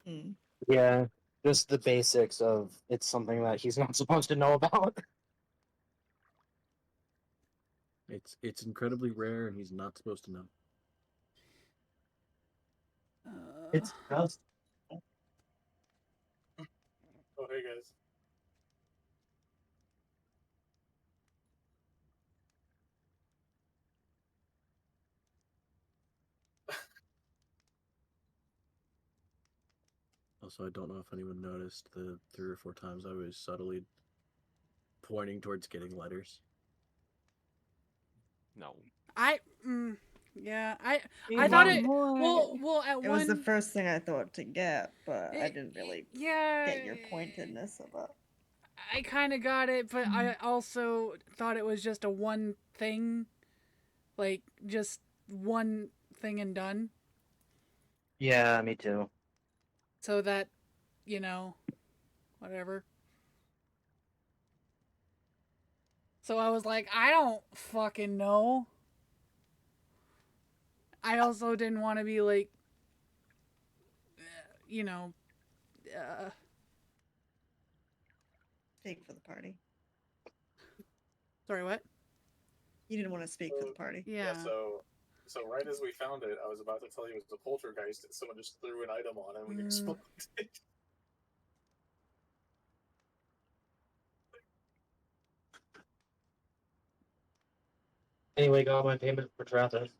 Mm. Yeah, just the basics of it's something that he's not supposed to know about. It's incredibly rare, and he's not supposed to know. It's just Oh, hey guys. Also, I don't know if anyone noticed the 3 or 4 times I was subtly pointing towards getting letters. No. Yeah, I We thought want it. more. Well, at It one. was the first thing I thought to get, but I It- didn't really yeah, get your pointedness of it. I kind of got it, but I also thought it was just a one thing, like just one thing and done. yeah, me too. So that, you know, whatever. So I was like, I don't fucking know. I also didn't want to be like, you know, uh, Speak for the party. sorry, what? You didn't want to speak for the party. Yeah. So right as we found it, I was about to tell you it was a poltergeist, and someone just threw an item on him and exploded. Anyway, got my payment for traffic.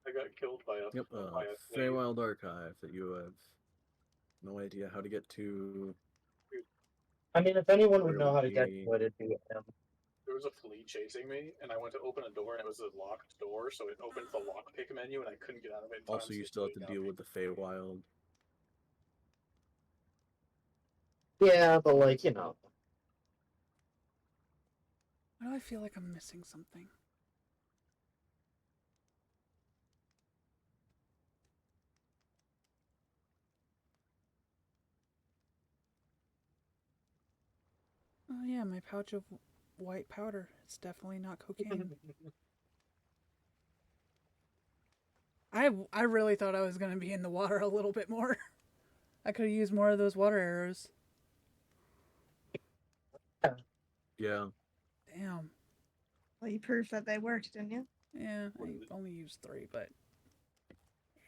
I got killed by a Yep, by a Feywild Archive that you have no idea how to get to. I mean, if anyone would There know how would to get be- to it, it'd be him. There was a flea chasing me, and I went to open a door, and it was a locked door, so it opened the lockpick menu, and I couldn't get out of it in time. Also, you still have to deal with the Feywild. Yeah, but like, you know. Why do I feel like I'm missing something? Oh yeah, my pouch of white powder. It's definitely not cocaine. I really thought I was gonna be in the water a little bit more. I could have used more of those water arrows. Yeah. Damn. Well, you proved that they worked, didn't you? Yeah, I only used 3, but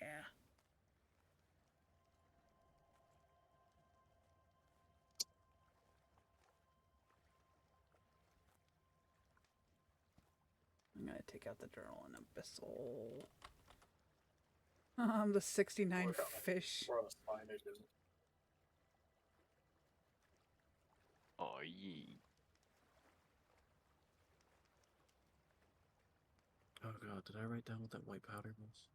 yeah. I'm gonna take out the journal and abyssal. The 69 fish. We're on a spy mission. Oh, yee. Oh god, did I write down what that white powder was?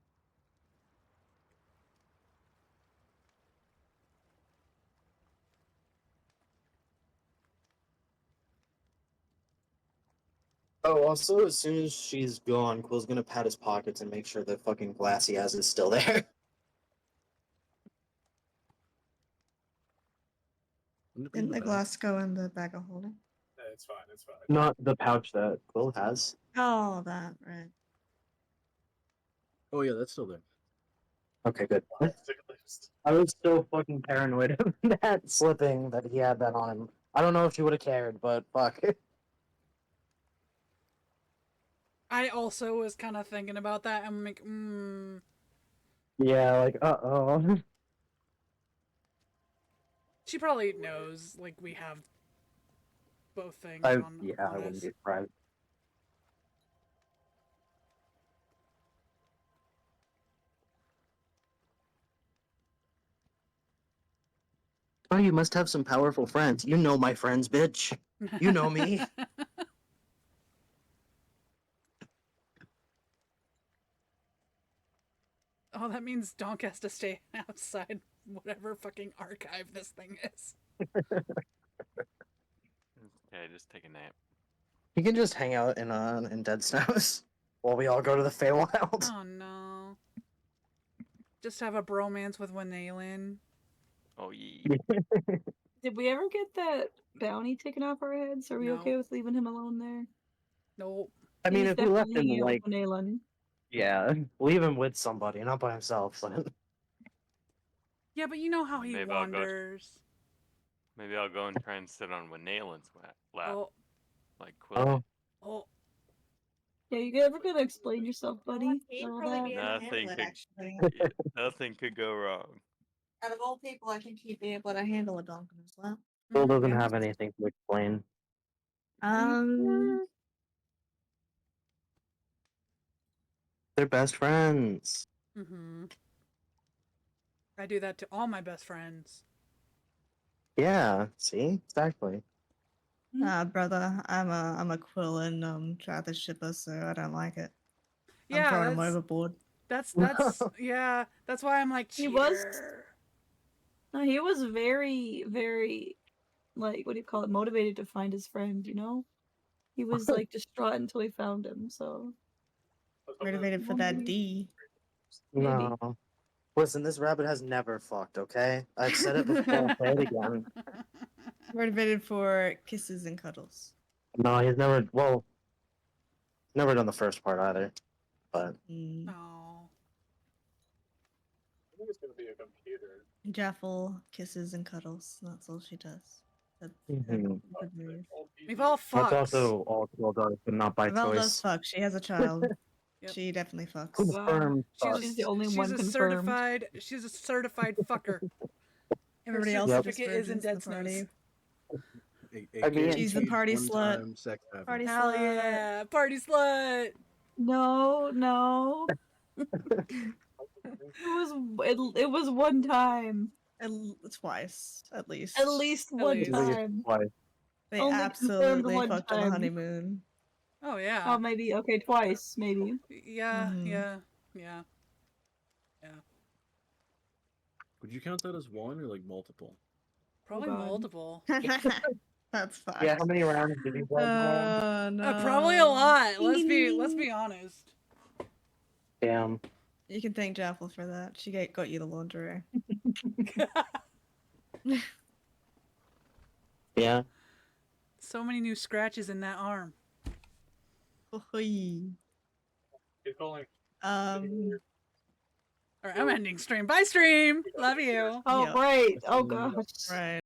Oh, also, as soon as she's gone, Quill's gonna pat his pockets and make sure the fucking glass he has is still there. Wouldn't it be in Didn't the bag? glass go in the bag of holding? It's fine. It's fine. Not the pouch that Quill has. Oh, that, right. Oh yeah, that's still there. Okay, good. Sick list. I was so fucking paranoid of that slipping that he had that on him. I don't know if she would have cared, but fuck. I also was kind of thinking about that. I'm like, Yeah, like, uh-oh. She probably knows, like, we have both things I on wouldn't us. be surprised. Oh, you must have some powerful friends. You know my friends, bitch. You know me. Oh, that means Donk has to stay outside whatever fucking archive this thing is. Yeah, just take a nap. You can just hang out in Dead's house while we all go to the Feywild. Oh no. Just have a bromance with Winalin. Oh yeah. Did we ever get that bounty taken off our heads? Are we No. okay with leaving him alone there? Nope. I mean, He's if we left definitely him hanging out like, with Aelin. yeah, leave him with somebody, not by himself. But Yeah, but you know how he Maybe I'll go. wanders. Maybe I'll go and try and sit on Winalin's lap, Oh, like Quilly. oh. Yeah, you ever gonna explain yourself, buddy? He'd All probably that? be able to Nothing handle it, could, actually. yeah, nothing could go wrong. Out of all people, I think he'd be able to handle a donk as well. Phil doesn't yeah. have anything to explain. They're best friends. Mm-hmm. I do that to all my best friends. Yeah, see? Exactly. Brother, I'm a Quillin Travis shipper, so I don't like it. I'm Yeah, throwing him that's overboard. yeah. That's why I'm like He was. cheater. No, he was very, very, like, what do you call it? Motivated to find his friend. You know, he was like distraught until he found him. So Motivated for that D. maybe. No. Listen, this rabbit has never fucked, okay? I've said it before, I'll say it again. Motivated for kisses and cuddles. No, he's never, well, never done the first part either. But Oh. I think it's gonna be a computer. Jaffel kisses and cuddles. That's all she does. That's Mhm. good move. We've all That's fucked. also all Quill does, but not by Vel does choice. fuck. She has a child. Yep. She definitely fucks. Confirmed. She's the only she's one a confirmed. She's a certified fucker. Everybody Her else is just certificate is in virgins Dead in the Snooze. party. I mean, She's the party slut. One-time sex heaven. Party Hell slut. yeah, party slut. No, no. It was one time. Twice, at least. At least one time. They Only confirmed absolutely one fucked on the time. honeymoon. Oh yeah. Oh, maybe okay, twice, maybe. Yeah, yeah. Would you count that as one or like multiple? Probably God. multiple. That's fine. Yeah, how many rounds did he play? No. Probably a lot. Let's be honest. Damn. You can thank Jaffel for that. She got you the lingerie. Yeah. So many new scratches in that arm. Ahoy. Keep calling. Alright, I'm ending stream. Bye stream. Love you. Oh, Yep. right. Oh gosh. Right.